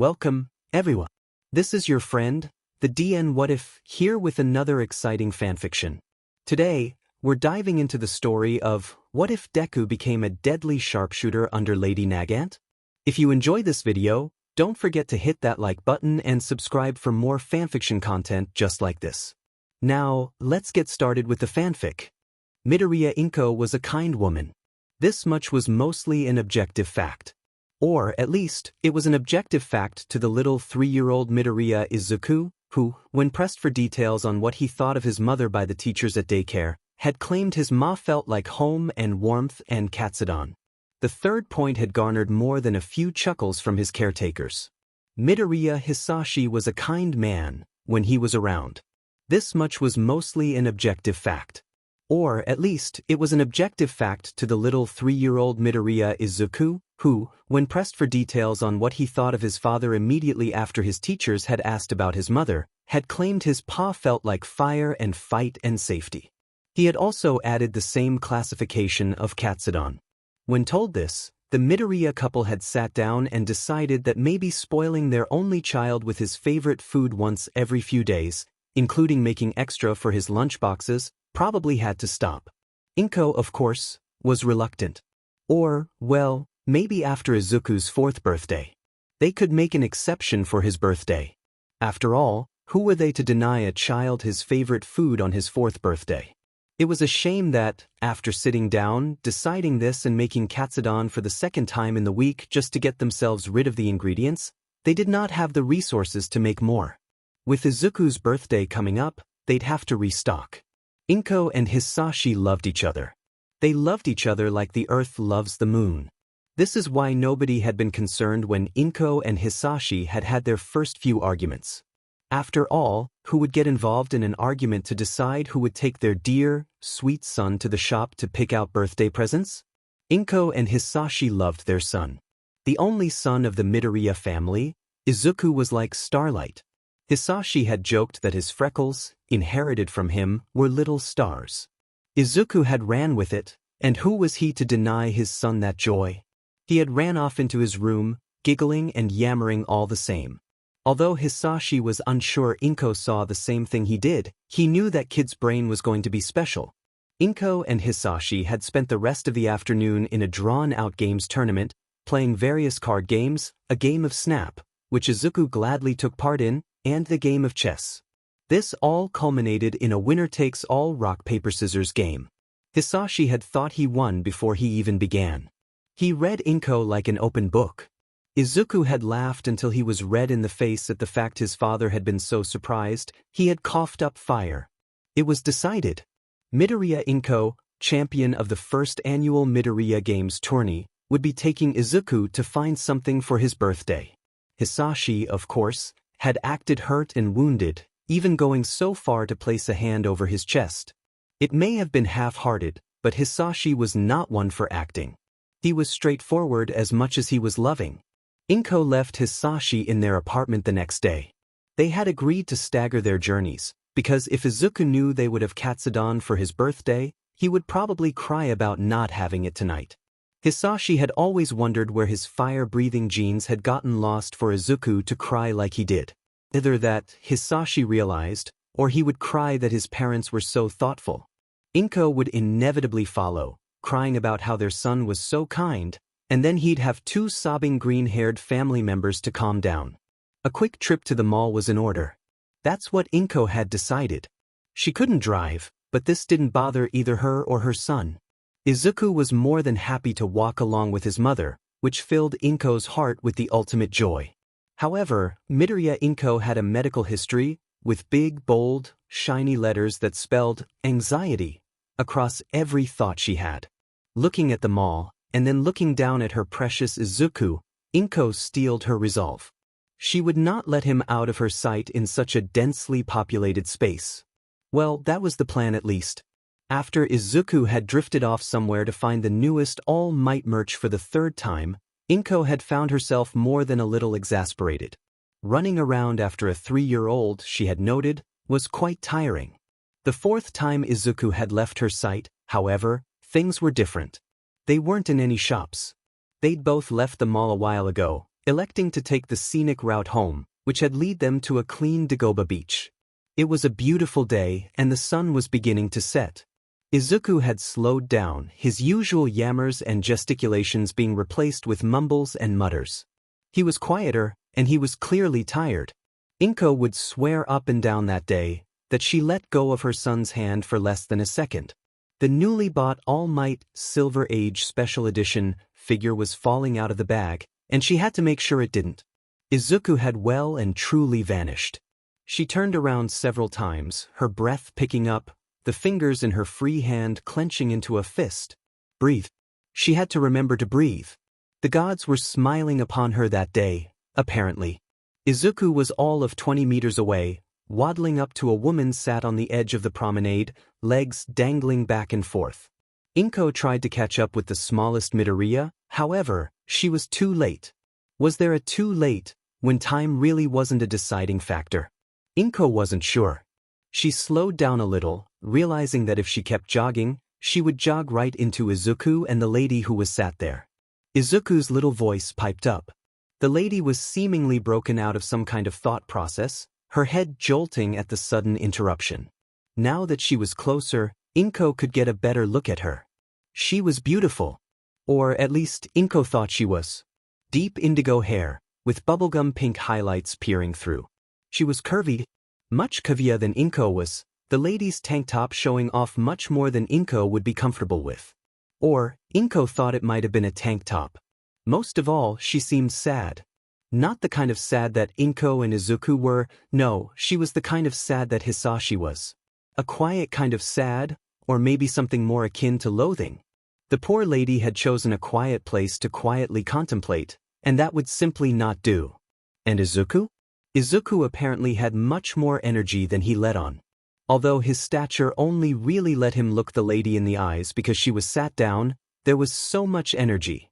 Welcome, everyone. This is your friend, the DN What If, here with another exciting fanfiction. Today, we're diving into the story of what if Deku became a deadly sharpshooter under Lady Nagant? If you enjoyed this video, don't forget to hit that like button and subscribe for more fanfiction content just like this. Now, let's get started with the fanfic. Midoriya Inko was a kind woman. This much was mostly an objective fact. Or, at least, it was an objective fact to the little 3-year-old Midoriya Izuku, who, when pressed for details on what he thought of his mother by the teachers at daycare, had claimed his ma felt like home and warmth and Katsudon. The third point had garnered more than a few chuckles from his caretakers. Midoriya Hisashi was a kind man when he was around. This much was mostly an objective fact. Or, at least, it was an objective fact to the little 3-year-old Midoriya Izuku, who, when pressed for details on what he thought of his father immediately after his teachers had asked about his mother, had claimed his pa felt like fire and fight and safety. He had also added the same classification of Katsudon. When told this, the Midoriya couple had sat down and decided that maybe spoiling their only child with his favorite food once every few days, including making extra for his lunchboxes, probably had to stop. Inko, of course, was reluctant. Or, well, maybe after Izuku's 4th birthday. They could make an exception for his birthday. After all, who were they to deny a child his favorite food on his 4th birthday? It was a shame that, after sitting down, deciding this and making Katsudon for the 2nd time in the week just to get themselves rid of the ingredients, they did not have the resources to make more. With Izuku's birthday coming up, they'd have to restock. Inko and Hisashi loved each other. They loved each other like the earth loves the moon. This is why nobody had been concerned when Inko and Hisashi had had their first few arguments. After all, who would get involved in an argument to decide who would take their dear, sweet son to the shop to pick out birthday presents? Inko and Hisashi loved their son. The only son of the Midoriya family, Izuku was like starlight. Hisashi had joked that his freckles, inherited from him, were little stars. Izuku had ran with it, and who was he to deny his son that joy? He had ran off into his room, giggling and yammering all the same. Although Hisashi was unsure Inko saw the same thing he did, he knew that kid's brain was going to be special. Inko and Hisashi had spent the rest of the afternoon in a drawn-out games tournament, playing various card games, a game of Snap, which Izuku gladly took part in, and the game of chess. This all culminated in a winner-takes-all rock-paper-scissors game. Hisashi had thought he won before he even began. He read Inko like an open book. Izuku had laughed until he was red in the face at the fact his father had been so surprised, he had coughed up fire. It was decided. Midoriya Inko, champion of the first annual Midoriya Games tourney, would be taking Izuku to find something for his birthday. Hisashi, of course, had acted hurt and wounded, even going so far to place a hand over his chest. It may have been half-hearted, but Hisashi was not one for acting. He was straightforward as much as he was loving. Inko left Hisashi in their apartment the next day. They had agreed to stagger their journeys, because if Izuku knew they would have Katsudon for his birthday, he would probably cry about not having it tonight. Hisashi had always wondered where his fire-breathing genes had gotten lost for Izuku to cry like he did. Either that, Hisashi realized, or he would cry that his parents were so thoughtful. Inko would inevitably follow, crying about how their son was so kind, and then he'd have 2 sobbing green-haired family members to calm down. A quick trip to the mall was in order. That's what Inko had decided. She couldn't drive, but this didn't bother either her or her son. Izuku was more than happy to walk along with his mother, which filled Inko's heart with the ultimate joy. However, Midoriya Inko had a medical history, with big, bold, shiny letters that spelled anxiety across every thought she had. Looking at the mall, and then looking down at her precious Izuku, Inko steeled her resolve. She would not let him out of her sight in such a densely populated space. Well, that was the plan at least. After Izuku had drifted off somewhere to find the newest All Might merch for the 3rd time, Inko had found herself more than a little exasperated. Running around after a 3-year-old, she had noted, was quite tiring. The 4th time Izuku had left her sight, however, things were different. They weren't in any shops. They'd both left the mall a while ago, electing to take the scenic route home, which had led them to a clean Dagoba beach. It was a beautiful day and the sun was beginning to set. Izuku had slowed down, his usual yammers and gesticulations being replaced with mumbles and mutters. He was quieter, and he was clearly tired. Inko would swear up and down that day that she let go of her son's hand for less than a second. The newly bought All Might Silver Age Special Edition figure was falling out of the bag, and she had to make sure it didn't. Izuku had well and truly vanished. She turned around several times, her breath picking up, the fingers in her free hand clenching into a fist. Breathe. She had to remember to breathe. The gods were smiling upon her that day, apparently. Izuku was all of 20 meters away, waddling up to a woman sat on the edge of the promenade, legs dangling back and forth. Inko tried to catch up with the smallest Midoriya, however, she was too late. Was there a too late, when time really wasn't a deciding factor? Inko wasn't sure. She slowed down a little, realizing that if she kept jogging, she would jog right into Izuku and the lady who was sat there. Izuku's little voice piped up. The lady was seemingly broken out of some kind of thought process, her head jolting at the sudden interruption. Now that she was closer, Inko could get a better look at her. She was beautiful. Or at least Inko thought she was. Deep indigo hair, with bubblegum pink highlights peering through. She was curvy, much curvier than Inko was, the lady's tank top showing off much more than Inko would be comfortable with. Or, Inko thought it might have been a tank top. Most of all, she seemed sad. Not the kind of sad that Inko and Izuku were, no, she was the kind of sad that Hisashi was. A quiet kind of sad, or maybe something more akin to loathing. The poor lady had chosen a quiet place to quietly contemplate, and that would simply not do. And Izuku? Izuku apparently had much more energy than he let on. Although his stature only really let him look the lady in the eyes because she was sat down, there was so much energy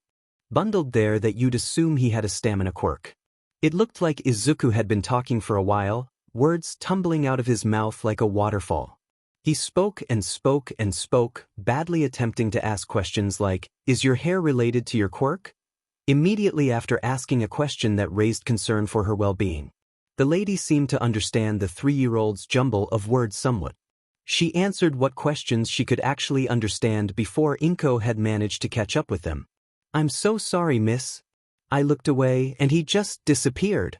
bundled there that you'd assume he had a stamina quirk. It looked like Izuku had been talking for a while, words tumbling out of his mouth like a waterfall. He spoke and spoke and spoke, badly attempting to ask questions like, "Is your hair related to your quirk?" Immediately after asking a question that raised concern for her well-being. The lady seemed to understand the 3-year-old's jumble of words somewhat. She answered what questions she could actually understand before Inko had managed to catch up with them. "I'm so sorry, miss." I looked away and he just disappeared.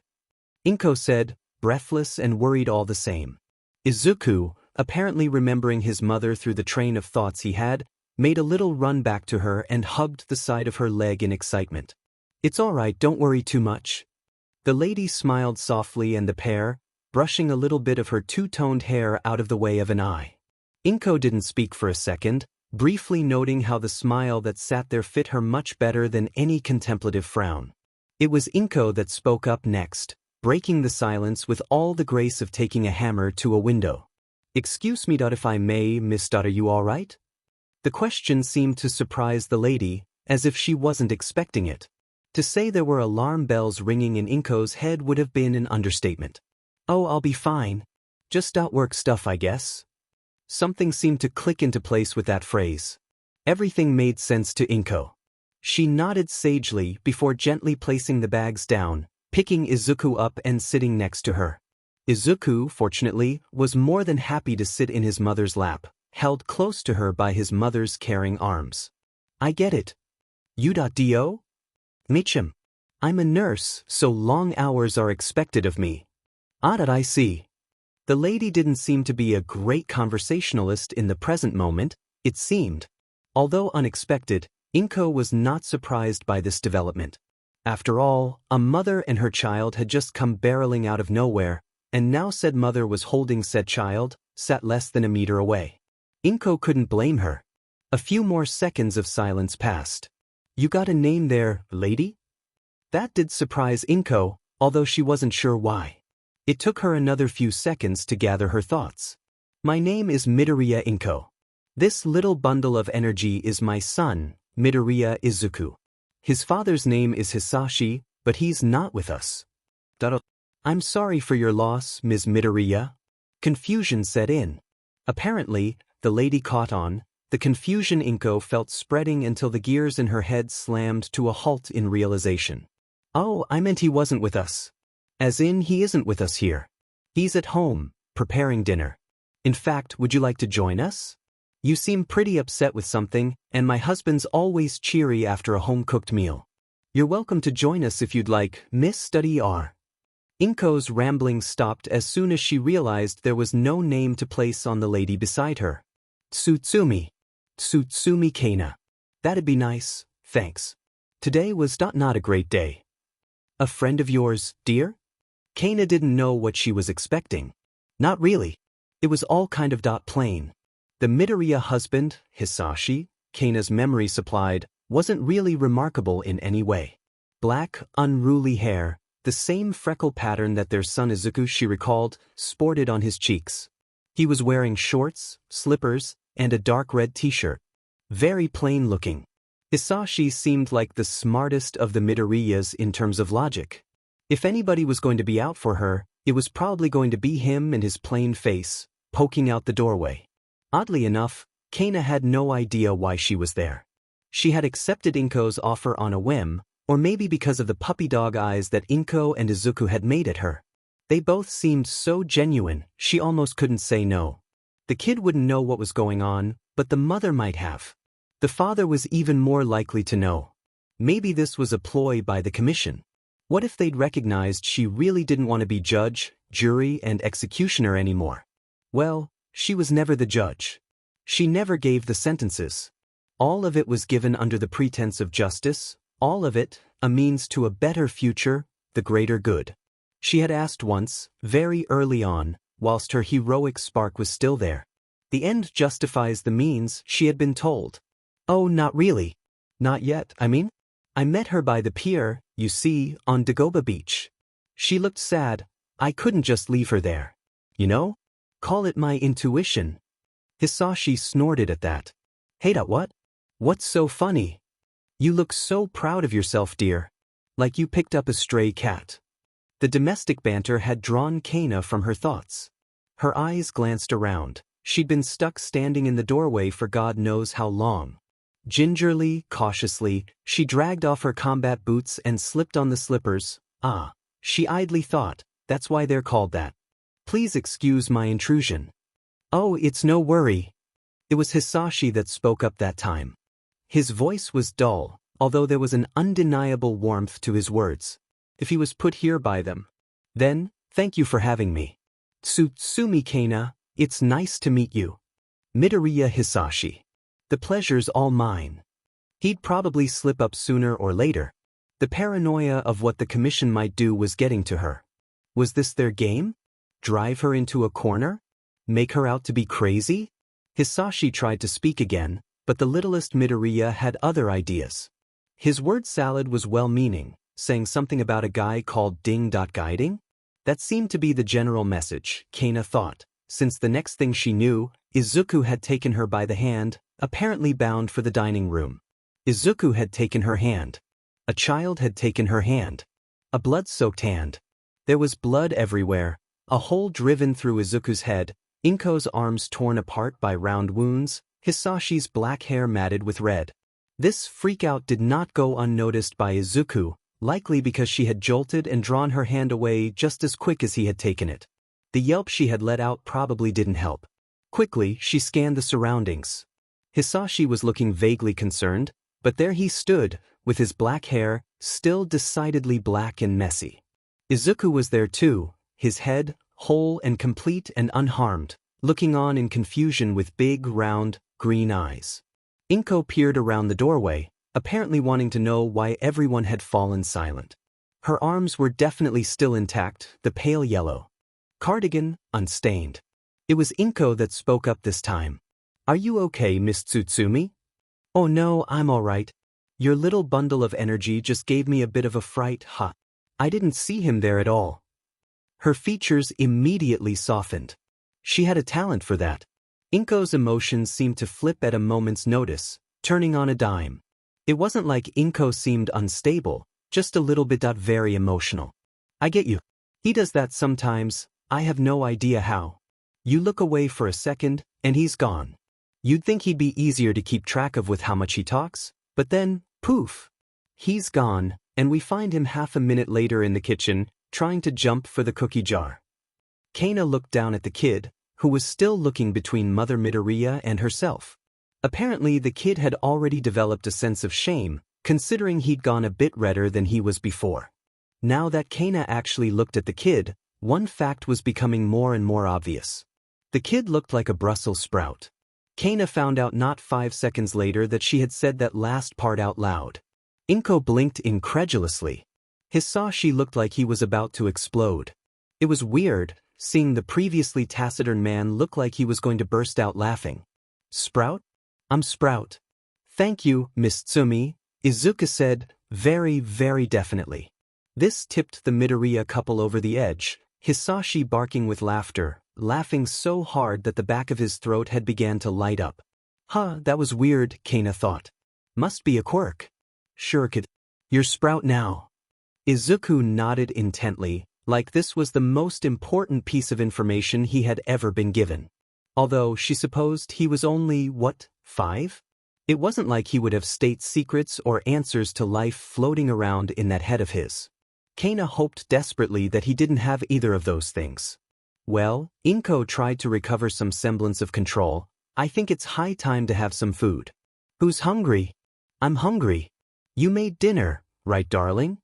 Inko said, breathless and worried all the same. Izuku, apparently remembering his mother through the train of thoughts he had, made a little run back to her and hugged the side of her leg in excitement. "It's all right, don't worry too much." The lady smiled softly and the pair, brushing a little bit of her two-toned hair out of the way of an eye. Inko didn't speak for a second, briefly noting how the smile that sat there fit her much better than any contemplative frown. It was Inko that spoke up next, breaking the silence with all the grace of taking a hammer to a window. "Excuse me, if I may, miss, are you all right?" The question seemed to surprise the lady, as if she wasn't expecting it. To say there were alarm bells ringing in Inko's head would have been an understatement. "Oh, I'll be fine. Just work stuff, I guess." Something seemed to click into place with that phrase. Everything made sense to Inko. She nodded sagely before gently placing the bags down, picking Izuku up and sitting next to her. Izuku, fortunately, was more than happy to sit in his mother's lap, held close to her by his mother's caring arms. "I get it. You.do? Michim. I'm a nurse, so long hours are expected of me." I see. The lady didn't seem to be a great conversationalist in the present moment, it seemed. Although unexpected, Inko was not surprised by this development. After all, a mother and her child had just come barreling out of nowhere, and now said mother was holding said child, sat less than a meter away. Inko couldn't blame her. A few more seconds of silence passed. "You got a name there, lady?" That did surprise Inko, although she wasn't sure why. It took her another few seconds to gather her thoughts. "My name is Midoriya Inko. This little bundle of energy is my son, Midoriya Izuku. His father's name is Hisashi, but he's not with us." "I'm sorry for your loss, Ms. Midoriya." Confusion set in. Apparently, the lady caught on, the confusion Inko felt spreading until the gears in her head slammed to a halt in realization. Oh, I meant he wasn't with us. As in, he isn't with us here. He's at home, preparing dinner. In fact, would you like to join us? You seem pretty upset with something, and my husband's always cheery after a home-cooked meal. You're welcome to join us if you'd like, Miss Study R. Inko's ramblings stopped as soon as she realized there was no name to place on the lady beside her. Tsutsumi. Tsutsumi Kaina. That'd be nice, thanks. Today was not a great day. A friend of yours, dear? Kaina didn't know what she was expecting. Not really. It was all kind of plain. The Midoriya husband, Hisashi, Kaina's memory supplied, wasn't really remarkable in any way. Black, unruly hair, the same freckle pattern that their son Izuku, she recalled, sported on his cheeks. He was wearing shorts, slippers, and a dark red t-shirt. Very plain looking. Hisashi seemed like the smartest of the Midoriyas in terms of logic. If anybody was going to be out for her, it was probably going to be him and his plain face, poking out the doorway. Oddly enough, Kaina had no idea why she was there. She had accepted Inko's offer on a whim, or maybe because of the puppy dog eyes that Inko and Izuku had made at her. They both seemed so genuine, she almost couldn't say no. The kid wouldn't know what was going on, but the mother might have. The father was even more likely to know. Maybe this was a ploy by the commission. What if they'd recognized she really didn't want to be judge, jury, and executioner anymore? Well, she was never the judge. She never gave the sentences. All of it was given under the pretense of justice, all of it a means to a better future, the greater good. She had asked once, very early on, whilst her heroic spark was still there. The end justifies the means, she had been told. Oh, not really. Not yet, I mean. I met her by the pier, you see, on Dagoba Beach. She looked sad. I couldn't just leave her there. You know? Call it my intuition. Hisashi snorted at that. Hey, what? What's so funny? You look so proud of yourself, dear. Like you picked up a stray cat. The domestic banter had drawn Kaina from her thoughts. Her eyes glanced around. She'd been stuck standing in the doorway for God knows how long. Gingerly, cautiously, she dragged off her combat boots and slipped on the slippers. Ah, she idly thought, that's why they're called that. Please excuse my intrusion. Oh, it's no worry. It was Hisashi that spoke up that time. His voice was dull, although there was an undeniable warmth to his words. If he was put here by them. Then, thank you for having me. Tsutsumi Kaina, it's nice to meet you. Midoriya Hisashi. The pleasure's all mine. He'd probably slip up sooner or later. The paranoia of what the commission might do was getting to her. Was this their game? Drive her into a corner? Make her out to be crazy? Hisashi tried to speak again, but the littlest Midoriya had other ideas. His word salad was well-meaning, saying something about a guy called Ding.Guiding? That seemed to be the general message, Kaina thought, since the next thing she knew, Izuku had taken her by the hand, apparently bound for the dining room. Izuku had taken her hand. A child had taken her hand. A blood-soaked hand. There was blood everywhere, a hole driven through Izuku's head, Inko's arms torn apart by round wounds, Hisashi's black hair matted with red. This freak-out did not go unnoticed by Izuku, likely because she had jolted and drawn her hand away just as quick as he had taken it. The yelp she had let out probably didn't help. Quickly, she scanned the surroundings. Hisashi was looking vaguely concerned, but there he stood, with his black hair, still decidedly black and messy. Izuku was there too, his head, whole and complete and unharmed, looking on in confusion with big, round, green eyes. Inko peered around the doorway, apparently wanting to know why everyone had fallen silent. Her arms were definitely still intact, the pale yellow. Cardigan, unstained. It was Inko that spoke up this time. Are you okay, Miss Tsutsumi? Oh no, I'm all right. Your little bundle of energy just gave me a bit of a fright, huh? I didn't see him there at all. Her features immediately softened. She had a talent for that. Inko's emotions seemed to flip at a moment's notice, turning on a dime. It wasn't like Inko seemed unstable, just a little bit very emotional. I get you. He does that sometimes, I have no idea how. You look away for a second, and he's gone. You'd think he'd be easier to keep track of with how much he talks, but then, poof! He's gone, and we find him half a minute later in the kitchen, trying to jump for the cookie jar. Kaina looked down at the kid, who was still looking between Mother Midoriya and herself. Apparently the kid had already developed a sense of shame, considering he'd gone a bit redder than he was before. Now that Kaina actually looked at the kid, one fact was becoming more and more obvious. The kid looked like a Brussels sprout. Kaina found out not 5 seconds later that she had said that last part out loud. Inko blinked incredulously. Hisashi looked like he was about to explode. It was weird, seeing the previously taciturn man look like he was going to burst out laughing. Sprout? I'm Sprout. Thank you, Miss Tsutsumi, Izuku said, very, very definitely. This tipped the Midoriya couple over the edge, Hisashi barking with laughter, laughing so hard that the back of his throat had began to light up. Huh, that was weird, Kaina thought. Must be a quirk. Sure kid. You're Sprout now. Izuku nodded intently, like this was the most important piece of information he had ever been given. Although she supposed he was only, 5? It wasn't like he would have state secrets or answers to life floating around in that head of his. Kaina hoped desperately that he didn't have either of those things. Well, Inko tried to recover some semblance of control. I think it's high time to have some food. Who's hungry? I'm hungry. You made dinner, right, darling?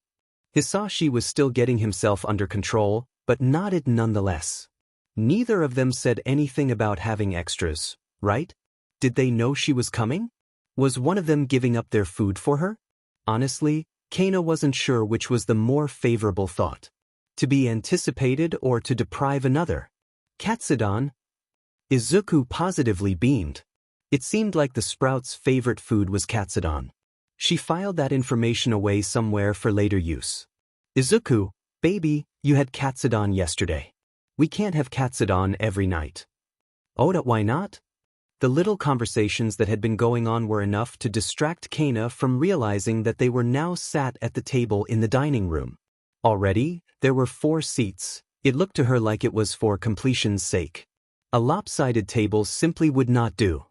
Hisashi was still getting himself under control, but nodded nonetheless. Neither of them said anything about having extras, right? Did they know she was coming? Was one of them giving up their food for her? Honestly, Kaina wasn't sure which was the more favorable thought. To be anticipated or to deprive another. Katsudon? Izuku positively beamed. It seemed like the Sprout's favorite food was Katsudon. She filed that information away somewhere for later use. Izuku, baby, you had Katsudon yesterday. We can't have Katsudon every night. Oda, why not? The little conversations that had been going on were enough to distract Kaina from realizing that they were now sat at the table in the dining room. Already, there were 4 seats. It looked to her like it was for completion's sake. A lopsided table simply would not do.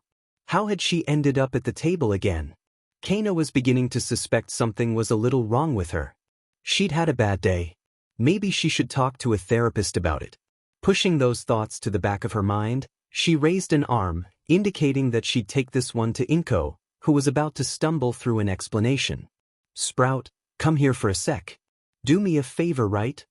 How had she ended up at the table again? Kaina was beginning to suspect something was a little wrong with her. She'd had a bad day. Maybe she should talk to a therapist about it. Pushing those thoughts to the back of her mind, she raised an arm, indicating that she'd take this one to Inko, who was about to stumble through an explanation. Sprout, come here for a sec. Do me a favor, right?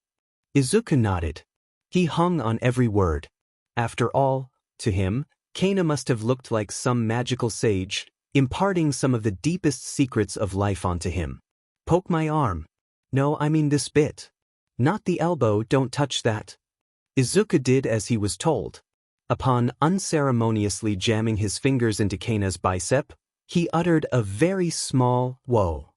Izuku nodded. He hung on every word. After all, to him, Kaina must have looked like some magical sage, imparting some of the deepest secrets of life onto him. Poke my arm. No, I mean this bit. Not the elbow, don't touch that. Izuku did as he was told. Upon unceremoniously jamming his fingers into Kaina's bicep, he uttered a very small whoa.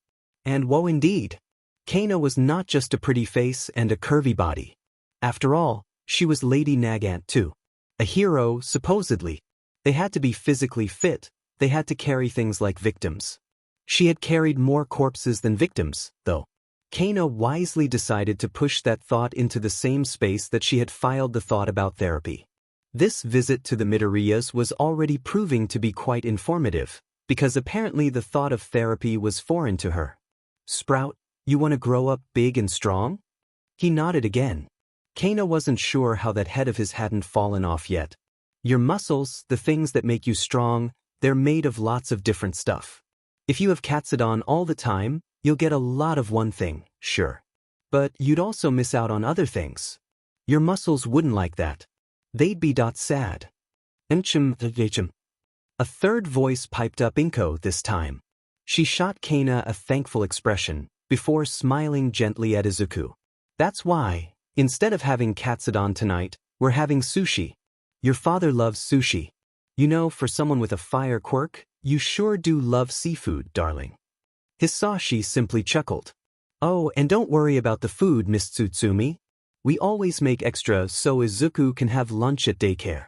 And whoa indeed. Kaina was not just a pretty face and a curvy body. After all, she was Lady Nagant too. A hero, supposedly. They had to be physically fit, they had to carry things like victims. She had carried more corpses than victims, though. Kaina wisely decided to push that thought into the same space that she had filed the thought about therapy. This visit to the Midoriyas was already proving to be quite informative, because apparently the thought of therapy was foreign to her. Sprout, you want to grow up big and strong? He nodded again. Kaina wasn't sure how that head of his hadn't fallen off yet. Your muscles, the things that make you strong, they're made of lots of different stuff. If you have Katsudon all the time, you'll get a lot of one thing, sure. But you'd also miss out on other things. Your muscles wouldn't like that. They'd be sad. A third voice piped up Inko this time. She shot Kaina a thankful expression, before smiling gently at Izuku. That's why, instead of having Katsudon tonight, we're having sushi. Your father loves sushi. You know, for someone with a fire quirk, you sure do love seafood, darling. Hisashi simply chuckled. Oh, and don't worry about the food, Miss Tsutsumi. We always make extra so Izuku can have lunch at daycare.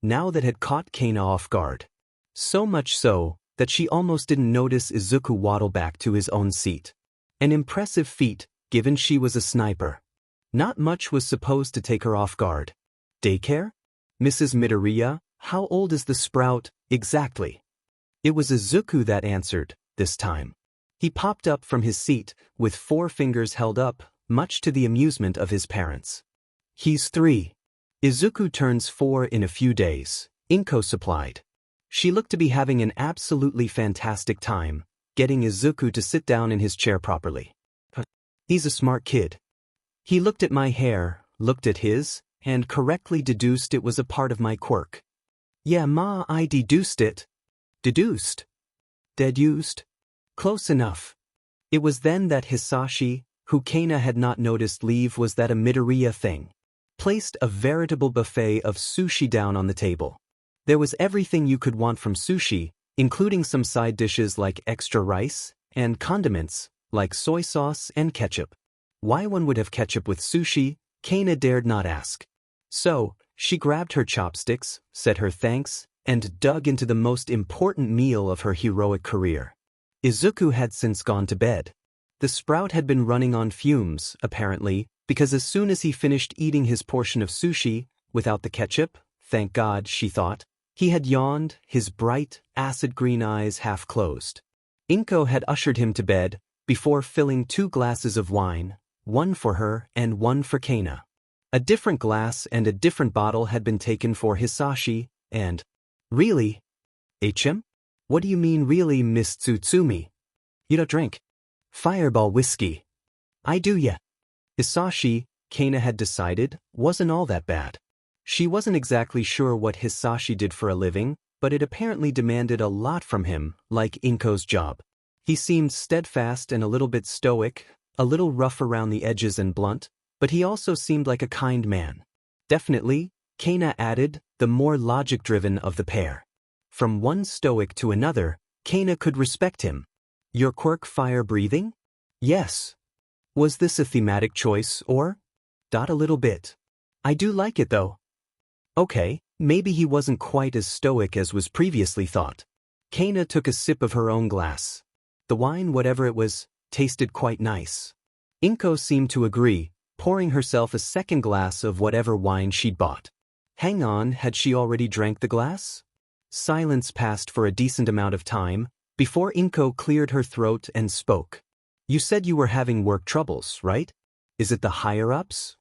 Now that had caught Kaina off guard. So much so, that she almost didn't notice Izuku waddle back to his own seat. An impressive feat, given she was a sniper. Not much was supposed to take her off guard. Daycare? Mrs. Midoriya, how old is the Sprout, exactly? It was Izuku that answered, this time. He popped up from his seat, with 4 fingers held up, much to the amusement of his parents. He's 3. Izuku turns 4 in a few days, Inko supplied. She looked to be having an absolutely fantastic time, getting Izuku to sit down in his chair properly. He's a smart kid. He looked at my hair, looked at his, and correctly deduced it was a part of my quirk. Yeah, ma, I deduced it. Deduced? Deduced? Close enough. It was then that Hisashi, who Kaina had not noticed leave was that a Midoriya thing, placed a veritable buffet of sushi down on the table. There was everything you could want from sushi, including some side dishes like extra rice, and condiments, like soy sauce and ketchup. Why one would have ketchup with sushi, Kaina dared not ask. So, she grabbed her chopsticks, said her thanks, and dug into the most important meal of her heroic career. Izuku had since gone to bed. The sprout had been running on fumes, apparently, because as soon as he finished eating his portion of sushi, without the ketchup, thank God, she thought, he had yawned, his bright, acid-green eyes half closed. Inko had ushered him to bed, before filling 2 glasses of wine, one for her and one for Kaina. A different glass and a different bottle had been taken for Hisashi, and... Really? HM? What do you mean really, Miss Tsutsumi? You don't drink Fireball whiskey. I do ya. Hisashi, Kaina had decided, wasn't all that bad. She wasn't exactly sure what Hisashi did for a living, but it apparently demanded a lot from him, like Inko's job. He seemed steadfast and a little bit stoic, a little rough around the edges and blunt, but he also seemed like a kind man. Definitely, Kaina added, the more logic-driven of the pair. From one stoic to another, Kaina could respect him. Your quirk fire-breathing? Yes. Was this a thematic choice or? A little bit. I do like it though. Okay, maybe he wasn't quite as stoic as was previously thought. Kaina took a sip of her own glass. The wine, whatever it was, tasted quite nice. Inko seemed to agree, pouring herself a second glass of whatever wine she'd bought. Hang on, had she already drank the glass? Silence passed for a decent amount of time, before Inko cleared her throat and spoke. You said you were having work troubles, right? Is it the higher-ups?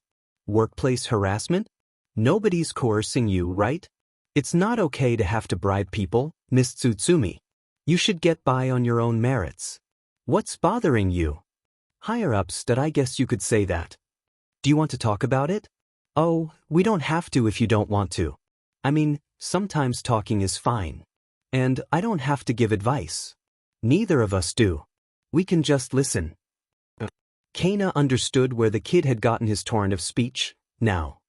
Workplace harassment? Nobody's coercing you, right? It's not okay to have to bribe people, Miss Tsutsumi. You should get by on your own merits. What's bothering you? Higher-ups, I guess you could say that. Do you want to talk about it? Oh, we don't have to if you don't want to. I mean, sometimes talking is fine. And I don't have to give advice. Neither of us do. We can just listen. Kaina understood where the kid had gotten his torrent of speech, now.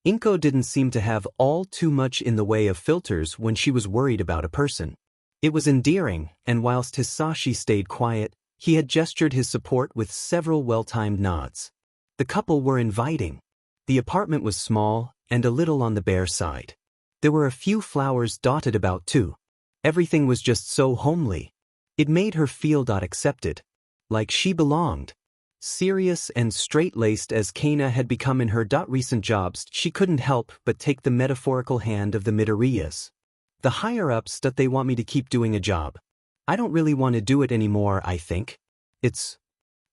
Inko didn't seem to have all too much in the way of filters when she was worried about a person. It was endearing, and whilst Hisashi stayed quiet, he had gestured his support with several well-timed nods. The couple were inviting. The apartment was small, and a little on the bare side. There were a few flowers dotted about too. Everything was just so homely. It made her feel accepted. Like she belonged. Serious and straight-laced as Kaina had become in her recent jobs, she couldn't help but take the metaphorical hand of the Midoriyas. The higher-ups that they want me to keep doing a job. I don't really want to do it anymore, I think. It's...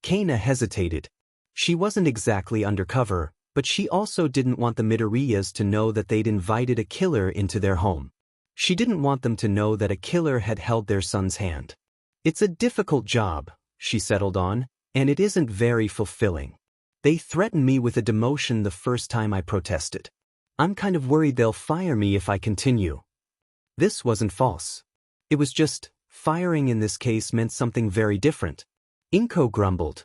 Kaina hesitated. She wasn't exactly undercover, but she also didn't want the Midoriyas to know that they'd invited a killer into their home. She didn't want them to know that a killer had held their son's hand. It's a difficult job, she settled on, and it isn't very fulfilling. They threatened me with a demotion the first time I protested. I'm kind of worried they'll fire me if I continue. This wasn't false. It was just, firing in this case meant something very different. Inko grumbled.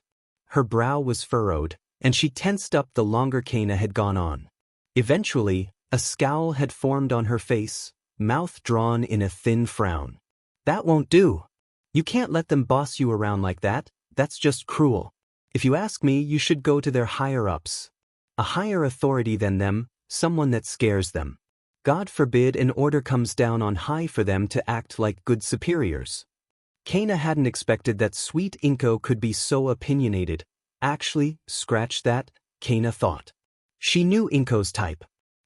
Her brow was furrowed, and she tensed up the longer Kaina had gone on. Eventually, a scowl had formed on her face, mouth drawn in a thin frown. That won't do. You can't let them boss you around like that, that's just cruel. If you ask me, you should go to their higher-ups. A higher authority than them, someone that scares them. God forbid an order comes down on high for them to act like good superiors. Kaina hadn't expected that sweet Inko could be so opinionated. Actually, scratch that, Kaina thought. She knew Inko's type.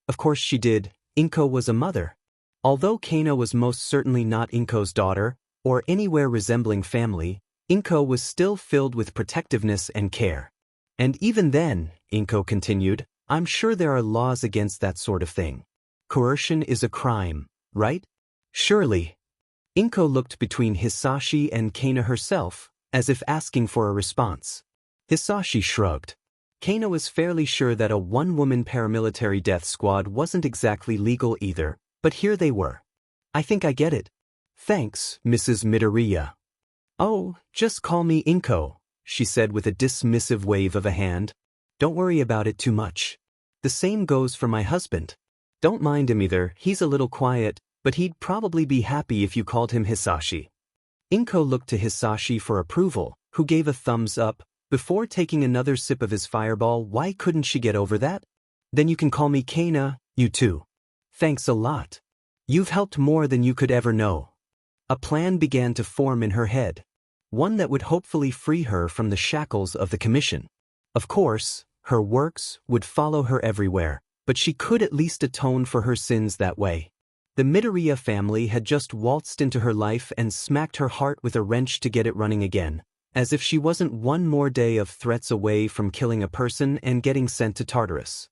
Of course she did, Inko was a mother. Although Kaina was most certainly not Inko's daughter, or anywhere resembling family, Inko was still filled with protectiveness and care. And even then, Inko continued, I'm sure there are laws against that sort of thing. Coercion is a crime, right? Surely. Inko looked between Hisashi and Kaina herself, as if asking for a response. Hisashi shrugged. Kaina was fairly sure that a one-woman paramilitary death squad wasn't exactly legal either, but here they were. I think I get it. Thanks, Mrs. Midoriya. Oh, just call me Inko, she said with a dismissive wave of a hand. Don't worry about it too much. The same goes for my husband. Don't mind him either, he's a little quiet, but he'd probably be happy if you called him Hisashi. Inko looked to Hisashi for approval, who gave a thumbs up. Before taking another sip of his fireball, why couldn't she get over that? Then you can call me Kaina, you too. Thanks a lot. You've helped more than you could ever know. A plan began to form in her head. One that would hopefully free her from the shackles of the commission. Of course, her works would follow her everywhere, but she could at least atone for her sins that way. The Midoriya family had just waltzed into her life and smacked her heart with a wrench to get it running again, as if she wasn't one more day of threats away from killing a person and getting sent to Tartarus.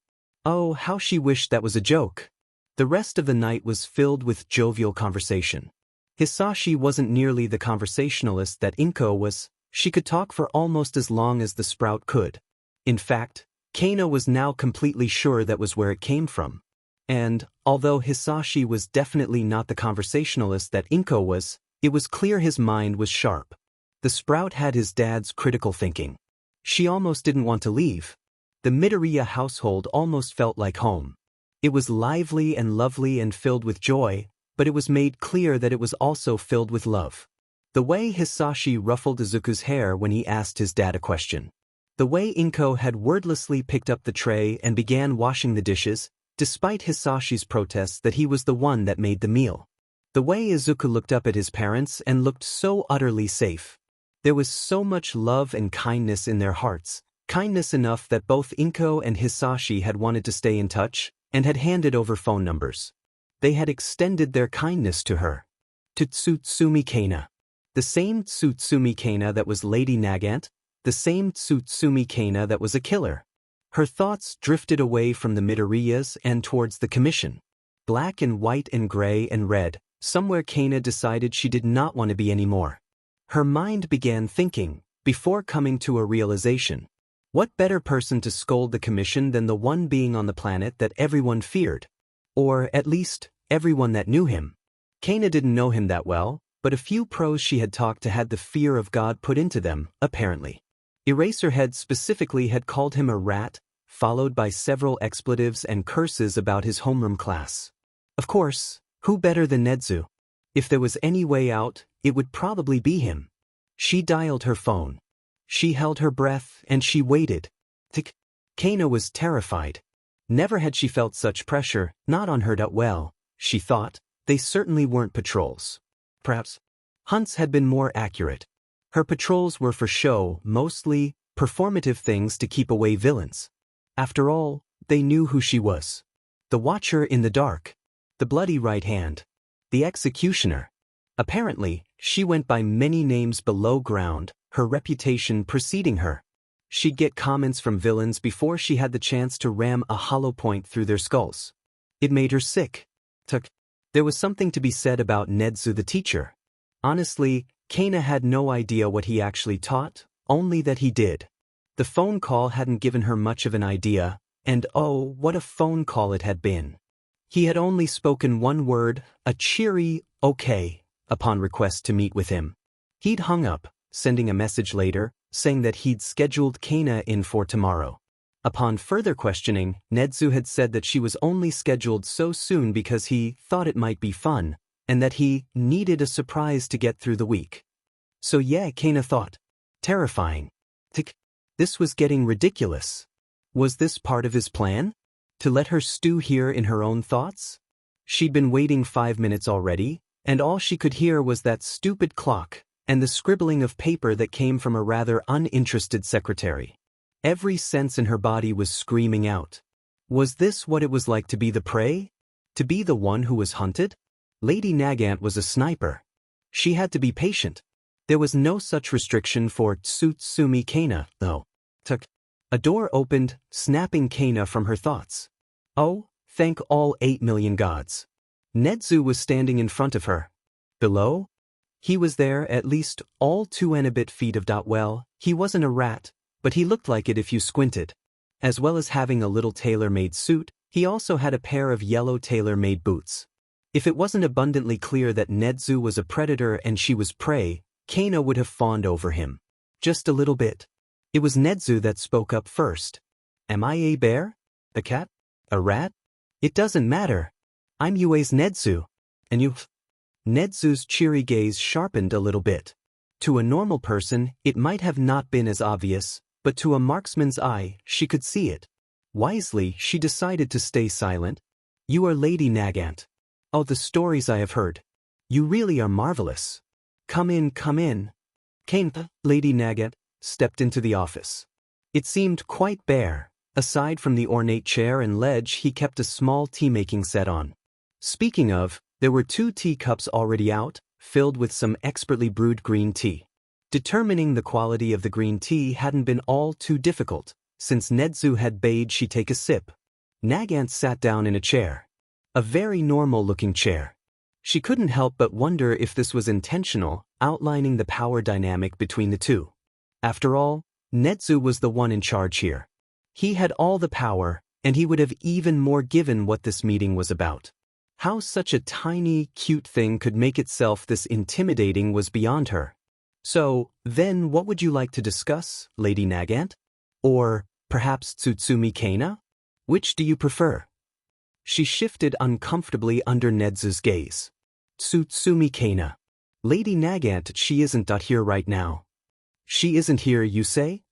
Oh, how she wished that was a joke. The rest of the night was filled with jovial conversation. Hisashi wasn't nearly the conversationalist that Inko was. She could talk for almost as long as the sprout could. In fact, Kaina was now completely sure that was where it came from. And, although Hisashi was definitely not the conversationalist that Inko was, it was clear his mind was sharp. The sprout had his dad's critical thinking. She almost didn't want to leave. The Midoriya household almost felt like home. It was lively and lovely and filled with joy, but it was made clear that it was also filled with love. The way Hisashi ruffled Izuku's hair when he asked his dad a question. The way Inko had wordlessly picked up the tray and began washing the dishes, despite Hisashi's protests that he was the one that made the meal. The way Izuku looked up at his parents and looked so utterly safe. There was so much love and kindness in their hearts, kindness enough that both Inko and Hisashi had wanted to stay in touch, and had handed over phone numbers. They had extended their kindness to her. To Tsutsumi Kaina. The same Tsutsumi Kaina that was Lady Nagant, the same Tsutsumi Kaina that was a killer. Her thoughts drifted away from the Midoriyas and towards the commission. Black and white and gray and red, somewhere Kaina decided she did not want to be anymore. Her mind began thinking, before coming to a realization. What better person to scold the commission than the one being on the planet that everyone feared? Or, at least, everyone that knew him. Kaina didn't know him that well, but a few pros she had talked to had the fear of God put into them, apparently. Eraserhead specifically had called him a rat, followed by several expletives and curses about his homeroom class. Of course, who better than Nedu? If there was any way out, it would probably be him. She dialed her phone. She held her breath and she waited. Tick. Kaina was terrified. Never had she felt such pressure, not on her. Well, she thought, they certainly weren't patrols. Perhaps hunts had been more accurate. Her patrols were for show, mostly performative things to keep away villains. After all, they knew who she was. The Watcher in the dark. The bloody right hand. The executioner. Apparently, she went by many names below ground, her reputation preceding her. She'd get comments from villains before she had the chance to ram a hollow point through their skulls. It made her sick. There was something to be said about Nedu the teacher. Honestly, Kaina had no idea what he actually taught, only that he did. The phone call hadn't given her much of an idea, and oh, what a phone call it had been. He had only spoken one word, a cheery, okay, upon request to meet with him. He'd hung up, sending a message later, saying that he'd scheduled Kaina in for tomorrow. Upon further questioning, Nedu had said that she was only scheduled so soon because he thought it might be fun, and that he needed a surprise to get through the week. So yeah, Kaina thought. Terrifying. This was getting ridiculous. Was this part of his plan? To let her stew here in her own thoughts? She'd been waiting 5 minutes already, and all she could hear was that stupid clock, and the scribbling of paper that came from a rather uninterested secretary. Every sense in her body was screaming out. Was this what it was like to be the prey? To be the one who was hunted? Lady Nagant was a sniper. She had to be patient. There was no such restriction for Tsutsumi Kaina, though. Tuck. A door opened, snapping Kaina from her thoughts. Oh, thank all 8 million gods. Nedu was standing in front of her. Below? He was there at least all 2 and a bit feet of dot. Well, he wasn't a rat, but he looked like it if you squinted. As well as having a little tailor-made suit, he also had a pair of yellow tailor-made boots. If it wasn't abundantly clear that Nedu was a predator and she was prey, Kaina would have fawned over him. Just a little bit. It was Nedu that spoke up first. Am I a bear? A cat? A rat? It doesn't matter. I'm Yue's Nedu. And you? Nezu's cheery gaze sharpened a little bit. To a normal person, it might have not been as obvious, but to a marksman's eye, she could see it. Wisely, she decided to stay silent. You are Lady Nagant. Oh, the stories I have heard. You really are marvelous. Come in, come in. Kaina, Lady Nagant, stepped into the office. It seemed quite bare. Aside from the ornate chair and ledge, he kept a small tea-making set on. Speaking of, there were 2 teacups already out, filled with some expertly brewed green tea. Determining the quality of the green tea hadn't been all too difficult, since Nedu had bade she take a sip. Nagant sat down in a chair. A very normal-looking chair. She couldn't help but wonder if this was intentional, outlining the power dynamic between the two. After all, Nedu was the one in charge here. He had all the power, and he would have even more given what this meeting was about. How such a tiny, cute thing could make itself this intimidating was beyond her. So, then what would you like to discuss, Lady Nagant? Or, perhaps Tsutsumi Kaina? Which do you prefer? She shifted uncomfortably under Nedu's gaze. Tsutsumi Kaina. Lady Nagant, she isn't here right now. She isn't here, you say?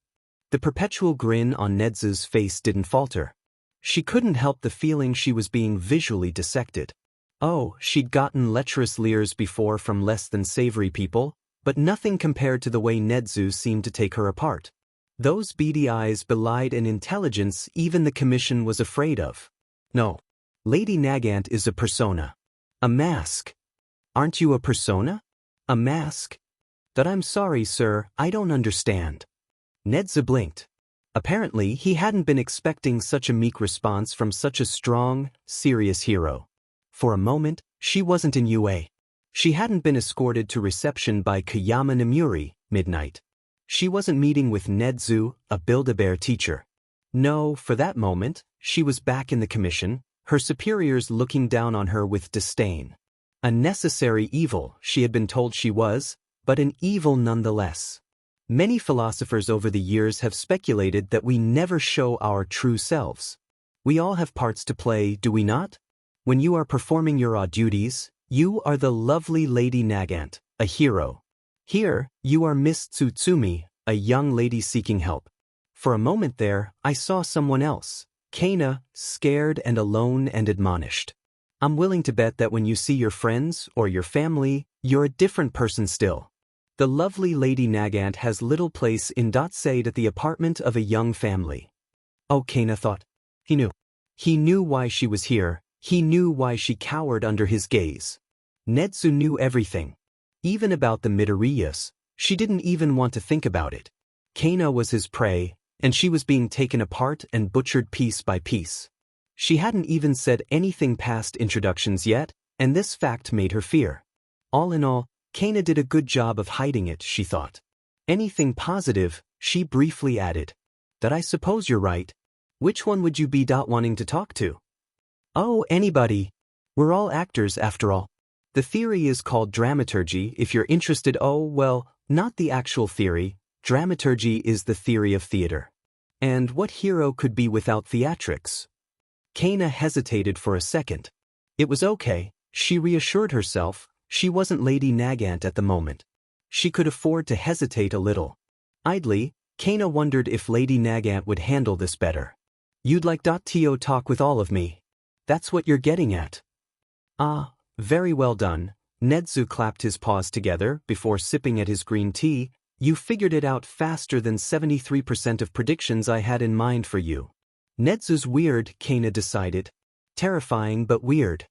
The perpetual grin on Nedu's face didn't falter. She couldn't help the feeling she was being visually dissected. Oh, she'd gotten lecherous leers before from less than savory people, but nothing compared to the way Nedu seemed to take her apart. Those beady eyes belied an intelligence even the commission was afraid of. No. Lady Nagant is a persona. A mask. Aren't you a persona? A mask? That I'm sorry, sir, I don't understand. Nedu blinked. Apparently, he hadn't been expecting such a meek response from such a strong, serious hero. For a moment, she wasn't in UA. She hadn't been escorted to reception by Kayama Namuri, midnight. She wasn't meeting with Nedu, a Build-A-Bear teacher. No, for that moment, she was back in the commission, her superiors looking down on her with disdain. A necessary evil, she had been told she was, but an evil nonetheless. Many philosophers over the years have speculated that we never show our true selves. We all have parts to play, do we not? When you are performing your odd duties, you are the lovely Lady Nagant, a hero. Here, you are Miss Tsutsumi, a young lady seeking help. For a moment there, I saw someone else, Kaina, scared and alone and admonished. I'm willing to bet that when you see your friends or your family, you're a different person still. The lovely Lady Nagant has little place in Dotsaid at the apartment of a young family. Oh, Kaina thought. He knew. He knew why she was here, he knew why she cowered under his gaze. Nedu knew everything. Even about the Midoriyas, she didn't even want to think about it. Kaina was his prey, and she was being taken apart and butchered piece by piece. She hadn't even said anything past introductions yet, and this fact made her fear. All in all, Kaina did a good job of hiding it, she thought. Anything positive, she briefly added. That I suppose you're right. Which one would you be wanting to talk to? Oh, anybody. We're all actors after all. The theory is called dramaturgy if you're interested. Oh, well, not the actual theory. Dramaturgy is the theory of theater. And what hero could be without theatrics? Kaina hesitated for a second. It was okay, she reassured herself, she wasn't Lady Nagant at the moment. She could afford to hesitate a little. Idly, Kaina wondered if Lady Nagant would handle this better. You'd like to talk with all of me. That's what you're getting at. Ah, very well done. Nedu clapped his paws together before sipping at his green tea. You figured it out faster than 73% of predictions I had in mind for you. Nedu's weird, Kaina decided. Terrifying but weird.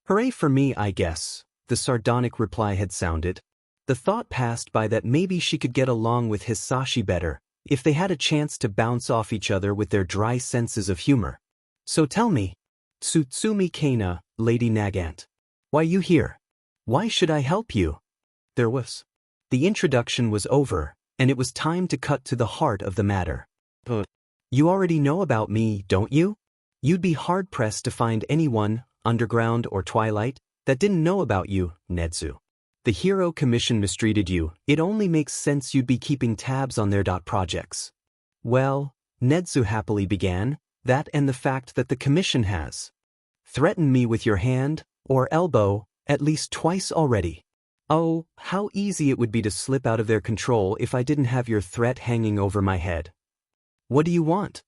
Hooray for me, I guess, the sardonic reply had sounded. The thought passed by that maybe she could get along with Hisashi better if they had a chance to bounce off each other with their dry senses of humor. So tell me, Tsutsumi Kaina, Lady Nagant, why you here? Why should I help you? There was. The introduction was over, and it was time to cut to the heart of the matter. But you already know about me, don't you? You'd be hard-pressed to find anyone, underground or twilight, that didn't know about you, Nedu. The Hero Commission mistreated you. It only makes sense you'd be keeping tabs on their projects. Well, Nedu happily began, that and the fact that the Commission has threatened me with your hand, or elbow, at least twice already. Oh, how easy it would be to slip out of their control if I didn't have your threat hanging over my head. What do you want?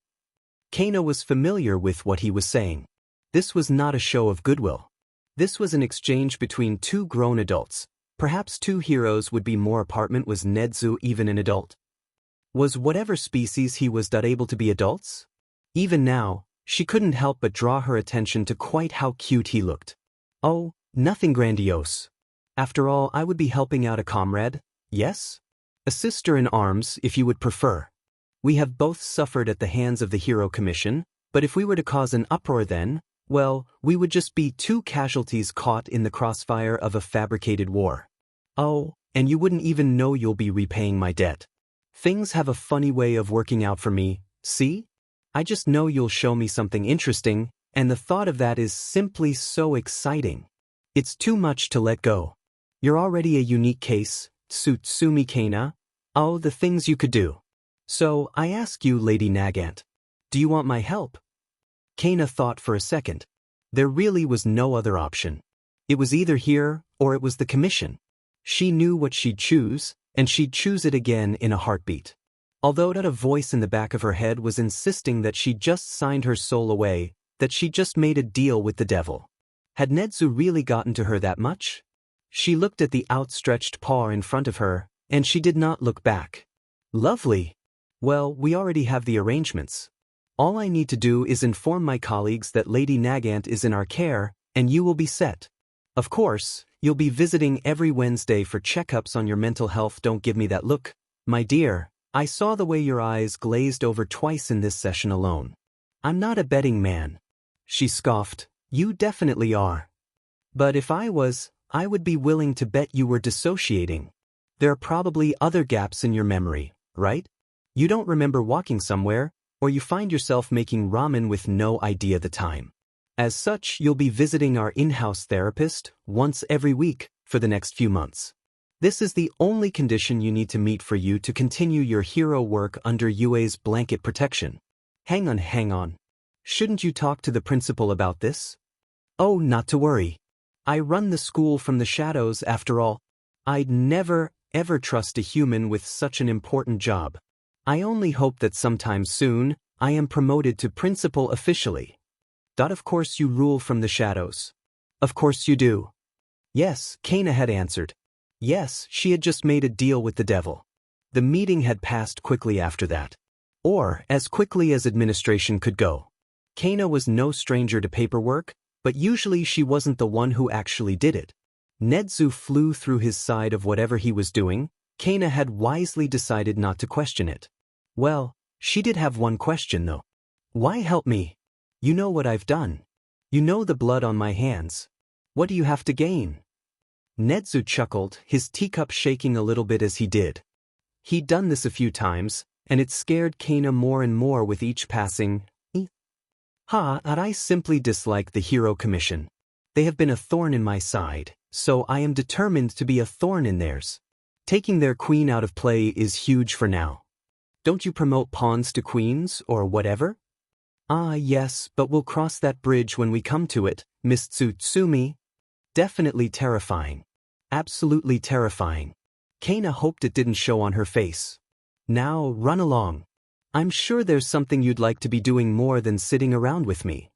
Kaina was familiar with what he was saying. This was not a show of goodwill. This was an exchange between two grown adults. Perhaps two heroes would be more apparent. Was Nedu even an adult? Was whatever species he was able to be adults? Even now, she couldn't help but draw her attention to quite how cute he looked. Oh, nothing grandiose. After all, I would be helping out a comrade, yes? A sister in arms, if you would prefer. We have both suffered at the hands of the Hero Commission, but if we were to cause an uproar then, well, we would just be two casualties caught in the crossfire of a fabricated war. Oh, and you wouldn't even know you'll be repaying my debt. Things have a funny way of working out for me, see? I just know you'll show me something interesting, and the thought of that is simply so exciting. It's too much to let go. You're already a unique case, Tsutsumi Kaina. Oh, the things you could do. So, I ask you, Lady Nagant, do you want my help? Kaina thought for a second. There really was no other option. It was either here, or it was the Commission. She knew what she'd choose, and she'd choose it again in a heartbeat. Although that a voice in the back of her head was insisting that she just signed her soul away, that she just made a deal with the devil. Had Nedu really gotten to her that much? She looked at the outstretched paw in front of her, and she did not look back. Lovely. Well, we already have the arrangements. All I need to do is inform my colleagues that Lady Nagant is in our care, and you will be set. Of course, you'll be visiting every Wednesday for checkups on your mental health. Don't give me that look, my dear. I saw the way your eyes glazed over twice in this session alone. I'm not a betting man. She scoffed. You definitely are. But if I was, I would be willing to bet you were dissociating. There are probably other gaps in your memory, right? You don't remember walking somewhere, or you find yourself making ramen with no idea the time. As such, you'll be visiting our in-house therapist once every week for the next few months. This is the only condition you need to meet for you to continue your hero work under UA's blanket protection. Hang on. Shouldn't you talk to the principal about this? Oh, not to worry. I run the school from the shadows after all. I'd never, ever trust a human with such an important job. I only hope that sometime soon, I am promoted to principal officially. Of course you rule from the shadows. Of course you do. Yes, Kaina had answered. Yes, she had just made a deal with the devil. The meeting had passed quickly after that. Or, as quickly as administration could go. Kaina was no stranger to paperwork, but usually she wasn't the one who actually did it. Nedu flew through his side of whatever he was doing. Kaina had wisely decided not to question it. Well, she did have one question though. Why help me? You know what I've done. You know the blood on my hands. What do you have to gain? Nedu chuckled, his teacup shaking a little bit as he did. He'd done this a few times, and it scared Kaina more and more with each passing. I simply dislike the Hero Commission. They have been a thorn in my side, so I am determined to be a thorn in theirs. Taking their queen out of play is huge for now. Don't you promote pawns to queens, or whatever? Yes, but we'll cross that bridge when we come to it, Miss Tsutsumi. Definitely terrifying. Absolutely terrifying. Kaina hoped it didn't show on her face. Now, run along. I'm sure there's something you'd like to be doing more than sitting around with me.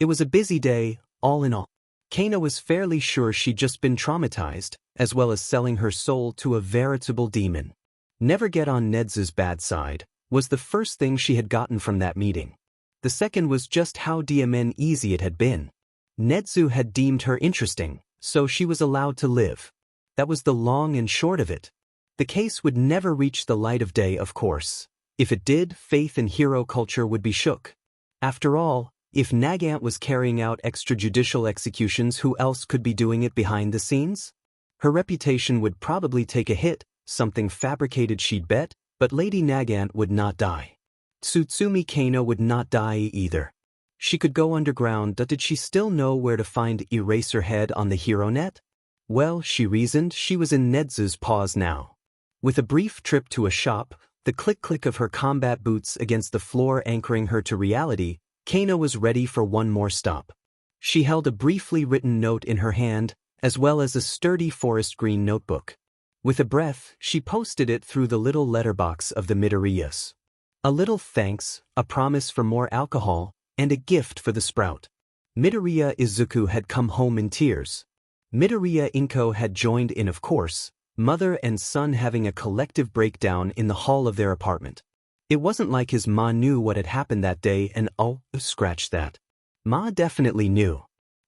It was a busy day, all in all. Kaina was fairly sure she'd just been traumatized, as well as selling her soul to a veritable demon. Never get on Nedu's bad side, was the first thing she had gotten from that meeting. The second was just how easy it had been. Nedu had deemed her interesting, so she was allowed to live. That was the long and short of it. The case would never reach the light of day, of course. If it did, faith in hero culture would be shook. After all, if Nagant was carrying out extrajudicial executions, who else could be doing it behind the scenes? Her reputation would probably take a hit, something fabricated she'd bet, but Lady Nagant would not die. Tsutsumi Kaina would not die either. She could go underground, but did she still know where to find Eraserhead on the hero net? Well, she reasoned, she was in Nezu's paws now. With a brief trip to a shop, the click-click of her combat boots against the floor anchoring her to reality, Kaina was ready for one more stop. She held a briefly written note in her hand, as well as a sturdy forest green notebook. With a breath, she posted it through the little letterbox of the Midoriyas. A little thanks, a promise for more alcohol, and a gift for the sprout. Midoriya Izuku had come home in tears. Midoriya Inko had joined in, of course, mother and son having a collective breakdown in the hall of their apartment. It wasn't like his ma knew what had happened that day and scratch that. Ma definitely knew.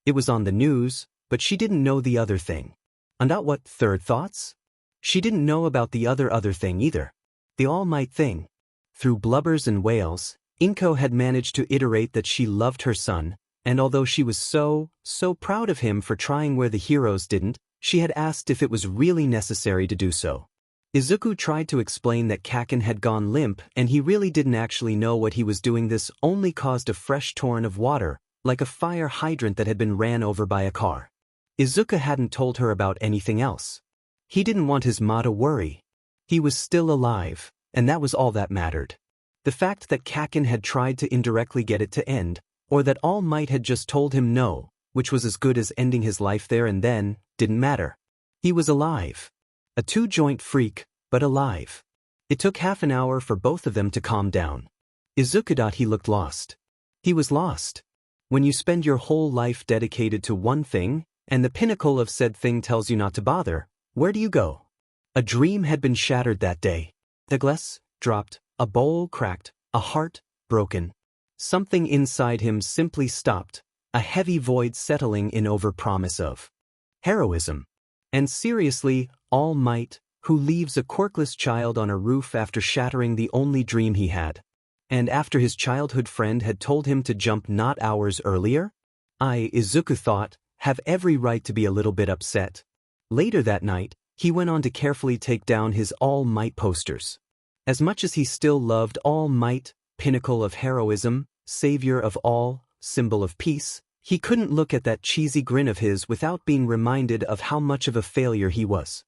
It was on the news, but she didn't know the other thing. And what third thoughts? She didn't know about the other thing either. The All Might thing. Through blubbers and wails, Inko had managed to iterate that she loved her son, and although she was so proud of him for trying where the heroes didn't, she had asked if it was really necessary to do so. Izuku tried to explain that Kakin had gone limp and he really didn't actually know what he was doing. This only caused a fresh torrent of water, like a fire hydrant that had been ran over by a car. Izuku hadn't told her about anything else. He didn't want his ma to worry. He was still alive, and that was all that mattered. The fact that Kakin had tried to indirectly get it to end, or that All Might had just told him no, which was as good as ending his life there and then, didn't matter. He was alive. A two-joint freak, but alive. It took half an hour for both of them to calm down. Izuku, he looked lost. He was lost. When you spend your whole life dedicated to one thing, and the pinnacle of said thing tells you not to bother, where do you go? A dream had been shattered that day. The glass dropped, a bowl cracked, a heart broken. Something inside him simply stopped, a heavy void settling in over promise of heroism. And seriously, All Might, who leaves a quirkless child on a roof after shattering the only dream he had. And after his childhood friend had told him to jump not hours earlier? Izuku thought, have every right to be a little bit upset. Later that night, he went on to carefully take down his All Might posters. As much as he still loved All Might, pinnacle of heroism, savior of all, symbol of peace, he couldn't look at that cheesy grin of his without being reminded of how much of a failure he was.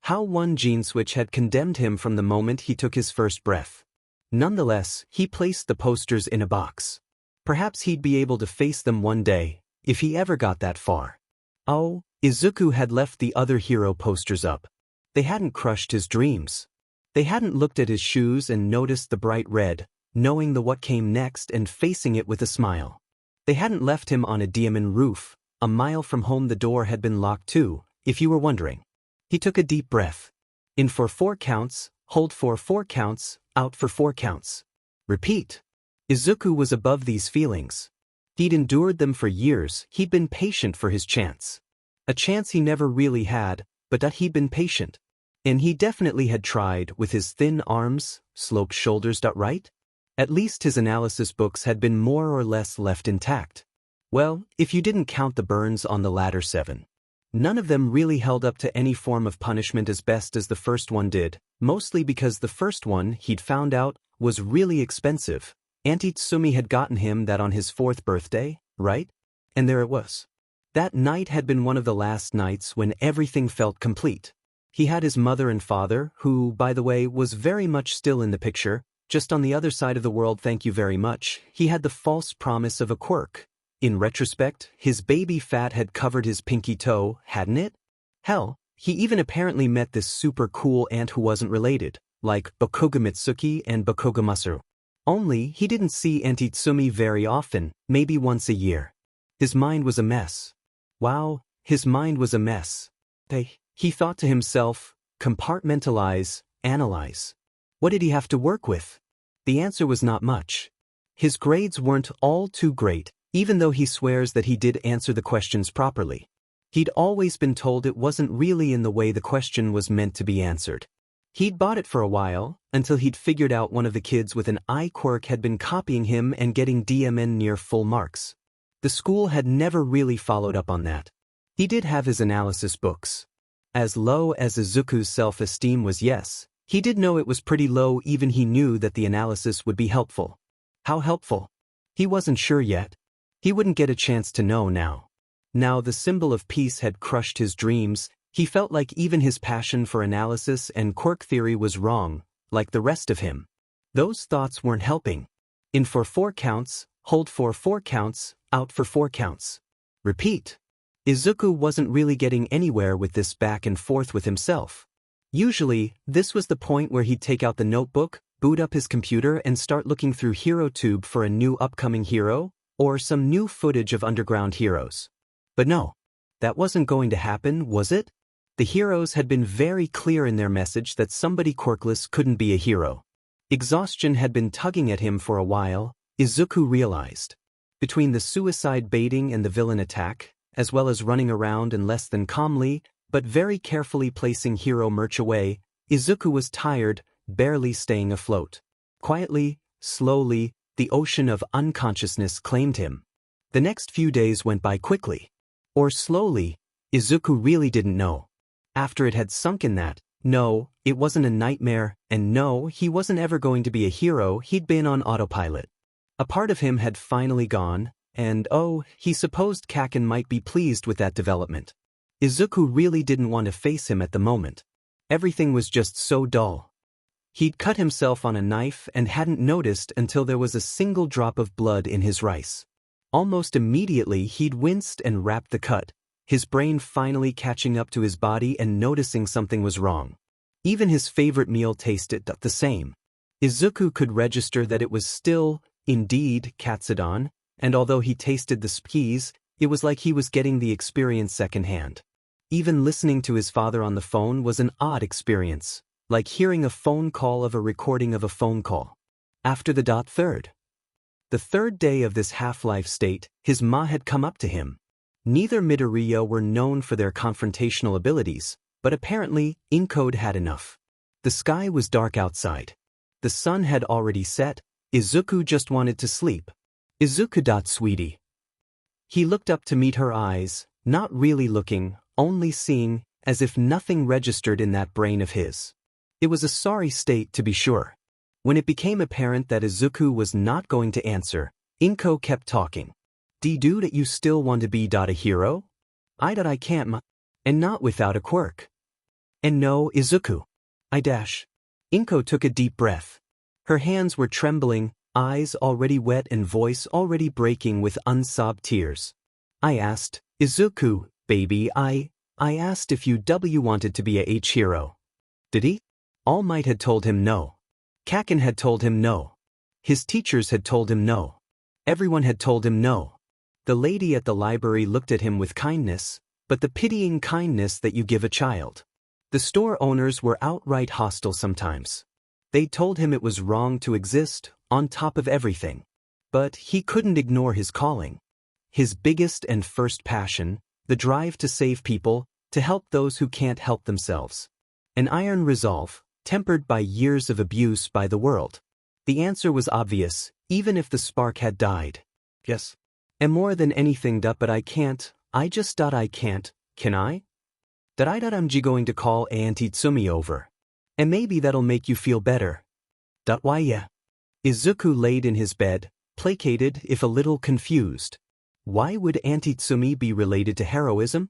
How one gene switch had condemned him from the moment he took his first breath. Nonetheless, he placed the posters in a box. Perhaps he'd be able to face them one day, if he ever got that far. Oh, Izuku had left the other hero posters up. They hadn't crushed his dreams. They hadn't looked at his shoes and noticed the bright red, knowing the what came next and facing it with a smile. They hadn't left him on a diamond roof. A mile from home the door had been locked too, if you were wondering. He took a deep breath. In for 4 counts, hold for 4 counts, out for 4 counts. Repeat. Izuku was above these feelings. He'd endured them for years. He'd been patient for his chance. A chance he never really had, but that he'd been patient. And he definitely had tried with his thin arms, sloped shoulders. Right? At least his analysis books had been more or less left intact. Well, if you didn't count the burns on the latter 7. None of them really held up to any form of punishment as best as the first one did, mostly because the first one, he'd found out, was really expensive. Auntie Tsutsumi had gotten him that on his 4th birthday, right? And there it was. That night had been one of the last nights when everything felt complete. He had his mother and father, who, by the way, was very much still in the picture, just on the other side of the world. Thank you very much. He had the false promise of a quirk. In retrospect, his baby fat had covered his pinky toe, hadn't it? Hell, he even apparently met this super cool aunt who wasn't related, like Bakugo Mitsuki and Bakugo Masaru. Only, he didn't see Auntie Tsutsumi very often, maybe once a year. His mind was a mess. Wow, his mind was a mess. He thought to himself, compartmentalize, analyze. What did he have to work with? The answer was not much. His grades weren't all too great, even though he swears that he did answer the questions properly. He'd always been told it wasn't really in the way the question was meant to be answered. He'd bought it for a while, until he'd figured out one of the kids with an eye quirk had been copying him and getting DMN near full marks. The school had never really followed up on that. He did have his analysis books. As low as Izuku's self-esteem was, yes, he did know it was pretty low. Even he knew that the analysis would be helpful. How helpful? He wasn't sure yet. He wouldn't get a chance to know now. Now the symbol of peace had crushed his dreams. He felt like even his passion for analysis and quirk theory was wrong, like the rest of him. Those thoughts weren't helping. In for 4 counts, hold for 4 counts, out for 4 counts. Repeat. Izuku wasn't really getting anywhere with this back and forth with himself. Usually, this was the point where he'd take out the notebook, boot up his computer and start looking through HeroTube for a new upcoming hero, or some new footage of underground heroes. But no, that wasn't going to happen, was it? The heroes had been very clear in their message that somebody quirkless couldn't be a hero. Exhaustion had been tugging at him for a while, Izuku realized. Between the suicide baiting and the villain attack, as well as running around and less than calmly, but very carefully placing hero merch away, Izuku was tired, barely staying afloat. Quietly, slowly, the ocean of unconsciousness claimed him. The next few days went by quickly. Or slowly, Izuku really didn't know. After it had sunk in that, no, it wasn't a nightmare, and no, he wasn't ever going to be a hero. He'd been on autopilot. A part of him had finally gone, and oh, he supposed Kakin might be pleased with that development. Izuku really didn't want to face him at the moment. Everything was just so dull. He'd cut himself on a knife and hadn't noticed until there was a single drop of blood in his rice. Almost immediately he'd winced and wrapped the cut, his brain finally catching up to his body and noticing something was wrong. Even his favorite meal tasted the same. Izuku could register that it was still, indeed, Katsudon, and although he tasted the skis, it was like he was getting the experience secondhand. Even listening to his father on the phone was an odd experience, like hearing a phone call of a recording of a phone call. After the the third day of this half-life state, his ma had come up to him. Neither Midoriya were known for their confrontational abilities, but apparently, Inkode had enough. The sky was dark outside. The sun had already set. Izuku just wanted to sleep. Izuku, sweetie. He looked up to meet her eyes, not really looking, only seeing, as if nothing registered in that brain of his. It was a sorry state, to be sure. When it became apparent that Izuku was not going to answer, Inko kept talking. Do that you still want to be a hero? I can't and not without a quirk. And no, Izuku. Inko took a deep breath. Her hands were trembling, eyes already wet and voice already breaking with unsobbed tears. I asked, Izuku, baby, I asked if you wanted to be a hero. Did he? All Might had told him no. Kakin had told him no. His teachers had told him no. Everyone had told him no. The lady at the library looked at him with kindness, but the pitying kindness that you give a child. The store owners were outright hostile sometimes. They told him it was wrong to exist, on top of everything. But he couldn't ignore his calling. His biggest and first passion, the drive to save people, to help those who can't help themselves. An iron resolve, tempered by years of abuse by the world. The answer was obvious, even if the spark had died. Yes. And more than anything, but I can't, I can't, can I? I'm going to call Auntie Tsutsumi over. And maybe that'll make you feel better. Why yeah. Izuku laid in his bed, placated if a little confused. Why would Auntie Tsutsumi be related to heroism?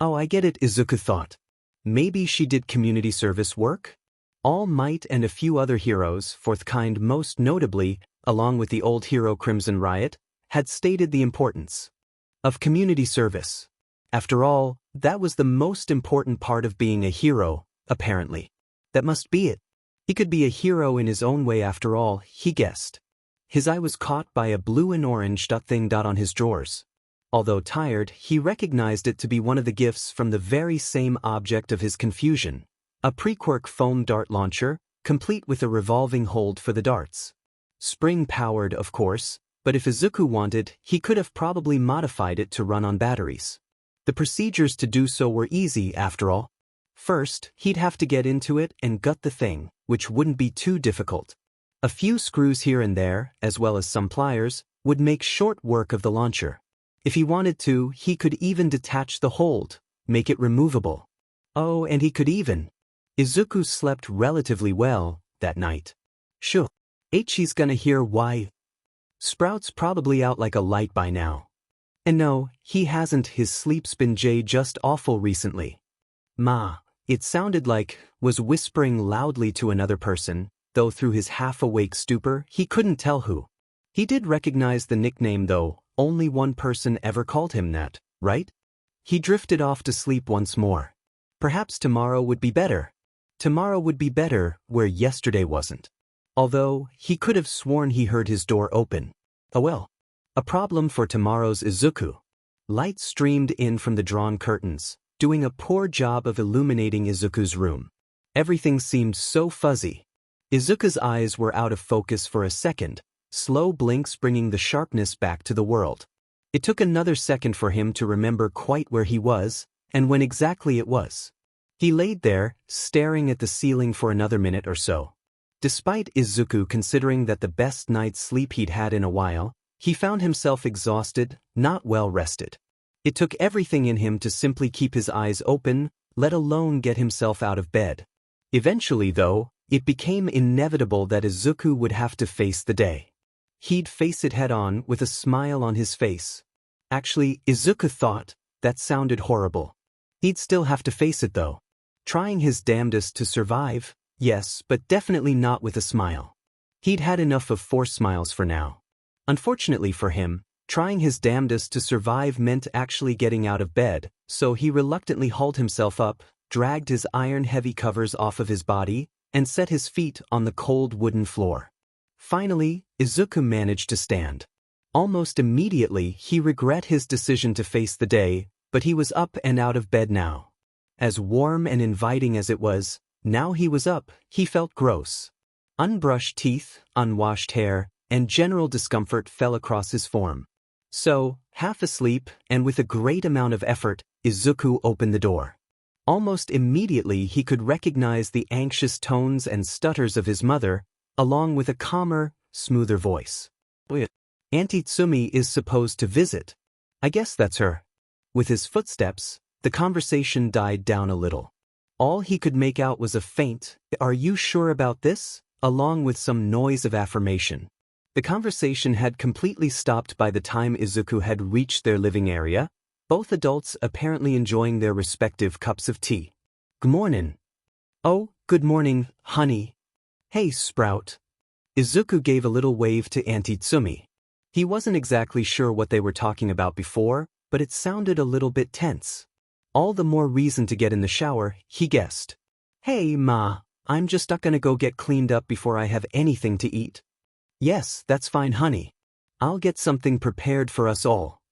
Oh, I get it, Izuku thought. Maybe she did community service work? All Might and a few other heroes, fourth kind most notably, along with the old hero Crimson Riot, had stated the importance of community service. After all, that was the most important part of being a hero, apparently. That must be it. He could be a hero in his own way after all, he guessed. His eye was caught by a blue and orange thing on his drawers. Although tired, he recognized it to be one of the gifts from the very same object of his confusion. A pre-quirk foam dart launcher, complete with a revolving hold for the darts. Spring-powered, of course, but if Izuku wanted, he could have probably modified it to run on batteries. The procedures to do so were easy after all. First, he'd have to get into it and gut the thing, which wouldn't be too difficult. A few screws here and there, as well as some pliers, would make short work of the launcher. If he wanted to, he could even detach the hold, make it removable. Oh, and he could even. Izuku slept relatively well that night. Sure. Ichi's gonna hear why. Sprout's probably out like a light by now. And no, he hasn't. His sleep's been just awful recently. Ma, it sounded like, was whispering loudly to another person, though through his half-awake stupor, he couldn't tell who. He did recognize the nickname though, only one person ever called him that, right? He drifted off to sleep once more. Perhaps tomorrow would be better. Tomorrow would be better where yesterday wasn't. Although, he could have sworn he heard his door open. Oh well. A problem for tomorrow's Izuku. Light streamed in from the drawn curtains, doing a poor job of illuminating Izuku's room. Everything seemed so fuzzy. Izuku's eyes were out of focus for a second, slow blinks bringing the sharpness back to the world. It took another second for him to remember quite where he was, and when exactly it was. He laid there, staring at the ceiling for another minute or so. Despite Izuku considering that the best night's sleep he'd had in a while, he found himself exhausted, not well rested. It took everything in him to simply keep his eyes open, let alone get himself out of bed. Eventually, though, it became inevitable that Izuku would have to face the day. He'd face it head-on with a smile on his face. Actually, Izuku thought, that sounded horrible. He'd still have to face it though. Trying his damnedest to survive, yes, but definitely not with a smile. He'd had enough of forced smiles for now. Unfortunately for him, trying his damnedest to survive meant actually getting out of bed, so he reluctantly hauled himself up, dragged his iron-heavy covers off of his body, and set his feet on the cold wooden floor. Finally, Izuku managed to stand. Almost immediately, he regret his decision to face the day, but he was up and out of bed now. As warm and inviting as it was, now he was up, he felt gross. Unbrushed teeth, unwashed hair, and general discomfort fell across his form. So, half asleep, and with a great amount of effort, Izuku opened the door. Almost immediately he could recognize the anxious tones and stutters of his mother, along with a calmer, smoother voice. Auntie Tsumi is supposed to visit. I guess that's her. With his footsteps, the conversation died down a little. All he could make out was a faint, "Are you sure about this?" along with some noise of affirmation. The conversation had completely stopped by the time Izuku had reached their living area, both adults apparently enjoying their respective cups of tea. "Good morning." "Oh, good morning, honey." "Hey, Sprout." Izuku gave a little wave to Auntie Tsumi. He wasn't exactly sure what they were talking about before, but it sounded a little bit tense. All the more reason to get in the shower, he guessed. "Hey, Ma, I'm just not gonna go get cleaned up before I have anything to eat." "Yes, that's fine, honey. I'll get something prepared for us all."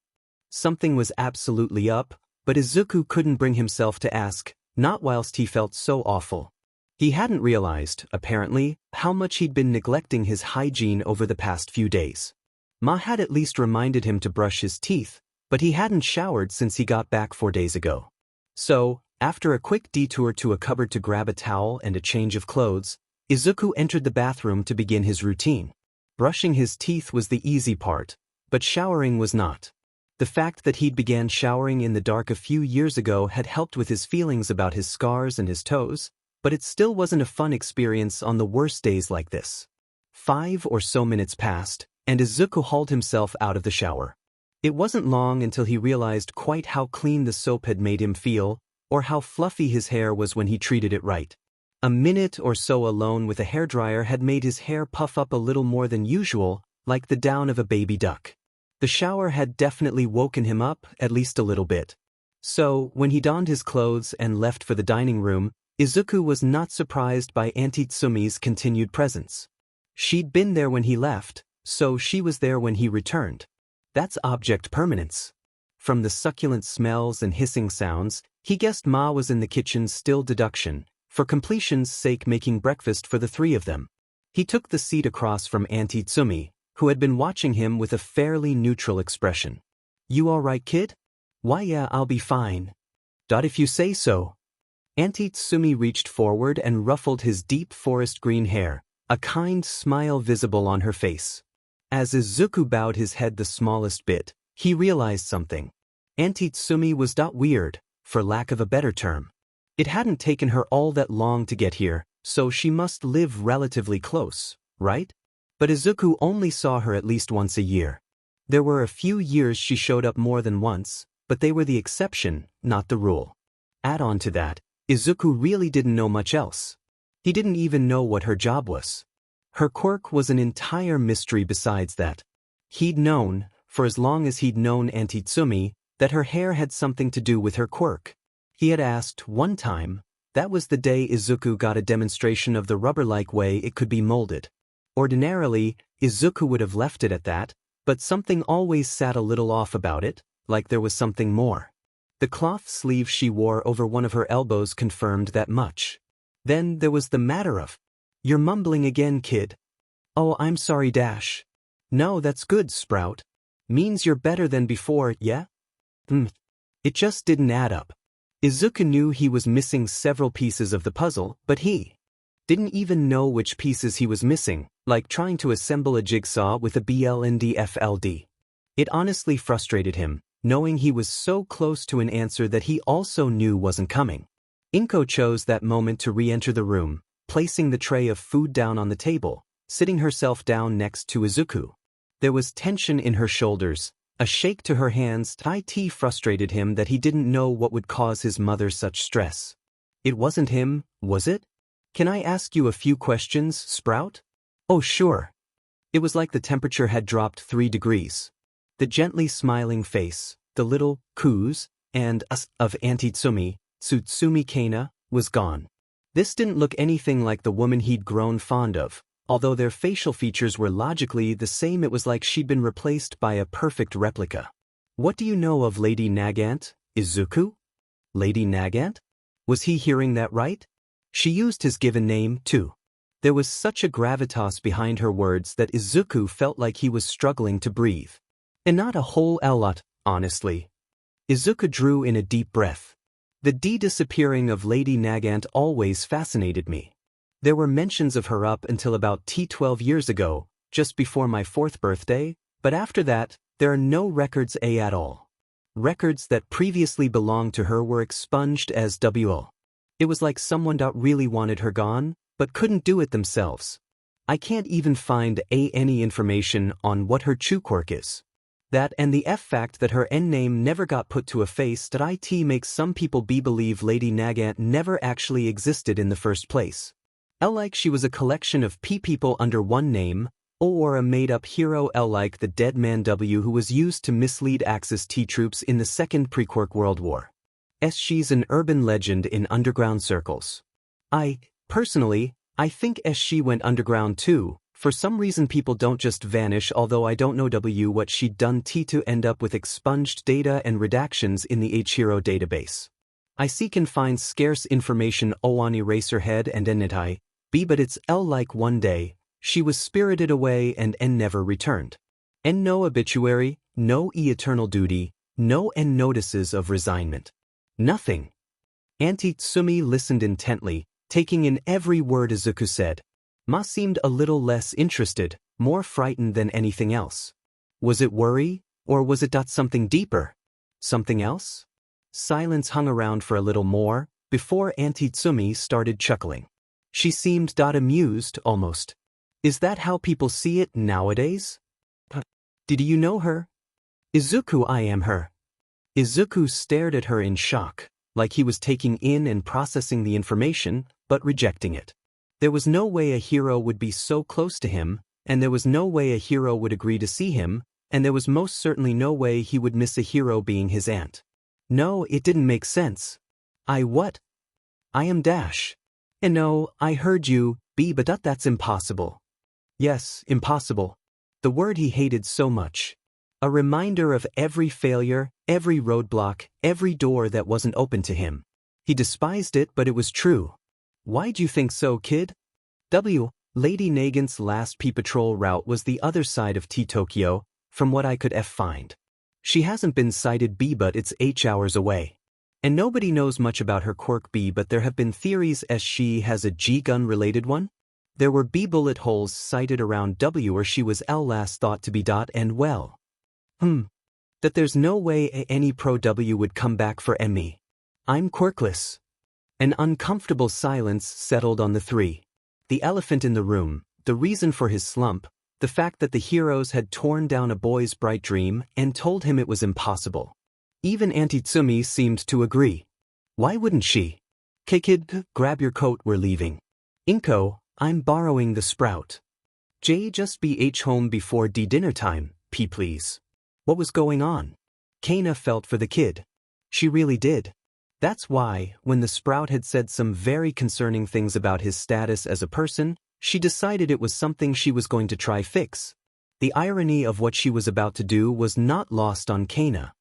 Something was absolutely up, but Izuku couldn't bring himself to ask, not whilst he felt so awful. He hadn't realized, apparently, how much he'd been neglecting his hygiene over the past few days. Ma had at least reminded him to brush his teeth, but he hadn't showered since he got back 4 days ago. So, after a quick detour to a cupboard to grab a towel and a change of clothes, Izuku entered the bathroom to begin his routine. Brushing his teeth was the easy part, but showering was not. The fact that he'd began showering in the dark a few years ago had helped with his feelings about his scars and his toes, but it still wasn't a fun experience on the worst days like this. 5 or so minutes passed, and Izuku hauled himself out of the shower. It wasn't long until he realized quite how clean the soap had made him feel, or how fluffy his hair was when he treated it right. A minute or so alone with a hairdryer had made his hair puff up a little more than usual, like the down of a baby duck. The shower had definitely woken him up, at least a little bit. So, when he donned his clothes and left for the dining room, Izuku was not surprised by Auntie Tsumi's continued presence. She'd been there when he left, so she was there when he returned. That's object permanence. From the succulent smells and hissing sounds, he guessed Ma was in the kitchen still deduction, for completion's sake making breakfast for the 3 of them. He took the seat across from Auntie Tsumi, who had been watching him with a fairly neutral expression. "You all right, kid?" Why yeah, I'll be fine. If you say so. Auntie Tsutsumi reached forward and ruffled his deep forest green hair, a kind smile visible on her face. As Izuku bowed his head the smallest bit, he realized something. Auntie Tsutsumi was weird, for lack of a better term. It hadn't taken her all that long to get here, so she must live relatively close, right? But Izuku only saw her at least once a year. There were a few years she showed up more than once, but they were the exception, not the rule. Add on to that, Izuku really didn't know much else. He didn't even know what her job was. Her quirk was an entire mystery besides that. He'd known, for as long as he'd known Auntie Tsutsumi, that her hair had something to do with her quirk. He had asked one time, that was the day Izuku got a demonstration of the rubber-like way it could be molded. Ordinarily, Izuku would have left it at that, but something always sat a little off about it, like there was something more. The cloth sleeve she wore over one of her elbows confirmed that much. Then there was the matter of, "You're mumbling again, kid." "Oh, I'm sorry, Dash." "No, that's good, Sprout. Means you're better than before, yeah?" It just didn't add up. Izuku knew he was missing several pieces of the puzzle, but he didn't even know which pieces he was missing, like trying to assemble a jigsaw with a blndfld. It honestly frustrated him, knowing he was so close to an answer that he also knew wasn't coming. Inko chose that moment to re-enter the room, placing the tray of food down on the table, sitting herself down next to Izuku. There was tension in her shoulders, a shake to her hands. It frustrated him that he didn't know what would cause his mother such stress. It wasn't him, was it? "Can I ask you a few questions, Sprout?" "Oh sure." It was like the temperature had dropped 3 degrees. The gently smiling face, the little coos and us of Auntie Tsutsumi, Kaina, was gone. This didn't look anything like the woman he'd grown fond of. Although their facial features were logically the same, it was like she'd been replaced by a perfect replica. "What do you know of Lady Nagant, Izuku?" Lady Nagant? Was he hearing that right? She used his given name, too. There was such a gravitas behind her words that Izuku felt like he was struggling to breathe. And not a whole lot, honestly. Izuku drew in a deep breath. The disappearing of Lady Nagant always fascinated me. There were mentions of her up until about 12 years ago, just before my 4th birthday, but after that, there are no records at all. Records that previously belonged to her were expunged as WO. It was like someone really wanted her gone, but couldn't do it themselves. I can't even find any information on what her true quirk is. That and the fact that her name never got put to a face that makes some people believe Lady Nagant never actually existed in the first place. Like she was a collection of people under one name, or a made-up hero like the dead man W who was used to mislead Axis T-troops in the Second Pre-Quirk World War. She's an urban legend in underground circles. Personally, I think she went underground too. For some reason people don't just vanish, although I don't know what she'd done to end up with expunged data and redactions in the H-Hero database. I can find scarce information on Eraserhead and Enitai, but it's like one day, she was spirited away and never returned. And no obituary, no eternal duty, no notices of resignment. Nothing. Auntie Tsutsumi listened intently, taking in every word Izuku said. Ma seemed a little less interested, more frightened than anything else. Was it worry, or was it something deeper? Something else? Silence hung around for a little more, before Auntie Tsutsumi started chuckling. She seemed amused, almost. "Is that how people see it nowadays?" "Did you know her?" "Izuku, I am her." Izuku stared at her in shock, like he was taking in and processing the information, but rejecting it. There was no way a hero would be so close to him, and there was no way a hero would agree to see him, and there was most certainly no way he would miss a hero being his aunt. No, it didn't make sense. What? I am Dash. And no, I heard you, but that's impossible. Yes, impossible. The word he hated so much. A reminder of every failure, every roadblock, every door that wasn't open to him. He despised it, but it was true. Why'd you think so, kid? Lady Nagant's last P-Patrol route was the other side of T-Tokyo, from what I could find. She hasn't been sighted B, but it's 8 hours away. And nobody knows much about her quirk B, but there have been theories as she has a G-gun related one. There were B bullet holes sighted around W where she was L last thought to be dot and well. That there's no way any pro W would come back for ME. I'm quirkless. An uncomfortable silence settled on the three. The elephant in the room, the reason for his slump, the fact that the heroes had torn down a boy's bright dream and told him it was impossible. Even Auntie Tsutsumi seemed to agree. Why wouldn't she? K-kid, grab your coat, we're leaving. Inko, I'm borrowing the sprout. J, just be home before dinner time, P please. What was going on? Kaina felt for the kid. She really did. That's why, when the sprout had said some very concerning things about his status as a person, she decided it was something she was going to try fix. The irony of what she was about to do was not lost on Kaina.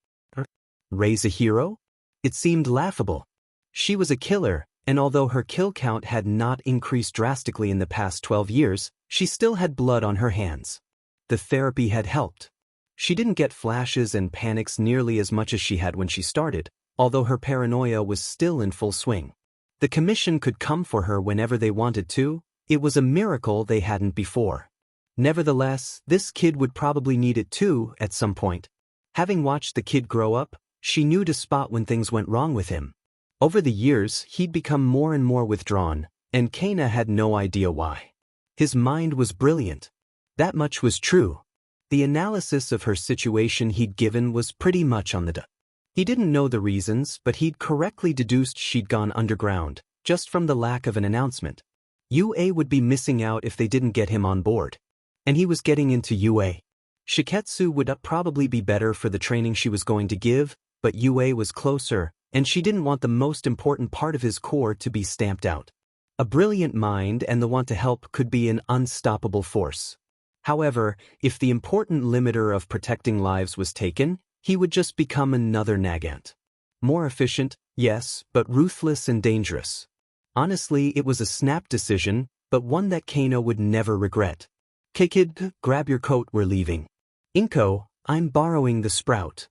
Raise a hero? It seemed laughable. She was a killer, and although her kill count had not increased drastically in the past 12 years, she still had blood on her hands. The therapy had helped. She didn't get flashes and panics nearly as much as she had when she started, although her paranoia was still in full swing. The commission could come for her whenever they wanted to. It was a miracle they hadn't before. Nevertheless, this kid would probably need it too at some point. Having watched the kid grow up, she knew to spot when things went wrong with him. Over the years, he'd become more and more withdrawn, and Kaina had no idea why. His mind was brilliant. That much was true. The analysis of her situation he'd given was pretty much on the He didn't know the reasons, but he'd correctly deduced she'd gone underground, just from the lack of an announcement. UA would be missing out if they didn't get him on board. And he was getting into UA. Shiketsu would probably be better for the training she was going to give, but UA was closer, and she didn't want the most important part of his core to be stamped out. A brilliant mind and the want to help could be an unstoppable force. However, if the important limiter of protecting lives was taken, he would just become another Nagant. More efficient, yes, but ruthless and dangerous. Honestly, it was a snap decision, but one that Kaina would never regret. K-kid, grab your coat, we're leaving. Inko, I'm borrowing the sprout.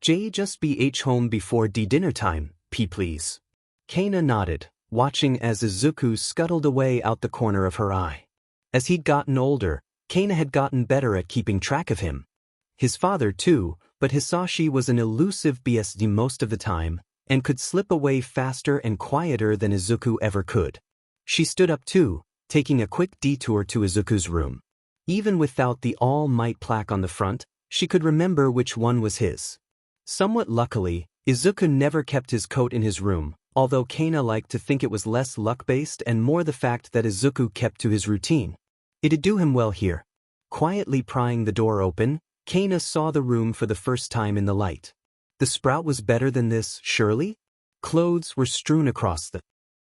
J, just be home before dinner time, P please. Kaina nodded, watching as Izuku scuttled away out the corner of her eye. As he'd gotten older, Kaina had gotten better at keeping track of him. His father too, but Hisashi was an elusive BSD most of the time, and could slip away faster and quieter than Izuku ever could. She stood up too, taking a quick detour to Izuku's room. Even without the All Might plaque on the front, she could remember which one was his. Somewhat luckily, Izuku never kept his coat in his room, although Kaina liked to think it was less luck-based and more the fact that Izuku kept to his routine. It'd do him well here. Quietly prying the door open, Kaina saw the room for the first time in the light. The sprout was better than this, surely? Clothes were strewn across the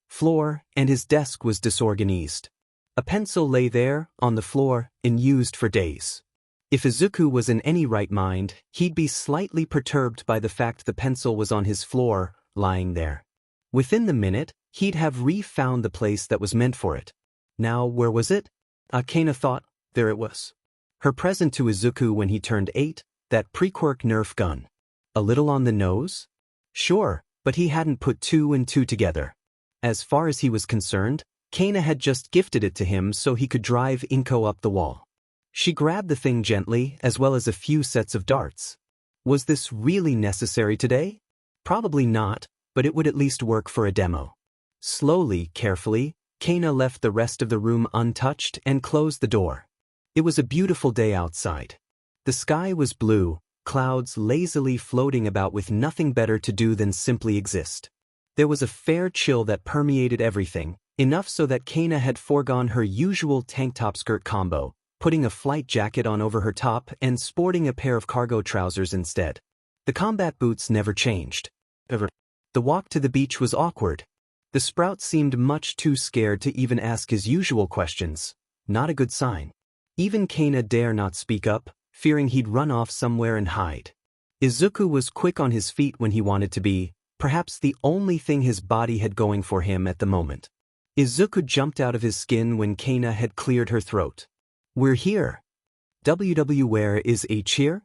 floor, and his desk was disorganized. A pencil lay there, on the floor, unused for days. If Izuku was in any right mind, he'd be slightly perturbed by the fact the pencil was on his floor, lying there. Within the minute, he'd have re-found the place that was meant for it. Now, where was it? Kaina thought, there it was. Her present to Izuku when he turned 8, that pre-quirk Nerf gun. A little on the nose? Sure, but he hadn't put 2 and 2 together. As far as he was concerned, Kaina had just gifted it to him so he could drive Inko up the wall. She grabbed the thing gently, as well as a few sets of darts. Was this really necessary today? Probably not, but it would at least work for a demo. Slowly, carefully, Kaina left the rest of the room untouched and closed the door. It was a beautiful day outside. The sky was blue, clouds lazily floating about with nothing better to do than simply exist. There was a fair chill that permeated everything, enough so that Kaina had foregone her usual tank top skirt combo, putting a flight jacket on over her top and sporting a pair of cargo trousers instead. The combat boots never changed. The walk to the beach was awkward. The sprout seemed much too scared to even ask his usual questions. Not a good sign. Even Kaina dare not speak up, fearing he'd run off somewhere and hide. Izuku was quick on his feet when he wanted to be, perhaps the only thing his body had going for him at the moment. Izuku jumped out of his skin when Kaina had cleared her throat. We're here. WW, where is H here?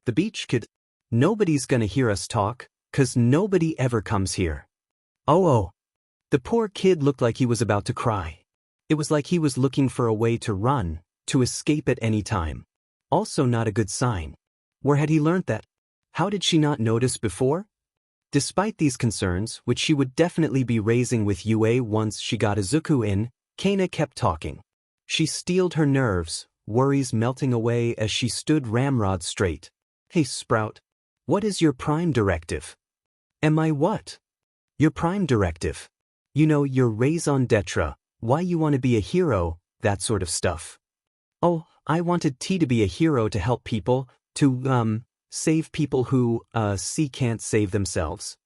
The beach kid. Nobody's gonna hear us talk, 'cause nobody ever comes here. Oh. The poor kid looked like he was about to cry. It was like he was looking for a way to run, to escape at any time. Also not a good sign. Where had he learned that? How did she not notice before? Despite these concerns, which she would definitely be raising with Yue once she got Izuku in, Kaina kept talking. She steeled her nerves, worries melting away as she stood ramrod straight. Hey Sprout. What is your prime directive? Am I what? Your prime directive. You know, your raison d'etre, why you want to be a hero, that sort of stuff. Oh, I wanted T to be a hero to help people, to, save people who, can't save themselves.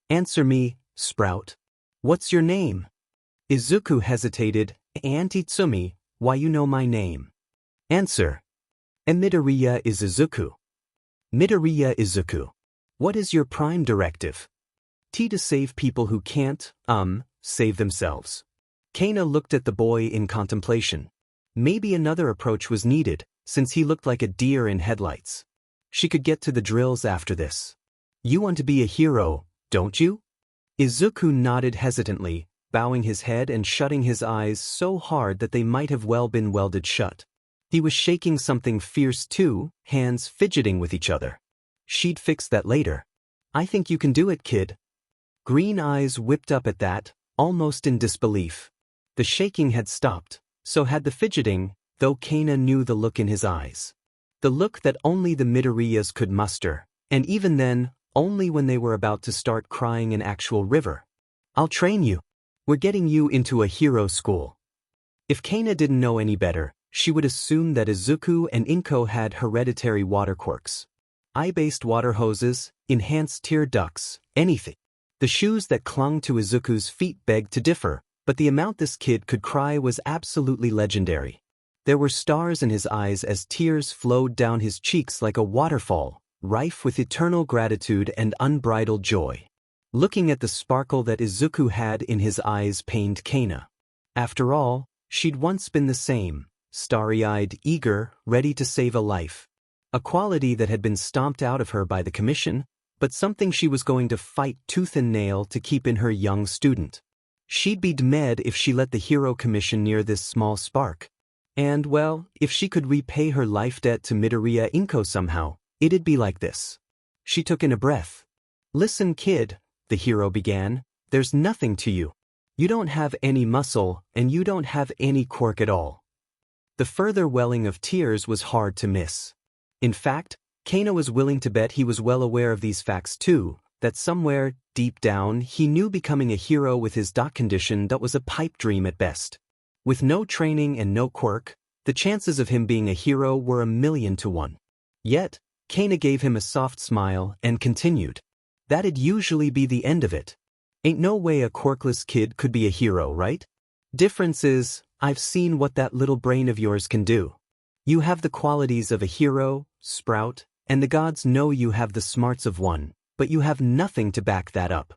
Answer me, Sprout. What's your name? Izuku hesitated. Auntie Tsutsumi, why you know my name? Answer. Midoriya is Izuku. Midoriya Izuku. What is your prime directive? T to save people who can't, save themselves. Kaina looked at the boy in contemplation. Maybe another approach was needed, since he looked like a deer in headlights. She could get to the drills after this. You want to be a hero, don't you? Izuku nodded hesitantly, bowing his head and shutting his eyes so hard that they might have well been welded shut. He was shaking something fierce too, hands fidgeting with each other. She'd fix that later. I think you can do it, kid. Green eyes whipped up at that, almost in disbelief. The shaking had stopped, so had the fidgeting, though Kaina knew the look in his eyes. The look that only the Midoriyas could muster, and even then, only when they were about to start crying an actual river. I'll train you. We're getting you into a hero school. If Kaina didn't know any better, she would assume that Izuku and Inko had hereditary water quirks. Eye-based water hoses, enhanced tear ducts, anything. The shoes that clung to Izuku's feet begged to differ, but the amount this kid could cry was absolutely legendary. There were stars in his eyes as tears flowed down his cheeks like a waterfall, rife with eternal gratitude and unbridled joy. Looking at the sparkle that Izuku had in his eyes pained Kaina. After all, she'd once been the same, starry-eyed, eager, ready to save a life. A quality that had been stomped out of her by the commission, but something she was going to fight tooth and nail to keep in her young student. She'd be dead if she let the hero commission near this small spark. And, well, if she could repay her life debt to Midoriya Inko somehow, it'd be like this. She took in a breath. Listen, kid, the hero began, there's nothing to you. You don't have any muscle, and you don't have any quirk at all. The further welling of tears was hard to miss. In fact, Kaina was willing to bet he was well aware of these facts too, that somewhere, deep down, he knew becoming a hero with his dot condition that was a pipe dream at best. With no training and no quirk, the chances of him being a hero were 1,000,000 to 1. Yet, Kaina gave him a soft smile and continued. That'd usually be the end of it. Ain't no way a quirkless kid could be a hero, right? Difference is, I've seen what that little brain of yours can do. You have the qualities of a hero, Sprout, and the gods know you have the smarts of one, but you have nothing to back that up.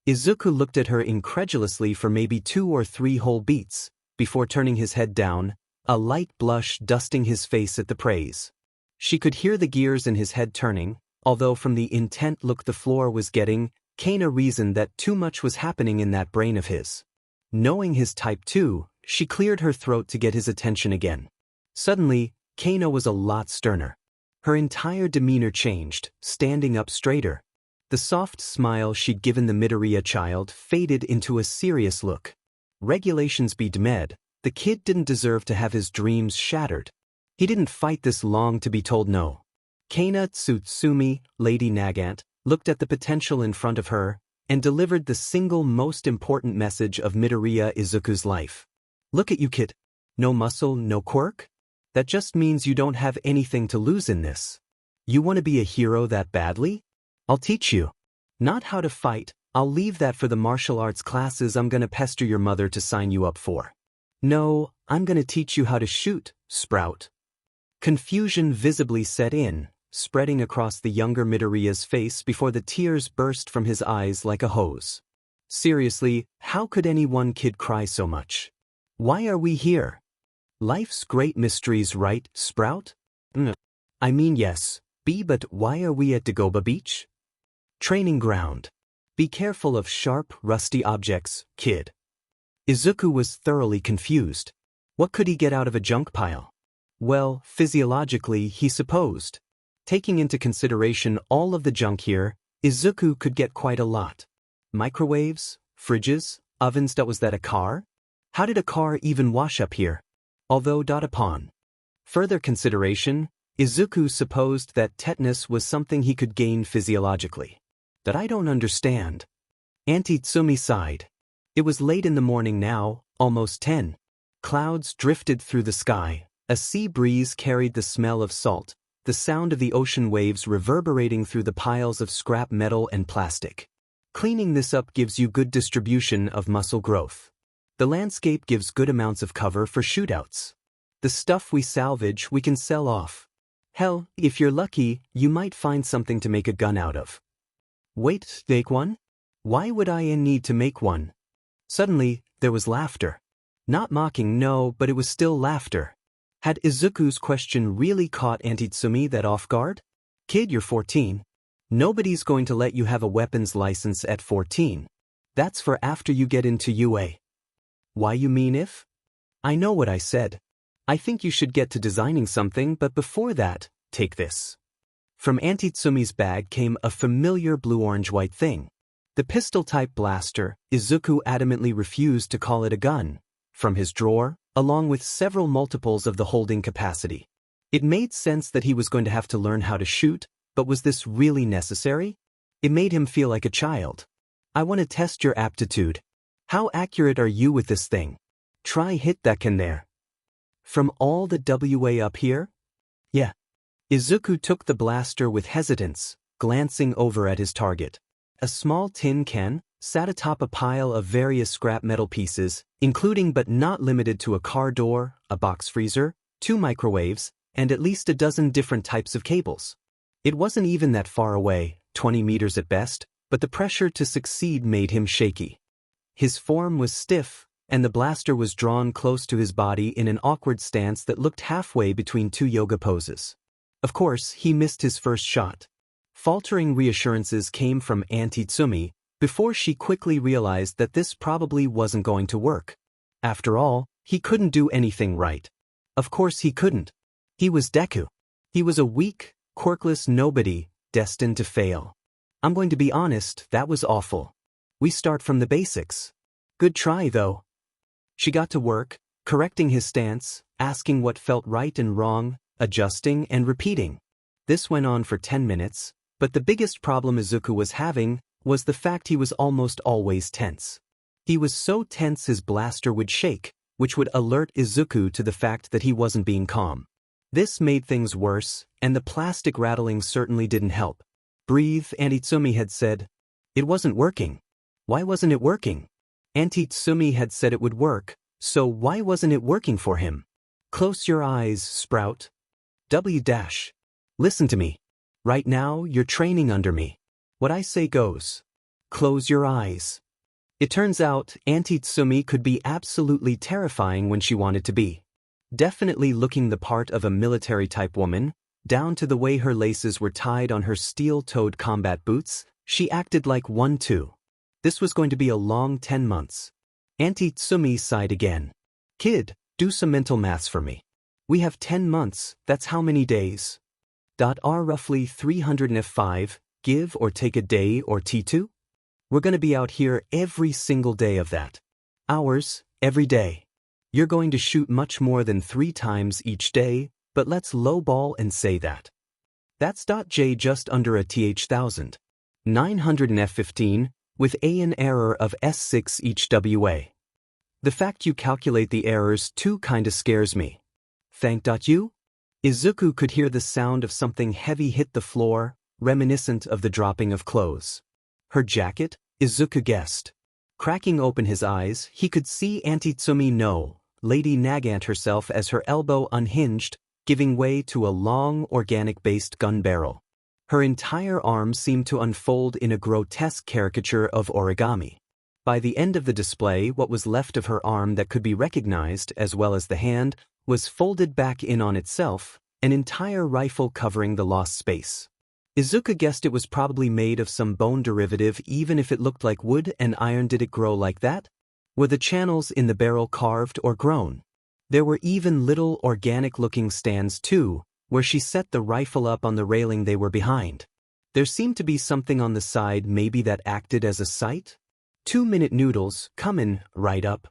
Izuku looked at her incredulously for maybe 2 or 3 whole beats, before turning his head down, a light blush dusting his face at the praise. She could hear the gears in his head turning, although from the intent look the floor was getting, Kaina reasoned that too much was happening in that brain of his. Knowing his type too, she cleared her throat to get his attention again. Suddenly, Kaina was a lot sterner. Her entire demeanor changed, standing up straighter. The soft smile she'd given the Midoriya child faded into a serious look. Regulations be dem'd, the kid didn't deserve to have his dreams shattered. He didn't fight this long to be told no. Kaina Tsutsumi, Lady Nagant, looked at the potential in front of her, and delivered the single most important message of Midoriya Izuku's life. Look at you, kid. No muscle, no quirk? That just means you don't have anything to lose in this. You want to be a hero that badly? I'll teach you. Not how to fight, I'll leave that for the martial arts classes I'm gonna pester your mother to sign you up for. No, I'm gonna teach you how to shoot, Sprout. Confusion visibly set in, spreading across the younger Midoriya's face before the tears burst from his eyes like a hose. Seriously, how could any one kid cry so much? Why are we here? Life's great mysteries, right, Sprout? I mean, yes, But why are we at Dagoba Beach? Training ground. Be careful of sharp, rusty objects, kid. Izuku was thoroughly confused. What could he get out of a junk pile? Well, physiologically, he supposed. Taking into consideration all of the junk here, Izuku could get quite a lot. Microwaves, fridges, ovens. Was that a car? How did a car even wash up here? Although upon further consideration, Izuku supposed that tetanus was something he could gain physiologically. That I don't understand. Auntie Tsumi sighed. It was late in the morning now, almost 10. Clouds drifted through the sky, a sea breeze carried the smell of salt, the sound of the ocean waves reverberating through the piles of scrap metal and plastic. Cleaning this up gives you good distribution of muscle growth. The landscape gives good amounts of cover for shootouts. The stuff we salvage we can sell off. Hell, if you're lucky, you might find something to make a gun out of. Wait, make one? Why would I need to make one? Suddenly, there was laughter. Not mocking, no, but it was still laughter. Had Izuku's question really caught Auntie Tsumi that off guard? Kid, you're 14. Nobody's going to let you have a weapons license at 14. That's for after you get into UA. Why you mean if? I know what I said. I think you should get to designing something, but before that, take this. From Auntie Tsumi's bag came a familiar blue-orange-white thing. The pistol-type blaster. Izuku adamantly refused to call it a gun. From his drawer, along with several multiples of the holding capacity. It made sense that he was going to have to learn how to shoot, but was this really necessary? It made him feel like a child. I want to test your aptitude. How accurate are you with this thing? Try hit that can there. From all the WA up here? Yeah. Izuku took the blaster with hesitance, glancing over at his target. A small tin can sat atop a pile of various scrap metal pieces, including but not limited to a car door, a box freezer, 2 microwaves, and at least a dozen different types of cables. It wasn't even that far away, 20 meters at best, but the pressure to succeed made him shaky. His form was stiff, and the blaster was drawn close to his body in an awkward stance that looked halfway between 2 yoga poses. Of course, he missed his first shot. Faltering reassurances came from Auntie Tsumi, before she quickly realized that this probably wasn't going to work. After all, he couldn't do anything right. Of course he couldn't. He was Deku. He was a weak, quirkless nobody, destined to fail. I'm going to be honest, that was awful. We start from the basics. Good try, though. She got to work, correcting his stance, asking what felt right and wrong, adjusting and repeating. This went on for 10 minutes, but the biggest problem Izuku was having was the fact he was almost always tense. He was so tense his blaster would shake, which would alert Izuku to the fact that he wasn't being calm. This made things worse, and the plastic rattling certainly didn't help. Breathe, Auntie Tsumi had said. It wasn't working. Why wasn't it working? Auntie Tsumi had said it would work, so why wasn't it working for him? Close your eyes, Sprout. Listen to me. Right now, you're training under me. What I say goes. Close your eyes. It turns out, Auntie Tsumi could be absolutely terrifying when she wanted to be. Definitely looking the part of a military-type woman, down to the way her laces were tied on her steel-toed combat boots, she acted like one too. This was going to be a long 10 months. Auntie Tsumi sighed again. Kid, do some mental maths for me. We have 10 months, that's how many days? Are roughly 305, give or take a day or T2? We're going to be out here every single day of that. Hours, every day. You're going to shoot much more than 3 times each day, but let's lowball and say that. That's J just under a th 900 and F15, with an error of S6 each WA. The fact you calculate the errors too kinda scares me. Thank you? Izuku could hear the sound of something heavy hit the floor, reminiscent of the dropping of clothes. Her jacket? Izuku guessed. Cracking open his eyes, he could see Auntie Tsumi no, Lady Nagant herself as her elbow unhinged, giving way to a long, organic-based gun barrel. Her entire arm seemed to unfold in a grotesque caricature of origami. By the end of the display, what was left of her arm that could be recognized, as well as the hand, was folded back in on itself, an entire rifle covering the lost space. Izuku guessed it was probably made of some bone derivative even if it looked like wood and iron. Did it grow like that? Were the channels in the barrel carved or grown? There were even little organic-looking stands too, where she set the rifle up on the railing they were behind. There seemed to be something on the side maybe that acted as a sight? 2-minute noodles, comin' right up.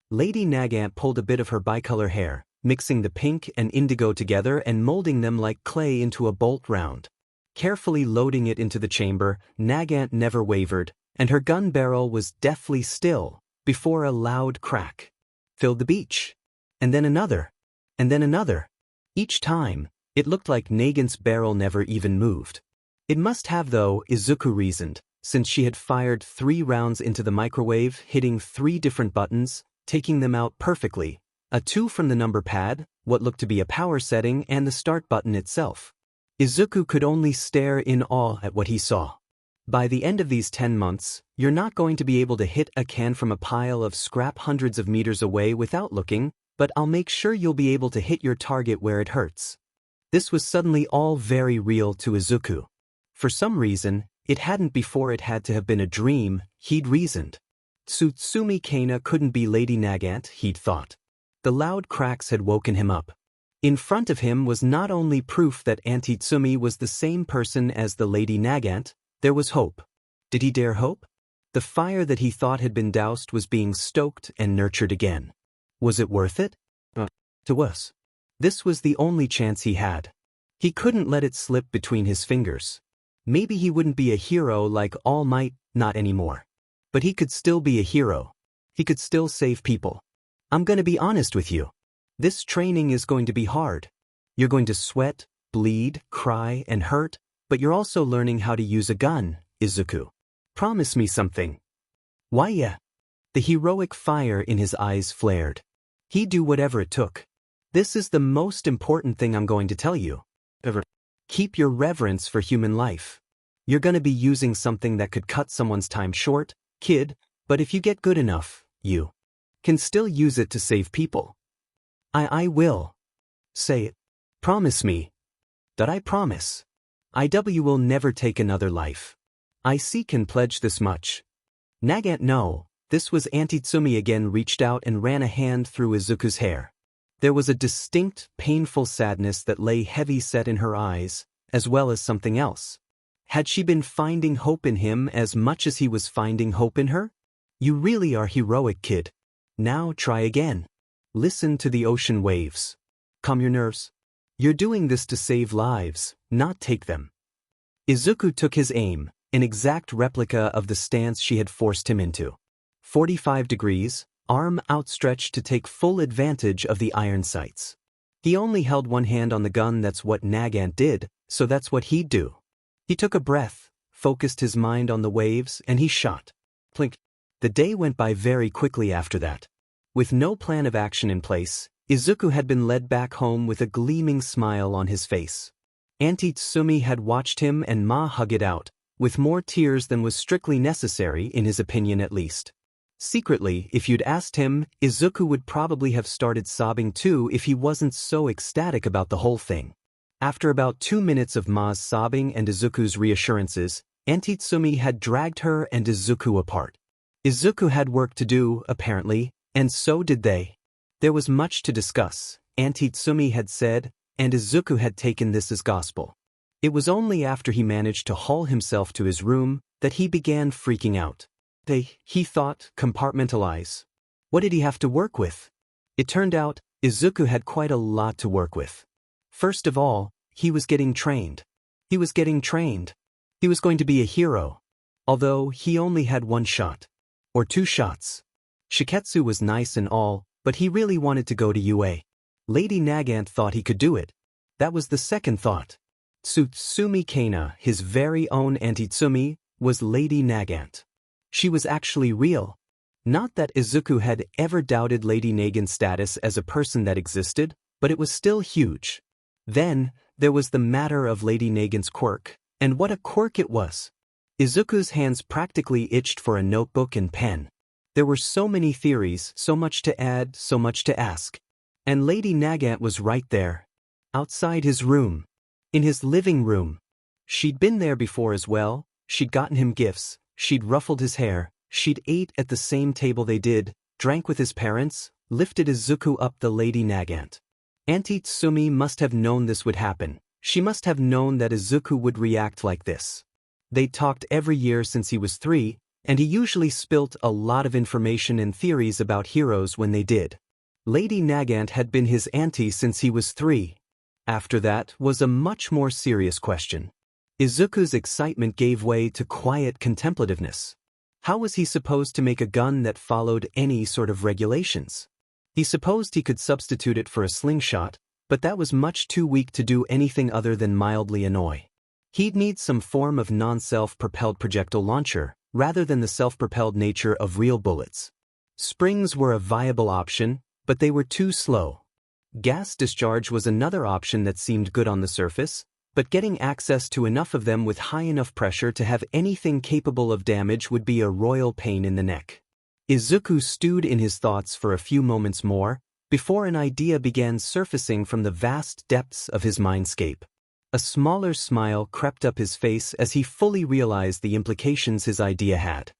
Lady Nagant pulled a bit of her bicolor hair, mixing the pink and indigo together and molding them like clay into a bolt round. Carefully loading it into the chamber, Nagant never wavered, and her gun barrel was deathly still, before a loud crack filled the beach. And then another. And then another. Each time, it looked like Nagant's barrel never even moved. It must have though, Izuku reasoned, since she had fired 3 rounds into the microwave, hitting 3 different buttons, taking them out perfectly, a 2 from the number pad, what looked to be a power setting, and the start button itself. Izuku could only stare in awe at what he saw. By the end of these 10 months, you're not going to be able to hit a can from a pile of scrap hundreds of meters away without looking, but I'll make sure you'll be able to hit your target where it hurts. This was suddenly all very real to Izuku. For some reason, it hadn't before. It had to have been a dream, he'd reasoned. Tsutsumi Kaina couldn't be Lady Nagant, he'd thought. The loud cracks had woken him up. In front of him was not only proof that Auntie Tsumi was the same person as the Lady Nagant, there was hope. Did he dare hope? The fire that he thought had been doused was being stoked and nurtured again. Was it worth it? To us. This was the only chance he had. He couldn't let it slip between his fingers. Maybe he wouldn't be a hero like All Might, not anymore. But he could still be a hero. He could still save people. I'm gonna be honest with you. This training is going to be hard. You're going to sweat, bleed, cry, and hurt, but you're also learning how to use a gun, Izuku. Promise me something. Why yeah? The heroic fire in his eyes flared. He'd do whatever it took. This is the most important thing I'm going to tell you. Keep your reverence for human life. You're gonna be using something that could cut someone's time short, kid, but if you get good enough, you can still use it to save people. I will. Say it. Promise me. That I promise. IW will never take another life. I seek and pledge this much. Nagant no. This was Auntie Tsumi again, reached out and ran a hand through Izuku's hair. There was a distinct, painful sadness that lay heavy set in her eyes, as well as something else. Had she been finding hope in him as much as he was finding hope in her? You really are heroic, kid. Now try again. Listen to the ocean waves. Calm your nerves. You're doing this to save lives, not take them. Izuku took his aim, an exact replica of the stance she had forced him into. 45 degrees, arm outstretched to take full advantage of the iron sights. He only held one hand on the gun. That's what Nagant did, so that's what he'd do. He took a breath, focused his mind on the waves, and he shot. Plink. The day went by very quickly after that. With no plan of action in place, Izuku had been led back home with a gleaming smile on his face. Auntie Tsumi had watched him and Ma hug it out, with more tears than was strictly necessary, in his opinion at least. Secretly, if you'd asked him, Izuku would probably have started sobbing too if he wasn't so ecstatic about the whole thing. After about 2 minutes of Ma's sobbing and Izuku's reassurances, Auntie Tsumi had dragged her and Izuku apart. Izuku had work to do, apparently, and so did they. There was much to discuss, Auntie Tsumi had said, and Izuku had taken this as gospel. It was only after he managed to haul himself to his room that he began freaking out. He thought, compartmentalize. What did he have to work with? It turned out, Izuku had quite a lot to work with. First of all, he was getting trained. He was getting trained. He was going to be a hero. Although he only had 1 shot. Or 2 shots. Shiketsu was nice and all, but he really wanted to go to UA. Lady Nagant thought he could do it. That was the second thought. Tsutsumi Kaina, his very own Auntie Tsumi, was Lady Nagant. She was actually real. Not that Izuku had ever doubted Lady Nagant's status as a person that existed, but it was still huge. Then, there was the matter of Lady Nagant's quirk, and what a quirk it was. Izuku's hands practically itched for a notebook and pen. There were so many theories, so much to add, so much to ask. And Lady Nagant was right there. Outside his room. In his living room. She'd been there before as well, she'd gotten him gifts, she'd ruffled his hair, she'd ate at the same table they did, drank with his parents, lifted Izuku up the Lady Nagant. Auntie Tsutsumi must have known this would happen. She must have known that Izuku would react like this. They'd talked every year since he was 3, and he usually spilt a lot of information and theories about heroes when they did. Lady Nagant had been his auntie since he was 3. After that was a much more serious question. Izuku's excitement gave way to quiet contemplativeness. How was he supposed to make a gun that followed any sort of regulations? He supposed he could substitute it for a slingshot, but that was much too weak to do anything other than mildly annoy. He'd need some form of non-self-propelled projectile launcher, rather than the self-propelled nature of real bullets. Springs were a viable option, but they were too slow. Gas discharge was another option that seemed good on the surface, but getting access to enough of them with high enough pressure to have anything capable of damage would be a royal pain in the neck. Izuku stewed in his thoughts for a few moments more, before an idea began surfacing from the vast depths of his mindscape. A smaller smile crept up his face as he fully realized the implications his idea had.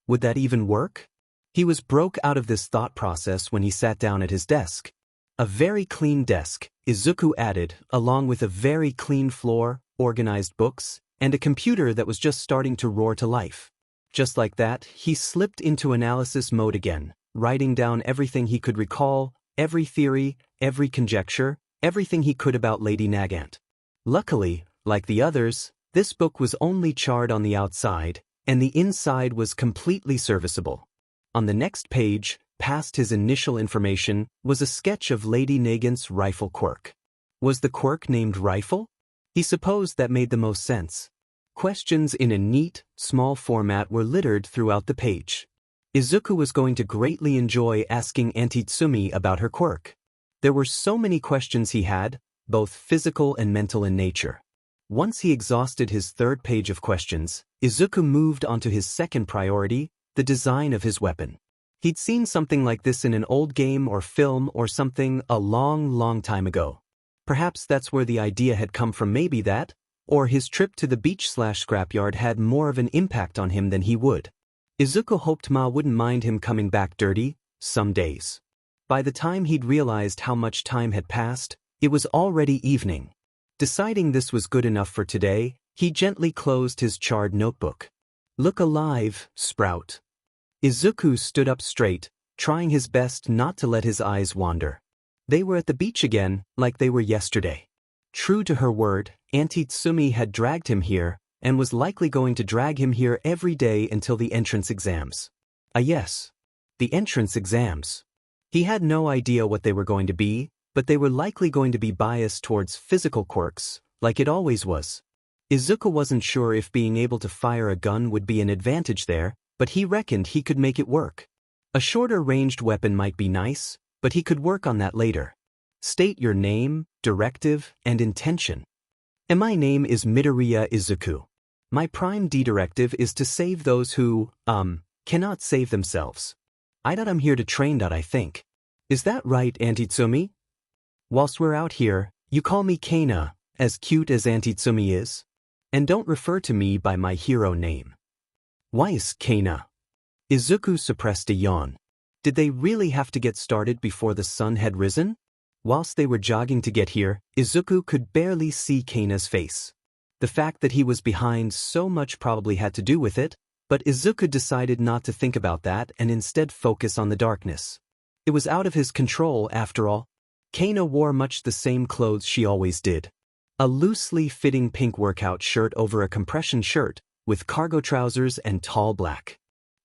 Would that even work? He was broke out of this thought process when he sat down at his desk. A very clean desk, Izuku added, along with a very clean floor, organized books, and a computer that was just starting to roar to life. Just like that, he slipped into analysis mode again, writing down everything he could recall, every theory, every conjecture, everything he could about Lady Nagant. Luckily, like the others, this book was only charred on the outside, and the inside was completely serviceable. On the next page, past his initial information, was a sketch of Lady Nagant's rifle quirk. Was the quirk named Rifle? He supposed that made the most sense. Questions in a neat, small format were littered throughout the page. Izuku was going to greatly enjoy asking Auntie Tsutsumi about her quirk. There were so many questions he had, both physical and mental in nature. Once he exhausted his third page of questions, Izuku moved on to his second priority, the design of his weapon. He'd seen something like this in an old game or film or something a long time ago. Perhaps that's where the idea had come from, maybe that, or his trip to the beach/scrapyard had more of an impact on him than he would. Izuku hoped Ma wouldn't mind him coming back dirty, some days. By the time he'd realized how much time had passed, it was already evening. Deciding this was good enough for today, he gently closed his charred notebook. Look alive, Sprout. Izuku stood up straight, trying his best not to let his eyes wander. They were at the beach again, like they were yesterday. True to her word, Auntie Tsutsumi had dragged him here, and was likely going to drag him here every day until the entrance exams. Yes. The entrance exams. He had no idea what they were going to be, but they were likely going to be biased towards physical quirks, like it always was. Izuku wasn't sure if being able to fire a gun would be an advantage there, but he reckoned he could make it work. A shorter ranged weapon might be nice, but he could work on that later. State your name, directive, and intention. And my name is Midoriya Izuku. My prime D directive is to save those who, cannot save themselves. I'm here to train. I think. Is that right, Auntie Tsutsumi? Whilst we're out here, you call me Kaina, as cute as Auntie Tsutsumi is. And don't refer to me by my hero name. Why is Kaina? Izuku suppressed a yawn. Did they really have to get started before the sun had risen? Whilst they were jogging to get here, Izuku could barely see Kaina's face. The fact that he was behind so much probably had to do with it, but Izuku decided not to think about that and instead focus on the darkness. It was out of his control, after all. Kaina wore much the same clothes she always did. A loosely fitting pink workout shirt over a compression shirt, with cargo trousers and tall black,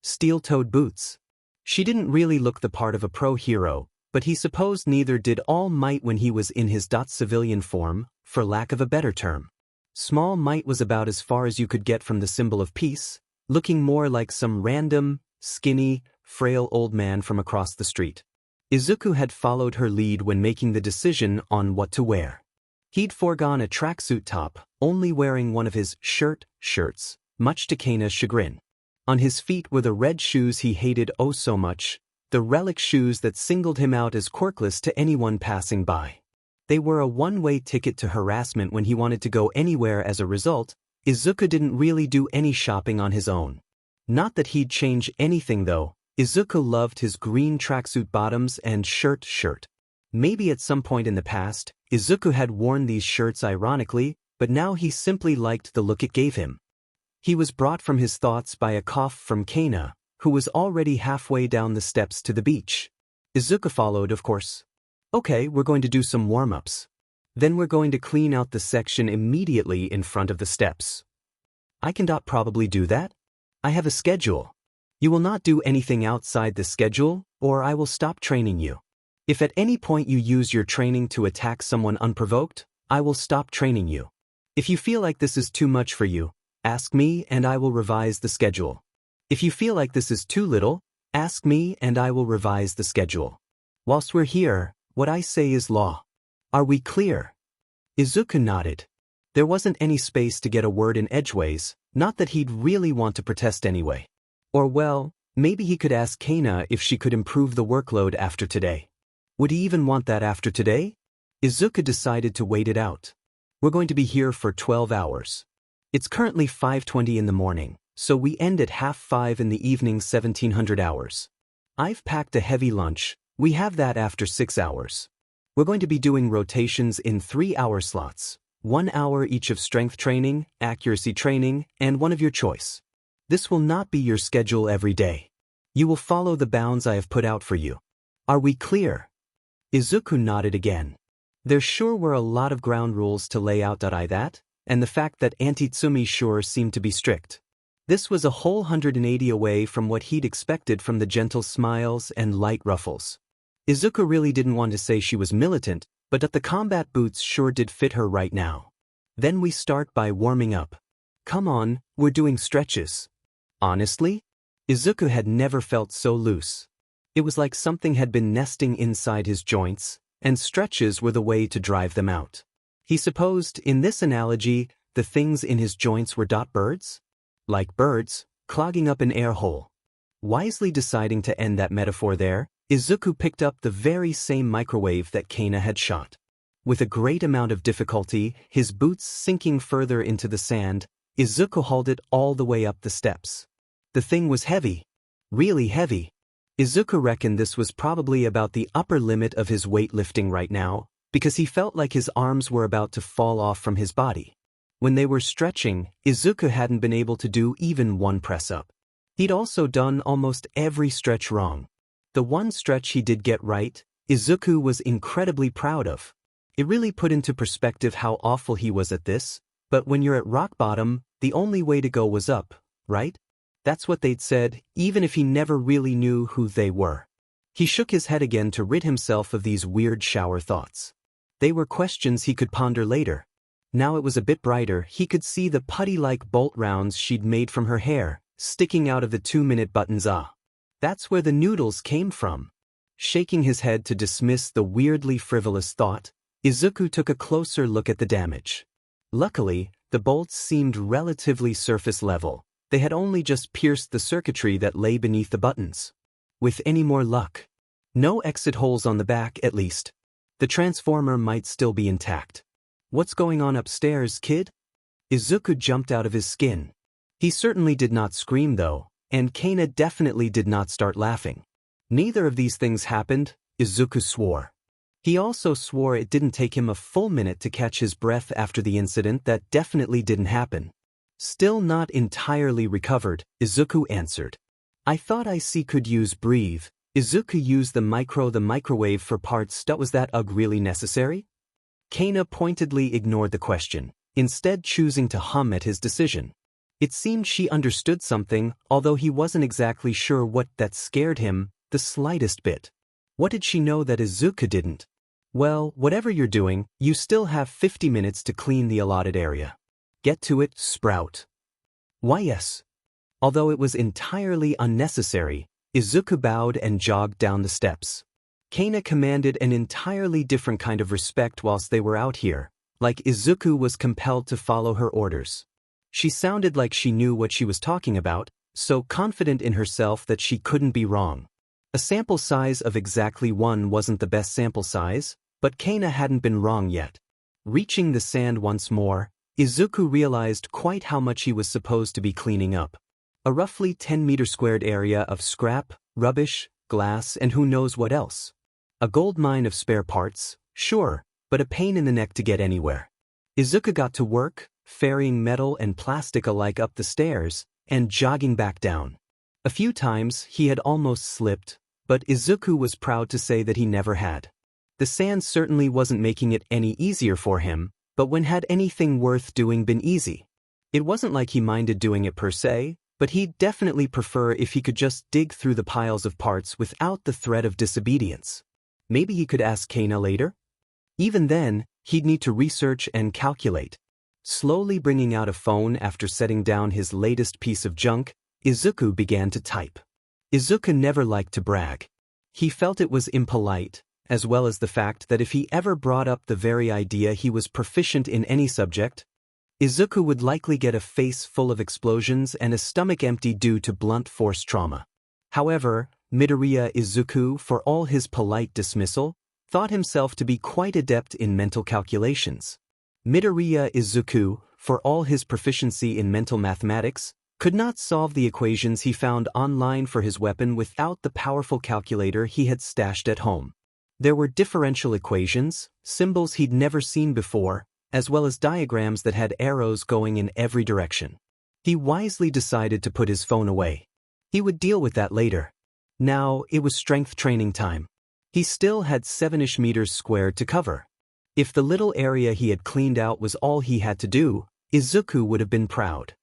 steel-toed boots. She didn't really look the part of a pro hero, but he supposed neither did All Might when he was in his civilian form, for lack of a better term. Small Might was about as far as you could get from the symbol of peace, looking more like some random, skinny, frail old man from across the street. Izuku had followed her lead when making the decision on what to wear. He'd foregone a tracksuit top, only wearing one of his shirts, much to Kaina's chagrin. On his feet were the red shoes he hated oh so much, the relic shoes that singled him out as quirkless to anyone passing by. They were a one-way ticket to harassment when he wanted to go anywhere. As a result, Izuku didn't really do any shopping on his own. Not that he'd change anything though. Izuku loved his green tracksuit bottoms and shirt. Maybe at some point in the past, Izuku had worn these shirts ironically, but now he simply liked the look it gave him. He was brought from his thoughts by a cough from Kaina, who was already halfway down the steps to the beach. Izuku followed, of course. Okay, we're going to do some warm-ups. Then we're going to clean out the section immediately in front of the steps. I can probably do that? I have a schedule. You will not do anything outside the schedule, or I will stop training you. If at any point you use your training to attack someone unprovoked, I will stop training you. If you feel like this is too much for you, ask me and I will revise the schedule. If you feel like this is too little, ask me and I will revise the schedule. Whilst we're here, what I say is law. Are we clear? Izuku nodded. There wasn't any space to get a word in edgeways, not that he'd really want to protest anyway. Or well, maybe he could ask Kaina if she could improve the workload after today. Would he even want that after today? Izuku decided to wait it out. We're going to be here for 12 hours. It's currently 5:20 in the morning, so we end at 5:30 in the evening 1700 hours. I've packed a heavy lunch, we have that after 6 hours. We're going to be doing rotations in 3-hour slots, 1 hour each of strength training, accuracy training, and one of your choice. This will not be your schedule every day. You will follow the bounds I have put out for you. Are we clear? Izuku nodded again. There sure were a lot of ground rules to lay out. And the fact that Tsutsumi sure seemed to be strict. This was a whole 180 away from what he'd expected from the gentle smiles and light ruffles. Izuku really didn't want to say she was militant, but that the combat boots sure did fit her right now. Then we start by warming up. Come on, we're doing stretches. Honestly? Izuku had never felt so loose. It was like something had been nesting inside his joints, and stretches were the way to drive them out. He supposed, in this analogy, the things in his joints were birds? Like birds, clogging up an air hole. Wisely deciding to end that metaphor there, Izuku picked up the very same microwave that Kaina had shot. With a great amount of difficulty, his boots sinking further into the sand, Izuku hauled it all the way up the steps. The thing was heavy. Really heavy. Izuku reckoned this was probably about the upper limit of his weightlifting right now, because he felt like his arms were about to fall off from his body. When they were stretching, Izuku hadn't been able to do even one press-up. He'd also done almost every stretch wrong. The one stretch he did get right, Izuku was incredibly proud of. It really put into perspective how awful he was at this, but when you're at rock bottom, the only way to go was up, right? That's what they'd said, even if he never really knew who they were. He shook his head again to rid himself of these weird shower thoughts. They were questions he could ponder later. Now it was a bit brighter, he could see the putty-like bolt rounds she'd made from her hair, sticking out of the 2-minute buttons. That's where the noodles came from. Shaking his head to dismiss the weirdly frivolous thought, Izuku took a closer look at the damage. Luckily, the bolts seemed relatively surface level. They had only just pierced the circuitry that lay beneath the buttons. With any more luck. No exit holes on the back, at least. The transformer might still be intact. What's going on upstairs, kid? Izuku jumped out of his skin. He certainly did not scream though, and Kaina definitely did not start laughing. Neither of these things happened, Izuku swore. He also swore it didn't take him a full minute to catch his breath after the incident. That definitely didn't happen. Still not entirely recovered, Izuku answered. I thought I could use breathe. Izuku used the microwave for parts. Was that really necessary? Kaina pointedly ignored the question, instead choosing to hum at his decision. It seemed she understood something, although he wasn't exactly sure what. That scared him, the slightest bit. What did she know that Izuku didn't? Well, whatever you're doing, you still have 50 minutes to clean the allotted area. Get to it, Sprout. Why yes. Although it was entirely unnecessary, Izuku bowed and jogged down the steps. Kaina commanded an entirely different kind of respect whilst they were out here, like Izuku was compelled to follow her orders. She sounded like she knew what she was talking about, so confident in herself that she couldn't be wrong. A sample size of exactly 1 wasn't the best sample size, But Kaina hadn't been wrong yet. Reaching the sand once more, Izuku realized quite how much he was supposed to be cleaning up. A roughly 10-meter squared area of scrap, rubbish, glass, and who knows what else. A gold mine of spare parts, sure, but a pain in the neck to get anywhere. Izuku got to work, ferrying metal and plastic alike up the stairs, and jogging back down. A few times he had almost slipped, but Izuku was proud to say that he never had. The sand certainly wasn't making it any easier for him, but when had anything worth doing been easy? It wasn't like he minded doing it per se, but he'd definitely prefer if he could just dig through the piles of parts without the threat of disobedience. Maybe he could ask Kaina later? Even then, he'd need to research and calculate. Slowly bringing out a phone after setting down his latest piece of junk, Izuku began to type. Izuku never liked to brag. He felt it was impolite, as well as the fact that if he ever brought up the very idea he was proficient in any subject, Izuku would likely get a face full of explosions and a stomach empty due to blunt force trauma. However, Midoriya Izuku, for all his polite dismissal, thought himself to be quite adept in mental calculations. Midoriya Izuku, for all his proficiency in mental mathematics, could not solve the equations he found online for his weapon without the powerful calculator he had stashed at home. There were differential equations, symbols he'd never seen before, as well as diagrams that had arrows going in every direction. He wisely decided to put his phone away. He would deal with that later. Now it was strength training time. He still had 7-ish meters squared to cover. If the little area he had cleaned out was all he had to do, Izuku would have been proud.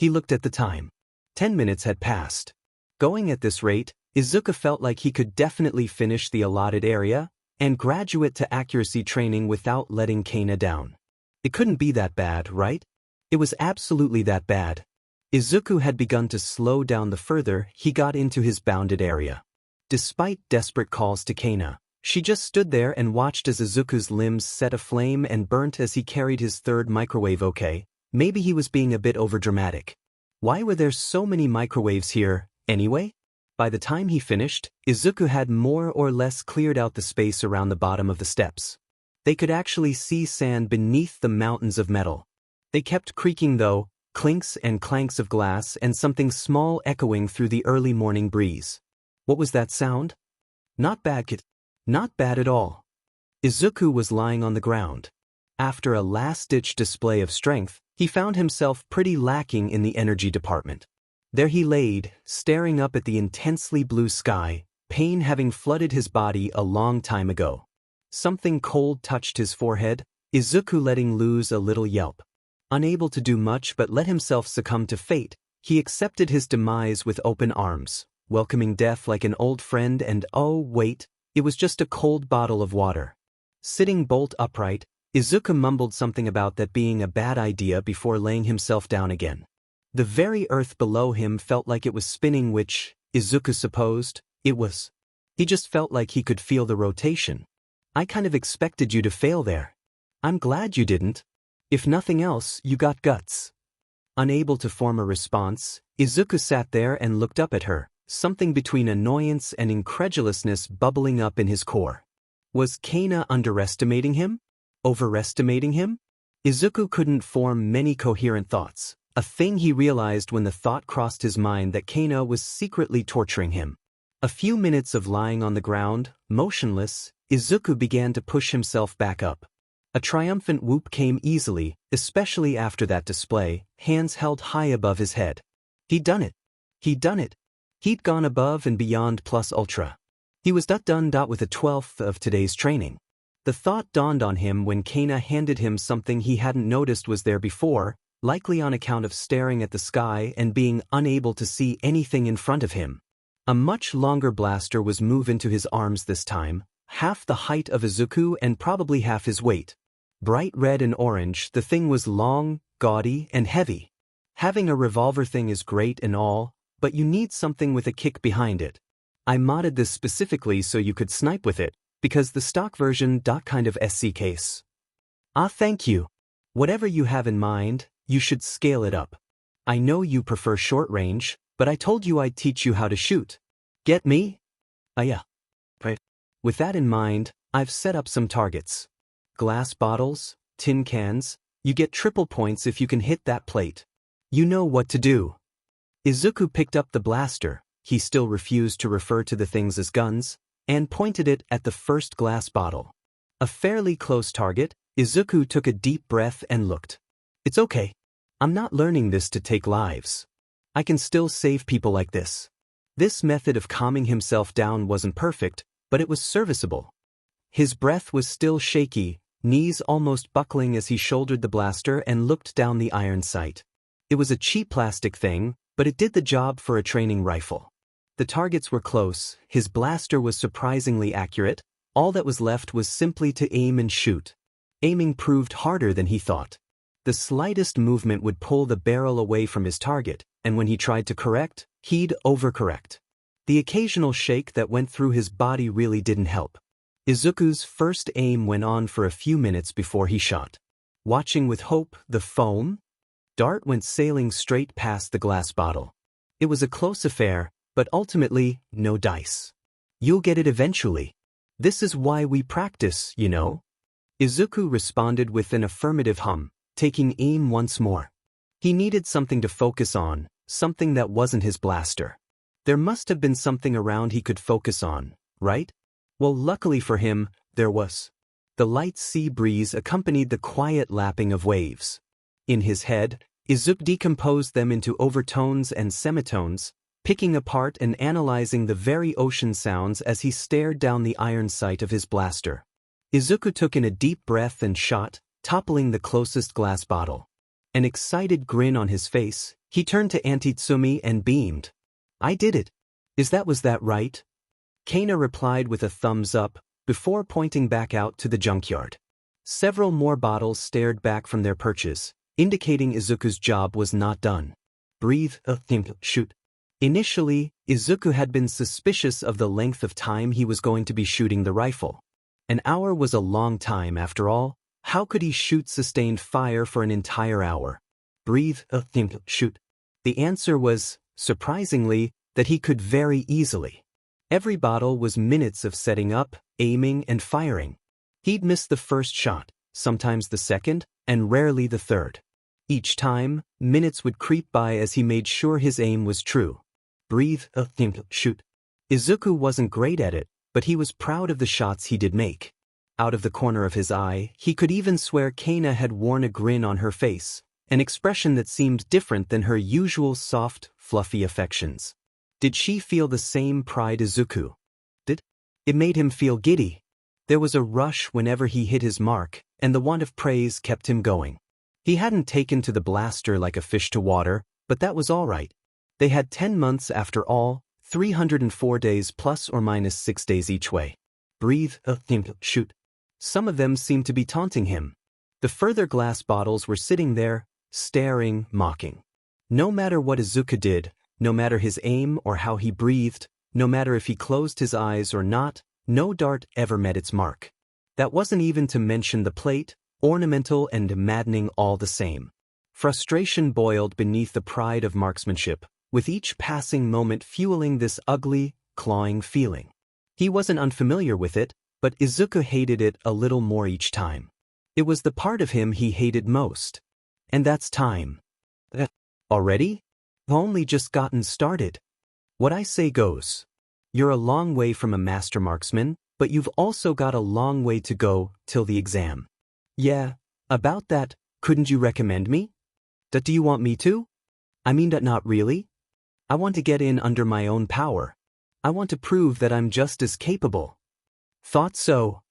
He looked at the time. 10 minutes had passed. Going at this rate, Izuku felt like he could definitely finish the allotted area and graduate to accuracy training without letting Kaina down. It couldn't be that bad, right? It was absolutely that bad. Izuku had begun to slow down the further he got into his bounded area. Despite desperate calls to Kaina, she just stood there and watched as Izuku's limbs set aflame and burnt as he carried his third microwave. Okay, maybe he was being a bit overdramatic. Why were there so many microwaves here, anyway? By the time he finished, Izuku had more or less cleared out the space around the bottom of the steps. They could actually see sand beneath the mountains of metal. They kept creaking though, clinks and clanks of glass and something small echoing through the early morning breeze. What was that sound? Not bad, kid. Not bad at all. Izuku was lying on the ground. After a last-ditch display of strength, he found himself pretty lacking in the energy department. There he laid, staring up at the intensely blue sky, pain having flooded his body a long time ago. Something cold touched his forehead, Izuku letting loose a little yelp. Unable to do much but let himself succumb to fate, he accepted his demise with open arms, welcoming death like an old friend. And oh wait, it was just a cold bottle of water. Sitting bolt upright, Izuku mumbled something about that being a bad idea before laying himself down again. The very earth below him felt like it was spinning, which, Izuku supposed, it was. He just felt like he could feel the rotation. I kind of expected you to fail there. I'm glad you didn't. If nothing else, you got guts. Unable to form a response, Izuku sat there and looked up at her, something between annoyance and incredulousness bubbling up in his core. Was Kaina underestimating him? Overestimating him? Izuku couldn't form many coherent thoughts. A thing he realized when the thought crossed his mind that Kaina was secretly torturing him. A few minutes of lying on the ground, motionless, Izuku began to push himself back up. A triumphant whoop came easily, especially after that display, hands held high above his head. He'd done it. He'd done it. He'd gone above and beyond plus ultra. He was done with a 12th of today's training. The thought dawned on him when Kaina handed him something he hadn't noticed was there before, likely on account of staring at the sky and being unable to see anything in front of him. A much longer blaster was moved into his arms this time, half the height of Izuku and probably half his weight. Bright red and orange, the thing was long, gaudy, and heavy. Having a revolver thing is great and all, but you need something with a kick behind it. I modded this specifically so you could snipe with it, because the stock version kind of SC case. Ah, thank you. Whatever you have in mind, you should scale it up. I know you prefer short range, but I told you I'd teach you how to shoot. Get me? Yeah. Right. With that in mind, I've set up some targets. Glass bottles, tin cans, you get triple points if you can hit that plate. You know what to do. Izuku picked up the blaster, he still refused to refer to the things as guns, and pointed it at the first glass bottle. A fairly close target, Izuku took a deep breath and looked. It's okay. I'm not learning this to take lives. I can still save people like this. This method of calming himself down wasn't perfect, but it was serviceable. His breath was still shaky, knees almost buckling as he shouldered the blaster and looked down the iron sight. It was a cheap plastic thing, but it did the job for a training rifle. The targets were close, his blaster was surprisingly accurate, all that was left was simply to aim and shoot. Aiming proved harder than he thought. The slightest movement would pull the barrel away from his target, and when he tried to correct, he'd overcorrect. The occasional shake that went through his body really didn't help. Izuku's first aim went on for a few minutes before he shot. Watching with hope, the foam dart went sailing straight past the glass bottle. It was a close affair, but ultimately, no dice. You'll get it eventually. This is why we practice, you know. Izuku responded with an affirmative hum, taking aim once more. He needed something to focus on, something that wasn't his blaster. There must have been something around he could focus on, right? Well, luckily for him, there was. The light sea breeze accompanied the quiet lapping of waves. In his head, Izuku decomposed them into overtones and semitones, picking apart and analyzing the very ocean sounds as he stared down the iron sight of his blaster. Izuku took in a deep breath and shot, toppling the closest glass bottle. An excited grin on his face, he turned to Auntie Tsutsumi and beamed. I did it. Was that right? Kaina replied with a thumbs up, before pointing back out to the junkyard. Several more bottles stared back from their perches, indicating Izuku's job was not done. Breathe, think, shoot. Initially, Izuku had been suspicious of the length of time he was going to be shooting the rifle. An hour was a long time after all. How could he shoot sustained fire for an entire hour? Breathe, think, shoot. The answer was, surprisingly, that he could very easily. Every bottle was minutes of setting up, aiming, and firing. He'd miss the first shot, sometimes the second, and rarely the third. Each time, minutes would creep by as he made sure his aim was true. Breathe, think, shoot. Izuku wasn't great at it, but he was proud of the shots he did make. Out of the corner of his eye, he could even swear Kaina had worn a grin on her face, an expression that seemed different than her usual soft, fluffy affections. Did she feel the same pride Izuku did? It made him feel giddy. There was a rush whenever he hit his mark, and the want of praise kept him going. He hadn't taken to the blaster like a fish to water, but that was all right. They had 10 months after all, 304 days plus or minus 6 days each way. Breathe, think, shoot. Some of them seemed to be taunting him. The further glass bottles were sitting there, staring, mocking. No matter what Izuku did, no matter his aim or how he breathed, no matter if he closed his eyes or not, no dart ever met its mark. That wasn't even to mention the plate, ornamental and maddening all the same. Frustration boiled beneath the pride of marksmanship, with each passing moment fueling this ugly, clawing feeling. He wasn't unfamiliar with it, but Izuku hated it a little more each time. It was the part of him he hated most. And that's time. Already? Only just gotten started. What I say goes. You're a long way from a master marksman, but you've also got a long way to go till the exam. Yeah, about that, couldn't you recommend me? Do you want me to? I mean that not really. I want to get in under my own power. I want to prove that I'm just as capable. Thought so.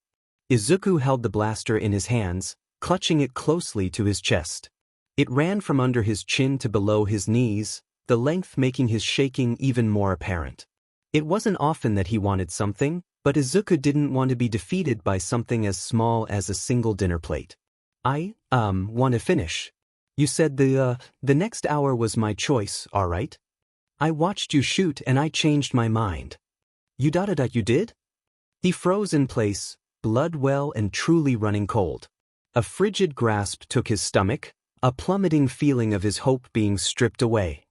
Izuku held the blaster in his hands, clutching it closely to his chest. It ran from under his chin to below his knees, the length making his shaking even more apparent. It wasn't often that he wanted something, but Izuku didn't want to be defeated by something as small as a single dinner plate. I want to finish. You said the next hour was my choice, all right? I watched you shoot and I changed my mind. You did? He froze in place, blood well and truly running cold. A frigid grasp took his stomach, a plummeting feeling of his hope being stripped away.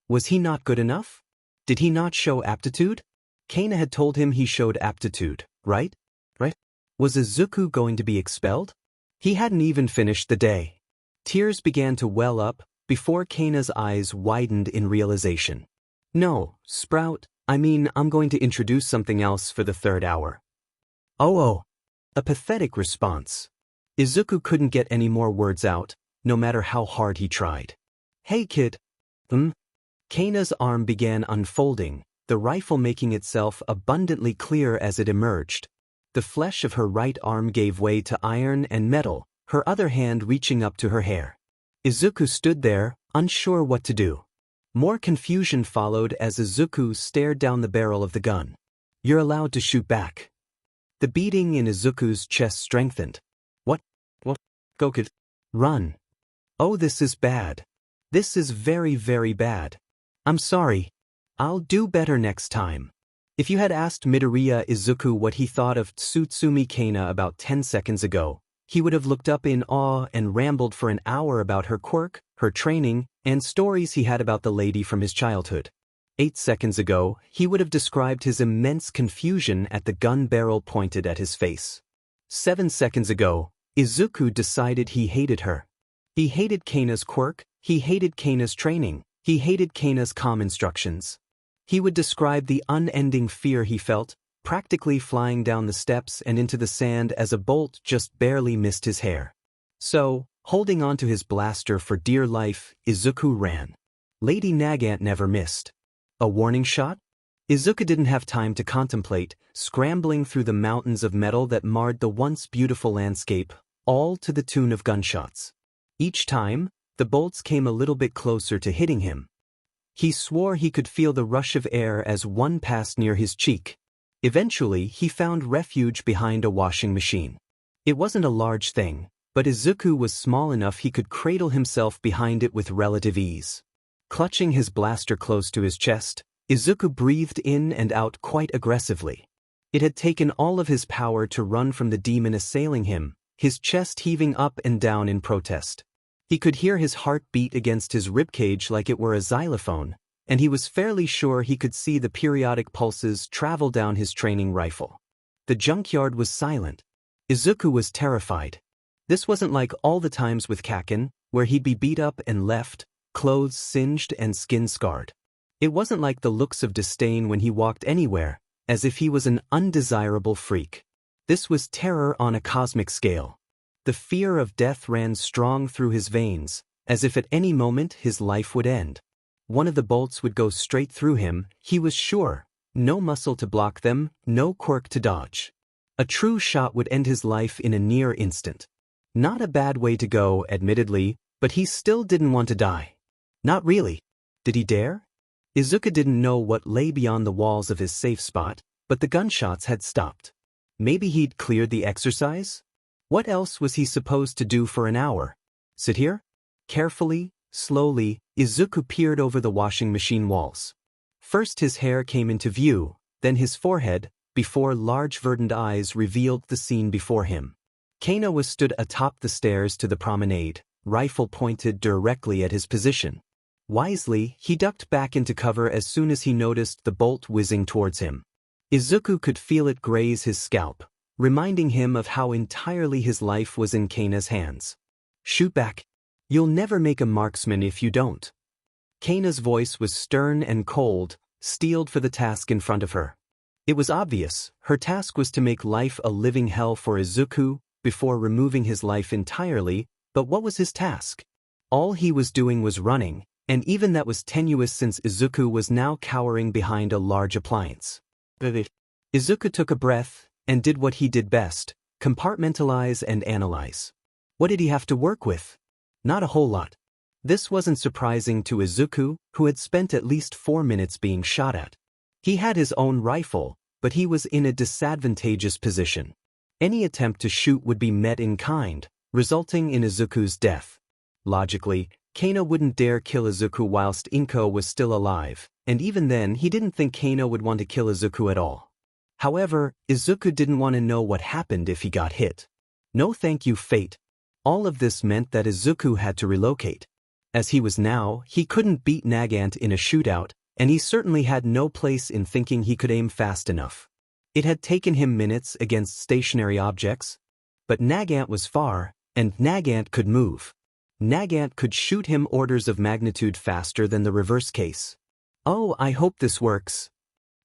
Was he not good enough? Did he not show aptitude? Kaina had told him he showed aptitude, right? Was Izuku going to be expelled? He hadn't even finished the day. Tears began to well up before Kaina's eyes widened in realization. No, Sprout, I'm going to introduce something else for the third hour. Oh. A pathetic response. Izuku couldn't get any more words out, no matter how hard he tried. Hey kid. Kaina's arm began unfolding, the rifle making itself abundantly clear as it emerged. The flesh of her right arm gave way to iron and metal, her other hand reaching up to her hair. Izuku stood there, unsure what to do. More confusion followed as Izuku stared down the barrel of the gun. You're allowed to shoot back. The beating in Izuku's chest strengthened. What? Go kid. Run. Oh, this is bad. This is very, very bad. I'm sorry. I'll do better next time. If you had asked Midoriya Izuku what he thought of Tsutsumi Kaina about 10 seconds ago, he would have looked up in awe and rambled for an hour about her quirk, her training, and stories he had about the lady from his childhood. 8 seconds ago, he would have described his immense confusion at the gun barrel pointed at his face. 7 seconds ago, Izuku decided he hated her. He hated Kaina's quirk, he hated Kaina's training, he hated Kaina's calm instructions. He would describe the unending fear he felt, practically flying down the steps and into the sand as a bolt just barely missed his hair. So, holding onto his blaster for dear life, Izuku ran. Lady Nagant never missed. A warning shot? Izuku didn't have time to contemplate, scrambling through the mountains of metal that marred the once beautiful landscape, all to the tune of gunshots. Each time, the bolts came a little bit closer to hitting him. He swore he could feel the rush of air as one passed near his cheek. Eventually, he found refuge behind a washing machine. It wasn't a large thing, but Izuku was small enough he could cradle himself behind it with relative ease. Clutching his blaster close to his chest, Izuku breathed in and out quite aggressively. It had taken all of his power to run from the demon assailing him, his chest heaving up and down in protest. He could hear his heart beat against his ribcage like it were a xylophone, and he was fairly sure he could see the periodic pulses travel down his training rifle. The junkyard was silent. Izuku was terrified. This wasn't like all the times with Kakin, where he'd be beat up and left, clothes singed and skin scarred. It wasn't like the looks of disdain when he walked anywhere, as if he was an undesirable freak. This was terror on a cosmic scale. The fear of death ran strong through his veins, as if at any moment his life would end. One of the bolts would go straight through him, he was sure. No muscle to block them, no quirk to dodge. A true shot would end his life in a near instant. Not a bad way to go, admittedly, but he still didn't want to die. Not really. Did he dare? Izuku didn't know what lay beyond the walls of his safe spot, but the gunshots had stopped. Maybe he'd cleared the exercise? What else was he supposed to do for an hour? Sit here? Carefully, slowly, Izuku peered over the washing machine walls. First his hair came into view, then his forehead, before large verdant eyes revealed the scene before him. Kaina was stood atop the stairs to the promenade, rifle pointed directly at his position. Wisely, he ducked back into cover as soon as he noticed the bolt whizzing towards him. Izuku could feel it graze his scalp, reminding him of how entirely his life was in Kaina's hands. Shoot back. You'll never make a marksman if you don't. Kaina's voice was stern and cold, steeled for the task in front of her. It was obvious, her task was to make life a living hell for Izuku, before removing his life entirely, but what was his task? All he was doing was running, and even that was tenuous since Izuku was now cowering behind a large appliance. Izuku took a breath, and did what he did best, compartmentalize and analyze. What did he have to work with? Not a whole lot. This wasn't surprising to Izuku, who had spent at least 4 minutes being shot at. He had his own rifle, but he was in a disadvantageous position. Any attempt to shoot would be met in kind, resulting in Izuku's death. Logically, Kaina wouldn't dare kill Izuku whilst Inko was still alive, and even then he didn't think Kaina would want to kill Izuku at all. However, Izuku didn't want to know what happened if he got hit. No thank you, fate. All of this meant that Izuku had to relocate. As he was now, he couldn't beat Nagant in a shootout, and he certainly had no place in thinking he could aim fast enough. It had taken him minutes against stationary objects, but Nagant was far, and Nagant could move. Nagant could shoot him orders of magnitude faster than the reverse case. Oh, I hope this works.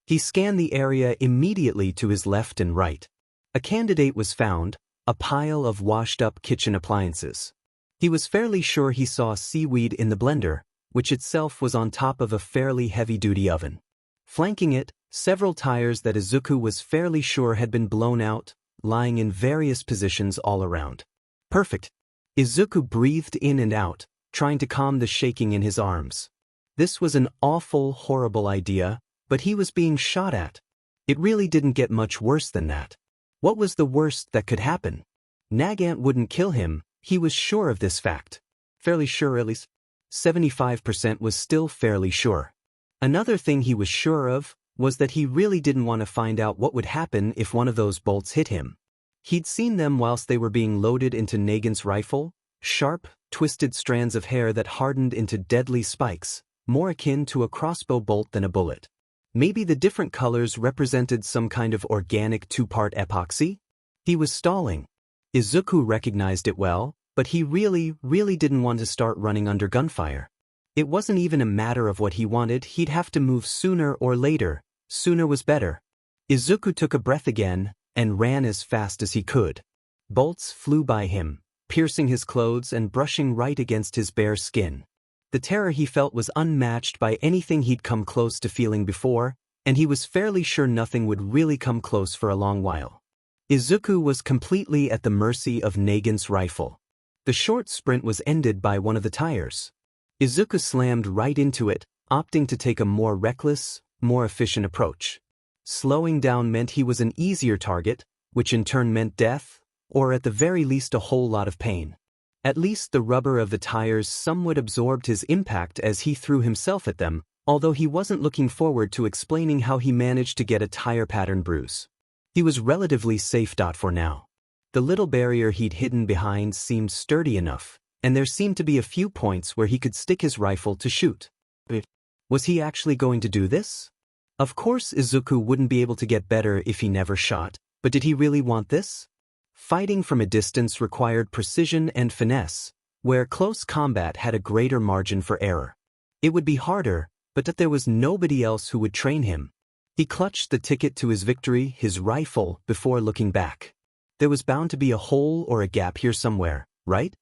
He scanned the area immediately to his left and right. A candidate was found, a pile of washed-up kitchen appliances. He was fairly sure he saw seaweed in the blender, which itself was on top of a fairly heavy-duty oven. Flanking it, several tires that Izuku was fairly sure had been blown out, lying in various positions all around. Perfect. Izuku breathed in and out, trying to calm the shaking in his arms. This was an awful, horrible idea, but he was being shot at. It really didn't get much worse than that. What was the worst that could happen? Nagant wouldn't kill him, he was sure of this fact. Fairly sure at least. 75% was still fairly sure. Another thing he was sure of was that he really didn't want to find out what would happen if one of those bolts hit him. He'd seen them whilst they were being loaded into Nagant's rifle, sharp, twisted strands of hair that hardened into deadly spikes, more akin to a crossbow bolt than a bullet. Maybe the different colors represented some kind of organic two-part epoxy? He was stalling. Izuku recognized it well, but he really didn't want to start running under gunfire. It wasn't even a matter of what he wanted, he'd have to move sooner or later. Sooner was better. Izuku took a breath again, and ran as fast as he could. Bolts flew by him, piercing his clothes and brushing right against his bare skin. The terror he felt was unmatched by anything he'd come close to feeling before, and he was fairly sure nothing would really come close for a long while. Izuku was completely at the mercy of Nagant's rifle. The short sprint was ended by one of the tires. Izuku slammed right into it, opting to take a more reckless, more efficient approach. Slowing down meant he was an easier target, which in turn meant death, or at the very least a whole lot of pain. At least the rubber of the tires somewhat absorbed his impact as he threw himself at them, although he wasn't looking forward to explaining how he managed to get a tire pattern bruise. He was relatively safe for now. The little barrier he'd hidden behind seemed sturdy enough, and there seemed to be a few points where he could stick his rifle to shoot. Was he actually going to do this? Of course Izuku wouldn't be able to get better if he never shot, but did he really want this? Fighting from a distance required precision and finesse, where close combat had a greater margin for error. It would be harder, but that there was nobody else who would train him. He clutched the ticket to his victory, his rifle, before looking back. There was bound to be a hole or a gap here somewhere, right?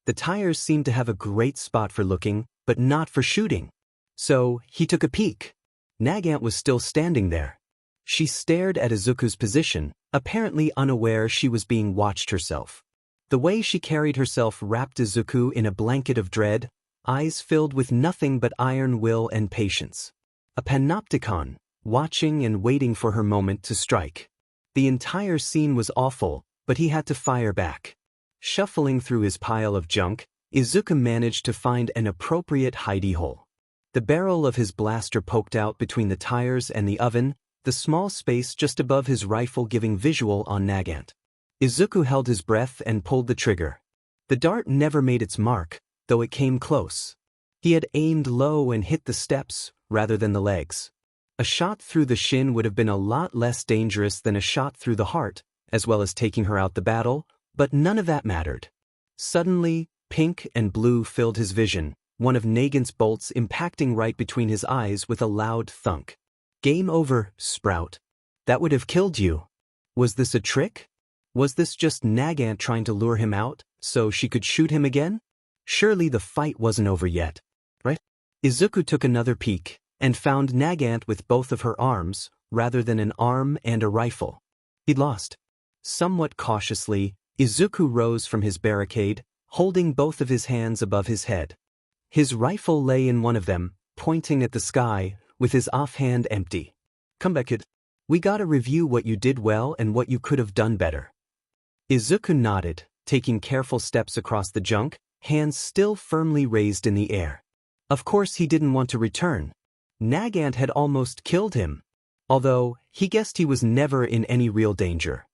The tires seemed to have a great spot for looking, but not for shooting. So, he took a peek. Nagant was still standing there. She stared at Izuku's position, apparently unaware she was being watched herself. The way she carried herself wrapped Izuku in a blanket of dread, eyes filled with nothing but iron will and patience. A panopticon, watching and waiting for her moment to strike. The entire scene was awful, but he had to fire back. Shuffling through his pile of junk, Izuku managed to find an appropriate hidey hole. The barrel of his blaster poked out between the tires and the oven, the small space just above his rifle giving visual on Nagant. Izuku held his breath and pulled the trigger. The dart never made its mark, though it came close. He had aimed low and hit the steps, rather than the legs. A shot through the shin would have been a lot less dangerous than a shot through the heart, as well as taking her out the battle, but none of that mattered. Suddenly, pink and blue filled his vision, one of Nagant's bolts impacting right between his eyes with a loud thunk. Game over, Sprout. That would have killed you. Was this a trick? Was this just Nagant trying to lure him out, so she could shoot him again? Surely the fight wasn't over yet, right? Izuku took another peek, and found Nagant with both of her arms, rather than an arm and a rifle. He'd lost. Somewhat cautiously, Izuku rose from his barricade, holding both of his hands above his head. His rifle lay in one of them, pointing at the sky, with his offhand empty. Come back, kid. We gotta review what you did well and what you could have done better. Izuku nodded, taking careful steps across the junk, hands still firmly raised in the air. Of course he didn't want to return. Nagant had almost killed him. Although, he guessed he was never in any real danger.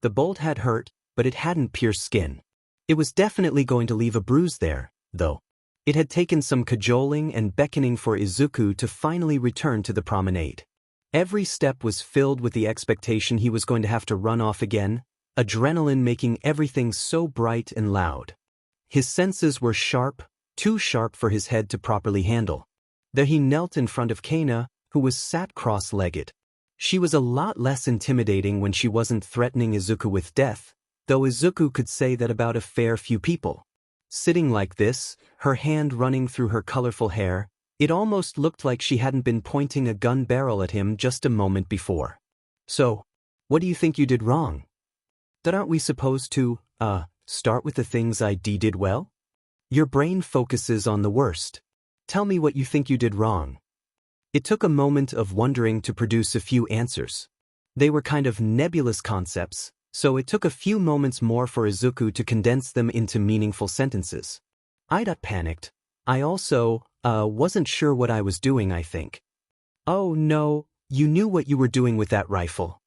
The bolt had hurt, but it hadn't pierced skin. It was definitely going to leave a bruise there, though. It had taken some cajoling and beckoning for Izuku to finally return to the promenade. Every step was filled with the expectation he was going to have to run off again, adrenaline making everything so bright and loud. His senses were sharp, too sharp for his head to properly handle. There he knelt in front of Kaina, who was sat cross-legged. She was a lot less intimidating when she wasn't threatening Izuku with death, though Izuku could say that about a fair few people. Sitting like this, her hand running through her colorful hair, it almost looked like she hadn't been pointing a gun barrel at him just a moment before. So, what do you think you did wrong? That aren't we supposed to, start with the things I did well? Your brain focuses on the worst. Tell me what you think you did wrong. It took a moment of wondering to produce a few answers. They were kind of nebulous concepts, so it took a few moments more for Izuku to condense them into meaningful sentences. I got panicked. I also, wasn't sure what I was doing, I think. Oh no, you knew what you were doing with that rifle.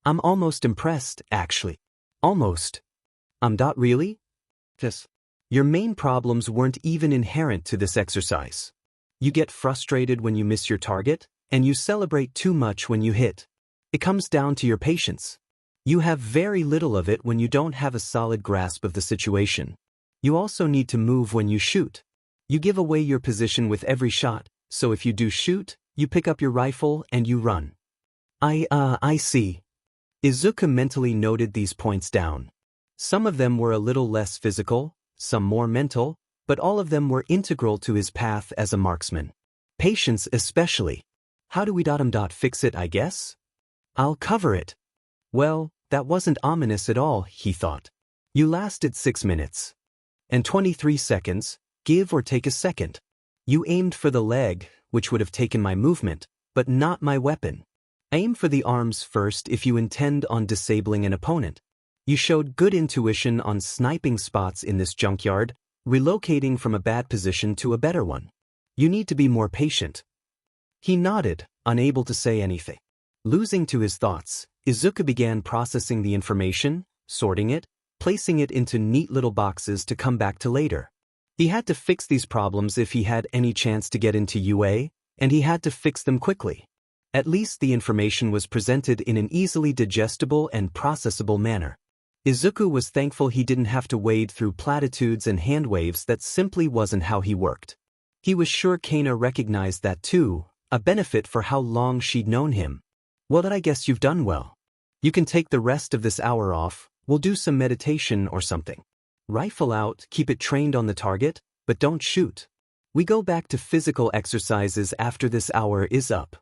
I'm almost impressed, actually. Almost. Not really? Yes. Your main problems weren't even inherent to this exercise. You get frustrated when you miss your target, and you celebrate too much when you hit. It comes down to your patience. You have very little of it when you don't have a solid grasp of the situation. You also need to move when you shoot. You give away your position with every shot, so if you do shoot, you pick up your rifle and you run. I see. Izuku mentally noted these points down. Some of them were a little less physical, some more mental, but all of them were integral to his path as a marksman. Patience especially. How do we fix it, I guess? I'll cover it. Well, that wasn't ominous at all, he thought. You lasted 6 minutes. And 23 seconds, give or take a second. You aimed for the leg, which would have taken my movement, but not my weapon. Aim for the arms first if you intend on disabling an opponent. You showed good intuition on sniping spots in this junkyard, relocating from a bad position to a better one. You need to be more patient. He nodded, unable to say anything. Losing to his thoughts, Izuku began processing the information, sorting it, placing it into neat little boxes to come back to later. He had to fix these problems if he had any chance to get into UA, and he had to fix them quickly. At least the information was presented in an easily digestible and processable manner. Izuku was thankful he didn't have to wade through platitudes and hand waves. That simply wasn't how he worked. He was sure Kaina recognized that too, a benefit for how long she'd known him. Well, I guess you've done well. You can take the rest of this hour off, we'll do some meditation or something. Rifle out, keep it trained on the target, but don't shoot. We go back to physical exercises after this hour is up.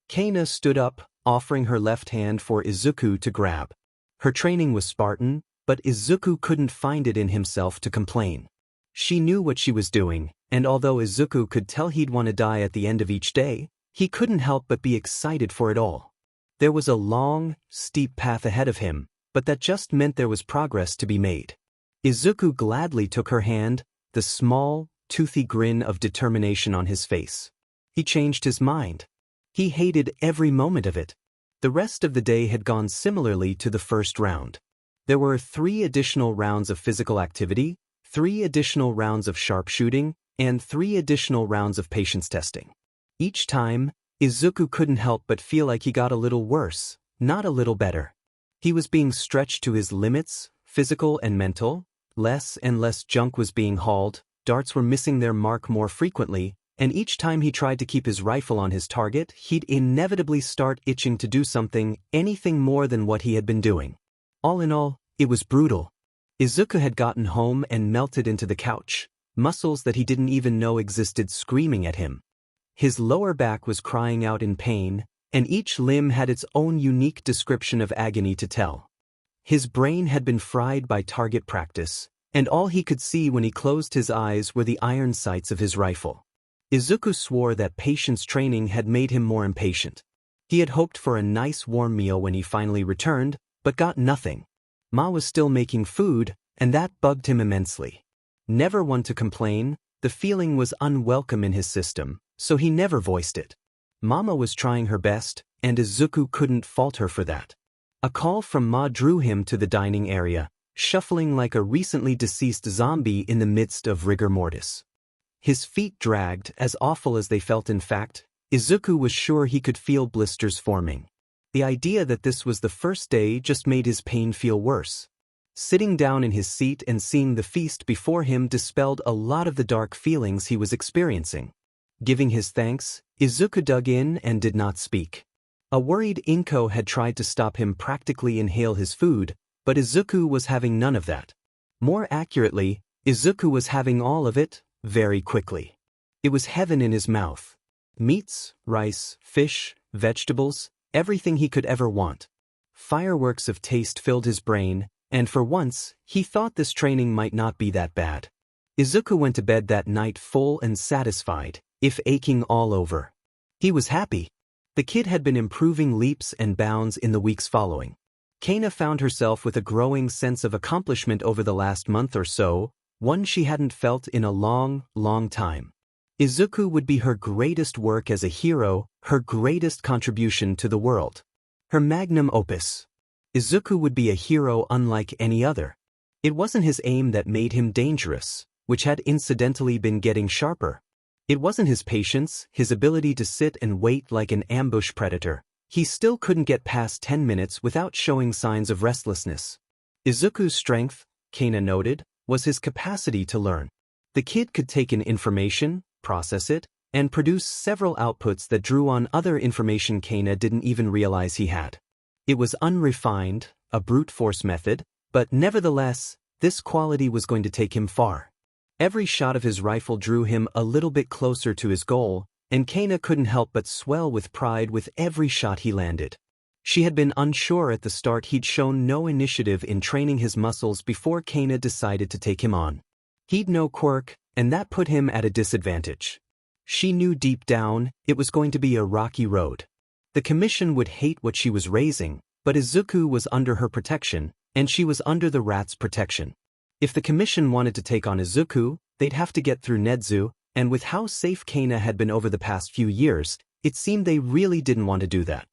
Kaina stood up, offering her left hand for Izuku to grab. Her training was Spartan, but Izuku couldn't find it in himself to complain. She knew what she was doing, and although Izuku could tell he'd want to die at the end of each day, he couldn't help but be excited for it all. There was a long, steep path ahead of him, but that just meant there was progress to be made. Izuku gladly took her hand, the small, toothy grin of determination on his face. He changed his mind. He hated every moment of it. The rest of the day had gone similarly to the first round. There were 3 additional rounds of physical activity, 3 additional rounds of sharpshooting, and 3 additional rounds of patience testing. Each time, Izuku couldn't help but feel like he got a little worse, not a little better. He was being stretched to his limits, physical and mental. Less and less junk was being hauled, darts were missing their mark more frequently, and each time he tried to keep his rifle on his target, he'd inevitably start itching to do something, anything more than what he had been doing. All in all, it was brutal. Izuku had gotten home and melted into the couch, muscles that he didn't even know existed screaming at him. His lower back was crying out in pain, and each limb had its own unique description of agony to tell. His brain had been fried by target practice, and all he could see when he closed his eyes were the iron sights of his rifle. Izuku swore that patience training had made him more impatient. He had hoped for a nice warm meal when he finally returned, but got nothing. Ma was still making food, and that bugged him immensely. Never one to complain, the feeling was unwelcome in his system, so he never voiced it. Mama was trying her best, and Izuku couldn't fault her for that. A call from Ma drew him to the dining area, shuffling like a recently deceased zombie in the midst of rigor mortis. His feet dragged, as awful as they felt in fact, Izuku was sure he could feel blisters forming. The idea that this was the first day just made his pain feel worse. Sitting down in his seat and seeing the feast before him dispelled a lot of the dark feelings he was experiencing. Giving his thanks, Izuku dug in and did not speak. A worried Inko had tried to stop him practically inhale his food, but Izuku was having none of that. More accurately, Izuku was having all of it, very quickly. It was heaven in his mouth. Meats, rice, fish, vegetables, everything he could ever want. Fireworks of taste filled his brain, and for once, he thought this training might not be that bad. Izuku went to bed that night full and satisfied, if aching all over. He was happy. The kid had been improving leaps and bounds in the weeks following. Kaina found herself with a growing sense of accomplishment over the last month or so, one she hadn't felt in a long, long time. Izuku would be her greatest work as a hero, her greatest contribution to the world. Her magnum opus. Izuku would be a hero unlike any other. It wasn't his aim that made him dangerous, which had incidentally been getting sharper. It wasn't his patience, his ability to sit and wait like an ambush predator. He still couldn't get past 10 minutes without showing signs of restlessness. Izuku's strength, Kaina noted, was his capacity to learn. The kid could take in information, process it, and produce several outputs that drew on other information Kaina didn't even realize he had. It was unrefined, a brute force method, but nevertheless, this quality was going to take him far. Every shot of his rifle drew him a little bit closer to his goal, and Kaina couldn't help but swell with pride with every shot he landed. She had been unsure at the start he'd shown no initiative in training his muscles before Kaina decided to take him on. He'd no quirk, and that put him at a disadvantage. She knew deep down it was going to be a rocky road. The commission would hate what she was raising, but Izuku was under her protection, and she was under the rat's protection. If the commission wanted to take on Izuku, they'd have to get through Nedu, and with how safe Kaina had been over the past few years, it seemed they really didn't want to do that.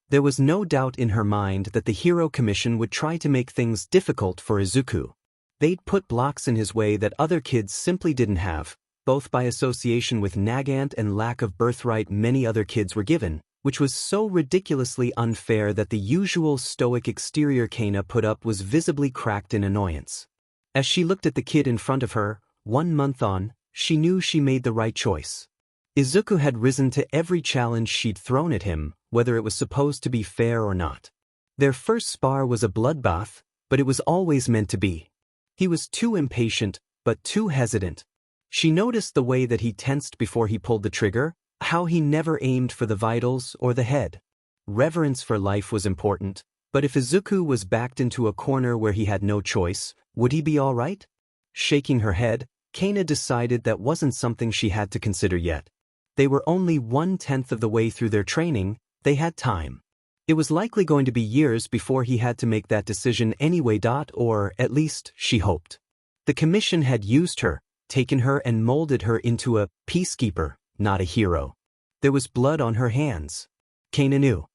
There was no doubt in her mind that the Hero Commission would try to make things difficult for Izuku. They'd put blocks in his way that other kids simply didn't have, both by association with Nagant and lack of birthright many other kids were given, which was so ridiculously unfair that the usual stoic exterior Kaina put up was visibly cracked in annoyance. As she looked at the kid in front of her, 1 month on, she knew she made the right choice. Izuku had risen to every challenge she'd thrown at him, whether it was supposed to be fair or not. Their first spar was a bloodbath, but it was always meant to be. He was too impatient, but too hesitant. She noticed the way that he tensed before he pulled the trigger, how he never aimed for the vitals or the head. Reverence for life was important, but if Izuku was backed into a corner where he had no choice, would he be all right? Shaking her head, Kaina decided that wasn't something she had to consider yet. They were only 1/10 of the way through their training, they had time. It was likely going to be years before he had to make that decision anyway. Or, at least, she hoped. The commission had used her, taken her and molded her into a peacekeeper, not a hero. There was blood on her hands. Kaina knew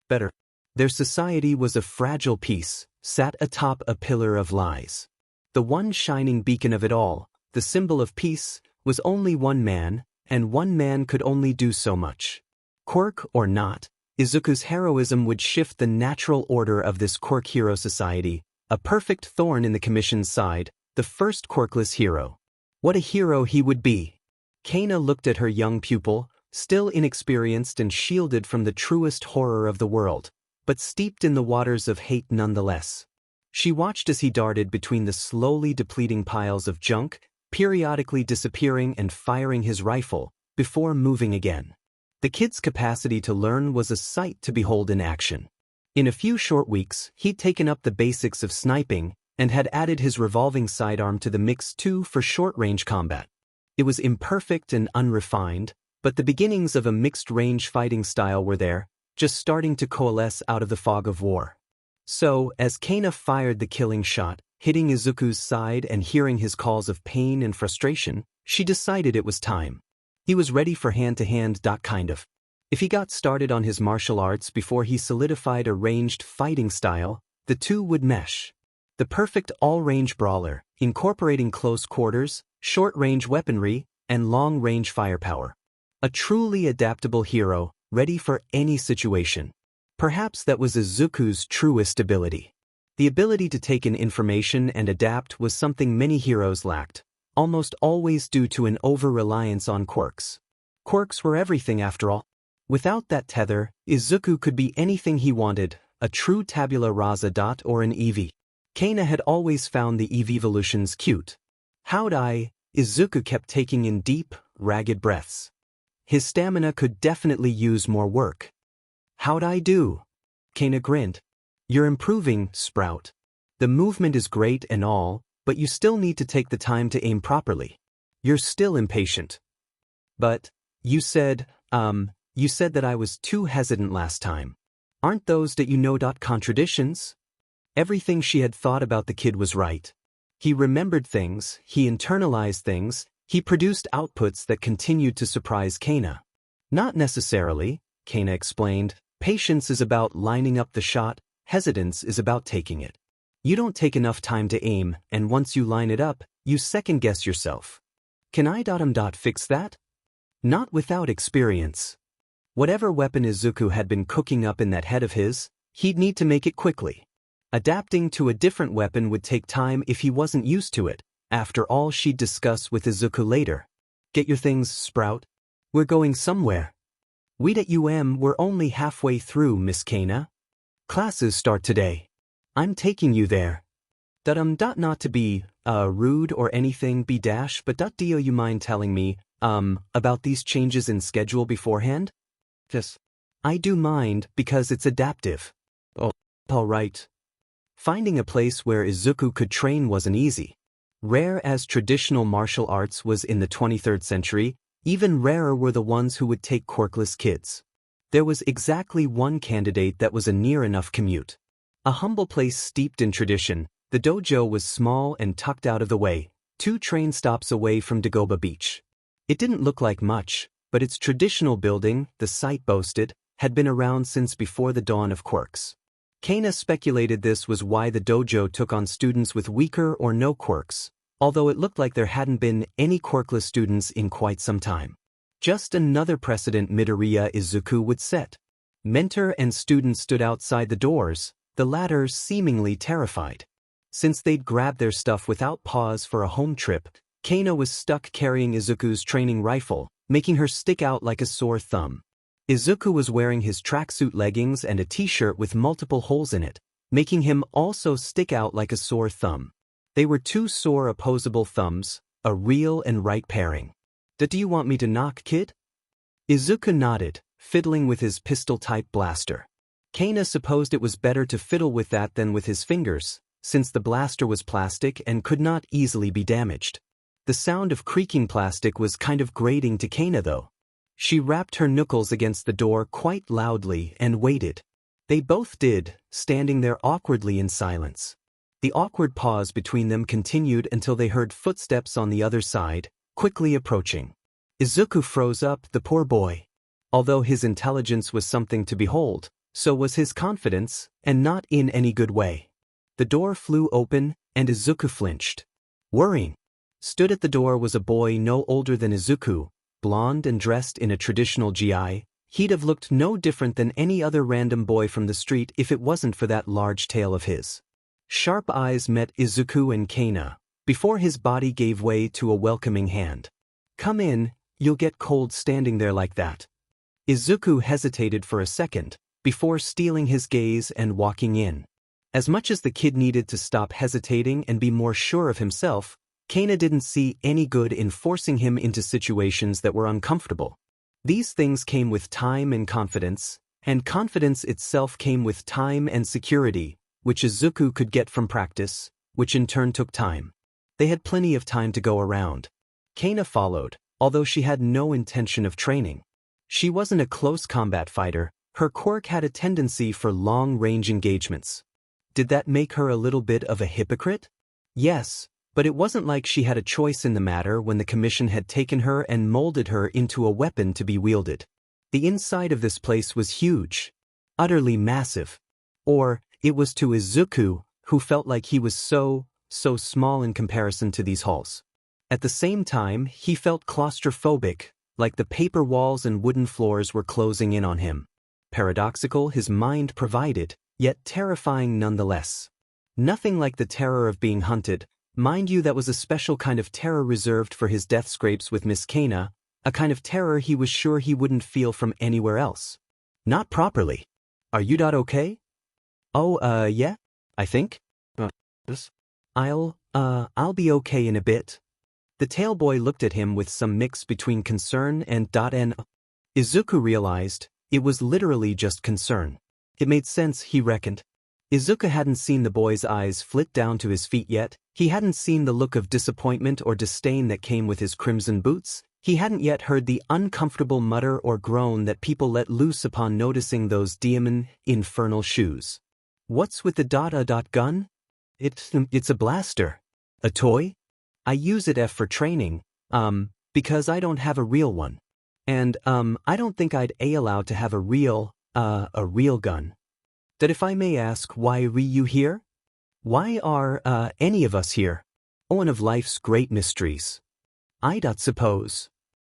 better. Their society was a fragile piece, sat atop a pillar of lies. The one shining beacon of it all, the symbol of peace, was only one man, and one man could only do so much. Quirk or not, Izuku's heroism would shift the natural order of this quirk hero society, a perfect thorn in the commission's side, the first quirkless hero. What a hero he would be! Kaina looked at her young pupil, still inexperienced and shielded from the truest horror of the world, but steeped in the waters of hate nonetheless. She watched as he darted between the slowly depleting piles of junk, periodically disappearing and firing his rifle, before moving again. The kid's capacity to learn was a sight to behold in action. In a few short weeks, he'd taken up the basics of sniping, and had added his revolving sidearm to the mix too for short-range combat. It was imperfect and unrefined, but the beginnings of a mixed-range fighting style were there, just starting to coalesce out of the fog of war. So, as Kaina fired the killing shot, hitting Izuku's side and hearing his calls of pain and frustration, she decided it was time. He was ready for hand-to-hand. Kind of. If he got started on his martial arts before he solidified a ranged fighting style, the two would mesh. The perfect all-range brawler, incorporating close quarters, short-range weaponry, and long-range firepower. A truly adaptable hero, ready for any situation. Perhaps that was Izuku's truest ability. The ability to take in information and adapt was something many heroes lacked, almost always due to an over-reliance on quirks. Quirks were everything after all. Without that tether, Izuku could be anything he wanted, a true tabula rasa dot or an Eevee. Kaina had always found the Eeveevolutions cute. Izuku kept taking in deep, ragged breaths. His stamina could definitely use more work. How'd I do? Kaina grinned. You're improving, Sprout. The movement is great and all, but you still need to take the time to aim properly. You're still impatient. But, you said that I was too hesitant last time. Aren't those contradictions? Everything she had thought about the kid was right. He remembered things, he internalized things, he produced outputs that continued to surprise Kaina. Not necessarily, Kaina explained. Patience is about lining up the shot, hesitance is about taking it. You don't take enough time to aim, and once you line it up, you second-guess yourself. Can I fix that? Not without experience. Whatever weapon Izuku had been cooking up in that head of his, he'd need to make it quickly. Adapting to a different weapon would take time if he wasn't used to it, after all she'd discuss with Izuku later. Get your things, Sprout. We're going somewhere. We're only halfway through, Miss Kaina. Classes start today. I'm taking you there. Not to be, rude or anything but do you mind telling me, about these changes in schedule beforehand? Yes. I do mind because it's adaptive. Oh, alright. Finding a place where Izuku could train wasn't easy. Rare as traditional martial arts was in the 23rd century, even rarer were the ones who would take quirkless kids. There was exactly one candidate that was a near enough commute. A humble place steeped in tradition, the dojo was small and tucked out of the way, 2 train stops away from Dagoba Beach. It didn't look like much, but its traditional building, the site boasted, had been around since before the dawn of quirks. Kaina speculated this was why the dojo took on students with weaker or no quirks, although it looked like there hadn't been any quirkless students in quite some time. Just another precedent Midoriya Izuku would set. Mentor and student stood outside the doors, the latter seemingly terrified. Since they'd grabbed their stuff without pause for a home trip, Kaina was stuck carrying Izuku's training rifle, making her stick out like a sore thumb. Izuku was wearing his tracksuit leggings and a t-shirt with multiple holes in it, making him also stick out like a sore thumb. They were 2 sore opposable thumbs, a real and right pairing. Do you want me to knock, kid? Izuku nodded, fiddling with his pistol-type blaster. Kaina supposed it was better to fiddle with that than with his fingers, since the blaster was plastic and could not easily be damaged. The sound of creaking plastic was kind of grating to Kaina though. She rapped her knuckles against the door quite loudly and waited. They both did, standing there awkwardly in silence. The awkward pause between them continued until they heard footsteps on the other side, quickly approaching. Izuku froze up, the poor boy. Although his intelligence was something to behold, so was his confidence, and not in any good way. The door flew open, and Izuku flinched. Whirring. Stood at the door was a boy no older than Izuku, blonde and dressed in a traditional gi. He'd have looked no different than any other random boy from the street if it wasn't for that large tail of his. Sharp eyes met Izuku and Kaina, before his body gave way to a welcoming hand. Come in, you'll get cold standing there like that. Izuku hesitated for a second, before stealing his gaze and walking in. As much as the kid needed to stop hesitating and be more sure of himself, Kaina didn't see any good in forcing him into situations that were uncomfortable. These things came with time and confidence itself came with time and security, which Izuku could get from practice, which in turn took time. They had plenty of time to go around. Kaina followed, although she had no intention of training. She wasn't a close combat fighter, her quirk had a tendency for long-range engagements. Did that make her a little bit of a hypocrite? Yes. But it wasn't like she had a choice in the matter when the commission had taken her and molded her into a weapon to be wielded. The inside of this place was huge. Utterly massive. Or, it was to Izuku, who felt like he was so small in comparison to these halls. At the same time, he felt claustrophobic, like the paper walls and wooden floors were closing in on him. Paradoxical, his mind provided, yet terrifying nonetheless. Nothing like the terror of being hunted. Mind you, that was a special kind of terror reserved for his death scrapes with Miss Kaina, a kind of terror he was sure he wouldn't feel from anywhere else. Not properly. Are you okay? Oh, yeah, I think. This? I'll be okay in a bit. The tailboy looked at him with some mix between concern and Izuku realized it was literally just concern. It made sense, he reckoned. Izuku hadn't seen the boy's eyes flit down to his feet yet, he hadn't seen the look of disappointment or disdain that came with his crimson boots, he hadn't yet heard the uncomfortable mutter or groan that people let loose upon noticing those demon, infernal shoes. What's with the gun? It's a blaster. A toy? I use it for training, because I don't have a real one. And, I don't think I'd allowed to have a real gun. That if I may ask, why are you here? Why are, any of us here? One of life's great mysteries. I'd suppose.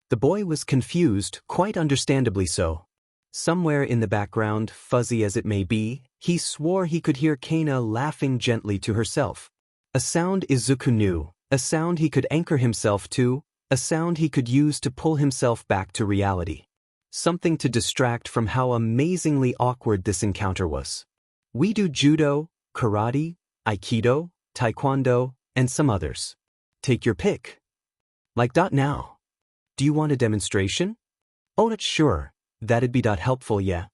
The boy was confused, quite understandably so. Somewhere in the background, fuzzy as it may be, he swore he could hear Kaina laughing gently to herself. A sound Izuku knew, a sound he could anchor himself to, a sound he could use to pull himself back to reality. Something to distract from how amazingly awkward this encounter was. We do judo, karate, aikido, taekwondo, and some others. Take your pick. Like now. Do you want a demonstration? Oh, sure, that'd be helpful, yeah.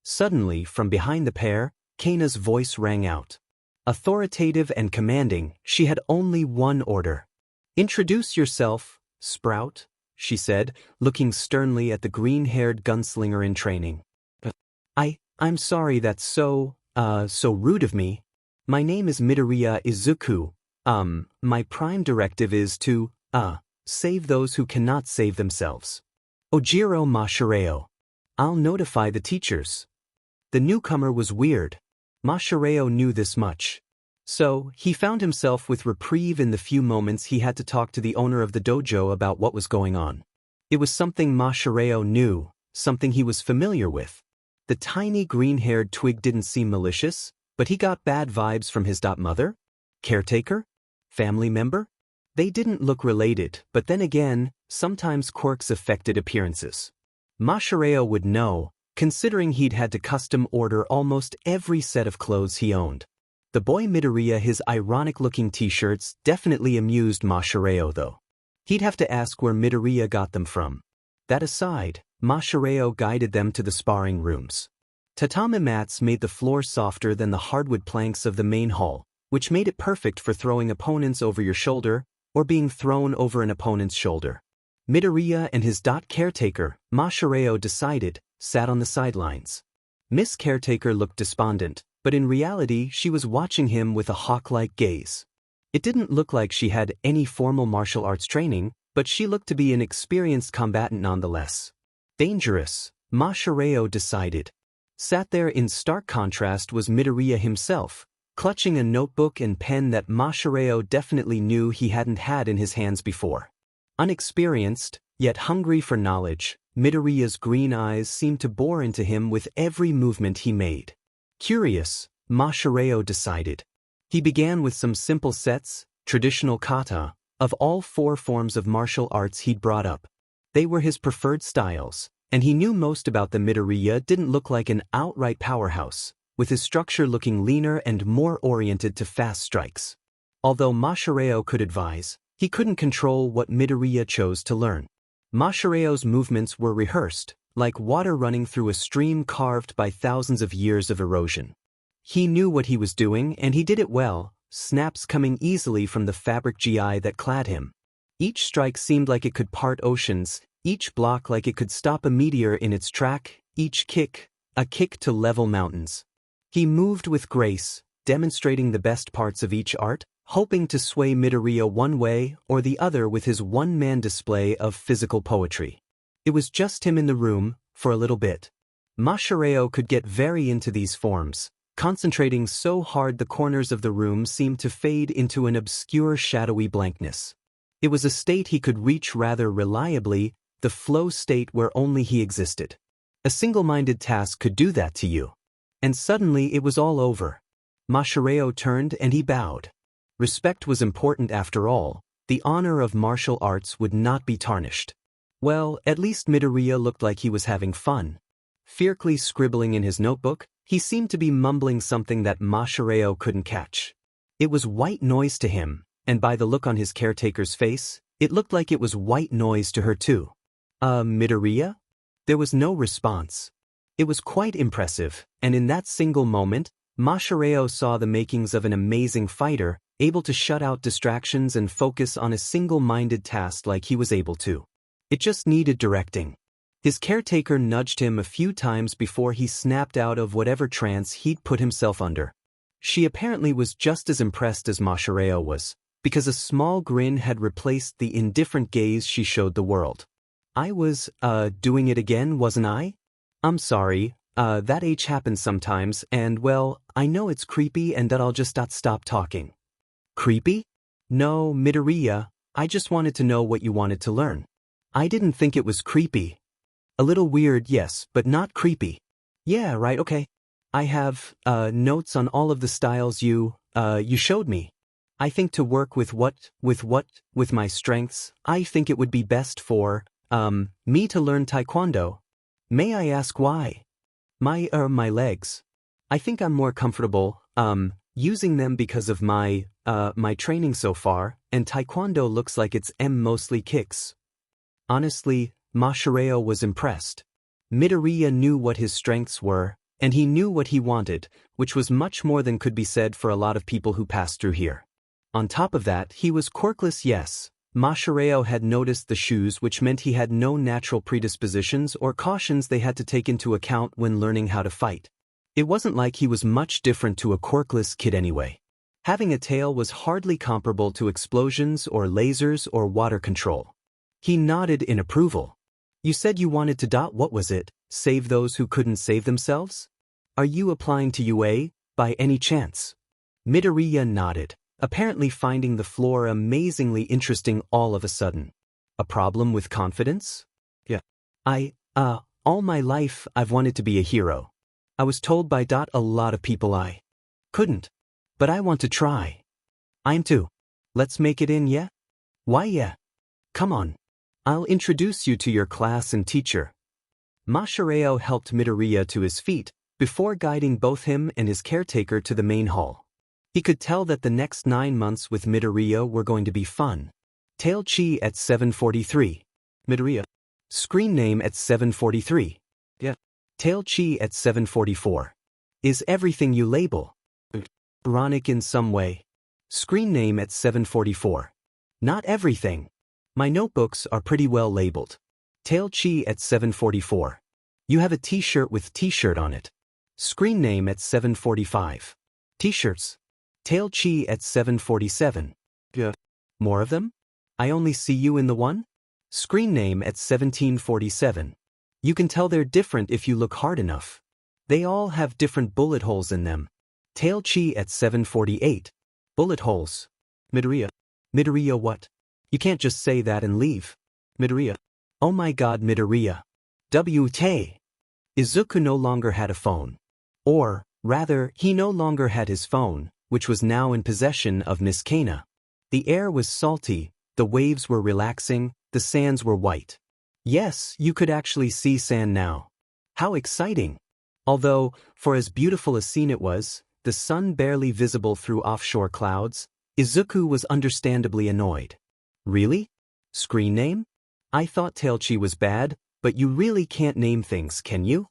Suddenly, from behind the pair, Kaina's voice rang out. Authoritative and commanding, she had only one order. Introduce yourself, Sprout, she said, looking sternly at the green-haired gunslinger in training. I'm sorry that's so rude of me. My name is Midoriya Izuku. My prime directive is to, save those who cannot save themselves. Ojiro Mashireo. I'll notify the teachers. The newcomer was weird. Mashireo knew this much. So, he found himself with reprieve in the few moments he had to talk to the owner of the dojo about what was going on. It was something Mashireo knew, something he was familiar with. The tiny green-haired twig didn't seem malicious, but he got bad vibes from his mother? Caretaker? Family member? They didn't look related, but then again, sometimes quirks affected appearances. Mashireo would know, considering he'd had to custom order almost every set of clothes he owned. The boy Midoriya, his ironic-looking t-shirts, definitely amused Mashireo though. He'd have to ask where Midoriya got them from. That aside, Mashireo guided them to the sparring rooms. Tatami mats made the floor softer than the hardwood planks of the main hall, which made it perfect for throwing opponents over your shoulder, or being thrown over an opponent's shoulder. Midoriya and his caretaker, Mashireo decided, sat on the sidelines. Miss Caretaker looked despondent, but in reality she was watching him with a hawk-like gaze. It didn't look like she had any formal martial arts training, but she looked to be an experienced combatant nonetheless. Dangerous, Mashireo decided. Sat there in stark contrast was Midoriya himself, clutching a notebook and pen that Mashireo definitely knew he hadn't had in his hands before. Unexperienced, yet hungry for knowledge, Midoriya's green eyes seemed to bore into him with every movement he made. Curious, Mashireo decided. He began with some simple sets, traditional kata, of all 4 forms of martial arts he'd brought up. They were his preferred styles, and he knew most about them. Midoriya didn't look like an outright powerhouse, with his structure looking leaner and more oriented to fast strikes. Although Mashireo could advise, he couldn't control what Midoriya chose to learn. Mashireo's movements were rehearsed, like water running through a stream carved by thousands of years of erosion. He knew what he was doing and he did it well, snaps coming easily from the fabric GI that clad him. Each strike seemed like it could part oceans, each block like it could stop a meteor in its track, each kick, a kick to level mountains. He moved with grace, demonstrating the best parts of each art, hoping to sway Midoriya one way or the other with his one-man display of physical poetry. It was just him in the room, for a little bit. Mashireo could get very into these forms, concentrating so hard the corners of the room seemed to fade into an obscure shadowy blankness. It was a state he could reach rather reliably, the flow state where only he existed. A single-minded task could do that to you. And suddenly it was all over. Masahiro turned and he bowed. Respect was important after all. The honor of martial arts would not be tarnished. Well, at least Midoriya looked like he was having fun. Fiercely scribbling in his notebook, he seemed to be mumbling something that Masahiro couldn't catch. It was white noise to him, and by the look on his caretaker's face, it looked like it was white noise to her too. Midoriya? There was no response. It was quite impressive, and in that single moment, Masahiro saw the makings of an amazing fighter, able to shut out distractions and focus on a single-minded task like he was able to. It just needed directing. His caretaker nudged him a few times before he snapped out of whatever trance he'd put himself under. She apparently was just as impressed as Masahiro was, because a small grin had replaced the indifferent gaze she showed the world. I was, doing it again, wasn't I? I'm sorry, that happens sometimes, and well, I know it's creepy and that I'll just stop talking. Creepy? No, Midoriya, I just wanted to know what you wanted to learn. I didn't think it was creepy. A little weird, yes, but not creepy. Yeah, right, okay. I have, notes on all of the styles you showed me. I think to work with my strengths, I think it would be best for, me to learn Taekwondo. May I ask why? My legs. I think I'm more comfortable, using them because of my training so far, and Taekwondo looks like it's mostly kicks. Honestly, Masahiro was impressed. Midoriya knew what his strengths were, and he knew what he wanted, which was much more than could be said for a lot of people who passed through here. On top of that, he was quirkless, yes. Masahiro had noticed the shoes, which meant he had no natural predispositions or cautions they had to take into account when learning how to fight. It wasn't like he was much different to a quirkless kid anyway. Having a tail was hardly comparable to explosions or lasers or water control. He nodded in approval. You said you wanted to what was it, save those who couldn't save themselves? Are you applying to UA, by any chance? Midoriya nodded, apparently finding the floor amazingly interesting all of a sudden. A problem with confidence? Yeah. All my life I've wanted to be a hero. I was told by a lot of people I couldn't. But I want to try. I'm too. Let's make it in, yeah? Why, yeah? Come on. I'll introduce you to your class and teacher. Masahiro helped Midoriya to his feet, before guiding both him and his caretaker to the main hall. He could tell that the next 9 months with Midoriya were going to be fun. Tail Chi at 7:43. Midoriya. Screen name at 7:43. Yeah. Tail Chi at 7:44. Is everything you label ironic in some way? Screen name at 7:44. Not everything. My notebooks are pretty well labeled. Tail Chi at 7:44. You have a t-shirt with t-shirt on it. Screen name at 7:45. T-shirts. Tail Chi at 7:47. Yeah. More of them? I only see you in the one? Screen name at 17:47. You can tell they're different if you look hard enough. They all have different bullet holes in them. Tail Chi at 7:48. Bullet holes. Midoriya. Midoriya what? You can't just say that and leave. Midoriya. Oh my god, Midoriya. W.T. Izuku no longer had a phone. Or, rather, he no longer had his phone, which was now in possession of Miss Kaina. The air was salty, the waves were relaxing, the sands were white. Yes, you could actually see sand now. How exciting! Although, for as beautiful a scene it was, the sun barely visible through offshore clouds, Izuku was understandably annoyed. Really? Screen name? I thought Tail Chi was bad, but you really can't name things, can you?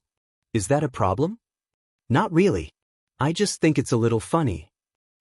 Is that a problem? Not really. I just think it's a little funny.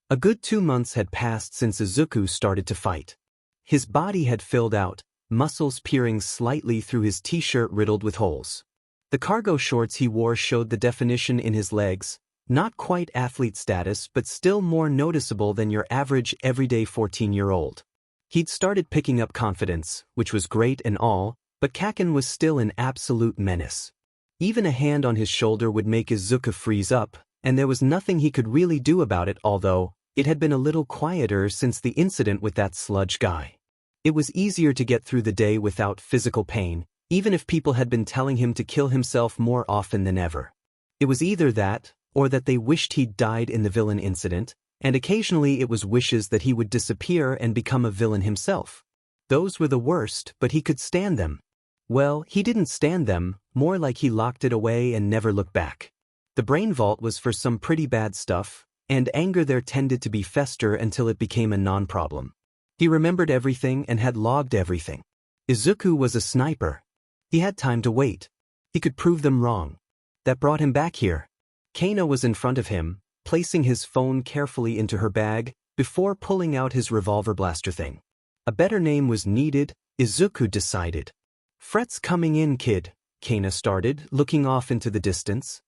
A good 2 months had passed since Izuku started to fight. His body had filled out, muscles peering slightly through his t-shirt riddled with holes. The cargo shorts he wore showed the definition in his legs, not quite athlete status but still more noticeable than your average everyday 14-year-old. He'd started picking up confidence, which was great and all, but Kaken was still an absolute menace. Even a hand on his shoulder would make Izuku freeze up, and there was nothing he could really do about it, although it had been a little quieter since the incident with that sludge guy. It was easier to get through the day without physical pain, even if people had been telling him to kill himself more often than ever. It was either that, or that they wished he'd died in the villain incident, and occasionally it was wishes that he would disappear and become a villain himself. Those were the worst, but he could stand them. Well, he didn't stand them, more like he locked it away and never looked back. The brain vault was for some pretty bad stuff, and anger there tended to be fester until it became a non-problem. He remembered everything and had logged everything. Izuku was a sniper. He had time to wait. He could prove them wrong. That brought him back here. Kaina was in front of him, placing his phone carefully into her bag before pulling out his revolver blaster thing. A better name was needed, Izuku decided. "Fret's coming in, kid," Kaina started, looking off into the distance.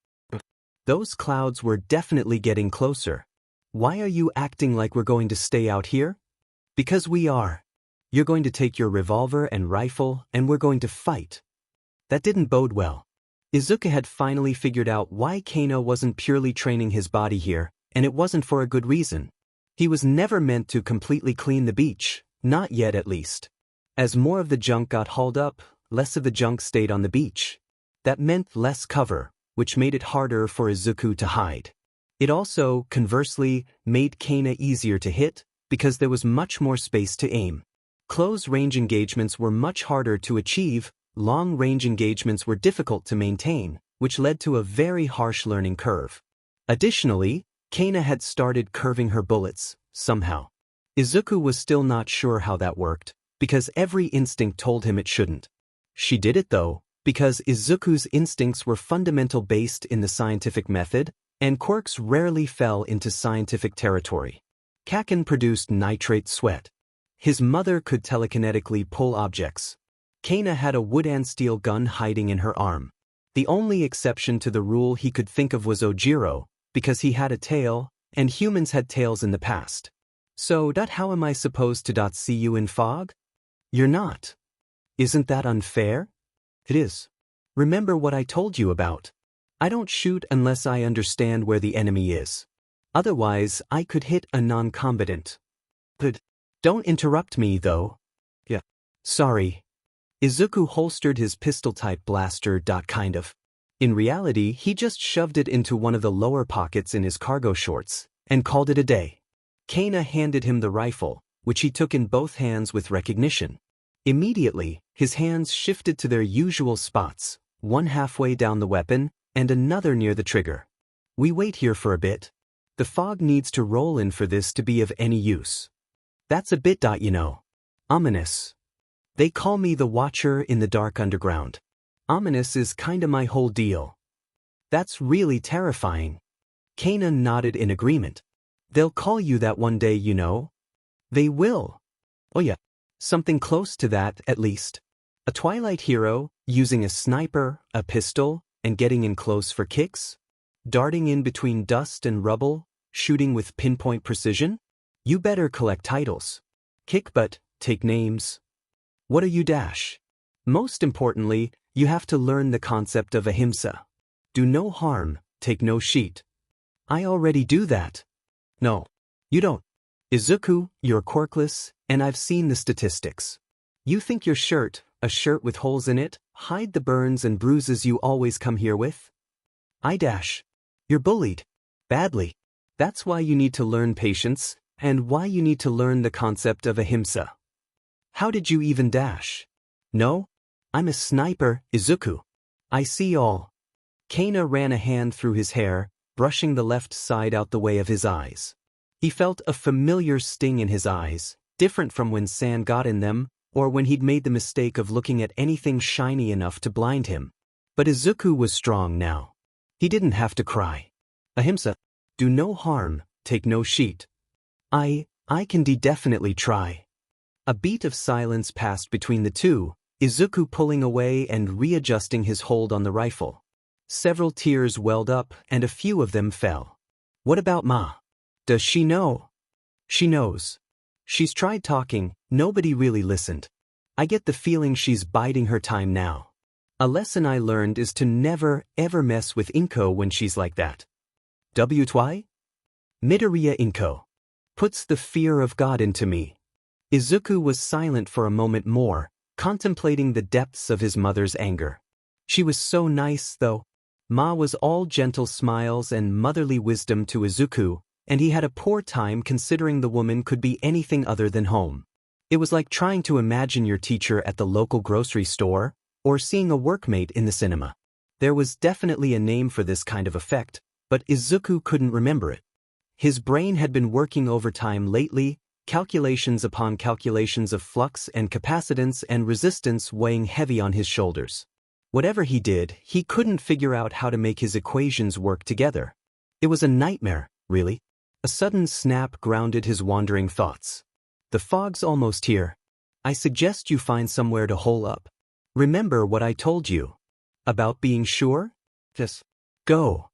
Those clouds were definitely getting closer. "Why are you acting like we're going to stay out here?" "Because we are. You're going to take your revolver and rifle, and we're going to fight." That didn't bode well. Izuku had finally figured out why Kaina wasn't purely training his body here, and it wasn't for a good reason. He was never meant to completely clean the beach, not yet at least. As more of the junk got hauled up, less of the junk stayed on the beach. That meant less cover, which made it harder for Izuku to hide. It also, conversely, made Kaina easier to hit, because there was much more space to aim. Close-range engagements were much harder to achieve, long-range engagements were difficult to maintain, which led to a very harsh learning curve. Additionally, Kaina had started curving her bullets, somehow. Izuku was still not sure how that worked, because every instinct told him it shouldn't. She did it though, because Izuku's instincts were fundamental based in the scientific method, and quirks rarely fell into scientific territory. Kakin produced nitrate sweat. His mother could telekinetically pull objects. Kaina had a wood and steel gun hiding in her arm. The only exception to the rule he could think of was Ojiro, because he had a tail, and humans had tails in the past. So, how am I supposed to see you in fog? You're not. Isn't that unfair? It is. Remember what I told you about. I don't shoot unless I understand where the enemy is. Otherwise, I could hit a non-combatant. But don't interrupt me, though. Yeah. Sorry. Izuku holstered his pistol-type blaster, kind of. In reality, he just shoved it into one of the lower pockets in his cargo shorts, and called it a day. Kaina handed him the rifle, which he took in both hands with recognition. Immediately, his hands shifted to their usual spots, one halfway down the weapon, and another near the trigger. We wait here for a bit. The fog needs to roll in for this to be of any use. That's a bit, you know. Ominous. They call me the Watcher in the Dark Underground. Ominous is kinda my whole deal. That's really terrifying. Kaina nodded in agreement. They'll call you that one day, you know. They will. Oh yeah. Something close to that, at least. A Twilight hero, using a sniper, a pistol, and getting in close for kicks? Darting in between dust and rubble, shooting with pinpoint precision? You better collect titles. Kick butt, take names. What are you? Most importantly, you have to learn the concept of ahimsa. Do no harm, take no sheet. I already do that. No, you don't. Izuku, you're quirkless, and I've seen the statistics. You think your shirt, a shirt with holes in it, hide the burns and bruises you always come here with? You're bullied. Badly. That's why you need to learn patience, and why you need to learn the concept of ahimsa. How did you even ? No? I'm a sniper, Izuku. I see all. Kaina ran a hand through his hair, brushing the left side out the way of his eyes. He felt a familiar sting in his eyes, different from when sand got in them, or when he'd made the mistake of looking at anything shiny enough to blind him. But Izuku was strong now. He didn't have to cry. Ahimsa. Do no harm, take no sheet. I can definitely try. A beat of silence passed between the two, Izuku pulling away and readjusting his hold on the rifle. Several tears welled up and a few of them fell. What about Ma? Does she know? She knows. She's tried talking, nobody really listened. I get the feeling she's biding her time now. A lesson I learned is to never, ever mess with Inko when she's like that. Why? Midoriya Inko. Puts the fear of God into me. Izuku was silent for a moment more, contemplating the depths of his mother's anger. She was so nice, though. Ma was all gentle smiles and motherly wisdom to Izuku, and he had a poor time considering the woman could be anything other than home. It was like trying to imagine your teacher at the local grocery store, or seeing a workmate in the cinema. There was definitely a name for this kind of effect, but Izuku couldn't remember it. His brain had been working overtime lately, calculations upon calculations of flux and capacitance and resistance weighing heavy on his shoulders. Whatever he did, he couldn't figure out how to make his equations work together. It was a nightmare, really. A sudden snap grounded his wandering thoughts. The fog's almost here. I suggest you find somewhere to hole up. Remember what I told you about being sure? Just go.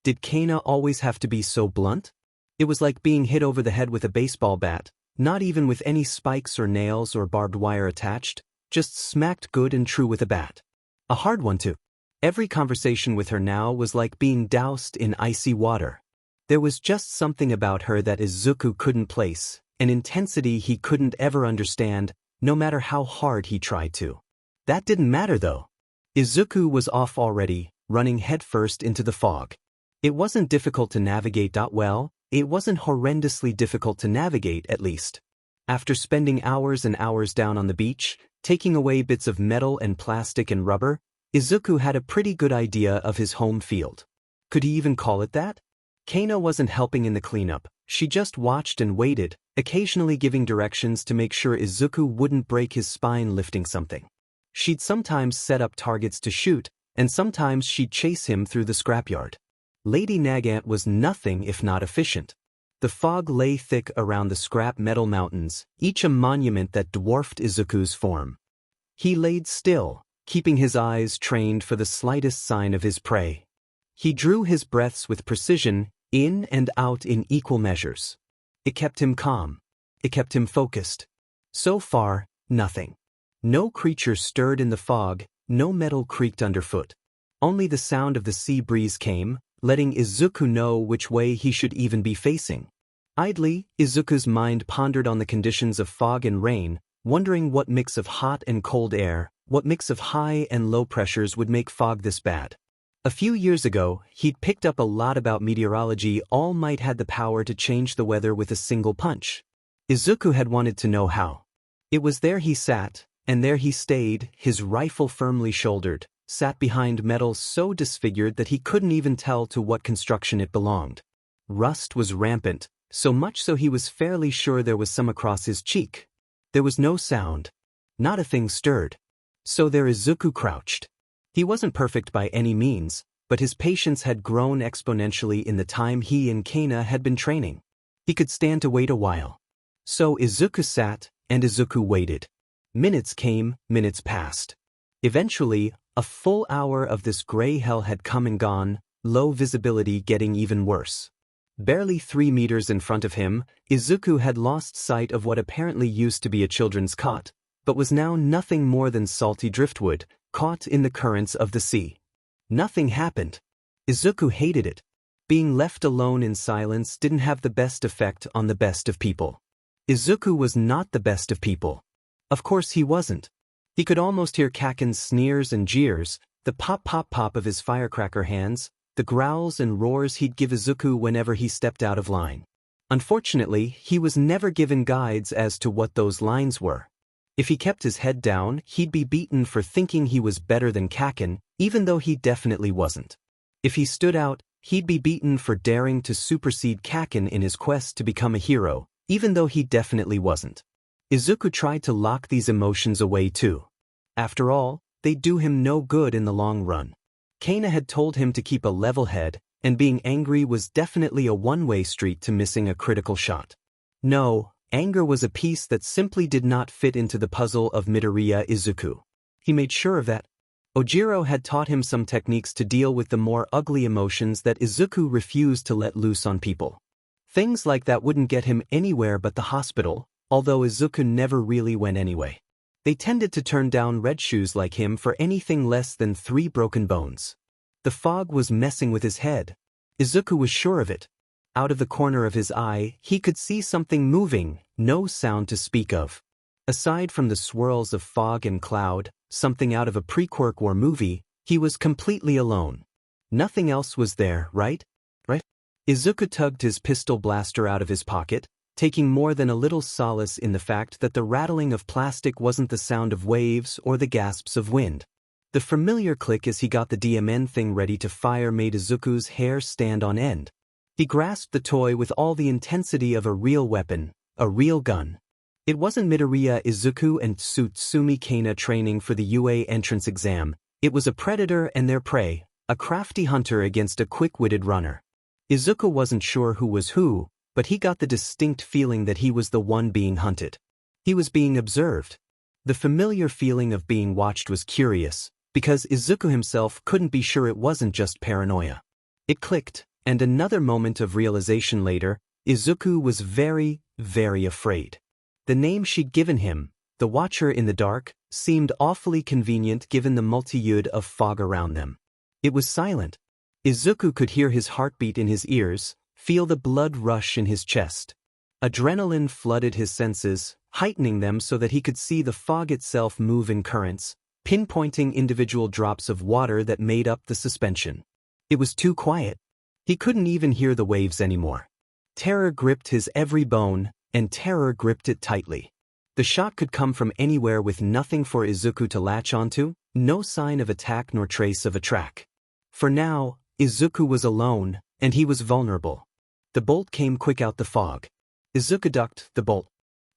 Did Kaina always have to be so blunt? It was like being hit over the head with a baseball bat, not even with any spikes or nails or barbed wire attached, just smacked good and true with a bat. A hard one too. Every conversation with her now was like being doused in icy water. There was just something about her that Izuku couldn't place, an intensity he couldn't ever understand, no matter how hard he tried to. That didn't matter though. Izuku was off already, running headfirst into the fog. It wasn't difficult to navigate. Well, it wasn't horrendously difficult to navigate at least. After spending hours and hours down on the beach, taking away bits of metal and plastic and rubber, Izuku had a pretty good idea of his home field. Could he even call it that? Kaina wasn't helping in the cleanup, she just watched and waited, occasionally giving directions to make sure Izuku wouldn't break his spine lifting something. She'd sometimes set up targets to shoot, and sometimes she'd chase him through the scrapyard. Lady Nagant was nothing if not efficient. The fog lay thick around the scrap metal mountains, each a monument that dwarfed Izuku's form. He laid still, keeping his eyes trained for the slightest sign of his prey. He drew his breaths with precision, in and out in equal measures. It kept him calm. It kept him focused. So far, nothing. No creature stirred in the fog, no metal creaked underfoot. Only the sound of the sea breeze came, letting Izuku know which way he should even be facing. Idly, Izuku's mind pondered on the conditions of fog and rain, wondering what mix of hot and cold air, what mix of high and low pressures would make fog this bad. A few years ago, he'd picked up a lot about meteorology. All might had the power to change the weather with a single punch. Izuku had wanted to know how. It was there he sat, and there he stayed, his rifle firmly shouldered, sat behind metal so disfigured that he couldn't even tell to what construction it belonged. Rust was rampant, so much so he was fairly sure there was some across his cheek. There was no sound. Not a thing stirred. So there Izuku crouched. He wasn't perfect by any means, but his patience had grown exponentially in the time he and Kaina had been training. He could stand to wait a while. So Izuku sat, and Izuku waited. Minutes came, minutes passed. Eventually, a full hour of this gray hell had come and gone, low visibility getting even worse. Barely 3 meters in front of him, Izuku had lost sight of what apparently used to be a children's cot, but was now nothing more than salty driftwood, caught in the currents of the sea. Nothing happened. Izuku hated it. Being left alone in silence didn't have the best effect on the best of people. Izuku was not the best of people. Of course he wasn't. He could almost hear Kakin's sneers and jeers, the pop-pop-pop of his firecracker hands, the growls and roars he'd give Izuku whenever he stepped out of line. Unfortunately, he was never given guides as to what those lines were. If he kept his head down, he'd be beaten for thinking he was better than Kakin, even though he definitely wasn't. If he stood out, he'd be beaten for daring to supersede Kakin in his quest to become a hero, even though he definitely wasn't. Izuku tried to lock these emotions away too. After all, they'd do him no good in the long run. Kaina had told him to keep a level head, and being angry was definitely a one-way street to missing a critical shot. No, anger was a piece that simply did not fit into the puzzle of Midoriya Izuku. He made sure of that. Ojiro had taught him some techniques to deal with the more ugly emotions that Izuku refused to let loose on people. Things like that wouldn't get him anywhere but the hospital, although Izuku never really went anyway. They tended to turn down red shoes like him for anything less than 3 broken bones. The fog was messing with his head. Izuku was sure of it. Out of the corner of his eye, he could see something moving, no sound to speak of. Aside from the swirls of fog and cloud, something out of a pre-Quirk War movie, he was completely alone. Nothing else was there, right? Izuku tugged his pistol blaster out of his pocket, taking more than a little solace in the fact that the rattling of plastic wasn't the sound of waves or the gasps of wind. The familiar click as he got the DMN thing ready to fire made Izuku's hair stand on end. He grasped the toy with all the intensity of a real weapon, a real gun. It wasn't Midoriya, Izuku and Tsutsumi Kaina training for the UA entrance exam. It was a predator and their prey, a crafty hunter against a quick-witted runner. Izuku wasn't sure who was who, but he got the distinct feeling that he was the one being hunted. He was being observed. The familiar feeling of being watched was curious, because Izuku himself couldn't be sure it wasn't just paranoia. It clicked, and another moment of realization later, Izuku was very, very afraid. The name she'd given him, the Watcher in the Dark, seemed awfully convenient given the multitude of fog around them. It was silent. Izuku could hear his heartbeat in his ears, feel the blood rush in his chest. Adrenaline flooded his senses, heightening them so that he could see the fog itself move in currents, pinpointing individual drops of water that made up the suspension. It was too quiet. He couldn't even hear the waves anymore. Terror gripped his every bone, and terror gripped it tightly. The shot could come from anywhere with nothing for Izuku to latch onto, no sign of attack nor trace of a track. For now, Izuku was alone, and he was vulnerable. The bolt came quick out the fog. Izuku ducked the bolt,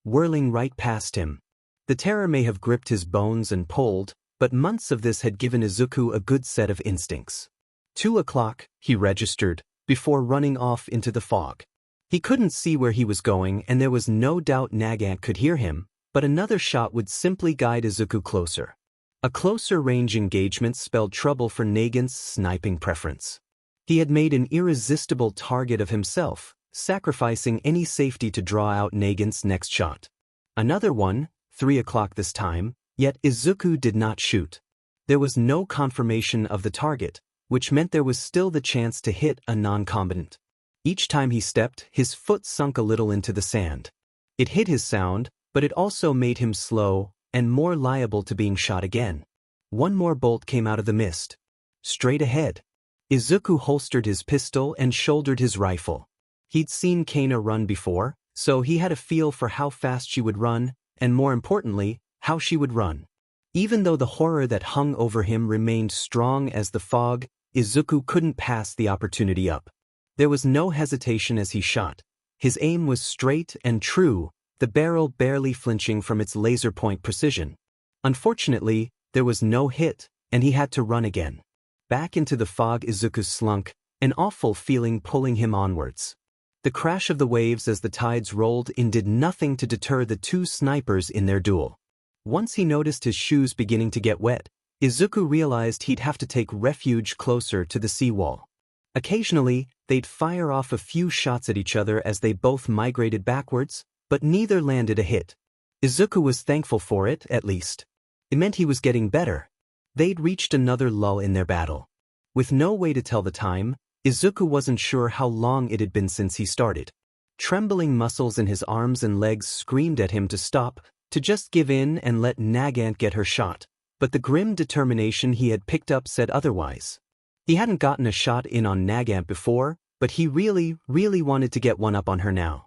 whirling right past him. The terror may have gripped his bones and pulled, but months of this had given Izuku a good set of instincts. 2 o'clock, he registered, before running off into the fog. He couldn't see where he was going and there was no doubt Nagant could hear him, but another shot would simply guide Izuku closer. A closer range engagement spelled trouble for Nagant's sniping preference. He had made an irresistible target of himself, sacrificing any safety to draw out Nagant's next shot. Another one, 3 o'clock this time, yet Izuku did not shoot. There was no confirmation of the target, which meant there was still the chance to hit a non-combatant. Each time he stepped, his foot sunk a little into the sand. It hit his sound, but it also made him slow and more liable to being shot again. One more bolt came out of the mist. Straight ahead. Izuku holstered his pistol and shouldered his rifle. He'd seen Kaina run before, so he had a feel for how fast she would run, and more importantly, how she would run. Even though the horror that hung over him remained strong as the fog, Izuku couldn't pass the opportunity up. There was no hesitation as he shot. His aim was straight and true, the barrel barely flinching from its laser-point precision. Unfortunately, there was no hit, and he had to run again. Back into the fog Izuku slunk, an awful feeling pulling him onwards. The crash of the waves as the tides rolled in did nothing to deter the two snipers in their duel. Once he noticed his shoes beginning to get wet, Izuku realized he'd have to take refuge closer to the seawall. Occasionally, they'd fire off a few shots at each other as they both migrated backwards, but neither landed a hit. Izuku was thankful for it, at least. It meant he was getting better. They'd reached another lull in their battle. With no way to tell the time, Izuku wasn't sure how long it had been since he started. Trembling muscles in his arms and legs screamed at him to stop, to just give in and let Nagant get her shot, but the grim determination he had picked up said otherwise. He hadn't gotten a shot in on Nagant before, but he really wanted to get one up on her now.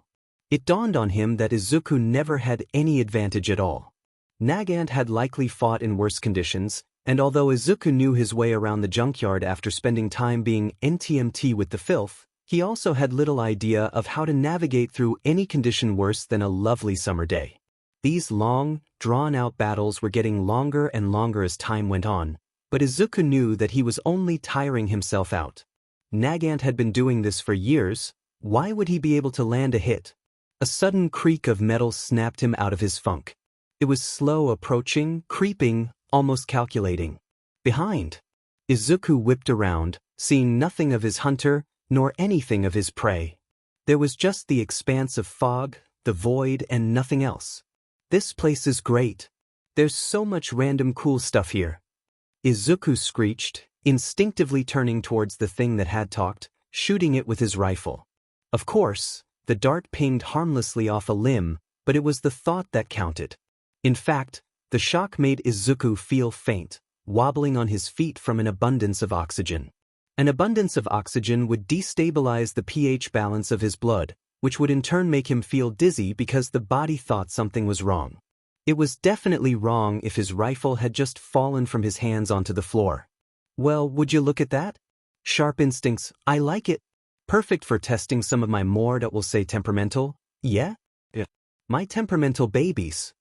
It dawned on him that Izuku never had any advantage at all. Nagant had likely fought in worse conditions, and although Izuku knew his way around the junkyard after spending time being NTMT with the filth, he also had little idea of how to navigate through any condition worse than a lovely summer day. These long, drawn-out battles were getting longer and longer as time went on, but Izuku knew that he was only tiring himself out. Nagant had been doing this for years. Why would he be able to land a hit? A sudden creak of metal snapped him out of his funk. It was slow approaching, creeping, almost calculating. Behind. Izuku whipped around, seeing nothing of his hunter, nor anything of his prey. There was just the expanse of fog, the void, and nothing else. This place is great. There's so much random cool stuff here. Izuku screeched, instinctively turning towards the thing that had talked, shooting it with his rifle. Of course, the dart pinged harmlessly off a limb, but it was the thought that counted. In fact, the shock made Izuku feel faint, wobbling on his feet from an abundance of oxygen. An abundance of oxygen would destabilize the pH balance of his blood, which would in turn make him feel dizzy because the body thought something was wrong. It was definitely wrong if his rifle had just fallen from his hands onto the floor. Well, would you look at that? Sharp instincts, I like it. Perfect for testing some of my more that will say temperamental, yeah? Yeah. My temperamental babies.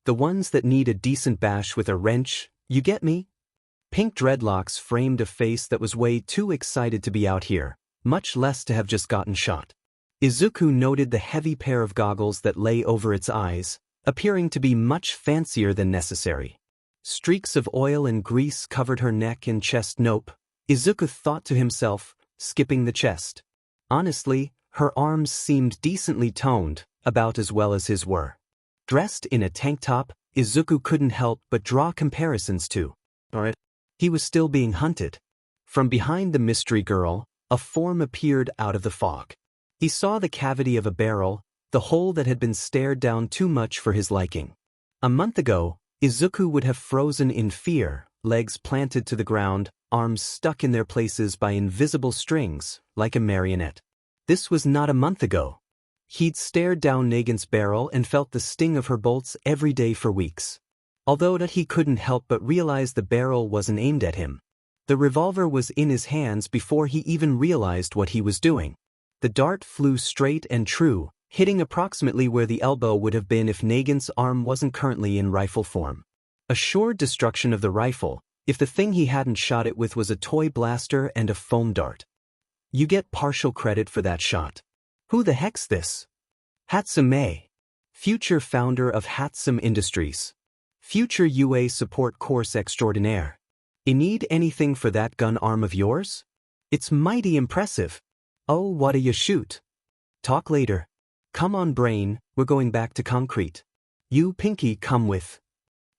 The ones that need a decent bash with a wrench, you get me? Pink dreadlocks framed a face that was way too excited to be out here, much less to have just gotten shot. Izuku noted the heavy pair of goggles that lay over its eyes, appearing to be much fancier than necessary. Streaks of oil and grease covered her neck and chest. Nope, Izuku thought to himself, skipping the chest. Honestly, her arms seemed decently toned, about as well as his were. Dressed in a tank top, Izuku couldn't help but draw comparisons to. Alright. He was still being hunted. From behind the mystery girl, a form appeared out of the fog. He saw the cavity of a barrel, the hole that had been stared down too much for his liking. A month ago, Izuku would have frozen in fear, legs planted to the ground, arms stuck in their places by invisible strings, like a marionette. This was not a month ago. He'd stared down Nagant's barrel and felt the sting of her bolts every day for weeks. Although that he couldn't help but realize the barrel wasn't aimed at him. The revolver was in his hands before he even realized what he was doing. The dart flew straight and true, hitting approximately where the elbow would have been if Nagant's arm wasn't currently in rifle form. Assured destruction of the rifle, if the thing he hadn't shot it with was a toy blaster and a foam dart. You get partial credit for that shot. Who the heck's this? Hatsume Mei, future founder of Hatsume Industries. Future UA support course extraordinaire. You need anything for that gun arm of yours? It's mighty impressive. Oh, what do you shoot? Talk later. Come on brain, we're going back to concrete. You Pinky come with.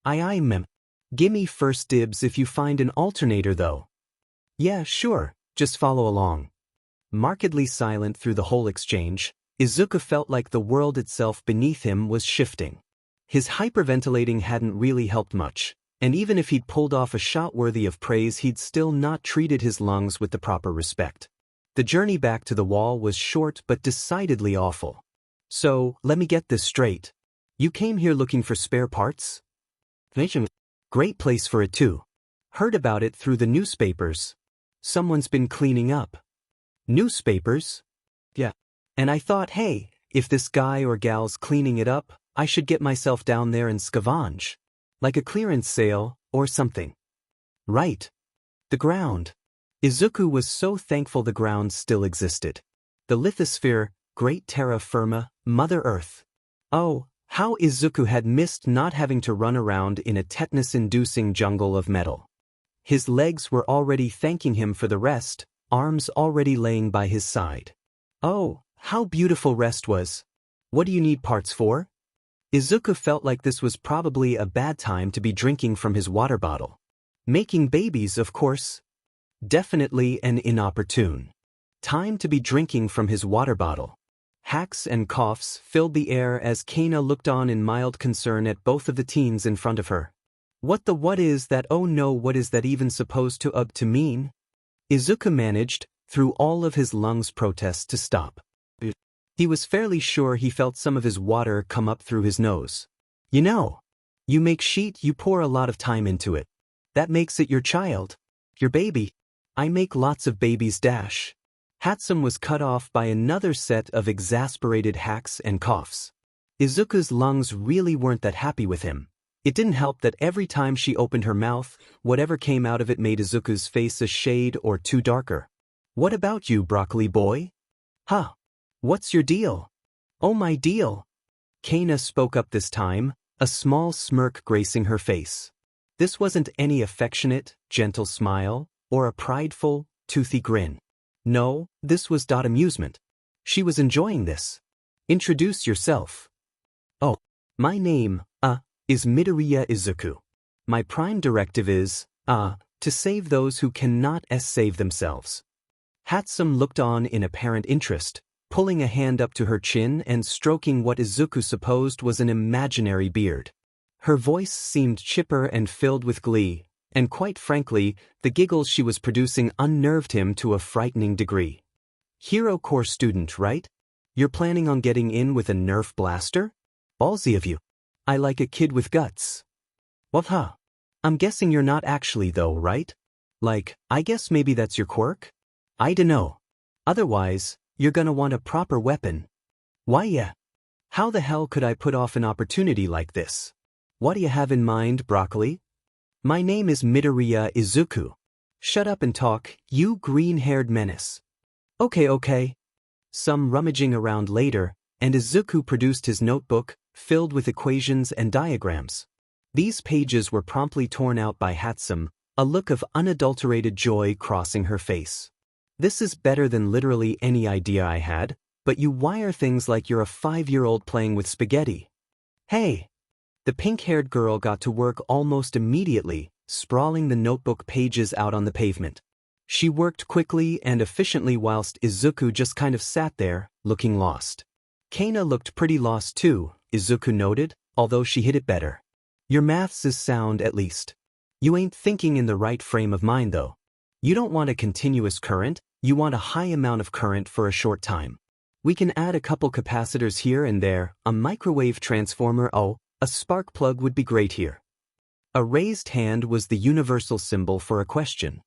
Aye mem. Gimme first dibs if you find an alternator though. Yeah, sure, just follow along. Markedly silent through the whole exchange, Izuku felt like the world itself beneath him was shifting. His hyperventilating hadn't really helped much, and even if he'd pulled off a shot worthy of praise, he'd still not treated his lungs with the proper respect. The journey back to the wall was short but decidedly awful. So, let me get this straight. You came here looking for spare parts? Great place for it too. Heard about it through the newspapers. Someone's been cleaning up. Newspapers? Yeah. And I thought, hey, if this guy or gal's cleaning it up, I should get myself down there and scavenge. Like a clearance sale, or something. Right. The ground. Izuku was so thankful the ground still existed. The lithosphere, great terra firma, Mother Earth. Oh, how Izuku had missed not having to run around in a tetanus-inducing jungle of metal. His legs were already thanking him for the rest, arms already laying by his side. Oh, how beautiful rest was. What do you need parts for? Izuku felt like this was probably a bad time to be drinking from his water bottle. Making babies, of course. Definitely an inopportune time to be drinking from his water bottle. Hacks and coughs filled the air as Kaina looked on in mild concern at both of the teens in front of her. What is that? Oh no, what is that even supposed to mean? Izuku managed, through all of his lungs' protests, to stop. He was fairly sure he felt some of his water come up through his nose. You know, you make sheet, you pour a lot of time into it. That makes it your child. Your baby. I make lots of babies dash. Hatsume was cut off by another set of exasperated hacks and coughs. Izuku's lungs really weren't that happy with him. It didn't help that every time she opened her mouth, whatever came out of it made Izuku's face a shade or two darker. What about you, broccoli boy? Huh? What's your deal? Oh, my deal. Kaina spoke up this time, a small smirk gracing her face. This wasn't any affectionate, gentle smile, or a prideful, toothy grin. No, this was amusement. She was enjoying this. Introduce yourself. Oh, my name, is Midoriya Izuku. My prime directive is, to save those who cannot save themselves. Hatsume looked on in apparent interest, pulling a hand up to her chin and stroking what Izuku supposed was an imaginary beard. Her voice seemed chipper and filled with glee, and quite frankly, the giggles she was producing unnerved him to a frightening degree. Hero Corps student, right? You're planning on getting in with a Nerf blaster? Ballsy of you. I like a kid with guts. What huh? I'm guessing you're not actually though, right? Like, I guess maybe that's your quirk? I dunno. Otherwise, you're gonna want a proper weapon. Why yeah? How the hell could I put off an opportunity like this? What do you have in mind, broccoli? My name is Midoriya Izuku. Shut up and talk, you green-haired menace. Okay. Some rummaging around later, and Izuku produced his notebook, filled with equations and diagrams. These pages were promptly torn out by Hatsume, a look of unadulterated joy crossing her face. This is better than literally any idea I had, but you wire things like you're a 5-year-old playing with spaghetti. Hey! The pink-haired girl got to work almost immediately, sprawling the notebook pages out on the pavement. She worked quickly and efficiently whilst Izuku just kind of sat there, looking lost. Kaina looked pretty lost too, Izuku noted, although she hit it better. Your maths is sound at least. You ain't thinking in the right frame of mind though. You don't want a continuous current, you want a high amount of current for a short time. We can add a couple capacitors here and there, a microwave transformer, a spark plug would be great here. A raised hand was the universal symbol for a question.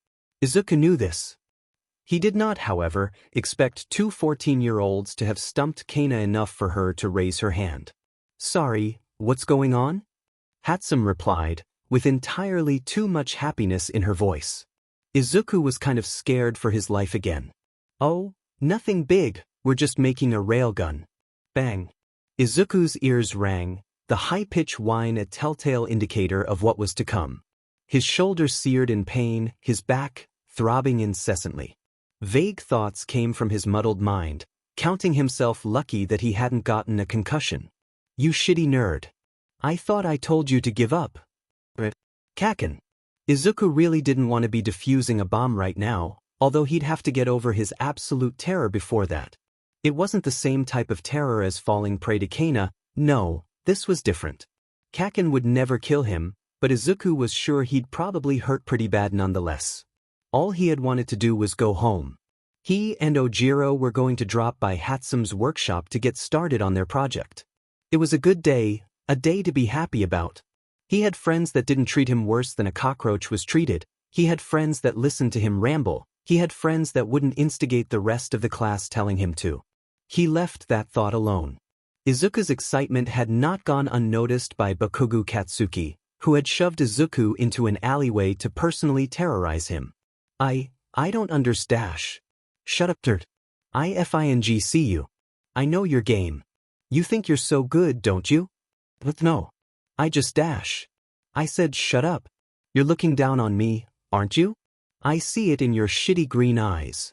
Izuku knew this. He did not, however, expect two 14-year-olds to have stumped Kaina enough for her to raise her hand. Sorry, what's going on? Hatsume replied, with entirely too much happiness in her voice. Izuku was kind of scared for his life again. Oh, nothing big, we're just making a railgun. Bang. Izuku's ears rang, the high-pitched whine a telltale indicator of what was to come. His shoulders seared in pain, his back throbbing incessantly. Vague thoughts came from his muddled mind, counting himself lucky that he hadn't gotten a concussion. You shitty nerd. I thought I told you to give up. Kakin. Izuku really didn't want to be defusing a bomb right now, although he'd have to get over his absolute terror before that. It wasn't the same type of terror as falling prey to Kaina, no, this was different. Kakin would never kill him, but Izuku was sure he'd probably hurt pretty bad nonetheless. All he had wanted to do was go home. He and Ojiro were going to drop by Hatsume's workshop to get started on their project. It was a good day, a day to be happy about. He had friends that didn't treat him worse than a cockroach was treated, he had friends that listened to him ramble, he had friends that wouldn't instigate the rest of the class telling him to. He left that thought alone. Izuku's excitement had not gone unnoticed by Bakugo Katsuki, who had shoved Izuku into an alleyway to personally terrorize him. I don't understand. Shut up, dirt. See you. I know your game. You think you're so good, don't you? But no. I just dash. I said shut up. You're looking down on me, aren't you? I see it in your shitty green eyes.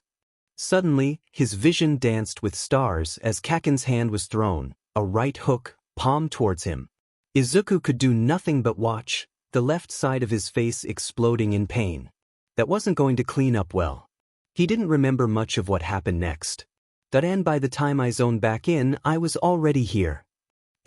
Suddenly, his vision danced with stars as Kakin's hand was thrown, a right hook, palm towards him. Izuku could do nothing but watch, the left side of his face exploding in pain. That wasn't going to clean up well. He didn't remember much of what happened next. And by the time I zoned back in, I was already here.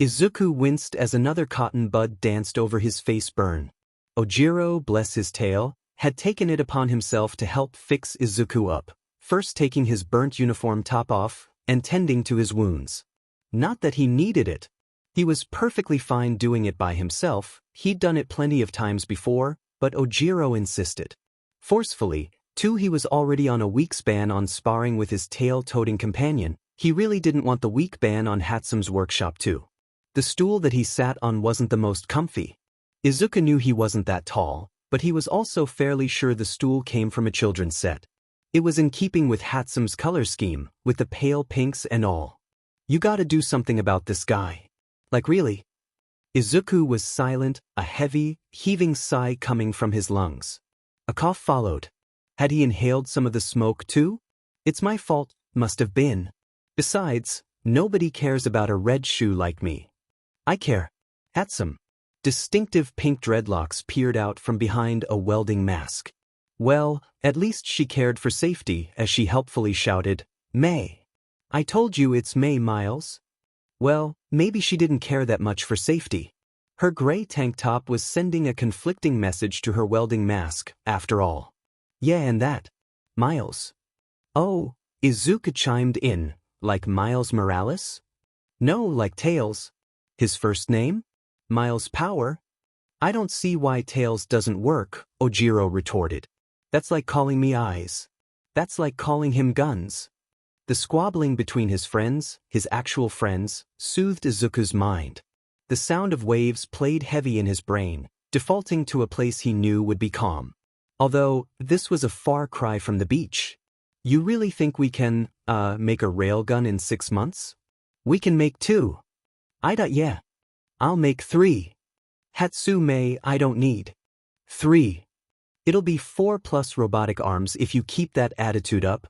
Izuku winced as another cotton bud danced over his face burn. Ojiro, bless his tail, had taken it upon himself to help fix Izuku up, first taking his burnt uniform top off and tending to his wounds. Not that he needed it. He was perfectly fine doing it by himself, he'd done it plenty of times before, but Ojiro insisted. Forcefully, too, he was already on a week's ban on sparring with his tail-toting companion, he really didn't want the week ban on Hatsume's workshop too. The stool that he sat on wasn't the most comfy. Izuku knew he wasn't that tall, but he was also fairly sure the stool came from a children's set. It was in keeping with Hatsume's color scheme, with the pale pinks and all. You gotta do something about this guy. Like really? Izuku was silent, a heavy, heaving sigh coming from his lungs. A cough followed. Had he inhaled some of the smoke too? It's my fault, must have been. Besides, nobody cares about a red shoe like me. I care. Hatsume. Distinctive pink dreadlocks peered out from behind a welding mask. Well, at least she cared for safety as she helpfully shouted, Mei. I told you it's Mei, Miles. Well, maybe she didn't care that much for safety. Her gray tank top was sending a conflicting message to her welding mask, after all. Yeah, and that. Miles. Oh, Izuku chimed in, like Miles Morales? No, like Tails. His first name? Miles Power? I don't see why Tails doesn't work, Ojiro retorted. That's like calling me Eyes. That's like calling him Guns. The squabbling between his friends, his actual friends, soothed Izuku's mind. The sound of waves played heavy in his brain, defaulting to a place he knew would be calm. Although, this was a far cry from the beach. You really think we can, make a railgun in 6 months? We can make 2. Yeah. I'll make 3. Hatsume Mei, I don't need 3. It'll be 4 plus robotic arms if you keep that attitude up.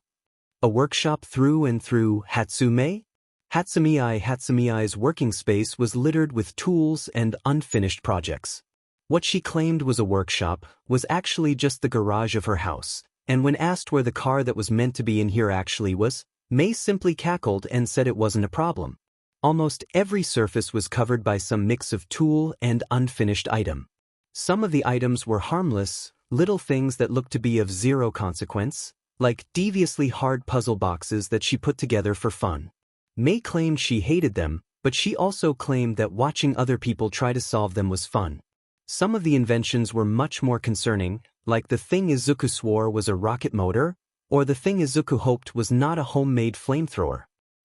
A workshop through and through Hatsume? Hatsumei's working space was littered with tools and unfinished projects. What she claimed was a workshop was actually just the garage of her house, and when asked where the car that was meant to be in here actually was, Mei simply cackled and said it wasn't a problem. Almost every surface was covered by some mix of tool and unfinished item. Some of the items were harmless, little things that looked to be of zero consequence, like deviously hard puzzle boxes that she put together for fun. Mei claimed she hated them, but she also claimed that watching other people try to solve them was fun. Some of the inventions were much more concerning, like the thing Izuku swore was a rocket motor, or the thing Izuku hoped was not a homemade flamethrower.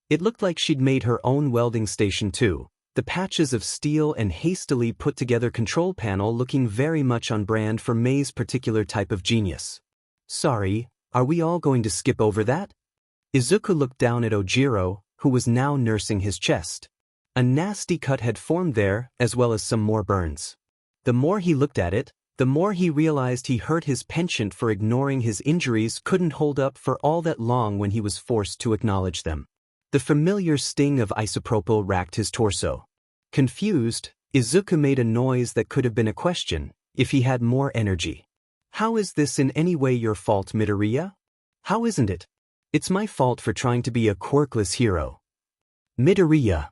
It looked like she'd made her own welding station too, the patches of steel and hastily put together control panel looking very much on brand for Mei's particular type of genius. Sorry, are we all going to skip over that? Izuku looked down at Ojiro, who was now nursing his chest. A nasty cut had formed there, as well as some more burns. The more he looked at it, the more he realized he hurt his penchant for ignoring his injuries couldn't hold up for all that long when he was forced to acknowledge them. The familiar sting of isopropyl racked his torso. Confused, Izuku made a noise that could have been a question, if he had more energy. How is this in any way your fault, Midoriya? How isn't it? It's my fault for trying to be a quirkless hero. Midoriya.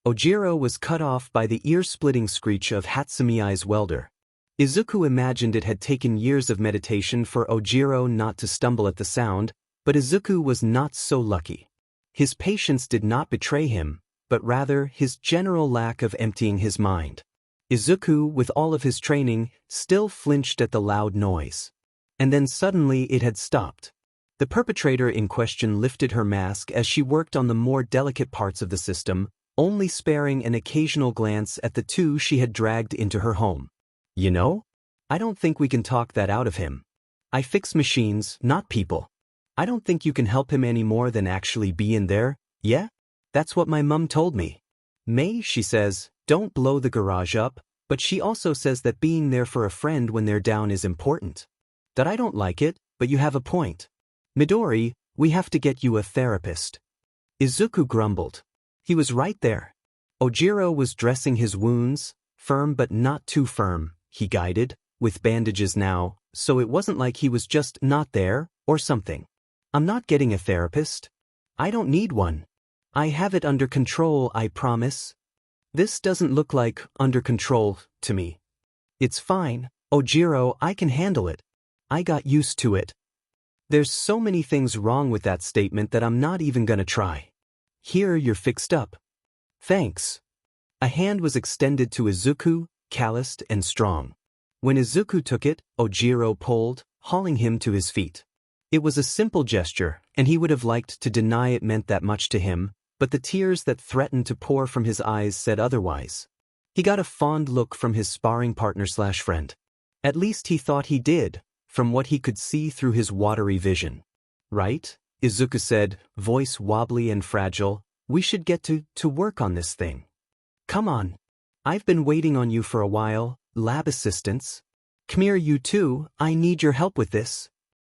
Ojiro was cut off by the ear-splitting screech of Hatsumei's welder. Izuku imagined it had taken years of meditation for Ojiro not to stumble at the sound, but Izuku was not so lucky. His patience did not betray him, but rather his general lack of emptying his mind. Izuku, with all of his training, still flinched at the loud noise. And then suddenly it had stopped. The perpetrator in question lifted her mask as she worked on the more delicate parts of the system, only sparing an occasional glance at the 2 she had dragged into her home. You know? I don't think we can talk that out of him. I fix machines, not people. I don't think you can help him any more than actually be in there, yeah? That's what my mum told me. Mei, she says, don't blow the garage up, but she also says that being there for a friend when they're down is important. That I don't like it, but you have a point. Midori, we have to get you a therapist. Izuku grumbled. He was right there. Ojiro was dressing his wounds, firm but not too firm, he guided, with bandages now, so it wasn't like he was just not there, or something. I'm not getting a therapist. I don't need one. I have it under control, I promise. This doesn't look like under control to me. It's fine, Ojiro, I can handle it. I got used to it. There's so many things wrong with that statement that I'm not even gonna try. Here you're fixed up. Thanks. A hand was extended to Izuku, calloused and strong. When Izuku took it, Ojiro pulled, hauling him to his feet. It was a simple gesture, and he would have liked to deny it meant that much to him, but the tears that threatened to pour from his eyes said otherwise. He got a fond look from his sparring partner/friend. At least he thought he did, from what he could see through his watery vision. Right? Izuku said, voice wobbly and fragile, we should get to work on this thing. Come on. I've been waiting on you for a while, lab assistants. Come here you two, I need your help with this.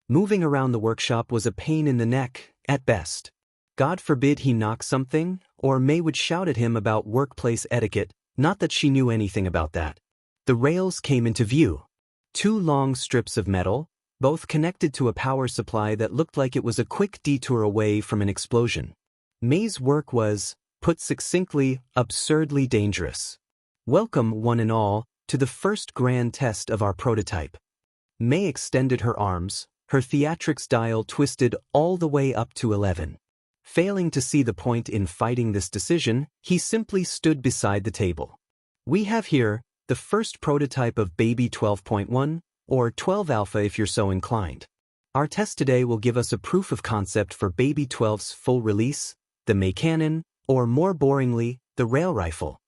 Moving around the workshop was a pain in the neck, at best. God forbid he knock something, or Mei would shout at him about workplace etiquette, not that she knew anything about that. The rails came into view. 2 long strips of metal, both connected to a power supply that looked like it was a quick detour away from an explosion. Mei's work was, put succinctly, absurdly dangerous. Welcome, one and all, to the first grand test of our prototype. Mei extended her arms, her theatrics dial twisted all the way up to 11. Failing to see the point in fighting this decision, he simply stood beside the table. We have here the first prototype of Baby 12.1, or 12 Alpha if you're so inclined. Our test today will give us a proof of concept for Baby 12's full release, the Mei Cannon, or more boringly, the rail rifle.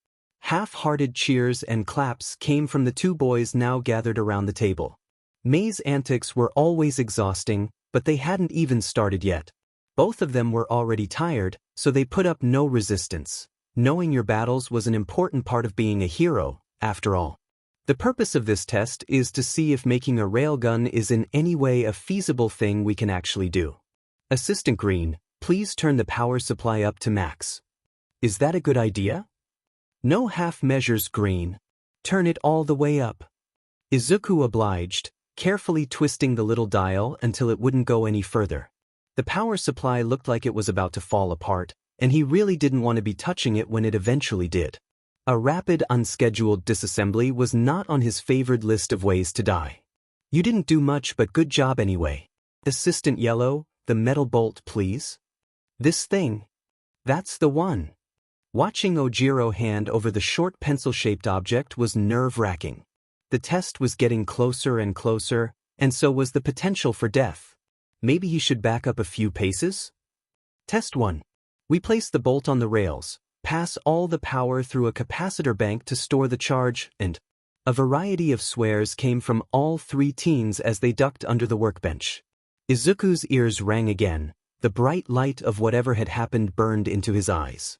Half-hearted cheers and claps came from the two boys now gathered around the table. Mei's antics were always exhausting, but they hadn't even started yet. Both of them were already tired, so they put up no resistance. Knowing your battles was an important part of being a hero, after all. The purpose of this test is to see if making a railgun is in any way a feasible thing we can actually do. Assistant Green, please turn the power supply up to max. Is that a good idea? No half measures, Green. Turn it all the way up. Izuku obliged, carefully twisting the little dial until it wouldn't go any further. The power supply looked like it was about to fall apart, and he really didn't want to be touching it when it eventually did. A rapid, unscheduled disassembly was not on his favored list of ways to die. You didn't do much, but good job anyway. Assistant Yellow, the metal bolt, please. This thing. That's the one. Watching Ojiro hand over the short pencil-shaped object was nerve-wracking. The test was getting closer and closer, and so was the potential for death. Maybe he should back up a few paces? Test 1. We place the bolt on the rails, pass all the power through a capacitor bank to store the charge, and a variety of swears came from all three teens as they ducked under the workbench. Izuku's ears rang again. The bright light of whatever had happened burned into his eyes.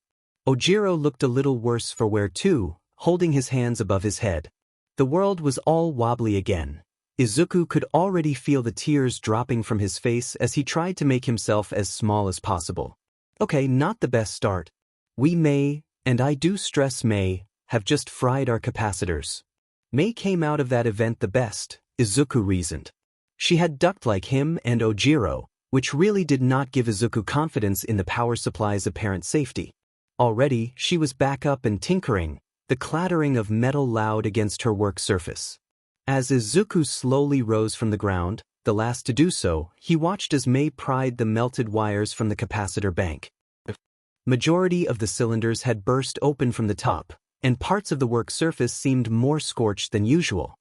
Ojiro looked a little worse for wear too, holding his hands above his head. The world was all wobbly again. Izuku could already feel the tears dropping from his face as he tried to make himself as small as possible. Okay, not the best start. We may, and I do stress may, have just fried our capacitors. Mei came out of that event the best, Izuku reasoned. She had ducked like him and Ojiro, which really did not give Izuku confidence in the power supply's apparent safety. Already, she was back up and tinkering, the clattering of metal loud against her work surface. As Izuku slowly rose from the ground, the last to do so, he watched as Mei pried the melted wires from the capacitor bank. The majority of the cylinders had burst open from the top, and parts of the work surface seemed more scorched than usual.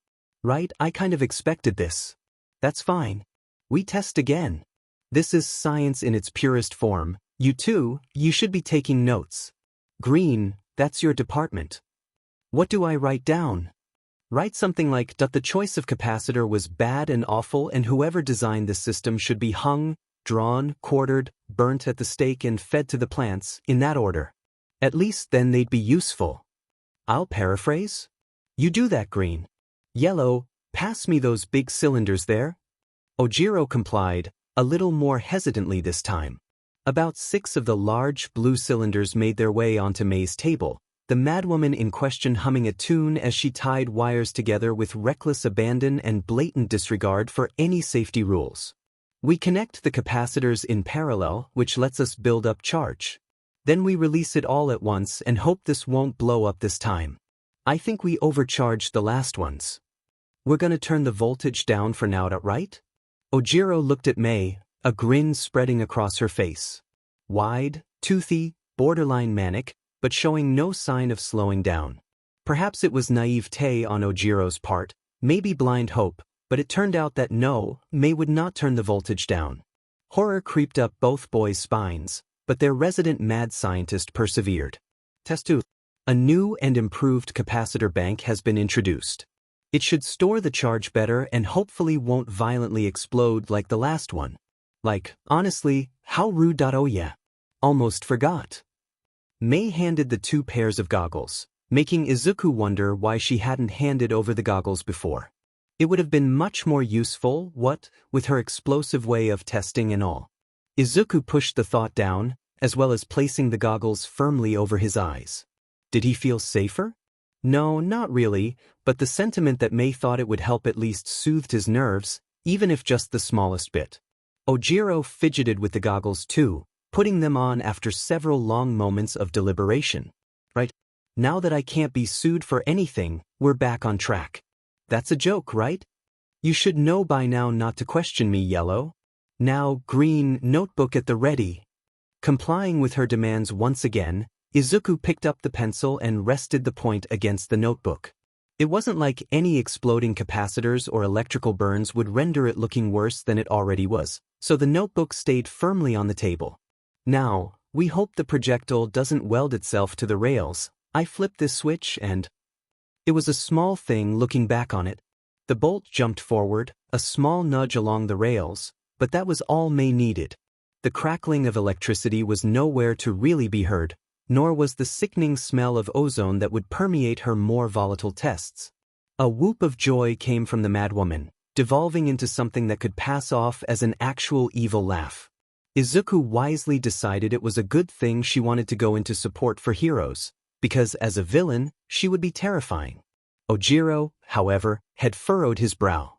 Right, I kind of expected this. That's fine. We test again. This is science in its purest form. You too, you should be taking notes. Green, that's your department. What do I write down? Write something like, the choice of capacitor was bad and awful, and whoever designed this system should be hung, drawn, quartered, burnt at the stake and fed to the plants, in that order. At least then they'd be useful. I'll paraphrase. You do that, Green. Yellow, pass me those big cylinders there. Ojiro complied, a little more hesitantly this time. About 6 of the large blue cylinders made their way onto Mei's table, the madwoman in question humming a tune as she tied wires together with reckless abandon and blatant disregard for any safety rules. We connect the capacitors in parallel, which lets us build up charge. Then we release it all at once and hope this won't blow up this time. I think we overcharged the last ones. We're gonna turn the voltage down for now, right? Ojiro looked at Mei, a grin spreading across her face. Wide, toothy, borderline manic, but showing no sign of slowing down. Perhaps it was naivete on Ojiro's part, maybe blind hope, but it turned out that no, Mei would not turn the voltage down. Horror creeped up both boys' spines, but their resident mad scientist persevered. Test 2. A new and improved capacitor bank has been introduced. It should store the charge better and hopefully won't violently explode like the last one. Like, honestly, how rude. Oh yeah. Almost forgot. Mei handed the 2 pairs of goggles, making Izuku wonder why she hadn't handed over the goggles before. It would have been much more useful, with her explosive way of testing and all. Izuku pushed the thought down, as well as placing the goggles firmly over his eyes. Did he feel safer? No, not really, but the sentiment that Mei thought it would help at least soothed his nerves, even if just the smallest bit. Ojiro fidgeted with the goggles too, putting them on after several long moments of deliberation. Right? Now that I can't be sued for anything, we're back on track. That's a joke, right? You should know by now not to question me, Yellow. Now, Green, notebook at the ready. Complying with her demands once again, Izuku picked up the pencil and rested the point against the notebook. It wasn't like any exploding capacitors or electrical burns would render it looking worse than it already was, so the notebook stayed firmly on the table. Now, we hope the projectile doesn't weld itself to the rails. I flipped this switch and... It was a small thing looking back on it. The bolt jumped forward, a small nudge along the rails, but that was all Mei needed. The crackling of electricity was nowhere to really be heard, nor was the sickening smell of ozone that would permeate her more volatile tests. A whoop of joy came from the madwoman, devolving into something that could pass off as an actual evil laugh. Izuku wisely decided it was a good thing she wanted to go into support for heroes, because as a villain, she would be terrifying. Ojiro, however, had furrowed his brow.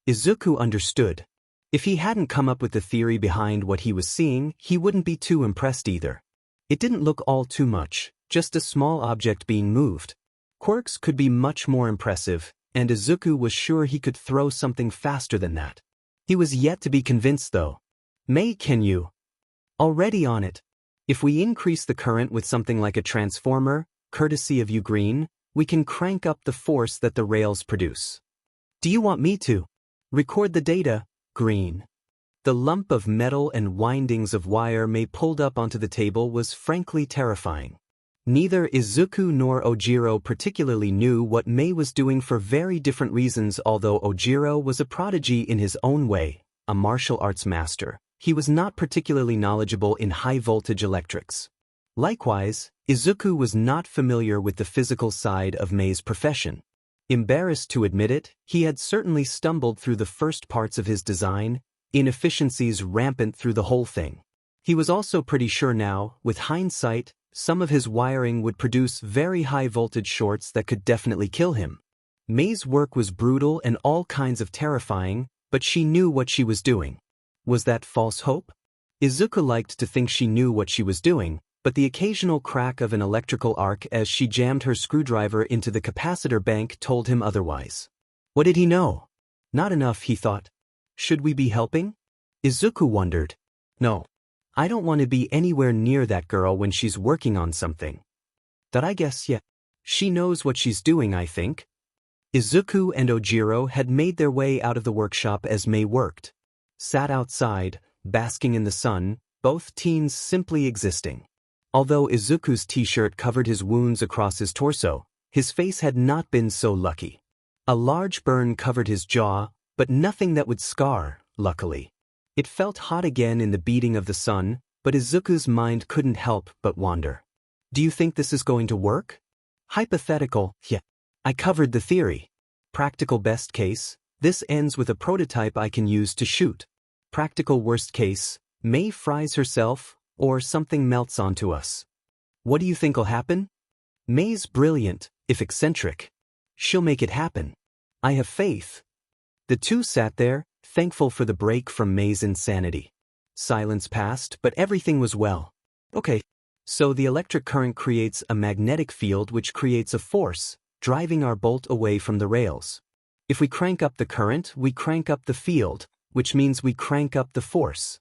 Izuku understood. If he hadn't come up with the theory behind what he was seeing, he wouldn't be too impressed either. It didn't look all too much, just a small object being moved. Quirks could be much more impressive, and Izuku was sure he could throw something faster than that. He was yet to be convinced though. Mei, can you? Already on it. If we increase the current with something like a transformer, courtesy of you Green, we can crank up the force that the rails produce. Do you want me to? Record the data, Green. The lump of metal and windings of wire Mei pulled up onto the table was frankly terrifying. Neither Izuku nor Ojiro particularly knew what Mei was doing for very different reasons. Although Ojiro was a prodigy in his own way, a martial arts master, he was not particularly knowledgeable in high-voltage electrics. Likewise, Izuku was not familiar with the physical side of Mei's profession. Embarrassed to admit it, he had certainly stumbled through the first parts of his design, inefficiencies rampant through the whole thing. He was also pretty sure now, with hindsight, some of his wiring would produce very high-voltage shorts that could definitely kill him. Mei's work was brutal and all kinds of terrifying, but she knew what she was doing. Was that false hope? Izuku liked to think she knew what she was doing, but the occasional crack of an electrical arc as she jammed her screwdriver into the capacitor bank told him otherwise. What did he know? Not enough, he thought. Should we be helping? Izuku wondered. No. I don't want to be anywhere near that girl when she's working on something. That I guess, yeah. She knows what she's doing, I think. Izuku and Ojiro had made their way out of the workshop as Mei worked. Sat outside, basking in the sun, both teens simply existing. Although Izuku's t-shirt covered his wounds across his torso, his face had not been so lucky. A large burn covered his jaw, but nothing that would scar, luckily. It felt hot again in the beating of the sun, but Izuku's mind couldn't help but wander. Do you think this is going to work? Hypothetical, yeah. I covered the theory. Practical best case, this ends with a prototype I can use to shoot. Practical worst case, Mei fries herself, or something melts onto us. What do you think'll happen? Mei's brilliant, if eccentric. She'll make it happen. I have faith. The two sat there, thankful for the break from Mei's insanity. Silence passed, but everything was well. Okay. So the electric current creates a magnetic field which creates a force, driving our bolt away from the rails. If we crank up the current, we crank up the field, which means we crank up the force.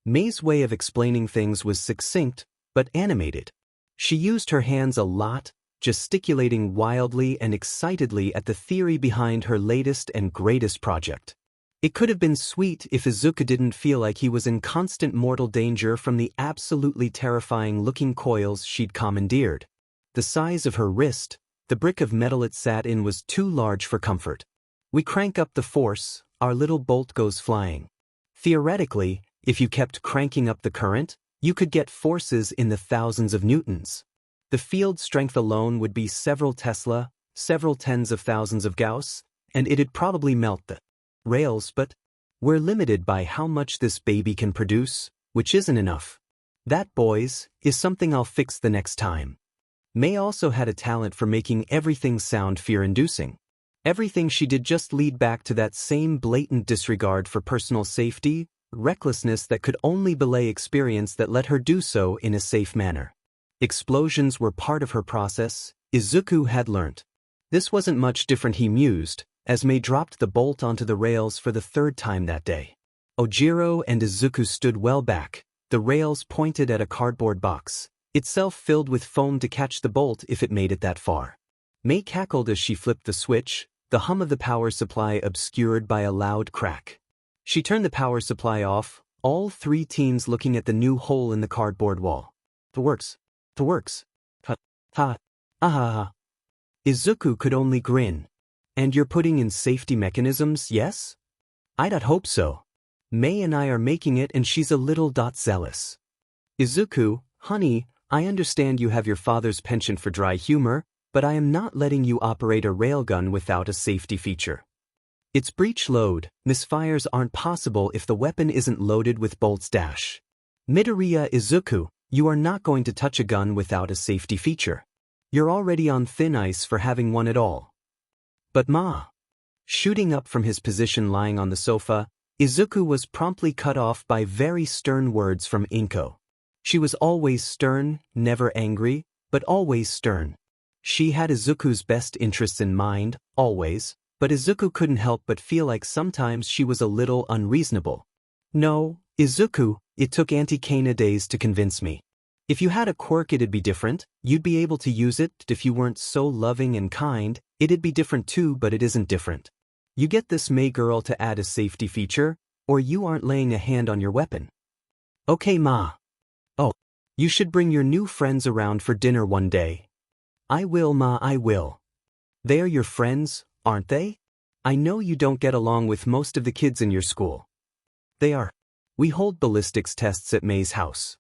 Mei's way of explaining things was succinct, but animated. She used her hands a lot, gesticulating wildly and excitedly at the theory behind her latest and greatest project. It could have been sweet if Izuku didn't feel like he was in constant mortal danger from the absolutely terrifying-looking coils she'd commandeered. The size of her wrist, the brick of metal it sat in, was too large for comfort. We crank up the force, our little bolt goes flying. Theoretically, if you kept cranking up the current, you could get forces in the thousands of newtons. The field strength alone would be several Tesla, several tens of thousands of Gauss, and it'd probably melt the rails, but we're limited by how much this baby can produce, which isn't enough. That, boys, is something I'll fix the next time. Mei also had a talent for making everything sound fear-inducing. Everything she did just lead back to that same blatant disregard for personal safety, recklessness that could only belay experience that let her do so in a safe manner. Explosions were part of her process, Izuku had learnt. This wasn't much different, he mused, as Mei dropped the bolt onto the rails for the third time that day. Ojiro and Izuku stood well back, the rails pointed at a cardboard box, itself filled with foam to catch the bolt if it made it that far. Mei cackled as she flipped the switch, the hum of the power supply obscured by a loud crack. She turned the power supply off, all three teens looking at the new hole in the cardboard wall. "It works. It works. Ha. Ha. Ahaha." Izuku could only grin. "And you're putting in safety mechanisms, yes?" "I'd hope so. Mei and I are making it and she's a little zealous." "Izuku, honey, I understand you have your father's penchant for dry humor, but I am not letting you operate a railgun without a safety feature. It's breech load, misfires aren't possible if the weapon isn't loaded with bolts dash. Midoriya Izuku, you are not going to touch a gun without a safety feature. You're already on thin ice for having one at all." "But Ma." Shooting up from his position lying on the sofa, Izuku was promptly cut off by very stern words from Inko. She was always stern, never angry, but always stern. She had Izuku's best interests in mind, always, but Izuku couldn't help but feel like sometimes she was a little unreasonable. "No, Izuku, it took Auntie Kaina days to convince me. If you had a quirk it'd be different, you'd be able to use it. If you weren't so loving and kind, it'd be different too, but it isn't different. You get this Mei girl to add a safety feature, or you aren't laying a hand on your weapon." "Okay, Ma." "Oh, you should bring your new friends around for dinner one day." "I will, Ma, I will." "They are your friends, aren't they? I know you don't get along with most of the kids in your school." "They are. We hold ballistics tests at Mei's house.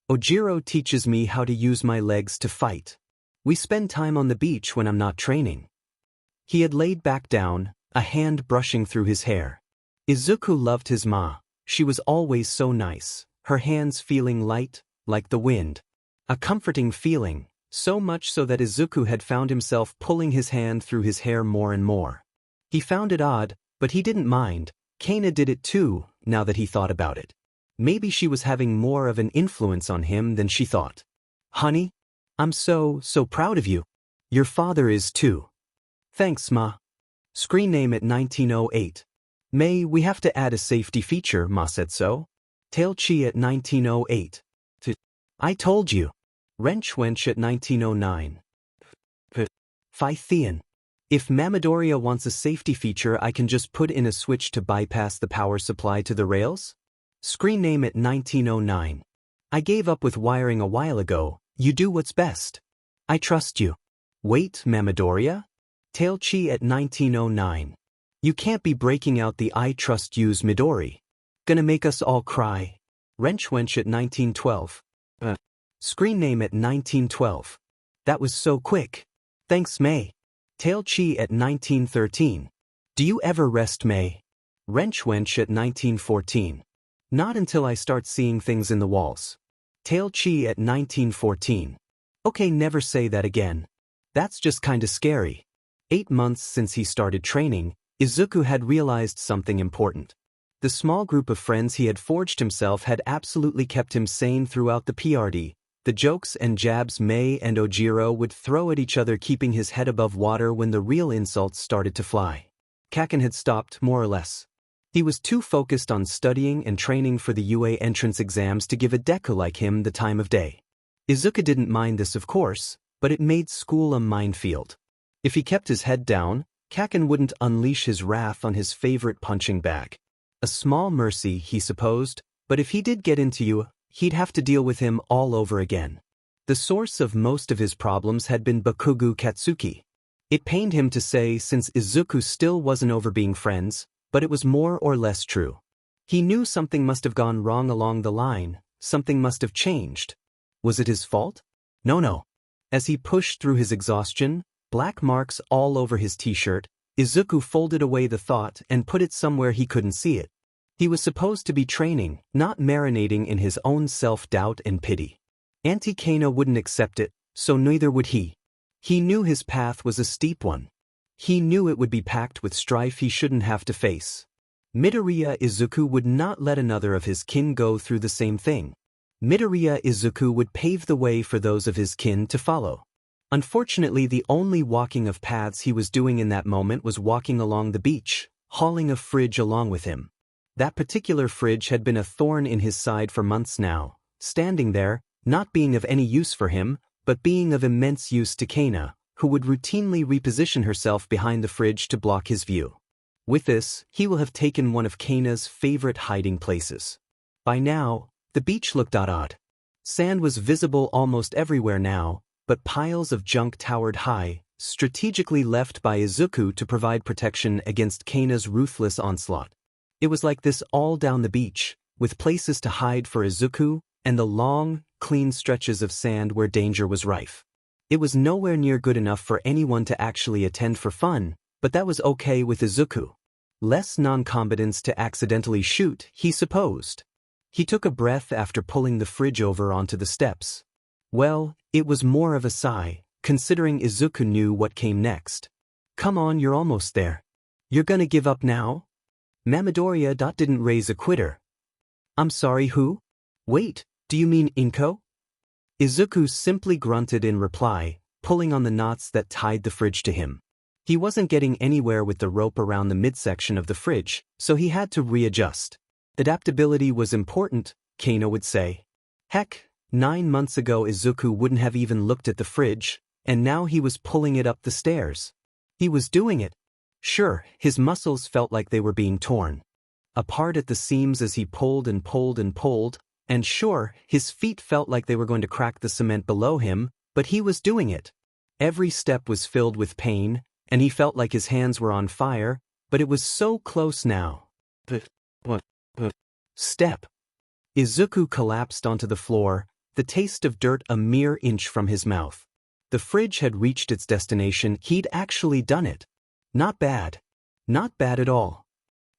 Ojiro teaches me how to use my legs to fight. We spend time on the beach when I'm not training." He had laid back down, a hand brushing through his hair. Izuku loved his Ma. She was always so nice, her hands feeling light, like the wind. A comforting feeling, so much so that Izuku had found himself pulling his hand through his hair more and more. He found it odd, but he didn't mind. Kaina did it too, now that he thought about it. Maybe she was having more of an influence on him than she thought. "Honey, I'm so proud of you. Your father is too." "Thanks, Ma." Screen name at 1908. "Mei, we have to add a safety feature, Ma said so." Tailchi at 1908. "I told you." Wrench Wench at 1909. Phythean. "If Midoriya wants a safety feature I can just put in a switch to bypass the power supply to the rails?" Screen name at 1909. "I gave up with wiring a while ago, you do what's best. I trust you." "Wait, Midoriya?" Tailchi at 1909. "You can't be breaking out the I trust you's Midori. Gonna make us all cry." Wrench Wench at 1912. Screen name at 1912. "That was so quick. Thanks, Mei." Tailchi at 1913. "Do you ever rest, Mei?" Wrench Wench at 1914. "Not until I start seeing things in the walls." Tailchi at 1914. "Okay, never say that again. That's just kinda scary." 8 months since he started training, Izuku had realized something important. The small group of friends he had forged himself had absolutely kept him sane throughout the PRD. The jokes and jabs Mei and Ojiro would throw at each other, keeping his head above water when the real insults started to fly. Kaken had stopped, more or less. He was too focused on studying and training for the UA entrance exams to give a Deku like him the time of day. Izuku didn't mind this, of course, but it made school a minefield. If he kept his head down, Kaken wouldn't unleash his wrath on his favorite punching bag. A small mercy, he supposed, but if he did get into you, he'd have to deal with him all over again. The source of most of his problems had been Bakugo Katsuki. It pained him to say, since Izuku still wasn't over being friends, but it was more or less true. He knew something must have gone wrong along the line, something must have changed. Was it his fault? No. As he pushed through his exhaustion, black marks all over his t-shirt, Izuku folded away the thought and put it somewhere he couldn't see it. He was supposed to be training, not marinating in his own self-doubt and pity. Auntie Kaina wouldn't accept it, so neither would he. He knew his path was a steep one. He knew it would be packed with strife he shouldn't have to face. Midoriya Izuku would not let another of his kin go through the same thing. Midoriya Izuku would pave the way for those of his kin to follow. Unfortunately, the only walking of paths he was doing in that moment was walking along the beach, hauling a fridge along with him. That particular fridge had been a thorn in his side for months now, standing there, not being of any use for him, but being of immense use to Kaina, who would routinely reposition herself behind the fridge to block his view. With this, he will have taken one of Kaina's favorite hiding places. By now, the beach looked odd. Sand was visible almost everywhere now, but piles of junk towered high, strategically left by Izuku to provide protection against Kaina's ruthless onslaught. It was like this all down the beach, with places to hide for Izuku, and the long, clean stretches of sand where danger was rife. It was nowhere near good enough for anyone to actually attend for fun, but that was okay with Izuku. Less non-combatants to accidentally shoot, he supposed. He took a breath after pulling the fridge over onto the steps. Well, it was more of a sigh, considering Izuku knew what came next. Come on, you're almost there. You're gonna give up now? Midoriya didn't raise a quitter. I'm sorry, who? Wait, do you mean Inko? Izuku simply grunted in reply, pulling on the knots that tied the fridge to him. He wasn't getting anywhere with the rope around the midsection of the fridge, so he had to readjust. Adaptability was important, Kaina would say. Heck, 9 months ago Izuku wouldn't have even looked at the fridge, and now he was pulling it up the stairs. He was doing it. Sure, his muscles felt like they were being torn apart at the seams as he pulled and pulled and pulled, and sure, his feet felt like they were going to crack the cement below him, but he was doing it. Every step was filled with pain, and he felt like his hands were on fire, but it was so close now. Step. Izuku collapsed onto the floor, the taste of dirt a mere inch from his mouth. The fridge had reached its destination, he'd actually done it. Not bad. Not bad at all.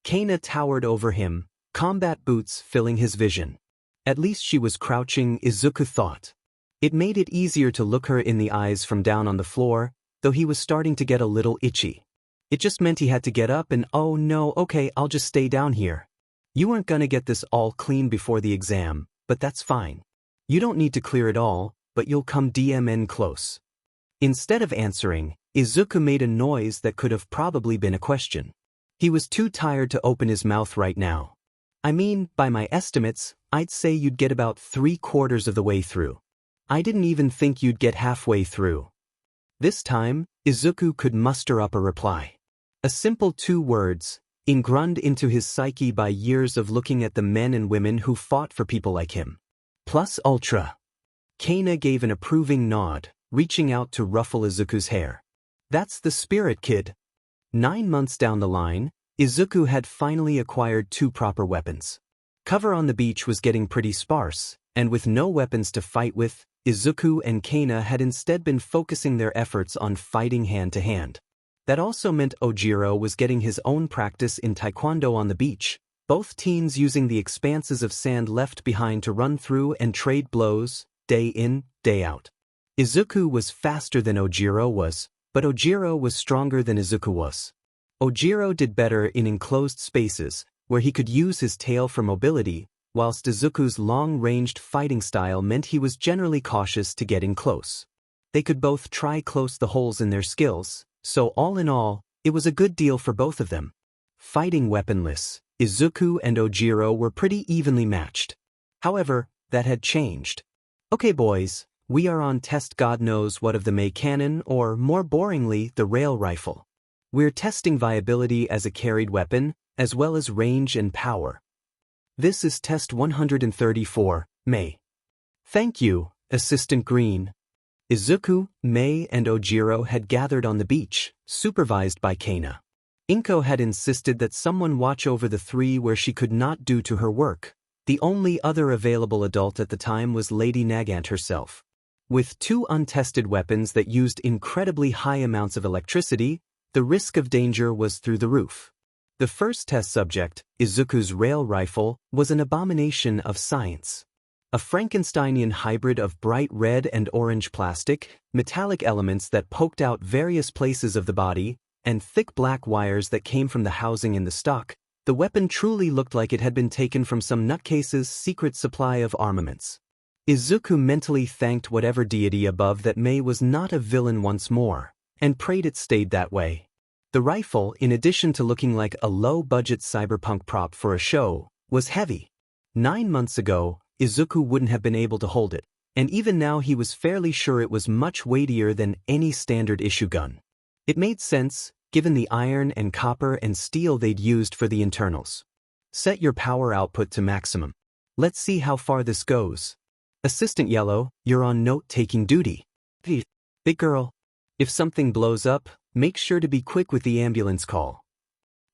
Kaina towered over him, combat boots filling his vision. At least she was crouching, Izuku thought. It made it easier to look her in the eyes from down on the floor, though he was starting to get a little itchy. It just meant he had to get up and oh no, okay, I'll just stay down here. You weren't gonna get this all clean before the exam, but that's fine. You don't need to clear it all, but you'll come DMN close. Instead of answering, Izuku made a noise that could have probably been a question. He was too tired to open his mouth right now. I mean, by my estimates, I'd say you'd get about 3/4 of the way through. I didn't even think you'd get halfway through. This time, Izuku could muster up a reply. A simple 2 words, ingrained into his psyche by years of looking at the men and women who fought for people like him. Plus ultra. Kaina gave an approving nod, reaching out to ruffle Izuku's hair. That's the spirit, kid. 9 months down the line, Izuku had finally acquired 2 proper weapons. Cover on the beach was getting pretty sparse, and with no weapons to fight with, Izuku and Kaina had instead been focusing their efforts on fighting hand-to-hand. That also meant Ojiro was getting his own practice in taekwondo on the beach, both teens using the expanses of sand left behind to run through and trade blows, day in, day out. Izuku was faster than Ojiro was, but Ojiro was stronger than Izuku was. Ojiro did better in enclosed spaces, where he could use his tail for mobility, whilst Izuku's long-ranged fighting style meant he was generally cautious to get in close. They could both try close the holes in their skills, so all in all, it was a good deal for both of them. Fighting weaponless, Izuku and Ojiro were pretty evenly matched. However, that had changed. Okay boys, we are on test God knows what of the Mei cannon or, more boringly, the rail rifle. We're testing viability as a carried weapon, as well as range and power. This is test 134, Mei. Thank you, Assistant Green. Izuku, Mei and Ojiro had gathered on the beach, supervised by Kaina. Inko had insisted that someone watch over the 3 where she could not due to her work. The only other available adult at the time was Lady Nagant herself. With 2 untested weapons that used incredibly high amounts of electricity, the risk of danger was through the roof. The first test subject, Izuku's rail rifle, was an abomination of science. A Frankensteinian hybrid of bright red and orange plastic, metallic elements that poked out various places of the body, and thick black wires that came from the housing in the stock, the weapon truly looked like it had been taken from some nutcase's secret supply of armaments. Izuku mentally thanked whatever deity above that Mei was not a villain once more, and prayed it stayed that way. The rifle, in addition to looking like a low-budget cyberpunk prop for a show, was heavy. 9 months ago, Izuku wouldn't have been able to hold it, and even now he was fairly sure it was much weightier than any standard issue gun. It made sense, given the iron and copper and steel they'd used for the internals. Set your power output to maximum. Let's see how far this goes. Assistant Yellow, you're on note-taking duty. Big girl. If something blows up, make sure to be quick with the ambulance call.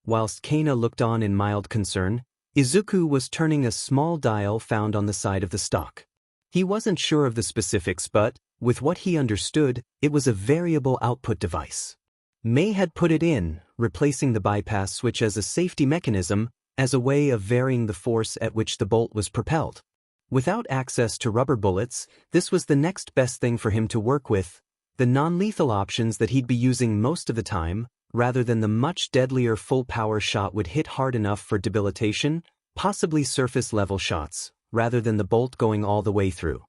Whilst Kaina looked on in mild concern, Izuku was turning a small dial found on the side of the stock. He wasn't sure of the specifics but, with what he understood, it was a variable output device. Mei had put it in, replacing the bypass switch as a safety mechanism, as a way of varying the force at which the bolt was propelled. Without access to rubber bullets, this was the next best thing for him to work with, the non-lethal options that he'd be using most of the time, rather than the much deadlier full-power shot would hit hard enough for debilitation, possibly surface-level shots, rather than the bolt going all the way through.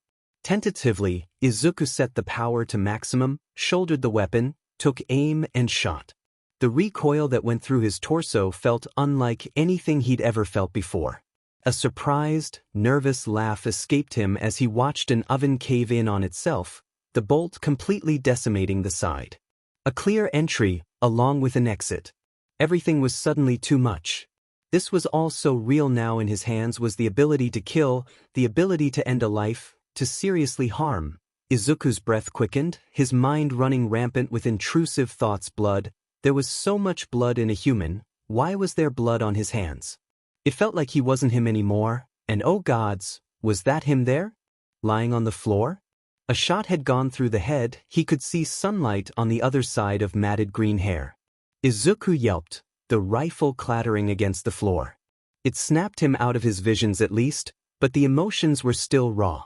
Tentatively, Izuku set the power to maximum, shouldered the weapon, took aim and shot. The recoil that went through his torso felt unlike anything he'd ever felt before. A surprised, nervous laugh escaped him as he watched an oven cave in on itself, the bolt completely decimating the side. A clear entry, along with an exit. Everything was suddenly too much. This was all so real now in his hands was the ability to kill, the ability to end a life, to seriously harm. Izuku's breath quickened, his mind running rampant with intrusive thoughts. Blood. There was so much blood in a human, why was there blood on his hands? It felt like he wasn't him anymore, and oh gods, was that him there? Lying on the floor? A shot had gone through the head, he could see sunlight on the other side of matted green hair. Izuku yelped, the rifle clattering against the floor. It snapped him out of his visions at least, but the emotions were still raw.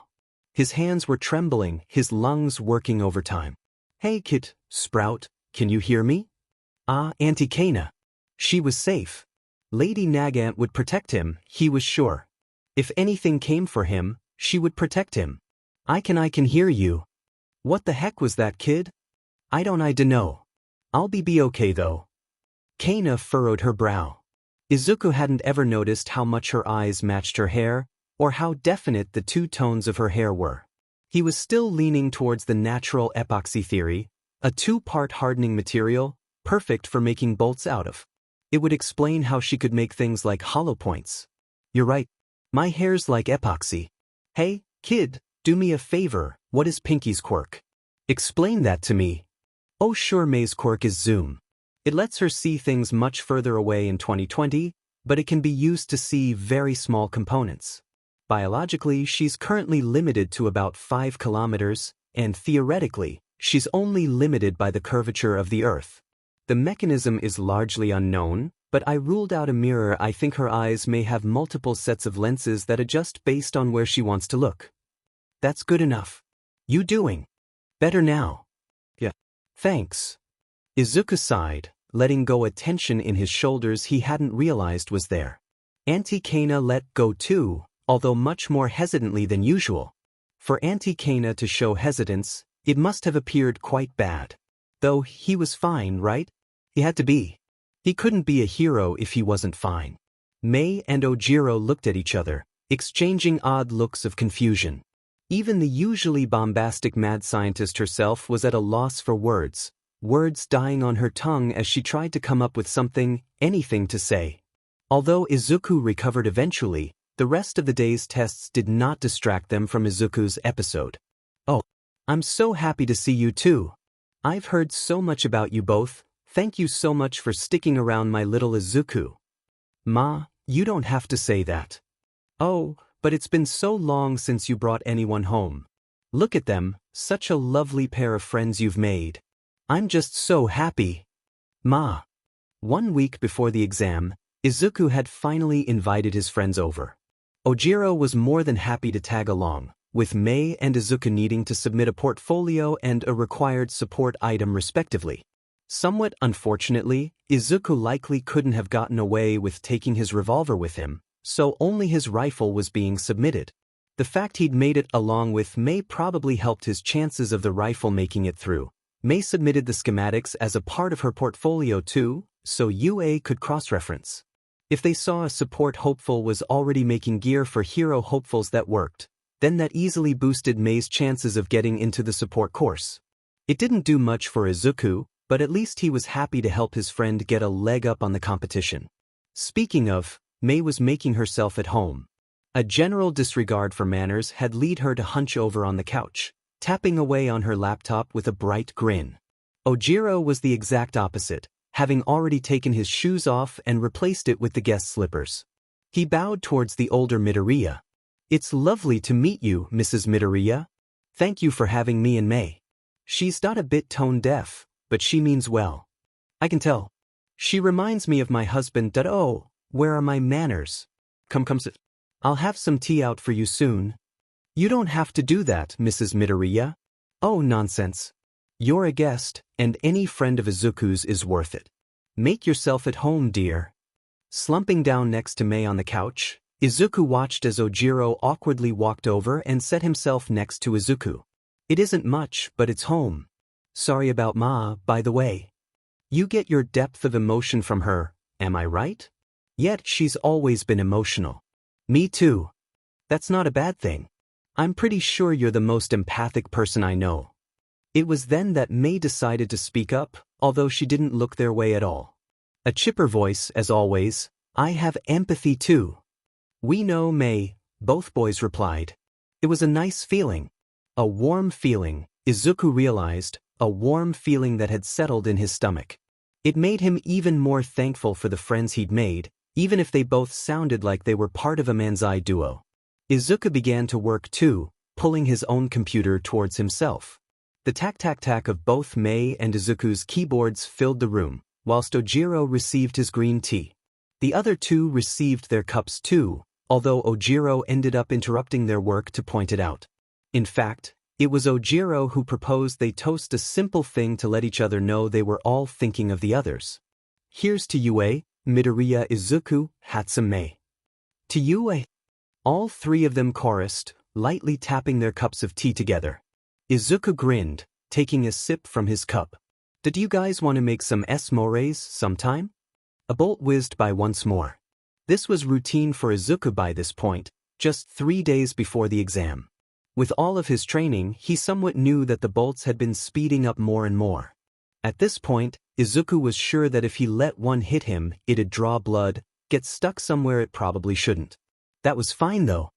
His hands were trembling, his lungs working overtime. Hey Kit, Sprout, can you hear me? Ah, Auntie Kaina. She was safe. Lady Nagant would protect him, he was sure. If anything came for him, she would protect him. I can hear you. What the heck was that, kid? I dunno. I'll be okay though. Kaina furrowed her brow. Izuku hadn't ever noticed how much her eyes matched her hair, or how definite the two tones of her hair were. He was still leaning towards the natural epoxy theory, a two-part hardening material, perfect for making bolts out of. It would explain how she could make things like hollow points. You're right. My hair's like epoxy. Hey, kid, do me a favor, what is Pinky's quirk? Explain that to me. Oh sure, Mei's quirk is zoom. It lets her see things much further away in 2020, but it can be used to see very small components. Biologically, she's currently limited to about 5 kilometers, and theoretically, she's only limited by the curvature of the Earth. The mechanism is largely unknown, but I ruled out a mirror. I think her eyes may have multiple sets of lenses that adjust based on where she wants to look. That's good enough. You doing better now? Yeah. Thanks. Izuku sighed, letting go a tension in his shoulders he hadn't realized was there. Auntie Kaina let go too, although much more hesitantly than usual. For Auntie Kaina to show hesitance, it must have appeared quite bad. Though he was fine, right? He had to be. He couldn't be a hero if he wasn't fine. Mei and Ojiro looked at each other, exchanging odd looks of confusion. Even the usually bombastic mad scientist herself was at a loss for words dying on her tongue as she tried to come up with something, anything to say. Although Izuku recovered eventually, the rest of the day's tests did not distract them from Izuku's episode. Oh, I'm so happy to see you too. I've heard so much about you both, thank you so much for sticking around my little Izuku. Ma, you don't have to say that. Oh, but it's been so long since you brought anyone home. Look at them, such a lovely pair of friends you've made. I'm just so happy. Ma. 1 week before the exam, Izuku had finally invited his friends over. Ojiro was more than happy to tag along, with Mei and Izuku needing to submit a portfolio and a required support item respectively. Somewhat unfortunately, Izuku likely couldn't have gotten away with taking his revolver with him, so only his rifle was being submitted. The fact he'd made it along with Mei probably helped his chances of the rifle making it through. Mei submitted the schematics as a part of her portfolio too, so UA could cross-reference. If they saw a support hopeful was already making gear for hero hopefuls that worked, then that easily boosted Mei's chances of getting into the support course. It didn't do much for Izuku, but at least he was happy to help his friend get a leg up on the competition. Speaking of, Mei was making herself at home. A general disregard for manners had led her to hunch over on the couch, tapping away on her laptop with a bright grin. Ojiro was the exact opposite, having already taken his shoes off and replaced it with the guest slippers. He bowed towards the older Midoriya. "It's lovely to meet you, Mrs. Midoriya. Thank you for having me and Mei. She's not a bit tone-deaf, but she means well. I can tell. She reminds me of my husband. Oh, where are my manners? Come sit. I'll have some tea out for you soon." "You don't have to do that, Mrs. Midoriya." "Oh, nonsense. You're a guest, and any friend of Izuku's is worth it. Make yourself at home, dear." Slumping down next to Mei on the couch, Izuku watched as Ojiro awkwardly walked over and set himself next to Izuku. "It isn't much, but it's home. Sorry about Ma, by the way. You get your depth of emotion from her, am I right? Yet she's always been emotional." "Me too. That's not a bad thing. I'm pretty sure you're the most empathic person I know." It was then that Mei decided to speak up, although she didn't look their way at all. A chipper voice, as always. "I have empathy too." "We know, Mei," both boys replied. It was a nice feeling. A warm feeling, Izuku realized, a warm feeling that had settled in his stomach. It made him even more thankful for the friends he'd made, even if they both sounded like they were part of a manzai duo. Izuku began to work too, pulling his own computer towards himself. The tack-tack-tack of both Mei and Izuku's keyboards filled the room, whilst Ojiro received his green tea. The other two received their cups too, although Ojiro ended up interrupting their work to point it out. In fact, it was Ojiro who proposed they toast a simple thing to let each other know they were all thinking of the others. "Here's to UA, Midoriya, Izuku, Hatsume Mei." "To UA." All three of them chorused, lightly tapping their cups of tea together. Izuku grinned, taking a sip from his cup. "Did you guys want to make some s'mores sometime?" A bolt whizzed by once more. This was routine for Izuku by this point, just 3 days before the exam. With all of his training, he somewhat knew that the bolts had been speeding up more and more. At this point, Izuku was sure that if he let one hit him, it'd draw blood, get stuck somewhere it probably shouldn't. That was fine though.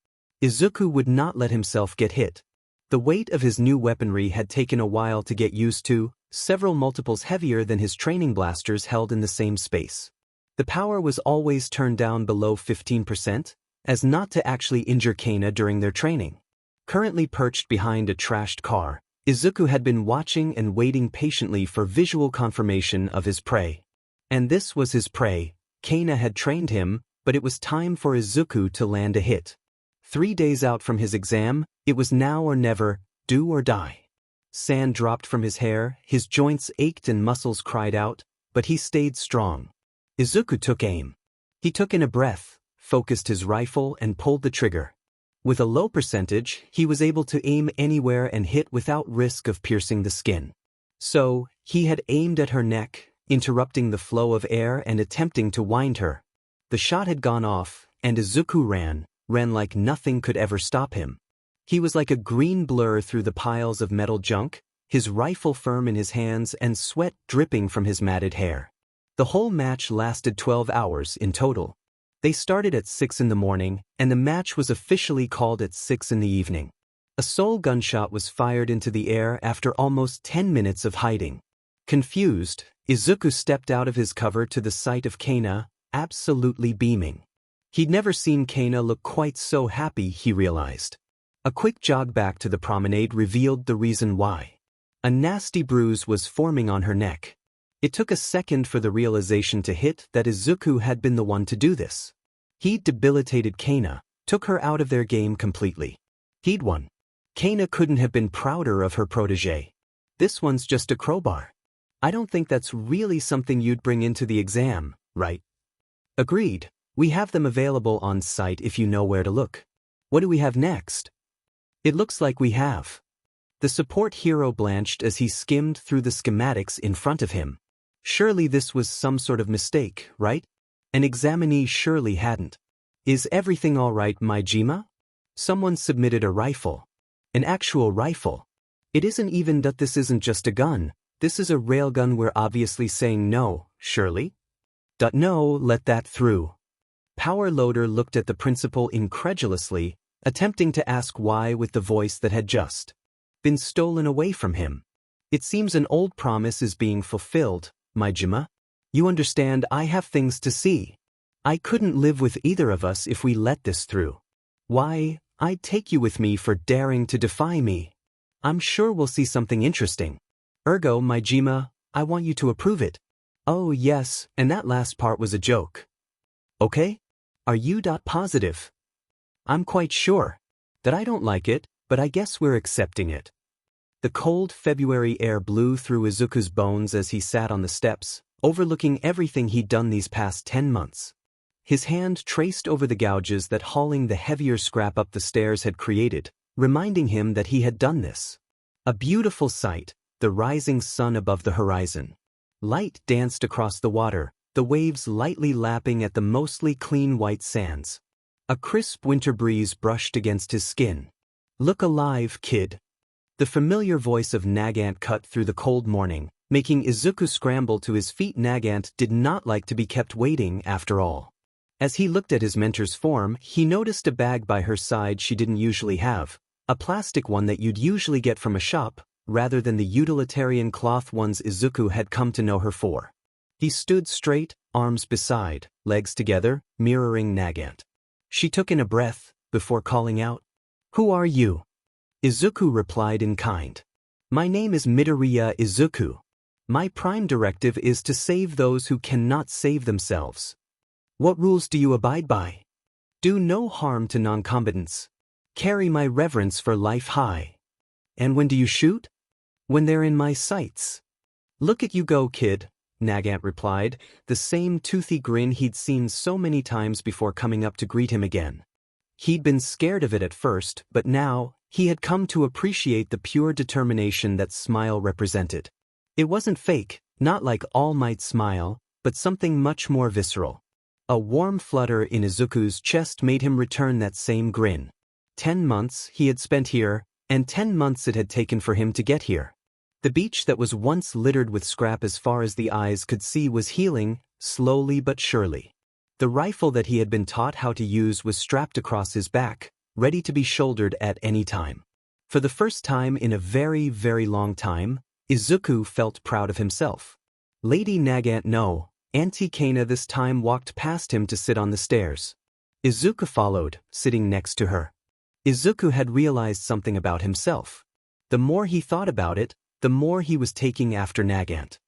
Izuku would not let himself get hit. The weight of his new weaponry had taken a while to get used to, several multiples heavier than his training blasters held in the same space. The power was always turned down below 15%, as not to actually injure Kaina during their training. Currently perched behind a trashed car, Izuku had been watching and waiting patiently for visual confirmation of his prey. And this was his prey. Kaina had trained him, but it was time for Izuku to land a hit. 3 days out from his exam, it was now or never, do or die. Sand dropped from his hair, his joints ached and muscles cried out, but he stayed strong. Izuku took aim. He took in a breath, focused his rifle and pulled the trigger. With a low percentage, he was able to aim anywhere and hit without risk of piercing the skin. So, he had aimed at her neck, interrupting the flow of air and attempting to wind her. The shot had gone off, and Izuku ran like nothing could ever stop him. He was like a green blur through the piles of metal junk, his rifle firm in his hands and sweat dripping from his matted hair. The whole match lasted 12 hours in total. They started at 6 in the morning, and the match was officially called at 6 in the evening. A sole gunshot was fired into the air after almost 10 minutes of hiding. Confused, Izuku stepped out of his cover to the sight of Kaina, absolutely beaming. He'd never seen Kaina look quite so happy, he realized. A quick jog back to the promenade revealed the reason why. A nasty bruise was forming on her neck. It took a second for the realization to hit that Izuku had been the one to do this. He'd debilitated Kaina, took her out of their game completely. He'd won. Kaina couldn't have been prouder of her protege. "This one's just a crowbar. I don't think that's really something you'd bring into the exam, right?" "Agreed. We have them available on site if you know where to look." What do we have next? It looks like we have. The support hero blanched as he skimmed through the schematics in front of him. Surely this was some sort of mistake, right? An examinee surely hadn't. Is everything all right, Maijima? Someone submitted a rifle. An actual rifle. It isn't even that this isn't just a gun. This is a railgun. We're obviously saying no, surely? No, let that through. Power Loader looked at the principal incredulously, attempting to ask why with the voice that had just been stolen away from him. It seems an old promise is being fulfilled, Maijima. You understand, I have things to see. I couldn't live with either of us if we let this through. Why, I'd take you with me for daring to defy me. I'm sure we'll see something interesting. Ergo, Maijima, I want you to approve it. Oh yes, and that last part was a joke. Okay? Are you positive? I'm quite sure that I don't like it, but I guess we're accepting it. The cold February air blew through Izuku's bones as he sat on the steps, overlooking everything he'd done these past 10 months. His hand traced over the gouges that hauling the heavier scrap up the stairs had created, reminding him that he had done this. A beautiful sight, the rising sun above the horizon. Light danced across the water, the waves lightly lapping at the mostly clean white sands. A crisp winter breeze brushed against his skin. Look alive, kid. The familiar voice of Nagant cut through the cold morning, making Izuku scramble to his feet. Nagant did not like to be kept waiting after all. As he looked at his mentor's form, he noticed a bag by her side she didn't usually have, a plastic one that you'd usually get from a shop, rather than the utilitarian cloth ones Izuku had come to know her for. He stood straight, arms beside, legs together, mirroring Nagant. She took in a breath, before calling out, "Who are you?" Izuku replied in kind. "My name is Midoriya Izuku. My prime directive is to save those who cannot save themselves. What rules do you abide by? Do no harm to non-combatants. Carry my reverence for life high. And when do you shoot? When they're in my sights." "Look at you go, kid," Nagant replied, the same toothy grin he'd seen so many times before coming up to greet him again. He'd been scared of it at first, but now, he had come to appreciate the pure determination that smile represented. It wasn't fake, not like All Might's smile, but something much more visceral. A warm flutter in Izuku's chest made him return that same grin. 10 months he had spent here, and 10 months it had taken for him to get here. The beach that was once littered with scrap as far as the eyes could see was healing, slowly but surely. The rifle that he had been taught how to use was strapped across his back, ready to be shouldered at any time. For the first time in a very, very long time, Izuku felt proud of himself. Lady Nagant no, Auntie Kaina this time walked past him to sit on the stairs. Izuku followed, sitting next to her. Izuku had realized something about himself. The more he thought about it, the more he was taking after Nagant.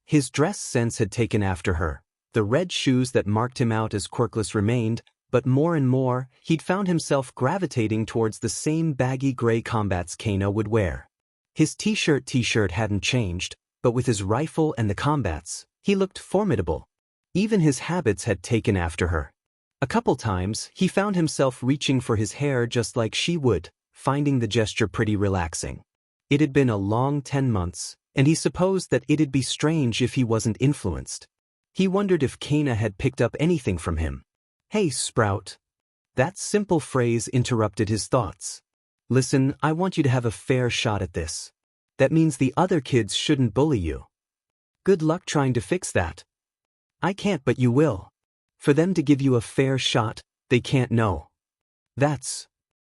His dress sense had taken after her. The red shoes that marked him out as Quirkless remained, but more and more, he'd found himself gravitating towards the same baggy gray combats Kaina would wear. His t-shirt hadn't changed, but with his rifle and the combats, he looked formidable. Even his habits had taken after her. A couple times, he found himself reaching for his hair just like she would, finding the gesture pretty relaxing. It had been a long 10 months, and he supposed that it'd be strange if he wasn't influenced. He wondered if Kaina had picked up anything from him. "Hey, Sprout." That simple phrase interrupted his thoughts. "Listen, I want you to have a fair shot at this. That means the other kids shouldn't bully you. Good luck trying to fix that. I can't, but you will. For them to give you a fair shot, they can't know. That's...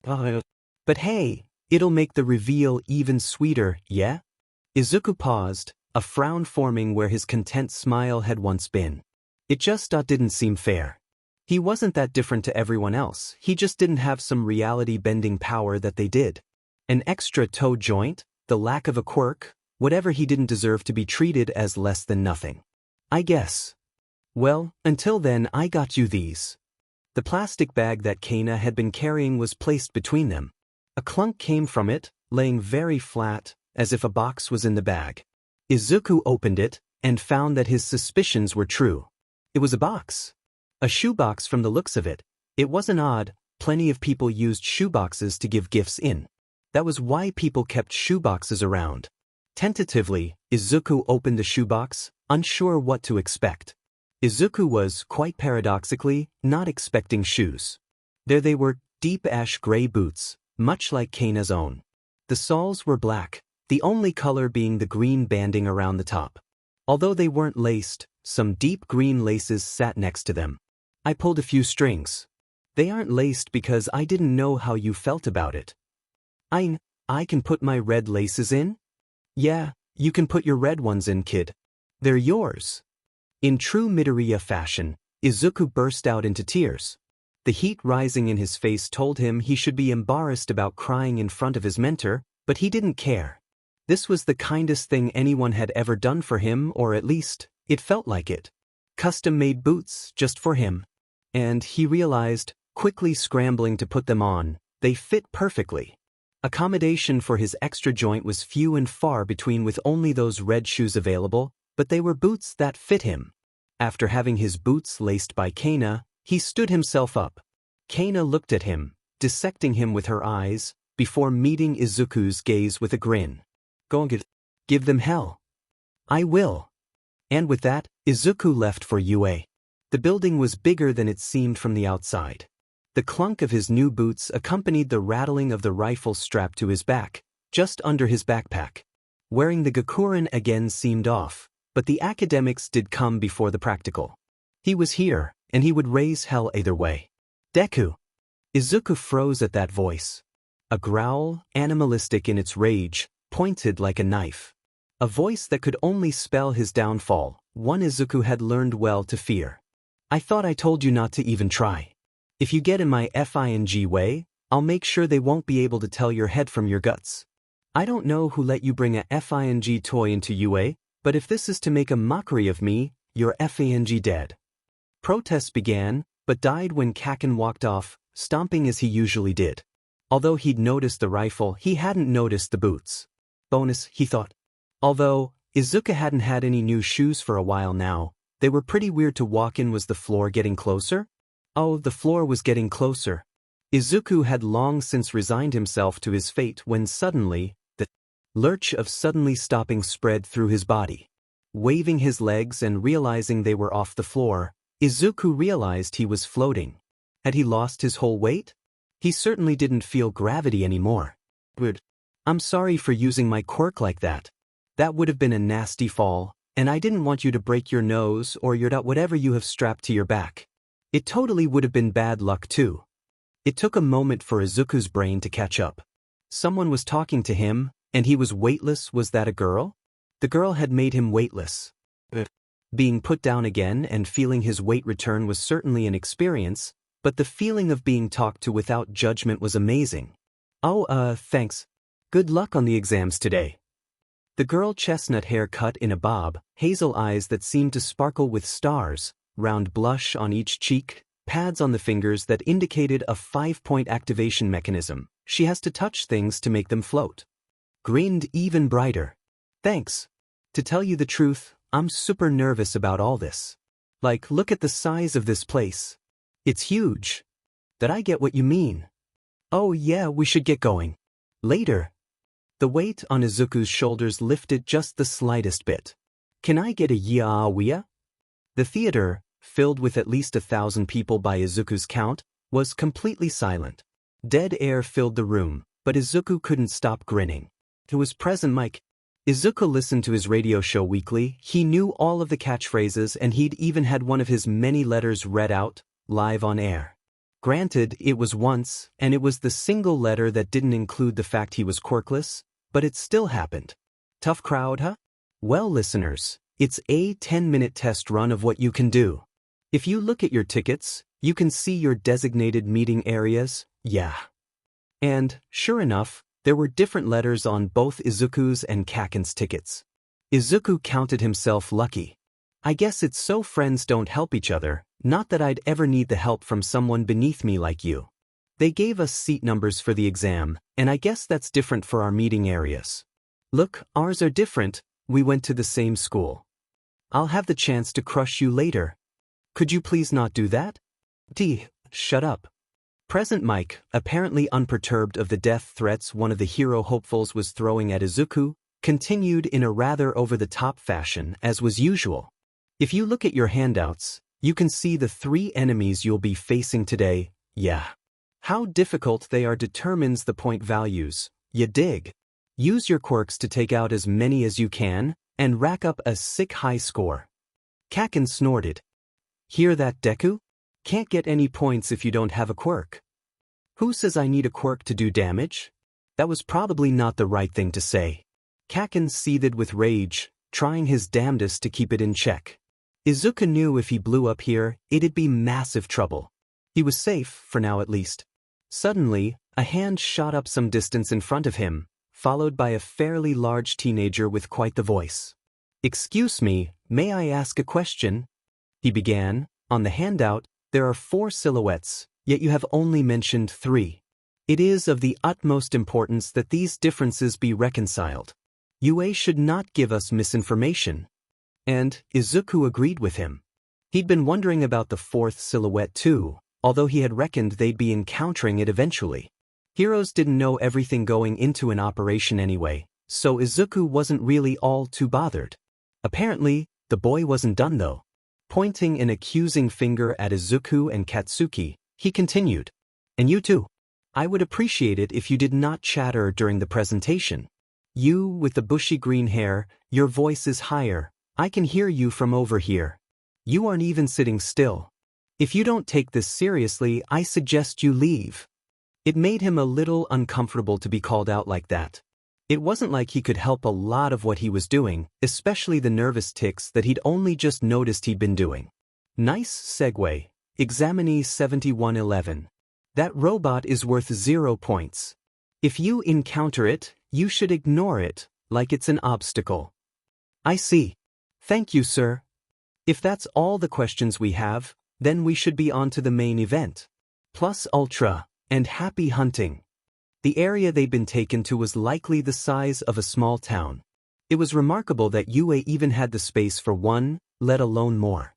But hey, it'll make the reveal even sweeter, yeah?" Izuku paused, a frown forming where his content smile had once been. It just didn't seem fair. He wasn't that different to everyone else, he just didn't have some reality-bending power that they did. An extra toe joint, the lack of a quirk, whatever, he didn't deserve to be treated as less than nothing. I guess. Well, until then I got you these. The plastic bag that Kaina had been carrying was placed between them. A clunk came from it, laying very flat, as if a box was in the bag. Izuku opened it, and found that his suspicions were true. It was a box. A shoebox from the looks of it. It wasn't odd, plenty of people used shoeboxes to give gifts in. That was why people kept shoeboxes around. Tentatively, Izuku opened the shoebox, unsure what to expect. Izuku was, quite paradoxically, not expecting shoes. There they were, deep ash-gray boots, much like Kaina's own. The soles were black, the only color being the green banding around the top. Although they weren't laced, some deep green laces sat next to them. I pulled a few strings. They aren't laced because I didn't know how you felt about it. I can put my red laces in? Yeah, you can put your red ones in, kid. They're yours. In true Midoriya fashion, Izuku burst out into tears. The heat rising in his face told him he should be embarrassed about crying in front of his mentor, but he didn't care. This was the kindest thing anyone had ever done for him, or at least, it felt like it. Custom-made boots, just for him. And he realized, quickly scrambling to put them on, they fit perfectly. Accommodation for his extra joint was few and far between with only those red shoes available, but they were boots that fit him. After having his boots laced by Kaina, he stood himself up. Kaina looked at him, dissecting him with her eyes, before meeting Izuku's gaze with a grin. Go and give them hell. I will. And with that, Izuku left for UA. The building was bigger than it seemed from the outside. The clunk of his new boots accompanied the rattling of the rifle strapped to his back, just under his backpack. Wearing the Gakuren again seemed off, but the academics did come before the practical. He was here, and he would raise hell either way. Deku. Izuku froze at that voice. A growl, animalistic in its rage, pointed like a knife. A voice that could only spell his downfall, one Izuku had learned well to fear. I thought I told you not to even try. If you get in my FING way, I'll make sure they won't be able to tell your head from your guts. I don't know who let you bring a FING toy into UA, but if this is to make a mockery of me, you're FING dead. Protests began, but died when Kakin walked off, stomping as he usually did. Although he'd noticed the rifle, he hadn't noticed the boots. Bonus, he thought. Although Izuku hadn't had any new shoes for a while now, they were pretty weird to walk in. Was the floor getting closer? Oh, the floor was getting closer. Izuku had long since resigned himself to his fate when suddenly, the lurch of suddenly stopping spread through his body. Waving his legs and realizing they were off the floor, Izuku realized he was floating. Had he lost his whole weight? He certainly didn't feel gravity anymore. I'm sorry for using my quirk like that. That would have been a nasty fall, and I didn't want you to break your nose or your whatever you have strapped to your back. It totally would have been bad luck too. It took a moment for Izuku's brain to catch up. Someone was talking to him, and he was weightless. Was that a girl? The girl had made him weightless. Being put down again and feeling his weight return was certainly an experience, but the feeling of being talked to without judgment was amazing. Oh, thanks. Good luck on the exams today. The girl, chestnut hair cut in a bob, hazel eyes that seemed to sparkle with stars, round blush on each cheek, pads on the fingers that indicated a 5-point activation mechanism. She has to touch things to make them float. Grinned even brighter. Thanks. To tell you the truth, I'm super nervous about all this. Like, look at the size of this place. It's huge. That I get what you mean. Oh yeah, we should get going. Later. The weight on Izuku's shoulders lifted just the slightest bit. Can I get a yeah? The theater, filled with at least 1,000 people by Izuku's count, was completely silent. Dead air filled the room, but Izuku couldn't stop grinning. To his present mic, Izuku listened to his radio show weekly. He knew all of the catchphrases and he'd even had one of his many letters read out, live on air. Granted, it was once, and it was the single letter that didn't include the fact he was quirkless, but it still happened. Tough crowd, huh? Well, listeners, it's a 10-minute test run of what you can do. If you look at your tickets, you can see your designated meeting areas, yeah. And, sure enough, there were different letters on both Izuku's and Kakin's tickets. Izuku counted himself lucky. I guess it's so friends don't help each other, not that I'd ever need the help from someone beneath me like you. They gave us seat numbers for the exam, and I guess that's different for our meeting areas. Look, ours are different, we went to the same school. I'll have the chance to crush you later. Could you please not do that? Shut up. Present Mike, apparently unperturbed of the death threats one of the hero hopefuls was throwing at Izuku, continued in a rather over-the-top fashion as was usual. If you look at your handouts, you can see the 3 enemies you'll be facing today, yeah. How difficult they are determines the point values, you dig. Use your quirks to take out as many as you can, and rack up a sick high score. Kakin snorted. Hear that, Deku? Can't get any points if you don't have a quirk. Who says I need a quirk to do damage? That was probably not the right thing to say. Kakin seethed with rage, trying his damnedest to keep it in check. Izuku knew if he blew up here, it'd be massive trouble. He was safe, for now at least. Suddenly, a hand shot up some distance in front of him, followed by a fairly large teenager with quite the voice. Excuse me, may I ask a question? He began. On the handout, there are 4 silhouettes, yet you have only mentioned 3. It is of the utmost importance that these differences be reconciled. UA should not give us misinformation. And Izuku agreed with him. He'd been wondering about the 4th silhouette too, although he had reckoned they'd be encountering it eventually. Heroes didn't know everything going into an operation anyway, so Izuku wasn't really all too bothered. Apparently, the boy wasn't done though. Pointing an accusing finger at Izuku and Katsuki, he continued. And you too. I would appreciate it if you did not chatter during the presentation. You, with the bushy green hair, your voice is higher. I can hear you from over here. You aren't even sitting still. If you don't take this seriously, I suggest you leave. It made him a little uncomfortable to be called out like that. It wasn't like he could help a lot of what he was doing, especially the nervous tics that he'd only just noticed he'd been doing. Nice segue. Examinee 7111. That robot is worth 0 points. If you encounter it, you should ignore it, like it's an obstacle. I see. Thank you, sir. If that's all the questions we have, then we should be on to the main event. Plus Ultra, and happy hunting. The area they'd been taken to was likely the size of a small town. It was remarkable that UA even had the space for one, let alone more.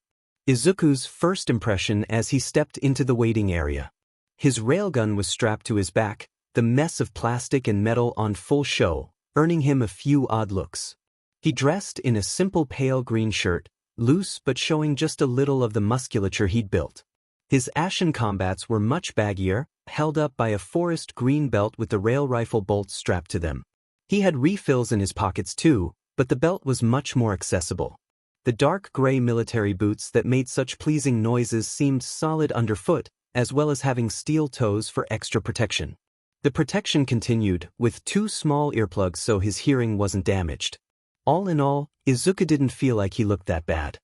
Izuku's first impression as he stepped into the waiting area. His railgun was strapped to his back, the mess of plastic and metal on full show, earning him a few odd looks. He dressed in a simple pale green shirt, loose but showing just a little of the musculature he'd built. His ashen combats were much baggier, held up by a forest green belt with the rail rifle bolts strapped to them. He had refills in his pockets too, but the belt was much more accessible. The dark gray military boots that made such pleasing noises seemed solid underfoot, as well as having steel toes for extra protection. The protection continued, with 2 small earplugs so his hearing wasn't damaged. All in all, Izuku didn't feel like he looked that bad.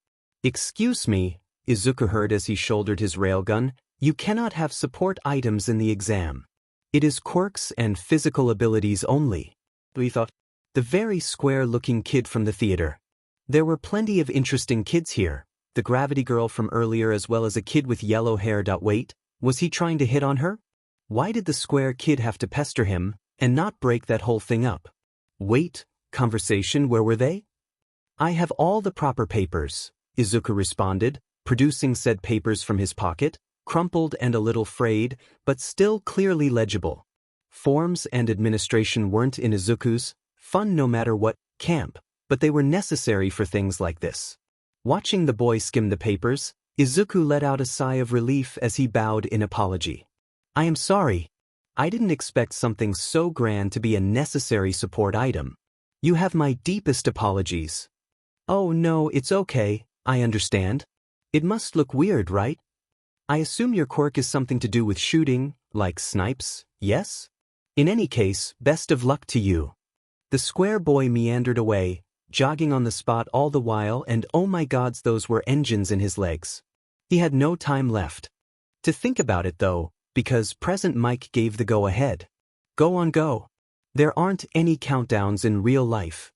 Excuse me, Izuku heard as he shouldered his railgun, you cannot have support items in the exam. It is quirks and physical abilities only. We thought. The very square-looking kid from the theater. There were plenty of interesting kids here, the gravity girl from earlier as well as a kid with yellow hair. Wait, was he trying to hit on her? Why did the square kid have to pester him, and not break that whole thing up? Wait, conversation, where were they? I have all the proper papers, Izuku responded, producing said papers from his pocket, crumpled and a little frayed, but still clearly legible. Forms and administration weren't in Izuku's fun no matter what camp, but they were necessary for things like this. Watching the boy skim the papers, Izuku let out a sigh of relief as he bowed in apology. I am sorry. I didn't expect something so grand to be a necessary support item. You have my deepest apologies. Oh no, it's okay, I understand. It must look weird, right? I assume your quirk is something to do with shooting, like snipes, yes? In any case, best of luck to you. The square boy meandered away, jogging on the spot all the while, and oh my gods, those were engines in his legs. He had no time left to think about it though, because Present Mike gave the go-ahead. Go on, go. There aren't any countdowns in real life.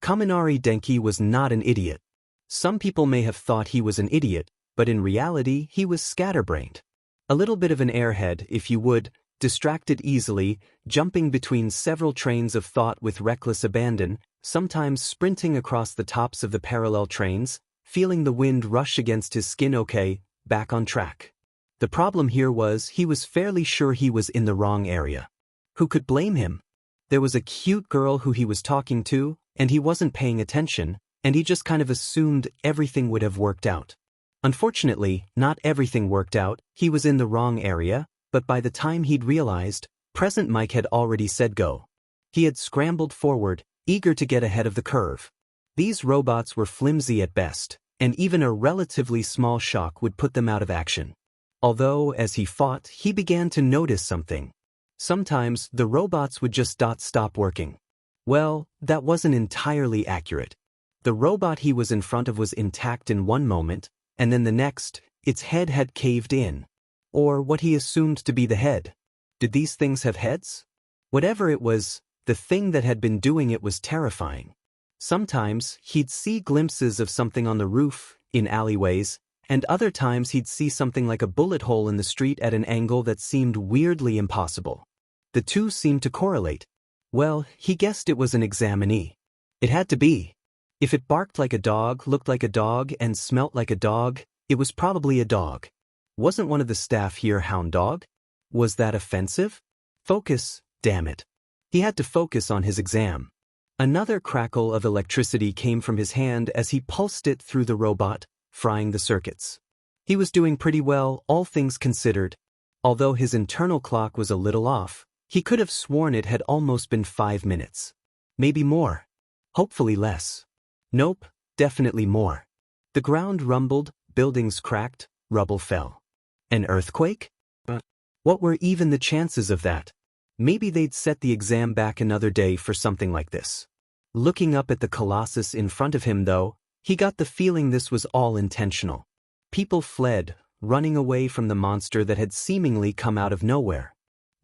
Kaminari Denki was not an idiot. Some people may have thought he was an idiot, but in reality he was scatterbrained. A little bit of an airhead, if you would, distracted easily, jumping between several trains of thought with reckless abandon, sometimes sprinting across the tops of the parallel trains, feeling the wind rush against his skin. Okay, back on track. The problem here was he was fairly sure he was in the wrong area. Who could blame him? There was a cute girl who he was talking to, and he wasn't paying attention, and he just kind of assumed everything would have worked out. Unfortunately, not everything worked out. He was in the wrong area, but by the time he'd realized, Present Mike had already said go. He had scrambled forward, eager to get ahead of the curve. These robots were flimsy at best, and even a relatively small shock would put them out of action. Although, as he fought, he began to notice something. Sometimes, the robots would just stop working. Well, that wasn't entirely accurate. The robot he was in front of was intact in one moment, and then the next, its head had caved in. Or what he assumed to be the head. Did these things have heads? Whatever it was, the thing that had been doing it was terrifying. Sometimes, he'd see glimpses of something on the roof, in alleyways, and other times he'd see something like a bullet hole in the street at an angle that seemed weirdly impossible. The two seemed to correlate. Well, he guessed it was an examinee. It had to be. If it barked like a dog, looked like a dog, and smelt like a dog, it was probably a dog. Wasn't one of the staff here hound dog? Was that offensive? Focus, damn it. He had to focus on his exam. Another crackle of electricity came from his hand as he pulsed it through the robot, frying the circuits. He was doing pretty well, all things considered. Although his internal clock was a little off, he could have sworn it had almost been 5 minutes. Maybe more. Hopefully less. Nope, definitely more. The ground rumbled, buildings cracked, rubble fell. An earthquake? What were even the chances of that? Maybe they'd set the exam back another day for something like this. Looking up at the colossus in front of him though, he got the feeling this was all intentional. People fled, running away from the monster that had seemingly come out of nowhere.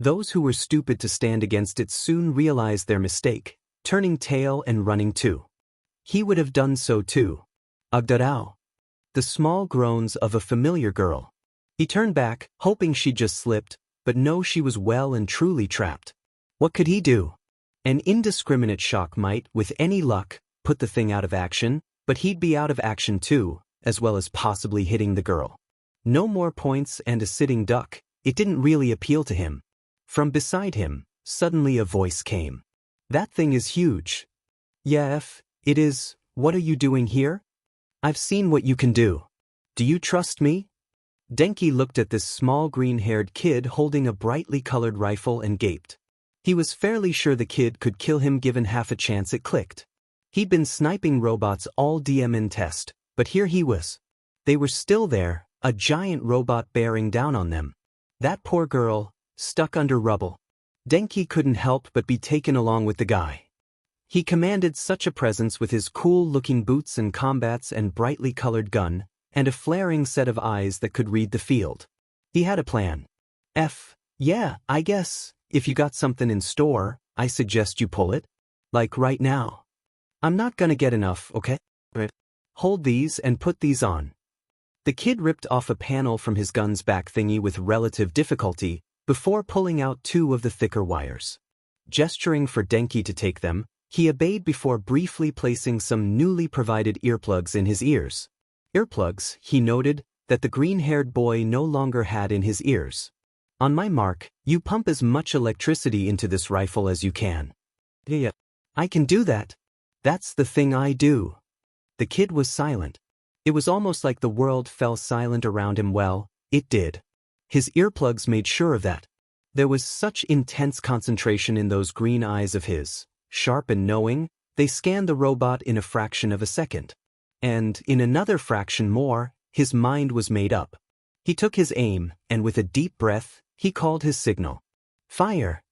Those who were stupid to stand against it soon realized their mistake, turning tail and running too. He would have done so too. Agdarao. The small groans of a familiar girl. He turned back, hoping she'd just slipped, but no, she was well and truly trapped. What could he do? An indiscriminate shock might, with any luck, put the thing out of action, but he'd be out of action too, as well as possibly hitting the girl. No more points and a sitting duck, it didn't really appeal to him. From beside him, suddenly a voice came. That thing is huge. Yeah, it is. What are you doing here? I've seen what you can do. Do you trust me? Denki looked at this small green-haired kid holding a brightly colored rifle and gaped. He was fairly sure the kid could kill him given half a chance it clicked. He'd been sniping robots all DMN test, but here he was. They were still there, a giant robot bearing down on them. That poor girl, stuck under rubble. Denki couldn't help but be taken along with the guy. He commanded such a presence with his cool-looking boots and combats and brightly colored gun, and a flaring set of eyes that could read the field. He had a plan. Yeah, I guess, if you got something in store, I suggest you pull it. Like right now. I'm not gonna get enough, okay? Hold these and put these on. The kid ripped off a panel from his gun's back thingy with relative difficulty, before pulling out 2 of the thicker wires. Gesturing for Denki to take them, he obeyed before briefly placing some newly provided earplugs in his ears. Earplugs, he noted, that the green-haired boy no longer had in his ears. On my mark, you pump as much electricity into this rifle as you can. Yeah, I can do that. That's the thing I do. The kid was silent. It was almost like the world fell silent around him. Well, it did. His earplugs made sure of that. There was such intense concentration in those green eyes of his, sharp and knowing, they scanned the robot in a fraction of a second. And, in another fraction more, his mind was made up. He took his aim, and with a deep breath, he called his signal. Fire!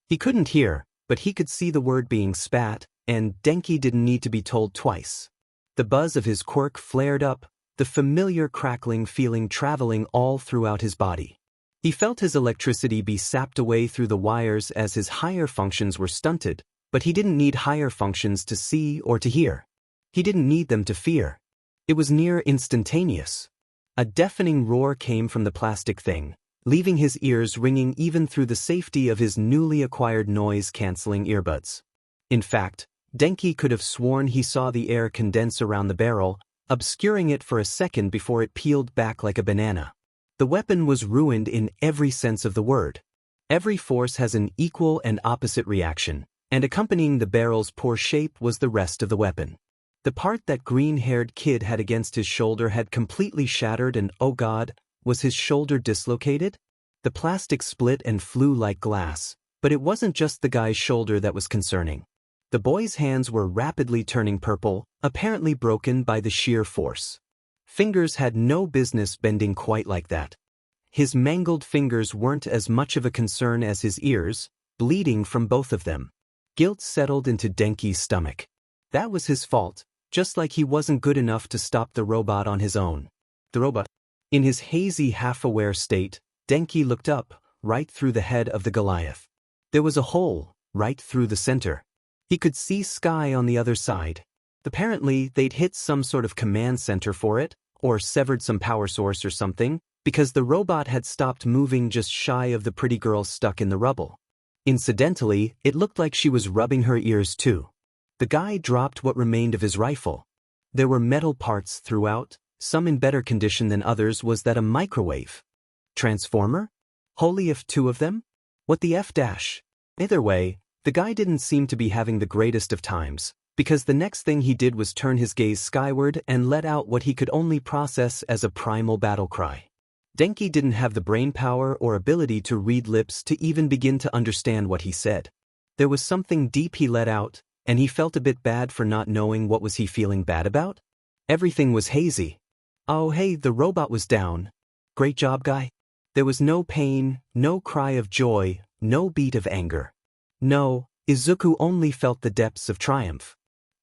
He couldn't hear, but he could see the word being spat, and Denki didn't need to be told twice. The buzz of his quirk flared up, the familiar crackling feeling traveling all throughout his body. He felt his electricity be sapped away through the wires as his higher functions were stunted, but he didn't need higher functions to see or to hear. He didn't need them to fear. It was near instantaneous. A deafening roar came from the plastic thing, leaving his ears ringing even through the safety of his newly acquired noise-canceling earbuds. In fact, Denki could have sworn he saw the air condense around the barrel, obscuring it for a second before it peeled back like a banana. The weapon was ruined in every sense of the word. Every force has an equal and opposite reaction, and accompanying the barrel's poor shape was the rest of the weapon. The part that green-haired kid had against his shoulder had completely shattered and, oh God, was his shoulder dislocated? The plastic split and flew like glass, but it wasn't just the guy's shoulder that was concerning. The boy's hands were rapidly turning purple, apparently broken by the sheer force. Fingers had no business bending quite like that. His mangled fingers weren't as much of a concern as his ears, bleeding from both of them. Guilt settled into Denki's stomach. That was his fault, just like he wasn't good enough to stop the robot on his own. The robot. In his hazy, half-aware state, Denki looked up, right through the head of the Goliath. There was a hole, right through the center. He could see sky on the other side. Apparently, they'd hit some sort of command center for it, or severed some power source or something, because the robot had stopped moving just shy of the pretty girl stuck in the rubble. Incidentally, it looked like she was rubbing her ears too. The guy dropped what remained of his rifle. There were metal parts throughout, some in better condition than others. Was that a microwave? Transformer? Holy if two of them? What the F dash? Either way, the guy didn't seem to be having the greatest of times, because the next thing he did was turn his gaze skyward and let out what he could only process as a primal battle cry. Denki didn't have the brainpower or ability to read lips to even begin to understand what he said. There was something deep he let out, and he felt a bit bad for not knowing what was he feeling bad about. Everything was hazy. Oh hey, the robot was down. Great job, guy. There was no pain, no cry of joy, no beat of anger. No, Izuku only felt the depths of triumph.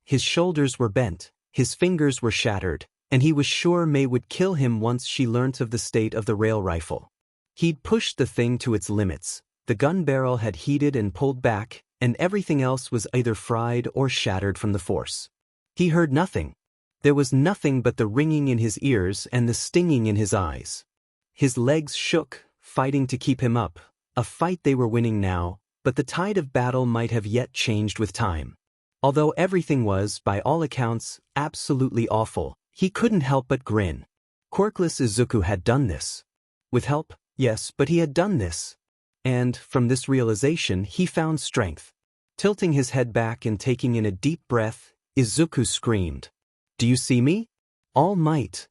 His shoulders were bent, his fingers were shattered, and he was sure Mei would kill him once she learnt of the state of the rail rifle. He'd pushed the thing to its limits, the gun barrel had heated and pulled back, and everything else was either fried or shattered from the force. He heard nothing. There was nothing but the ringing in his ears and the stinging in his eyes. His legs shook, fighting to keep him up, a fight they were winning now, but the tide of battle might have yet changed with time. Although everything was, by all accounts, absolutely awful, he couldn't help but grin. Quirkless Izuku had done this. With help, yes, but he had done this. And, from this realization, he found strength. Tilting his head back and taking in a deep breath, Izuku screamed. Do you see me? All might.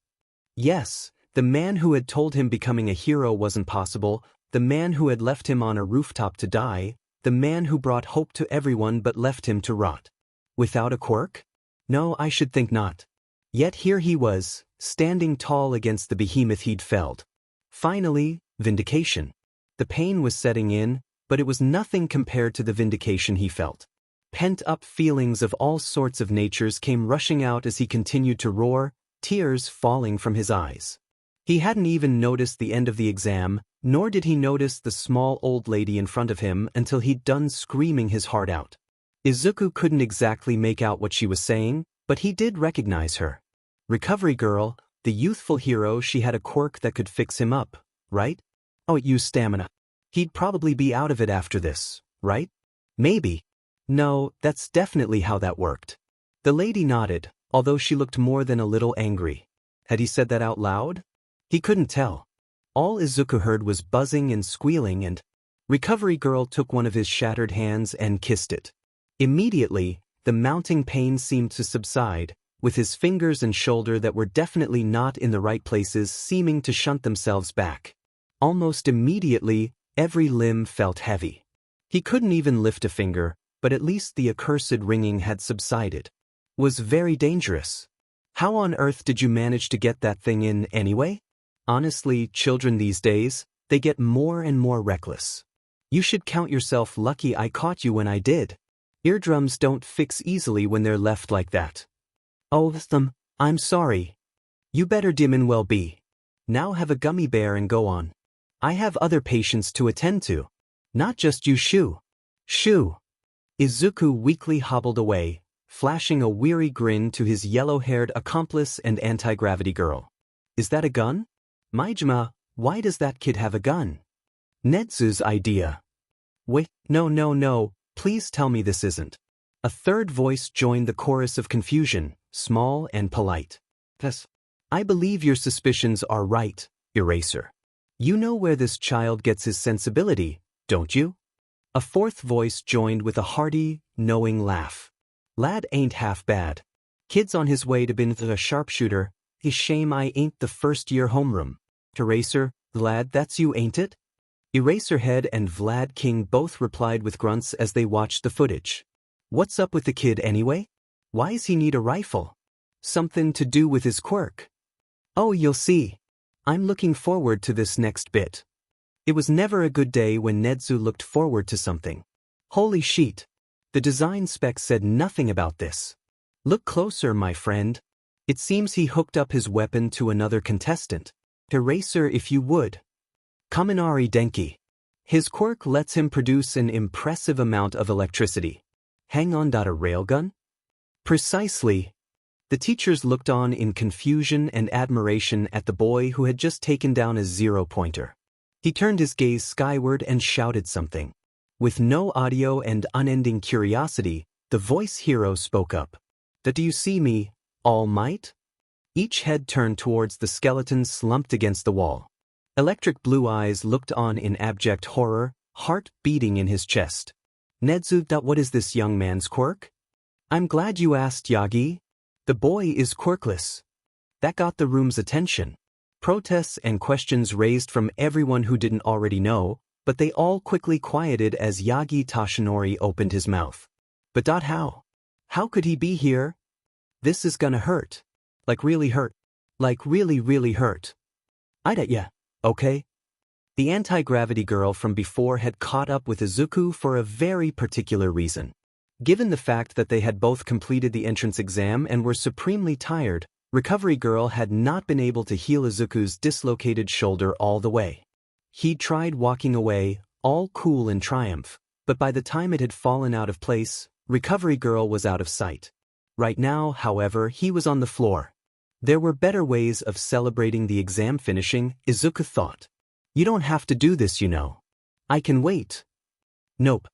Yes, the man who had told him becoming a hero wasn't possible, the man who had left him on a rooftop to die, the man who brought hope to everyone but left him to rot. Without a quirk? No, I should think not. Yet here he was, standing tall against the behemoth he'd felled. Finally, vindication. The pain was setting in, but it was nothing compared to the vindication he felt. Pent-up feelings of all sorts of natures came rushing out as he continued to roar, tears falling from his eyes. He hadn't even noticed the end of the exam, nor did he notice the small old lady in front of him until he'd done screaming his heart out. Izuku couldn't exactly make out what she was saying, but he did recognize her. Recovery girl, the youthful hero. She had a quirk that could fix him up, right? Oh, it used stamina. He'd probably be out of it after this, right? Maybe. No, that's definitely how that worked. The lady nodded, although she looked more than a little angry. Had he said that out loud? He couldn't tell. All Izuku heard was buzzing and squealing, and Recovery girl took one of his shattered hands and kissed it. Immediately, the mounting pain seemed to subside, with his fingers and shoulder that were definitely not in the right places seeming to shunt themselves back. Almost immediately, every limb felt heavy. He couldn't even lift a finger, but at least the accursed ringing had subsided. Was very dangerous. How on earth did you manage to get that thing in anyway? Honestly, children these days, they get more and more reckless. You should count yourself lucky I caught you when I did. Eardrums don't fix easily when they're left like that. Oh, I'm sorry. You better dim and well be. Now have a gummy bear and go on. I have other patients to attend to. Not just you. Shoo. Shoo. Izuku weakly hobbled away, flashing a weary grin to his yellow-haired accomplice and anti-gravity girl. Is that a gun? Maijima, why does that kid have a gun? Netsu's idea. Wait, no, please tell me this isn't. A third voice joined the chorus of confusion, small and polite. Yes. I believe your suspicions are right, Eraser. You know where this child gets his sensibility, don't you? A fourth voice joined with a hearty, knowing laugh. Lad ain't half bad. Kid's on his way to bin the sharpshooter. Is shame I ain't the first-year homeroom. Eraser, lad, that's you, ain't it? Eraserhead and Vlad King both replied with grunts as they watched the footage. What's up with the kid anyway? Why's he need a rifle? Something to do with his quirk? Oh, you'll see. I'm looking forward to this next bit. It was never a good day when Nedu looked forward to something. Holy shit. The design spec said nothing about this. Look closer, my friend. It seems he hooked up his weapon to another contestant. Eraser if you would. Kaminari Denki. His quirk lets him produce an impressive amount of electricity. Hang on. A railgun? Precisely. The teachers looked on in confusion and admiration at the boy who had just taken down a zero-pointer. He turned his gaze skyward and shouted something. With no audio and unending curiosity, the voice hero spoke up. Do you see me, All Might? Each head turned towards the skeleton slumped against the wall. Electric blue eyes looked on in abject horror, heart beating in his chest. Nedu, what is this young man's quirk? I'm glad you asked, Yagi. The boy is quirkless. That got the room's attention. Protests and questions raised from everyone who didn't already know, but they all quickly quieted as Yagi Tashinori opened his mouth. But how? How could he be here? This is gonna hurt. Like really hurt. Like really, really hurt. Yeah, okay? The anti-gravity girl from before had caught up with Izuku for a very particular reason. Given the fact that they had both completed the entrance exam and were supremely tired, Recovery Girl had not been able to heal Izuku's dislocated shoulder all the way. He'd tried walking away, all cool in triumph, but by the time it had fallen out of place, Recovery Girl was out of sight. Right now, however, he was on the floor. There were better ways of celebrating the exam finishing, Izuku thought. You don't have to do this, you know. I can wait. Nope.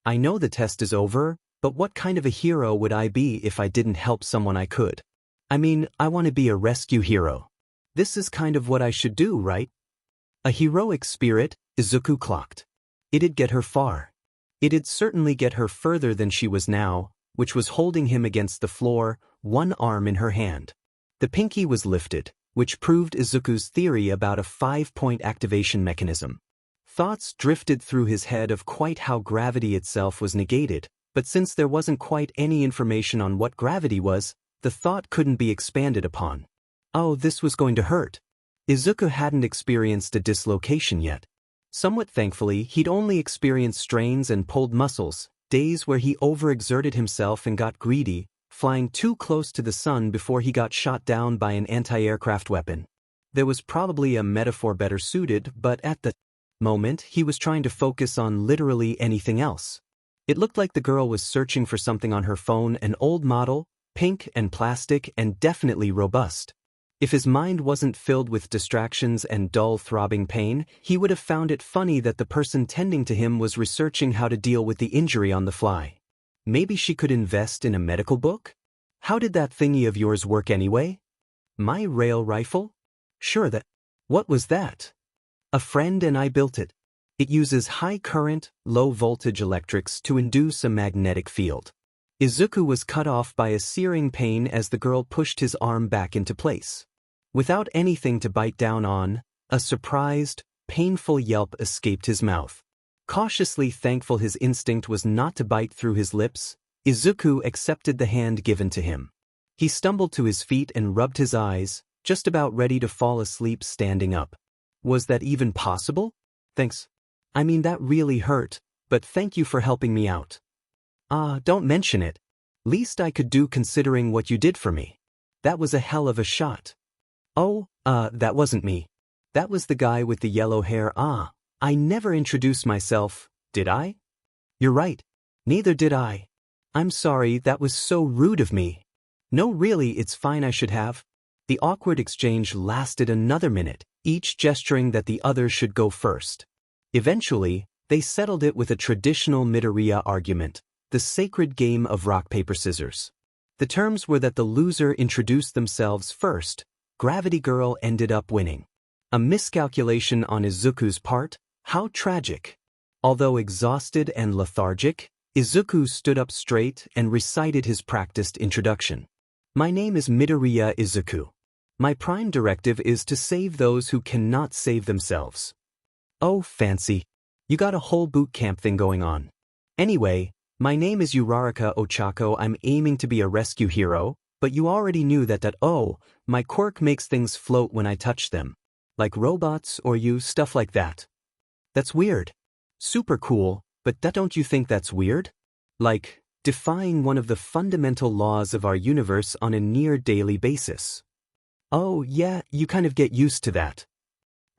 I know the test is over, but what kind of a hero would I be if I didn't help someone I could? I mean, I want to be a rescue hero. This is kind of what I should do, right? A heroic spirit, Izuku clocked. It'd get her far. It'd certainly get her further than she was now, which was holding him against the floor, one arm in her hand. The pinky was lifted, which proved Izuku's theory about a 5-point activation mechanism. Thoughts drifted through his head of quite how gravity itself was negated, but since there wasn't quite any information on what gravity was, the thought couldn't be expanded upon. Oh, this was going to hurt. Izuku hadn't experienced a dislocation yet. Somewhat thankfully, he'd only experienced strains and pulled muscles, days where he overexerted himself and got greedy, flying too close to the sun before he got shot down by an anti-aircraft weapon. There was probably a metaphor better suited, but at the moment, he was trying to focus on literally anything else. It looked like the girl was searching for something on her phone, an old model, pink and plastic and definitely robust. If his mind wasn't filled with distractions and dull throbbing pain, he would have found it funny that the person tending to him was researching how to deal with the injury on the fly. Maybe she could invest in a medical book? How did that thingy of yours work anyway? My rail rifle? Sure that. What was that? A friend and I built it. It uses high current, low voltage electrics to induce a magnetic field. Izuku was cut off by a searing pain as the girl pushed his arm back into place. Without anything to bite down on, a surprised, painful yelp escaped his mouth. Cautiously thankful his instinct was not to bite through his lips, Izuku accepted the hand given to him. He stumbled to his feet and rubbed his eyes, just about ready to fall asleep standing up. Was that even possible? Thanks. I mean, that really hurt, but thank you for helping me out. Don't mention it. Least I could do considering what you did for me. That was a hell of a shot. Oh, that wasn't me. That was the guy with the yellow hair. I never introduced myself, did I? You're right. Neither did I. I'm sorry, that was so rude of me. No, really, it's fine, I should have. The awkward exchange lasted another minute, each gesturing that the other should go first. Eventually, they settled it with a traditional Midoriya argument, the sacred game of rock, paper, scissors. The terms were that the loser introduced themselves first. Gravity Girl ended up winning. A miscalculation on Izuku's part? How tragic. Although exhausted and lethargic, Izuku stood up straight and recited his practiced introduction. My name is Midoriya Izuku. My prime directive is to save those who cannot save themselves. Oh, fancy. You got a whole boot camp thing going on. Anyway, my name is Uraraka Ochako. I'm aiming to be a rescue hero, but you already knew that. Oh, my quirk makes things float when I touch them. Like robots or you, stuff like that. That's weird. Super cool, but don't you think that's weird? Like, defying one of the fundamental laws of our universe on a near daily basis. Oh yeah, you kind of get used to that.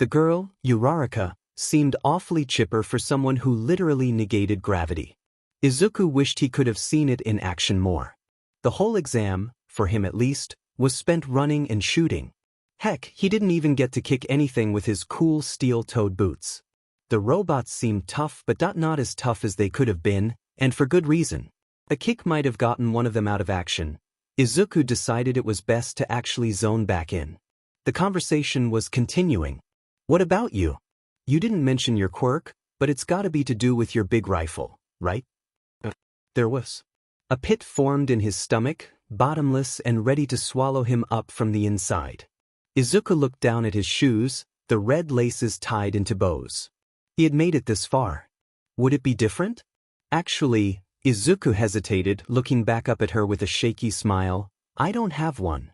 The girl, Uraraka, seemed awfully chipper for someone who literally negated gravity. Izuku wished he could have seen it in action more. The whole exam, for him at least, was spent running and shooting. Heck, he didn't even get to kick anything with his cool steel-toed boots. The robots seemed tough but not as tough as they could have been, and for good reason. A kick might have gotten one of them out of action. Izuku decided it was best to actually zone back in. The conversation was continuing. What about you? You didn't mention your quirk, but it's gotta be to do with your big rifle, right? There was. A pit formed in his stomach, bottomless and ready to swallow him up from the inside. Izuku looked down at his shoes, the red laces tied into bows. He had made it this far. Would it be different? Actually, Izuku hesitated, looking back up at her with a shaky smile. I don't have one.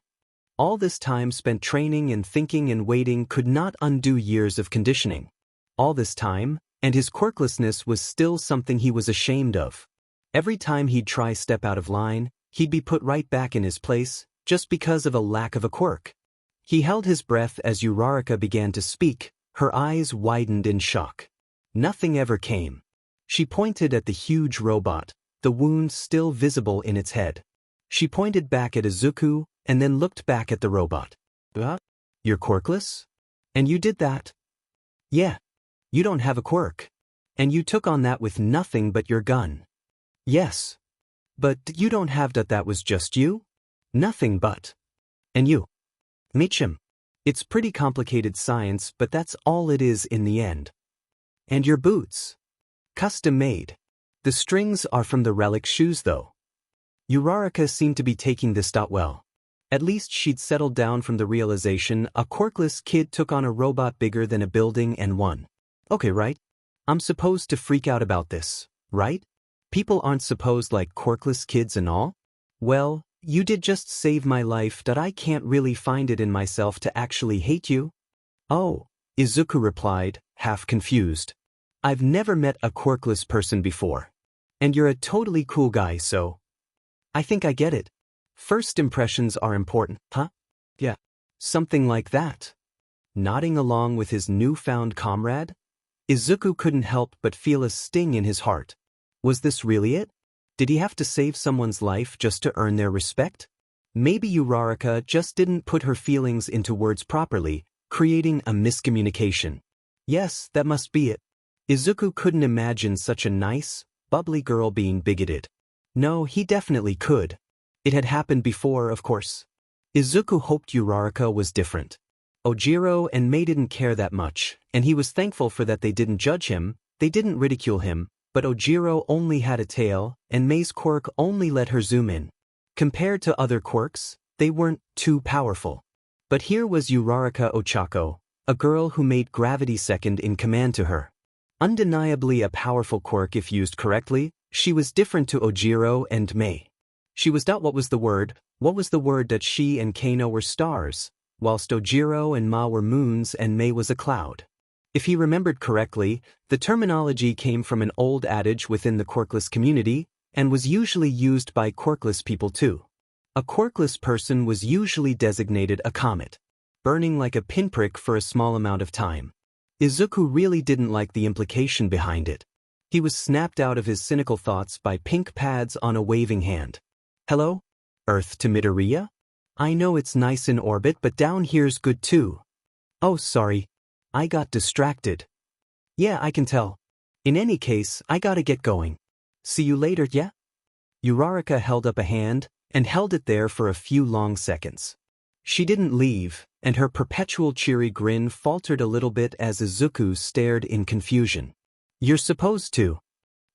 All this time spent training and thinking and waiting could not undo years of conditioning. All this time, and his quirklessness was still something he was ashamed of. Every time he'd try step out of line, he'd be put right back in his place, just because of a lack of a quirk. He held his breath as Uraraka began to speak, her eyes widened in shock. Nothing ever came. She pointed at the huge robot, the wound still visible in its head. She pointed back at Izuku, and then looked back at the robot. You're quirkless? And you did that? Yeah. You don't have a quirk. And you took on that with nothing but your gun. Yes. But you don't have that was just you? Nothing but. And you. Michim. It's pretty complicated science, but that's all it is in the end. And your boots. Custom made. The strings are from the relic shoes though. Uraraka seemed to be taking this well. At least she'd settled down from the realization a quirkless kid took on a robot bigger than a building and won. Okay, right? I'm supposed to freak out about this, right? People aren't supposed like quirkless kids and all? Well, you did just save my life that I can't really find it in myself to actually hate you. Oh, Izuku replied, half confused. I've never met a quirkless person before. And you're a totally cool guy, so. I think I get it. First impressions are important, huh? Yeah. Something like that. Nodding along with his newfound comrade, Izuku couldn't help but feel a sting in his heart. Was this really it? Did he have to save someone's life just to earn their respect? Maybe Uraraka just didn't put her feelings into words properly, creating a miscommunication. Yes, that must be it. Izuku couldn't imagine such a nice, bubbly girl being bigoted. No, he definitely could. It had happened before, of course. Izuku hoped Uraraka was different. Ojiro and Mei didn't care that much, and he was thankful for that. They didn't judge him, they didn't ridicule him, but Ojiro only had a tail, and Mei's quirk only let her zoom in. Compared to other quirks, they weren't too powerful. But here was Uraraka Ochako, a girl who made gravity second in command to her. Undeniably a powerful quirk if used correctly, she was different to Ojiro and Mei. She was what was the word that she and Kaina were stars, whilst Ojiro and Ma were moons and Mei was a cloud. If he remembered correctly, the terminology came from an old adage within the quirkless community, and was usually used by quirkless people too. A quirkless person was usually designated a comet, burning like a pinprick for a small amount of time. Izuku really didn't like the implication behind it. He was snapped out of his cynical thoughts by pink pads on a waving hand. Hello? Earth to Midoriya? I know it's nice in orbit, but down here's good too. Oh, sorry. I got distracted. Yeah, I can tell. In any case, I gotta get going. See you later, yeah? Uraraka held up a hand, and held it there for a few long seconds. She didn't leave, and her perpetual cheery grin faltered a little bit as Izuku stared in confusion. You're supposed to.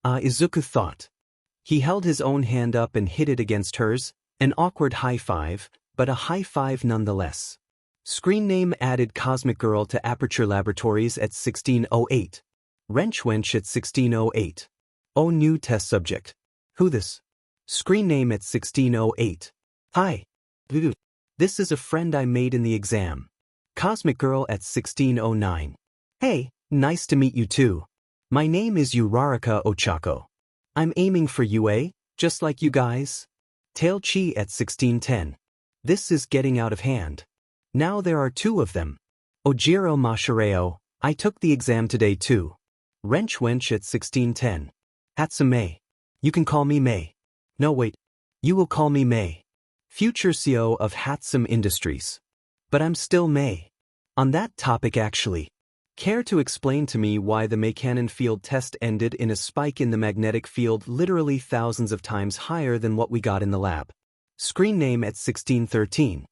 Izuku thought. He held his own hand up and hit it against hers, an awkward high five, but a high five nonetheless. Screen name added Cosmic Girl to Aperture Laboratories at 1608. Wrench at 1608. Oh, new test subject. Who this? Screen name at 1608. Hi. This is a friend I made in the exam. Cosmic Girl at 1609. Hey, nice to meet you too. My name is Uraraka Ochako. I'm aiming for UA, just like you guys. Tail Chi at 1610. This is getting out of hand. Now there are two of them. Ojiro Mashireo, I took the exam today too. Wrench at 1610. Hatsume Mei. You can call me Mei. No wait. You will call me Mei. Future CEO of Hatsume Industries. But I'm still Mei. On that topic actually. Care to explain to me why the Mei-Cannon field test ended in a spike in the magnetic field literally thousands of times higher than what we got in the lab? Screen name at 1613.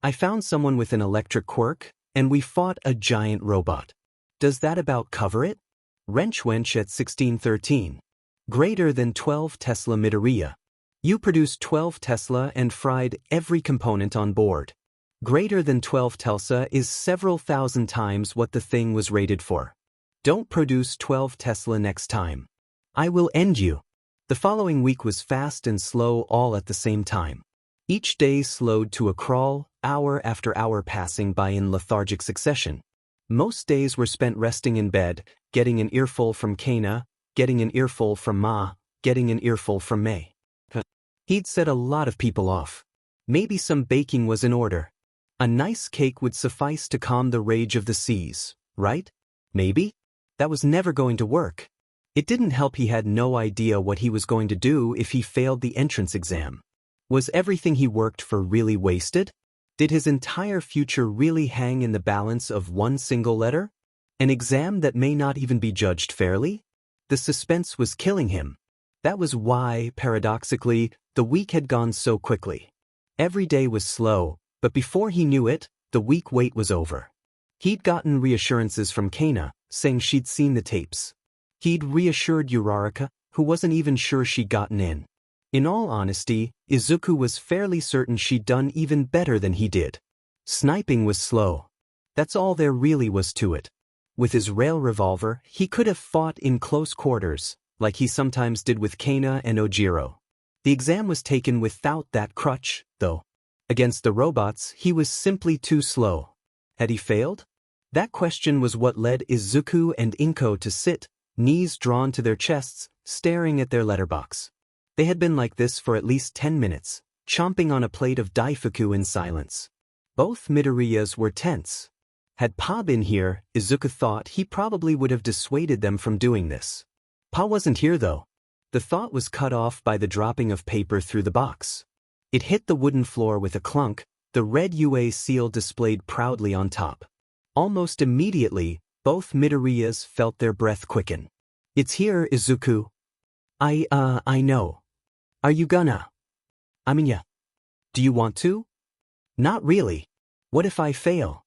I found someone with an electric quirk, and we fought a giant robot. Does that about cover it? Wrench at 1613. Greater than 12 Tesla Midoriya. You produced 12 Tesla and fried every component on board. Greater than 12 Tesla is several thousand times what the thing was rated for. Don't produce 12 Tesla next time. I will end you. The following week was fast and slow all at the same time. Each day slowed to a crawl, hour after hour passing by in lethargic succession. Most days were spent resting in bed, getting an earful from Kaina, getting an earful from Ma, getting an earful from Mei. He'd set a lot of people off. Maybe some baking was in order. A nice cake would suffice to calm the rage of the seas, right? Maybe? That was never going to work. It didn't help he had no idea what he was going to do if he failed the entrance exam. Was everything he worked for really wasted? Did his entire future really hang in the balance of one single letter? An exam that may not even be judged fairly? The suspense was killing him. That was why, paradoxically, the week had gone so quickly. Every day was slow, but before he knew it, the week wait was over. He'd gotten reassurances from Kaina, saying she'd seen the tapes. He'd reassured Uraraka, who wasn't even sure she'd gotten in. In all honesty, Izuku was fairly certain she'd done even better than he did. Sniping was slow. That's all there really was to it. With his rail revolver, he could have fought in close quarters, like he sometimes did with Kaina and Ojiro. The exam was taken without that crutch, though. Against the robots, he was simply too slow. Had he failed? That question was what led Izuku and Inko to sit, knees drawn to their chests, staring at their letterbox. They had been like this for at least 10 minutes, chomping on a plate of daifuku in silence. Both Midoriyas were tense. Had Pa been here, Izuku thought he probably would have dissuaded them from doing this. Pa wasn't here though. The thought was cut off by the dropping of paper through the box. It hit the wooden floor with a clunk, the red UA seal displayed proudly on top. Almost immediately, both Midoriyas felt their breath quicken. It's here, Izuku. I know. Are you gonna? Yeah. Do you want to? Not really. What if I fail?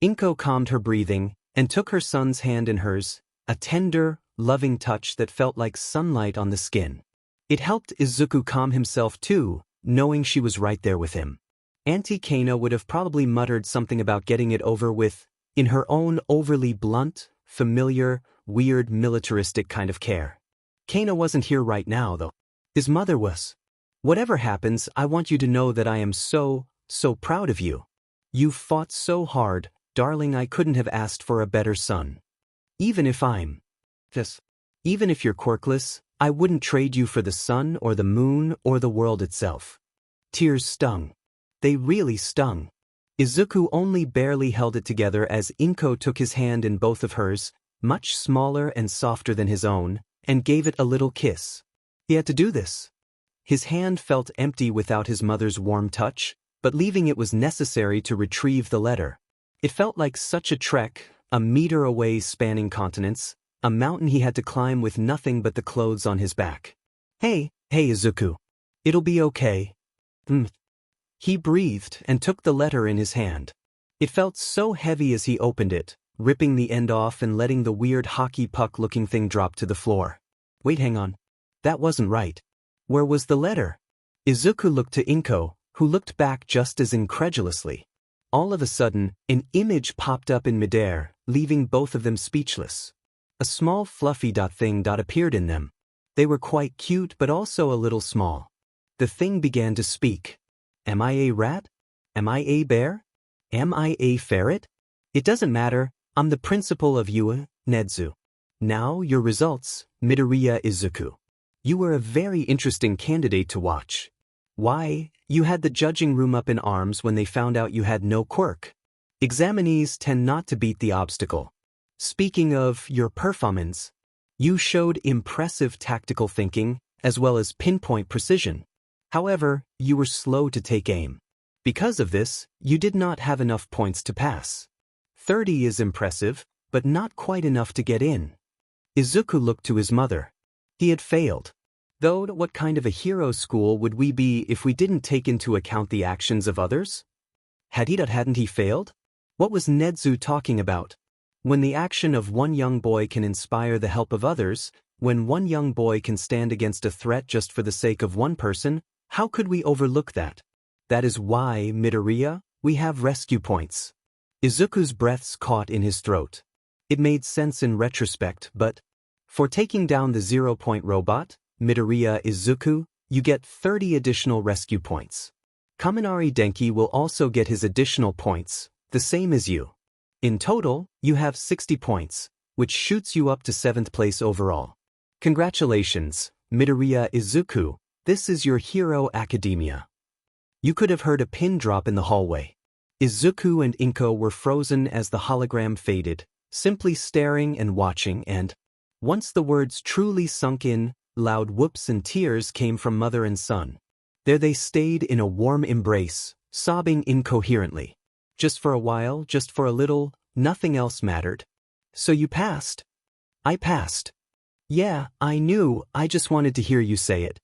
Inko calmed her breathing and took her son's hand in hers, a tender, loving touch that felt like sunlight on the skin. It helped Izuku calm himself too, knowing she was right there with him. Auntie Kaina would have probably muttered something about getting it over with, in her own overly blunt, familiar, weird militaristic kind of care. Kaina wasn't here right now though. His mother was. Whatever happens, I want you to know that I am so proud of you. You've fought so hard, darling. I couldn't have asked for a better son. Even if I'm this. Even if you're quirkless, I wouldn't trade you for the sun or the moon or the world itself. Tears stung. They really stung. Izuku only barely held it together as Inko took his hand in both of hers, much smaller and softer than his own, and gave it a little kiss. He had to do this. His hand felt empty without his mother's warm touch, but leaving it was necessary to retrieve the letter. It felt like such a trek, a meter away spanning continents, a mountain he had to climb with nothing but the clothes on his back. Hey, Izuku. It'll be okay. He breathed and took the letter in his hand. It felt so heavy as he opened it, ripping the end off and letting the weird hockey puck-looking thing drop to the floor. Wait, hang on. That wasn't right. Where was the letter? Izuku looked to Inko, who looked back just as incredulously. All of a sudden, an image popped up in midair, leaving both of them speechless. A small fluffy thing appeared in them. They were quite cute but also a little small. The thing began to speak. Am I a rat? Am I a bear? Am I a ferret? It doesn't matter, I'm the principal of Ua, Nedu. Now your results, Midoriya Izuku. You were a very interesting candidate to watch. Why, you had the judging room up in arms when they found out you had no quirk. Examinees tend not to beat the obstacle. Speaking of your performance, you showed impressive tactical thinking, as well as pinpoint precision. However, you were slow to take aim. Because of this, you did not have enough points to pass. 30 is impressive, but not quite enough to get in. Izuku looked to his mother. He had failed. Though, what kind of a hero school would we be if we didn't take into account the actions of others? Hadn't he failed? What was Nedu talking about? When the action of one young boy can inspire the help of others, when one young boy can stand against a threat just for the sake of one person, how could we overlook that? That is why, Midoriya, we have rescue points. Izuku's breaths caught in his throat. It made sense in retrospect, but for taking down the 0-point robot, Midoriya Izuku, you get 30 additional rescue points. Kaminari Denki will also get his additional points, the same as you. In total, you have 60 points, which shoots you up to 7th place overall. Congratulations, Midoriya Izuku, this is your Hero Academia. You could have heard a pin drop in the hallway. Izuku and Inko were frozen as the hologram faded, simply staring and watching, and once the words truly sunk in, loud whoops and tears came from mother and son. There they stayed in a warm embrace, sobbing incoherently. Just for a while, just for a little, nothing else mattered. So you passed? I passed. Yeah, I knew, I just wanted to hear you say it.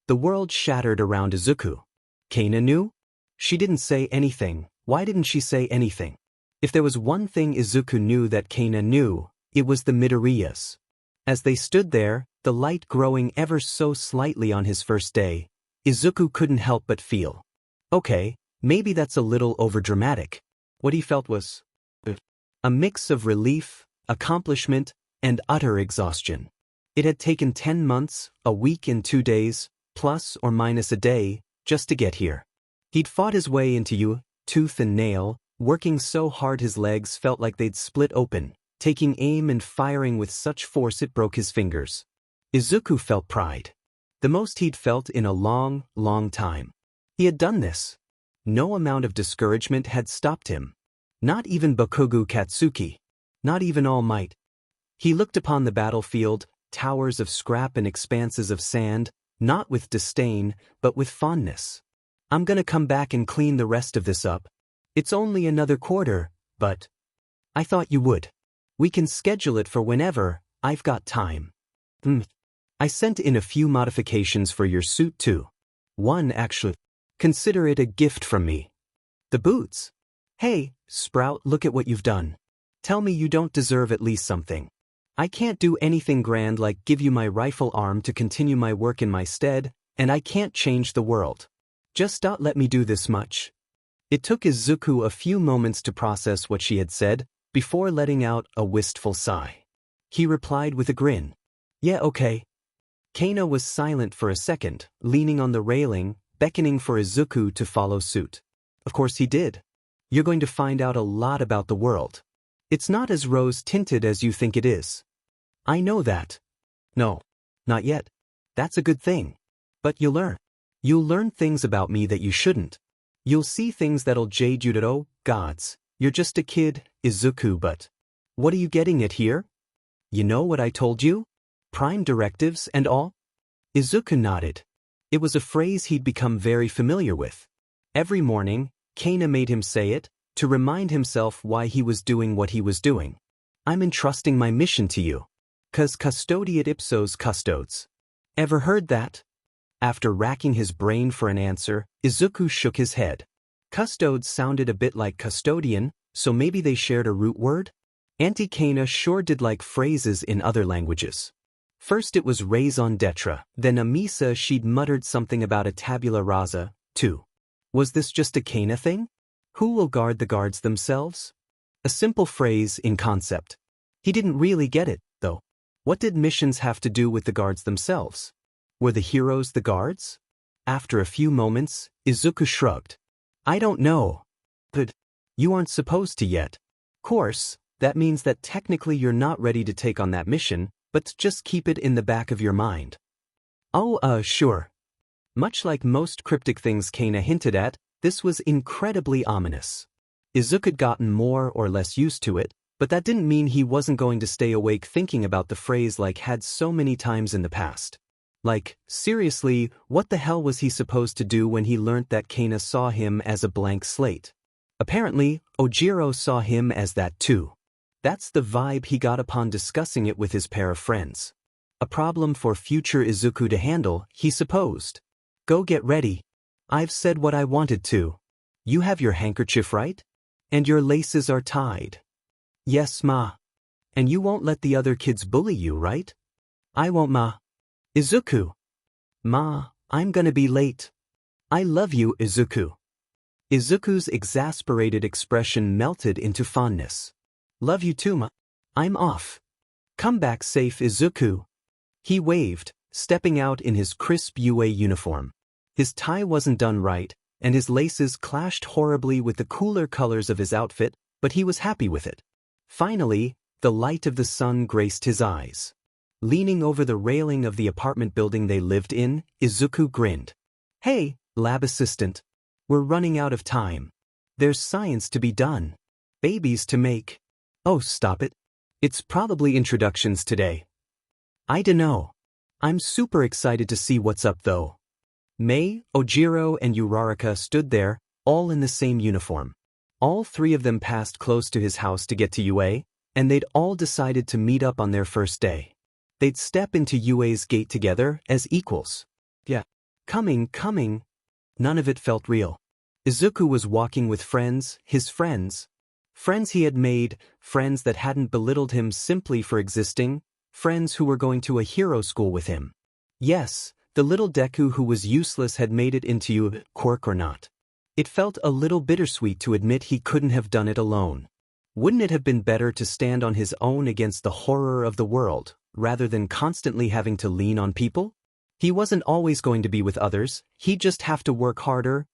The world shattered around Izuku. Kaina knew? She didn't say anything. Why didn't she say anything? If there was one thing Izuku knew that Kaina knew, it was the Midoriyas. As they stood there, the light growing ever so slightly on his first day, Izuku couldn't help but feel. Okay, maybe that's a little overdramatic. What he felt was a mix of relief, accomplishment, and utter exhaustion. It had taken 10 months, a week and 2 days, plus or minus a day, just to get here. He'd fought his way into you, tooth and nail, working so hard his legs felt like they'd split open, taking aim and firing with such force it broke his fingers. Izuku felt pride. The most he'd felt in a long, long time. He had done this. No amount of discouragement had stopped him. Not even Bakugo Katsuki. Not even All Might. He looked upon the battlefield, towers of scrap and expanses of sand, not with disdain, but with fondness. I'm gonna come back and clean the rest of this up. It's only another quarter, but I thought you would. We can schedule it for whenever, I've got time. I sent in a few modifications for your suit too. One actually. Consider it a gift from me. The boots. Hey, Sprout, look at what you've done. Tell me you don't deserve at least something. I can't do anything grand like give you my rifle arm to continue my work in my stead, and I can't change the world. Just let me do this much. It took Izuku a few moments to process what she had said, before letting out a wistful sigh. He replied with a grin. Yeah, okay. Kaina was silent for a second, leaning on the railing, beckoning for Izuku to follow suit. Of course he did. You're going to find out a lot about the world. It's not as rose-tinted as you think it is. I know that. No, not yet. That's a good thing. But you'll learn. You'll learn things about me that you shouldn't. You'll see things that'll jade you to, oh, gods, you're just a kid, Izuku, but what are you getting at here? You know what I told you? Prime directives and all? Izuku nodded. It was a phrase he'd become very familiar with. Every morning, Kaina made him say it, to remind himself why he was doing what he was doing. I'm entrusting my mission to you. 'Cause custodiat ipsos custodes. Ever heard that? After racking his brain for an answer, Izuku shook his head. Custode sounded a bit like custodian, so maybe they shared a root word? Auntie Kaina sure did like phrases in other languages. First it was raison d'etre, then Amisa she'd muttered something about a tabula rasa, too. Was this just a Kaina thing? Who will guard the guards themselves? A simple phrase in concept. He didn't really get it, though. What did missions have to do with the guards themselves? Were the heroes the guards? After a few moments, Izuku shrugged. I don't know. But you aren't supposed to yet. Course, that means that technically you're not ready to take on that mission, but just keep it in the back of your mind. Oh, sure. Much like most cryptic things Kaina hinted at, this was incredibly ominous. Izuku had gotten more or less used to it, but that didn't mean he wasn't going to stay awake thinking about the phrase like had so many times in the past. Like, seriously, what the hell was he supposed to do when he learnt that Kaina saw him as a blank slate? Apparently, Ojiro saw him as that too. That's the vibe he got upon discussing it with his pair of friends. A problem for future Izuku to handle, he supposed. Go get ready. I've said what I wanted to. You have your handkerchief right? And your laces are tied. Yes, ma. And you won't let the other kids bully you, right? I won't, ma. Izuku. Ma, I'm gonna be late. I love you, Izuku. Izuku's exasperated expression melted into fondness. Love you too, ma. I'm off. Come back safe, Izuku. He waved, stepping out in his crisp UA uniform. His tie wasn't done right, and his laces clashed horribly with the cooler colors of his outfit, but he was happy with it. Finally, the light of the sun graced his eyes. Leaning over the railing of the apartment building they lived in, Izuku grinned. Hey, lab assistant. We're running out of time. There's science to be done. Babies to make. Oh, stop it. It's probably introductions today. I dunno. I'm super excited to see what's up though. Mei, Ojiro, and Uraraka stood there, all in the same uniform. All three of them passed close to his house to get to UA, and they'd all decided to meet up on their first day. They'd step into UA's gate together as equals. Yeah. Coming. None of it felt real. Izuku was walking with friends, his friends. Friends he had made, friends that hadn't belittled him simply for existing, friends who were going to a hero school with him. Yes, the little Deku who was useless had made it into a quirk or not. It felt a little bittersweet to admit he couldn't have done it alone. Wouldn't it have been better to stand on his own against the horror of the world, rather than constantly having to lean on people? He wasn't always going to be with others, he'd just have to work harder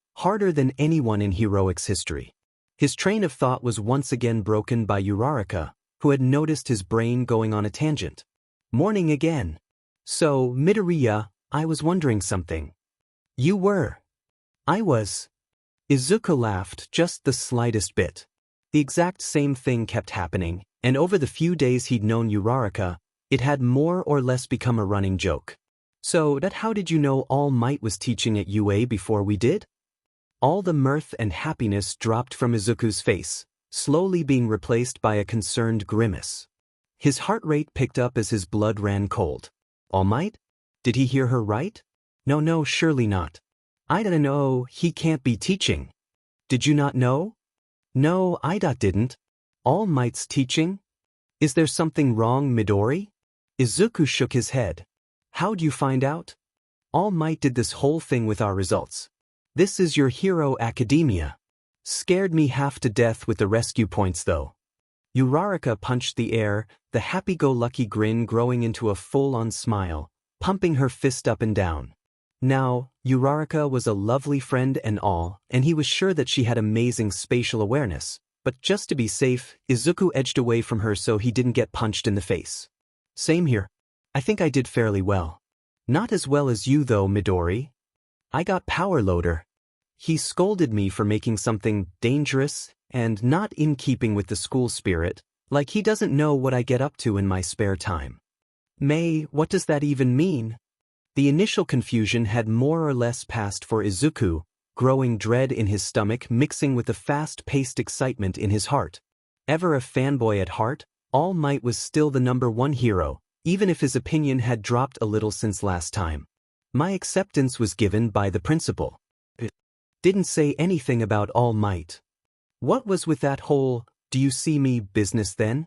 than anyone in heroics history. His train of thought was once again broken by Uraraka, who had noticed his brain going on a tangent. Morning again. So, Midoriya, I was wondering something. You were. I was. Izuku laughed just the slightest bit. The exact same thing kept happening, and over the few days he'd known Uraraka, it had more or less become a running joke. So, how did you know All Might was teaching at UA before we did? All the mirth and happiness dropped from Izuku's face, slowly being replaced by a concerned grimace. His heart rate picked up as his blood ran cold. All Might? Did he hear her right? No, surely not. I don't know, he can't be teaching. Did you not know? No, I didn't. All Might's teaching? Is there something wrong, Midori? Izuku shook his head. How'd you find out? All Might did this whole thing with our results. This is your hero academia. Scared me half to death with the rescue points though. Uraraka punched the air, the happy-go-lucky grin growing into a full-on smile, pumping her fist up and down. Now, Uraraka was a lovely friend and all, and he was sure that she had amazing spatial awareness, but just to be safe, Izuku edged away from her so he didn't get punched in the face. Same here. I think I did fairly well. Not as well as you though, Midori. I got power loader. He scolded me for making something dangerous and not in keeping with the school spirit, like he doesn't know what I get up to in my spare time. Mei, what does that even mean? The initial confusion had more or less passed for Izuku, growing dread in his stomach mixing with the fast-paced excitement in his heart. Ever a fanboy at heart, All Might was still the #1 hero, even if his opinion had dropped a little since last time. My acceptance was given by the principal. It didn't say anything about All Might. What was with that whole, "do you see me" business then?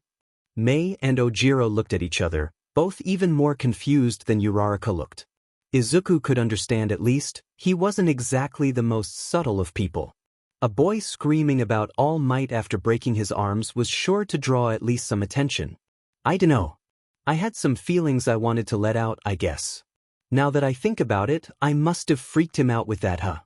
Mei and Ojiro looked at each other, both even more confused than Uraraka looked. Izuku could understand at least, he wasn't exactly the most subtle of people. A boy screaming about All Might after breaking his arms was sure to draw at least some attention. I dunno. I had some feelings I wanted to let out, I guess. Now that I think about it, I must have freaked him out with that, huh?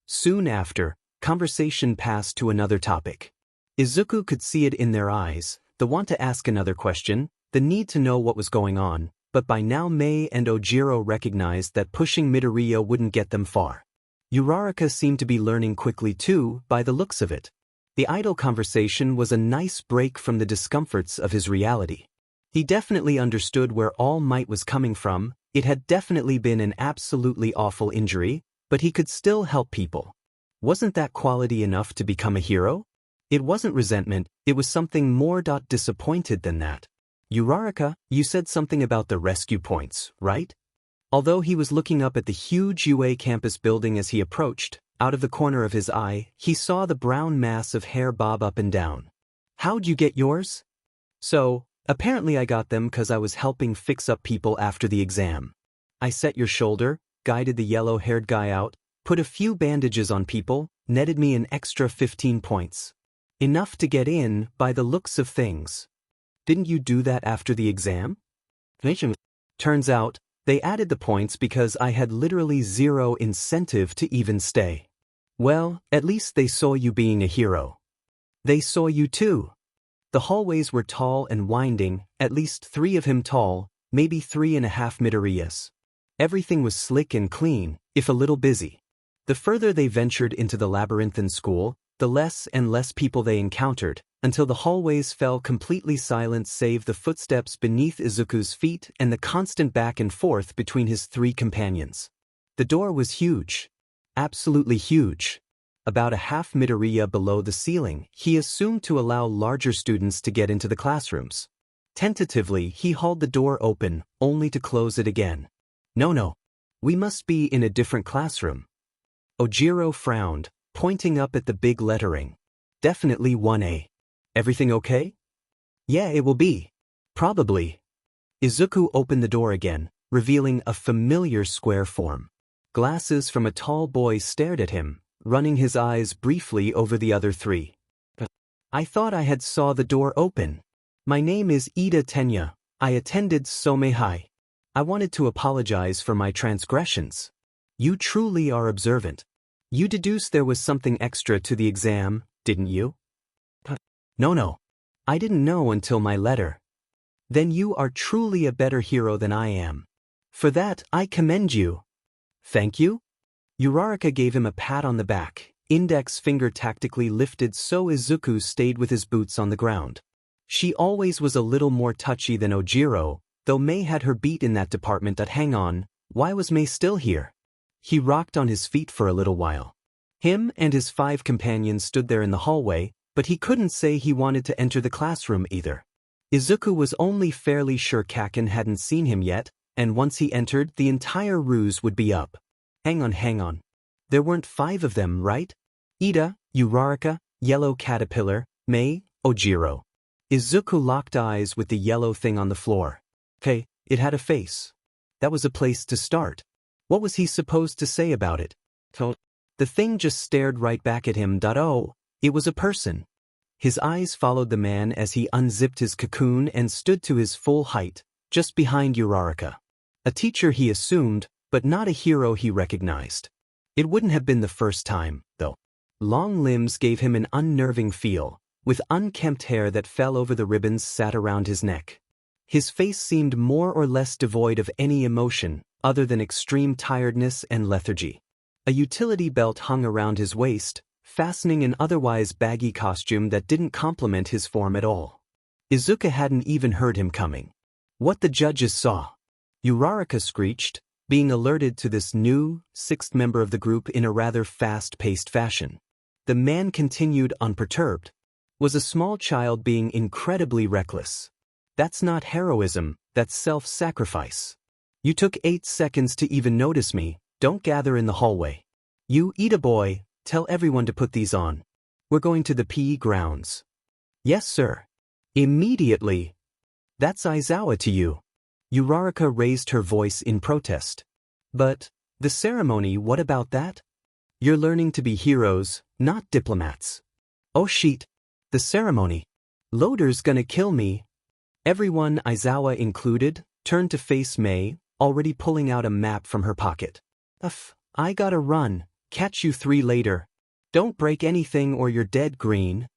Soon after, conversation passed to another topic. Izuku could see it in their eyes, the want to ask another question, the need to know what was going on, but by now Mei and Ojiro recognized that pushing Midoriya wouldn't get them far. Uraraka seemed to be learning quickly too, by the looks of it. The idle conversation was a nice break from the discomforts of his reality. He definitely understood where All Might was coming from. It had definitely been an absolutely awful injury, but he could still help people. Wasn't that quality enough to become a hero? It wasn't resentment, it was something more. Disappointed than that. Uraraka, you said something about the rescue points, right? Although he was looking up at the huge UA campus building as he approached, out of the corner of his eye, he saw the brown mass of hair bob up and down. How'd you get yours? So, apparently I got them 'cause I was helping fix up people after the exam. I set your shoulder, guided the yellow-haired guy out, put a few bandages on people, netted me an extra 15 points. Enough to get in, by the looks of things. Didn't you do that after the exam? Turns out, they added the points because I had literally zero incentive to even stay. Well, at least they saw you being a hero. They saw you too. The hallways were tall and winding, at least 3 of him tall, maybe 3.5 Midoriyas. Everything was slick and clean, if a little busy. The further they ventured into the labyrinthine school, the less and less people they encountered, until the hallways fell completely silent save the footsteps beneath Izuku's feet and the constant back and forth between his 3 companions. The door was huge. Absolutely huge. About a half Midoriya below the ceiling, he assumed to allow larger students to get into the classrooms. Tentatively, he hauled the door open, only to close it again. No. We must be in a different classroom. Ojiro frowned, pointing up at the big lettering. Definitely 1A. Everything okay? Yeah, it will be. Probably. Izuku opened the door again, revealing a familiar square form. Glasses from a tall boy stared at him, running his eyes briefly over the other 3. I thought I had saw the door open. My name is Ida Tenya. I attended Some High. I wanted to apologize for my transgressions. You truly are observant. You deduced there was something extra to the exam, didn't you? No. I didn't know until my letter. Then you are truly a better hero than I am. For that, I commend you. Thank you? Uraraka gave him a pat on the back, index finger tactically lifted so Izuku stayed with his boots on the ground. She always was a little more touchy than Ojiro, though Mei had her beat in that department. Hang on, why was Mei still here? He rocked on his feet for a little while. Him and his 5 companions stood there in the hallway, but he couldn't say he wanted to enter the classroom either. Izuku was only fairly sure Kakin hadn't seen him yet, and once he entered, the entire ruse would be up. Hang on. There weren't 5 of them, right? Ida, Uraraka, Yellow Caterpillar, Mei, Ojiro. Izuku locked eyes with the yellow thing on the floor. Okay, it had a face. That was a place to start. What was he supposed to say about it? The thing just stared right back at him. Oh, it was a person. His eyes followed the man as he unzipped his cocoon and stood to his full height, just behind Uraraka. A teacher he assumed, but not a hero he recognized. It wouldn't have been the first time, though. Long limbs gave him an unnerving feel, with unkempt hair that fell over the ribbons sat around his neck. His face seemed more or less devoid of any emotion, other than extreme tiredness and lethargy. A utility belt hung around his waist, fastening an otherwise baggy costume that didn't complement his form at all. Izuku hadn't even heard him coming. What the judges saw. Uraraka screeched, being alerted to this new, 6th member of the group in a rather fast-paced fashion. The man continued unperturbed. Was a small child being incredibly reckless. That's not heroism, that's self-sacrifice. You took 8 seconds to even notice me, don't gather in the hallway. You, Ida boy, tell everyone to put these on. We're going to the PE grounds. Yes, sir. Immediately. That's Aizawa to you. Uraraka raised her voice in protest. But, the ceremony, what about that? You're learning to be heroes, not diplomats. Oh shit. The ceremony. Loader's gonna kill me. Everyone, Aizawa included, turned to face Mei, already pulling out a map from her pocket. I gotta run, catch you 3 later. Don't break anything or you're dead, Green.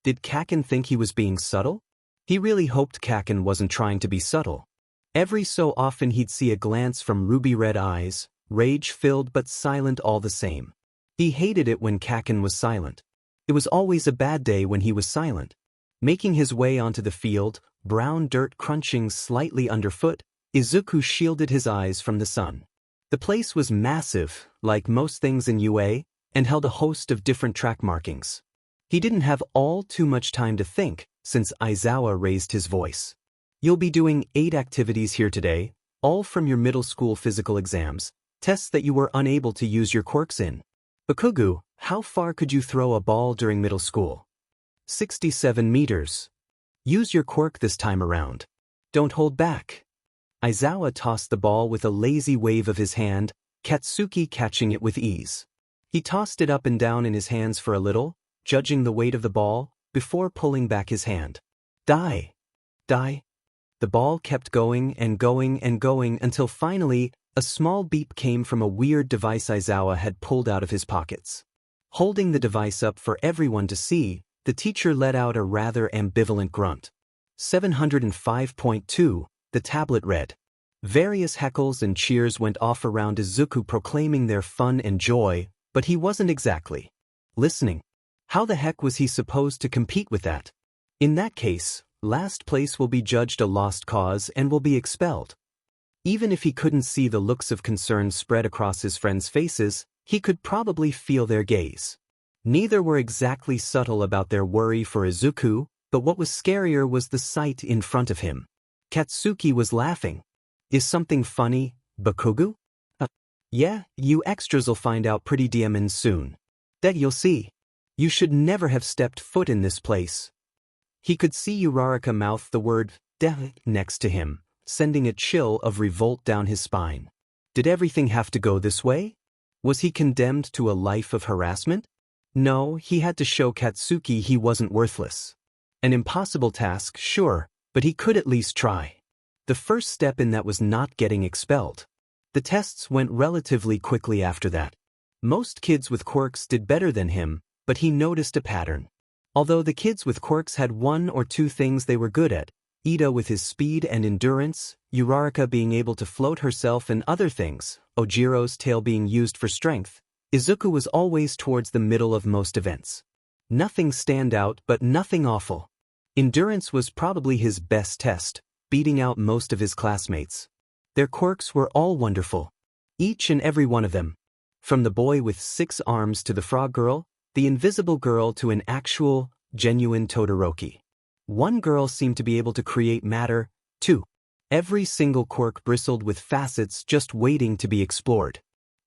Did Kakin think he was being subtle? He really hoped Kakin wasn't trying to be subtle. Every so often he'd see a glance from ruby-red eyes, rage-filled but silent all the same. He hated it when Kakin was silent. It was always a bad day when he was silent. Making his way onto the field, brown dirt crunching slightly underfoot, Izuku shielded his eyes from the sun. The place was massive, like most things in UA, and held a host of different track markings. He didn't have all too much time to think, since Aizawa raised his voice. You'll be doing 8 activities here today, all from your middle school physical exams, tests that you were unable to use your quirks in. Bakugo, how far could you throw a ball during middle school? 67 meters. Use your quirk this time around. Don't hold back. Aizawa tossed the ball with a lazy wave of his hand, Katsuki catching it with ease. He tossed it up and down in his hands for a little, judging the weight of the ball, before pulling back his hand. Die. Die. The ball kept going and going and going until finally, a small beep came from a weird device Aizawa had pulled out of his pockets. Holding the device up for everyone to see, the teacher let out a rather ambivalent grunt. 705.2, the tablet read. Various heckles and cheers went off around Izuku proclaiming their fun and joy, but he wasn't exactly listening. How the heck was he supposed to compete with that? In that case, last place will be judged a lost cause and will be expelled. Even if he couldn't see the looks of concern spread across his friends' faces, he could probably feel their gaze. Neither were exactly subtle about their worry for Izuku, but what was scarier was the sight in front of him. Katsuki was laughing. Is something funny, Bakugo? Yeah, you extras'll find out pretty damn soon. That you'll see. You should never have stepped foot in this place. He could see Uraraka mouth the word "de" next to him, sending a chill of revolt down his spine. Did everything have to go this way? Was he condemned to a life of harassment? No, he had to show Katsuki he wasn't worthless. An impossible task, sure, but he could at least try. The first step in that was not getting expelled. The tests went relatively quickly after that. Most kids with quirks did better than him, but he noticed a pattern. Although the kids with quirks had 1 or 2 things they were good at, Ida with his speed and endurance, Uraraka being able to float herself and other things, Ojiro's tail being used for strength, Izuku was always towards the middle of most events. Nothing stand out but nothing awful. Endurance was probably his best test, beating out most of his classmates. Their quirks were all wonderful. Each and every one of them. From the boy with 6 arms to the frog girl, the invisible girl to an actual, genuine Todoroki. One girl seemed to be able to create matter, too. Every single quirk bristled with facets just waiting to be explored.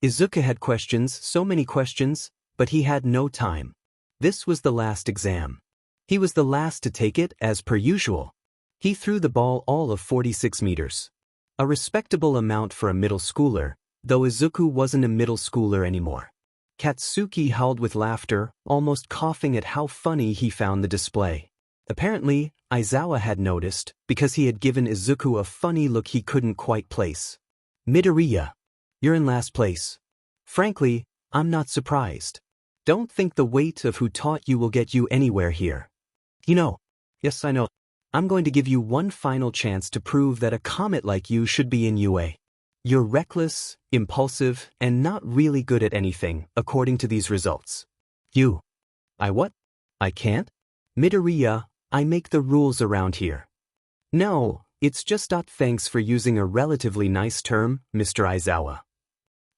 Izuku had questions, so many questions, but he had no time. This was the last exam. He was the last to take it, as per usual. He threw the ball all of 46 meters. A respectable amount for a middle schooler, though Izuku wasn't a middle schooler anymore. Katsuki howled with laughter, almost coughing at how funny he found the display. Apparently, Aizawa had noticed, because he had given Izuku a funny look he couldn't quite place. Midoriya. You're in last place. Frankly, I'm not surprised. Don't think the weight of who taught you will get you anywhere here. You know. Yes, I know. I'm going to give you one final chance to prove that a comet like you should be in UA. You're reckless, impulsive, and not really good at anything, according to these results. You. I what? I can't? Midoriya, I make the rules around here. No, it's just not thanks for using a relatively nice term, Mr. Aizawa.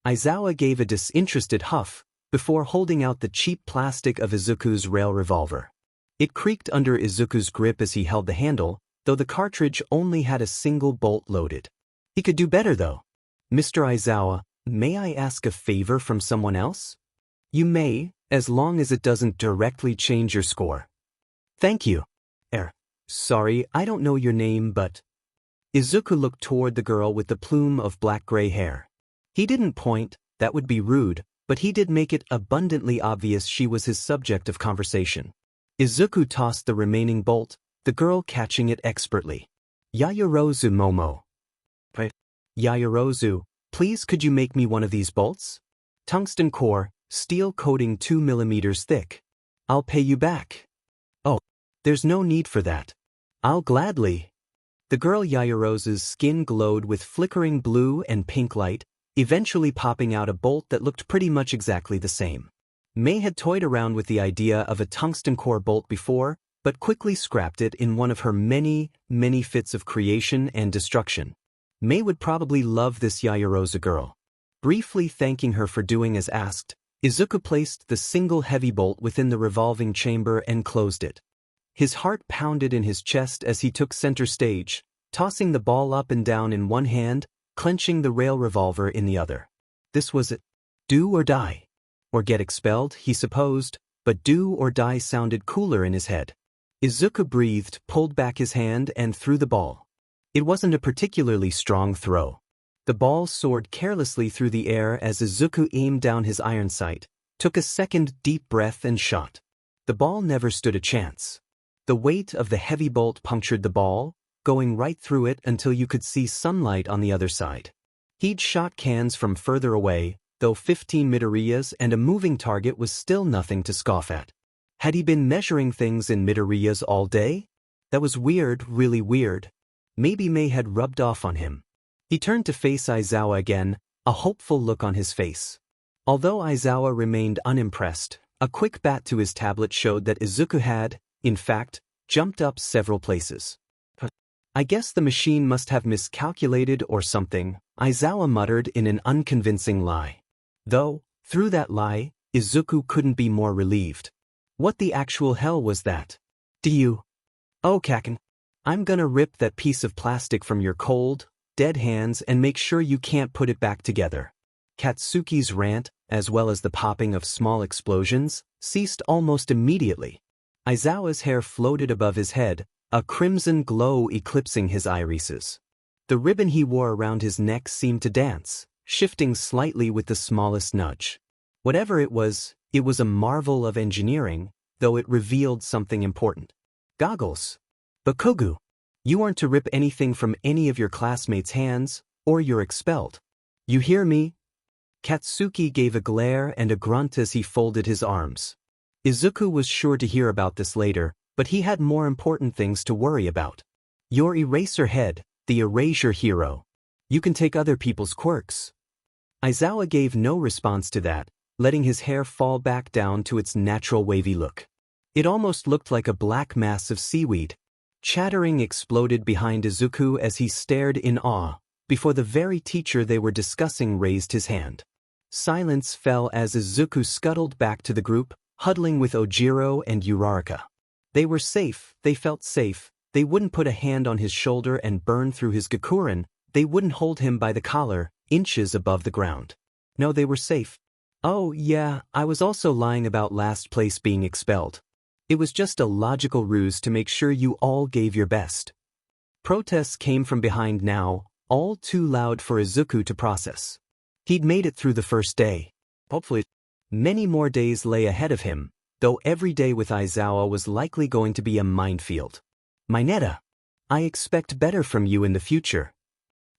Aizawa gave a disinterested huff, before holding out the cheap plastic of Izuku's rail revolver. It creaked under Izuku's grip as he held the handle, though the cartridge only had a single bolt loaded. He could do better though. Mr. Aizawa, may I ask a favor from someone else? You may, as long as it doesn't directly change your score. Thank you. Sorry, I don't know your name, but... Izuku looked toward the girl with the plume of black-gray hair. He didn't point, that would be rude, but he did make it abundantly obvious she was his subject of conversation. Izuku tossed the remaining bolt, the girl catching it expertly. Yayorozu Momo. Yayorozu, please could you make me one of these bolts? Tungsten core, steel coating 2 millimeters thick. I'll pay you back. Oh, there's no need for that. I'll gladly. The girl Yayorozu's skin glowed with flickering blue and pink light, eventually popping out a bolt that looked pretty much exactly the same. Mei had toyed around with the idea of a tungsten core bolt before, but quickly scrapped it in one of her many fits of creation and destruction. Mei would probably love this Yayorozu girl. Briefly thanking her for doing as asked, Izuku placed the single heavy bolt within the revolving chamber and closed it. His heart pounded in his chest as he took center stage, tossing the ball up and down in one hand, clenching the rail revolver in the other. This was it. Do or die. Or get expelled, he supposed, but do or die sounded cooler in his head. Izuku breathed, pulled back his hand and threw the ball. It wasn't a particularly strong throw. The ball soared carelessly through the air as Izuku aimed down his iron sight, took a second deep breath and shot. The ball never stood a chance. The weight of the heavy bolt punctured the ball, going right through it until you could see sunlight on the other side. He'd shot cans from further away, though 15 Midoriyas and a moving target was still nothing to scoff at. Had he been measuring things in Midoriyas all day? That was weird, really weird. Maybe Mei had rubbed off on him. He turned to face Aizawa again, a hopeful look on his face. Although Aizawa remained unimpressed, a quick bat to his tablet showed that Izuku had, in fact, jumped up several places. I guess the machine must have miscalculated or something, Aizawa muttered in an unconvincing lie. Though, through that lie, Izuku couldn't be more relieved. What the actual hell was that? Do you? Oh, Kaken. I'm gonna rip that piece of plastic from your cold, dead hands and make sure you can't put it back together. Katsuki's rant, as well as the popping of small explosions, ceased almost immediately. Aizawa's hair floated above his head, a crimson glow eclipsing his irises. The ribbon he wore around his neck seemed to dance, shifting slightly with the smallest nudge. Whatever it was a marvel of engineering, though it revealed something important. Goggles. Bakugo. You aren't to rip anything from any of your classmates' hands, or you're expelled. You hear me? Katsuki gave a glare and a grunt as he folded his arms. Izuku was sure to hear about this later, but he had more important things to worry about. Your eraser head, the erasure hero. You can take other people's quirks. Aizawa gave no response to that, letting his hair fall back down to its natural wavy look. It almost looked like a black mass of seaweed. Chattering exploded behind Izuku as he stared in awe, before the very teacher they were discussing raised his hand. Silence fell as Izuku scuttled back to the group, huddling with Ojiro and Uraraka. They were safe, they felt safe, they wouldn't put a hand on his shoulder and burn through his Gakuren, they wouldn't hold him by the collar, inches above the ground. No, they were safe. Oh yeah, I was also lying about last place being expelled. It was just a logical ruse to make sure you all gave your best. Protests came from behind now, all too loud for Izuku to process. He'd made it through the first day. Hopefully, many more days lay ahead of him, though every day with Aizawa was likely going to be a minefield. Mineta, I expect better from you in the future.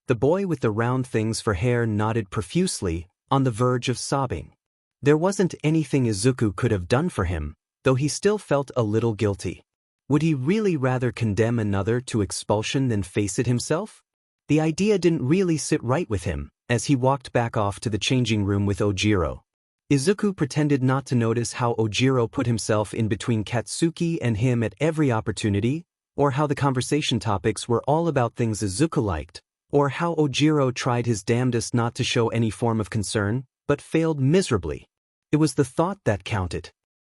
The boy with the round things for hair nodded profusely, on the verge of sobbing. There wasn't anything Izuku could have done for him, though he still felt a little guilty. Would he really rather condemn another to expulsion than face it himself? The idea didn't really sit right with him, as he walked back off to the changing room with Ojiro. Izuku pretended not to notice how Ojiro put himself in between Katsuki and him at every opportunity, or how the conversation topics were all about things Izuku liked, or how Ojiro tried his damnedest not to show any form of concern, but failed miserably. It was the thought that counted.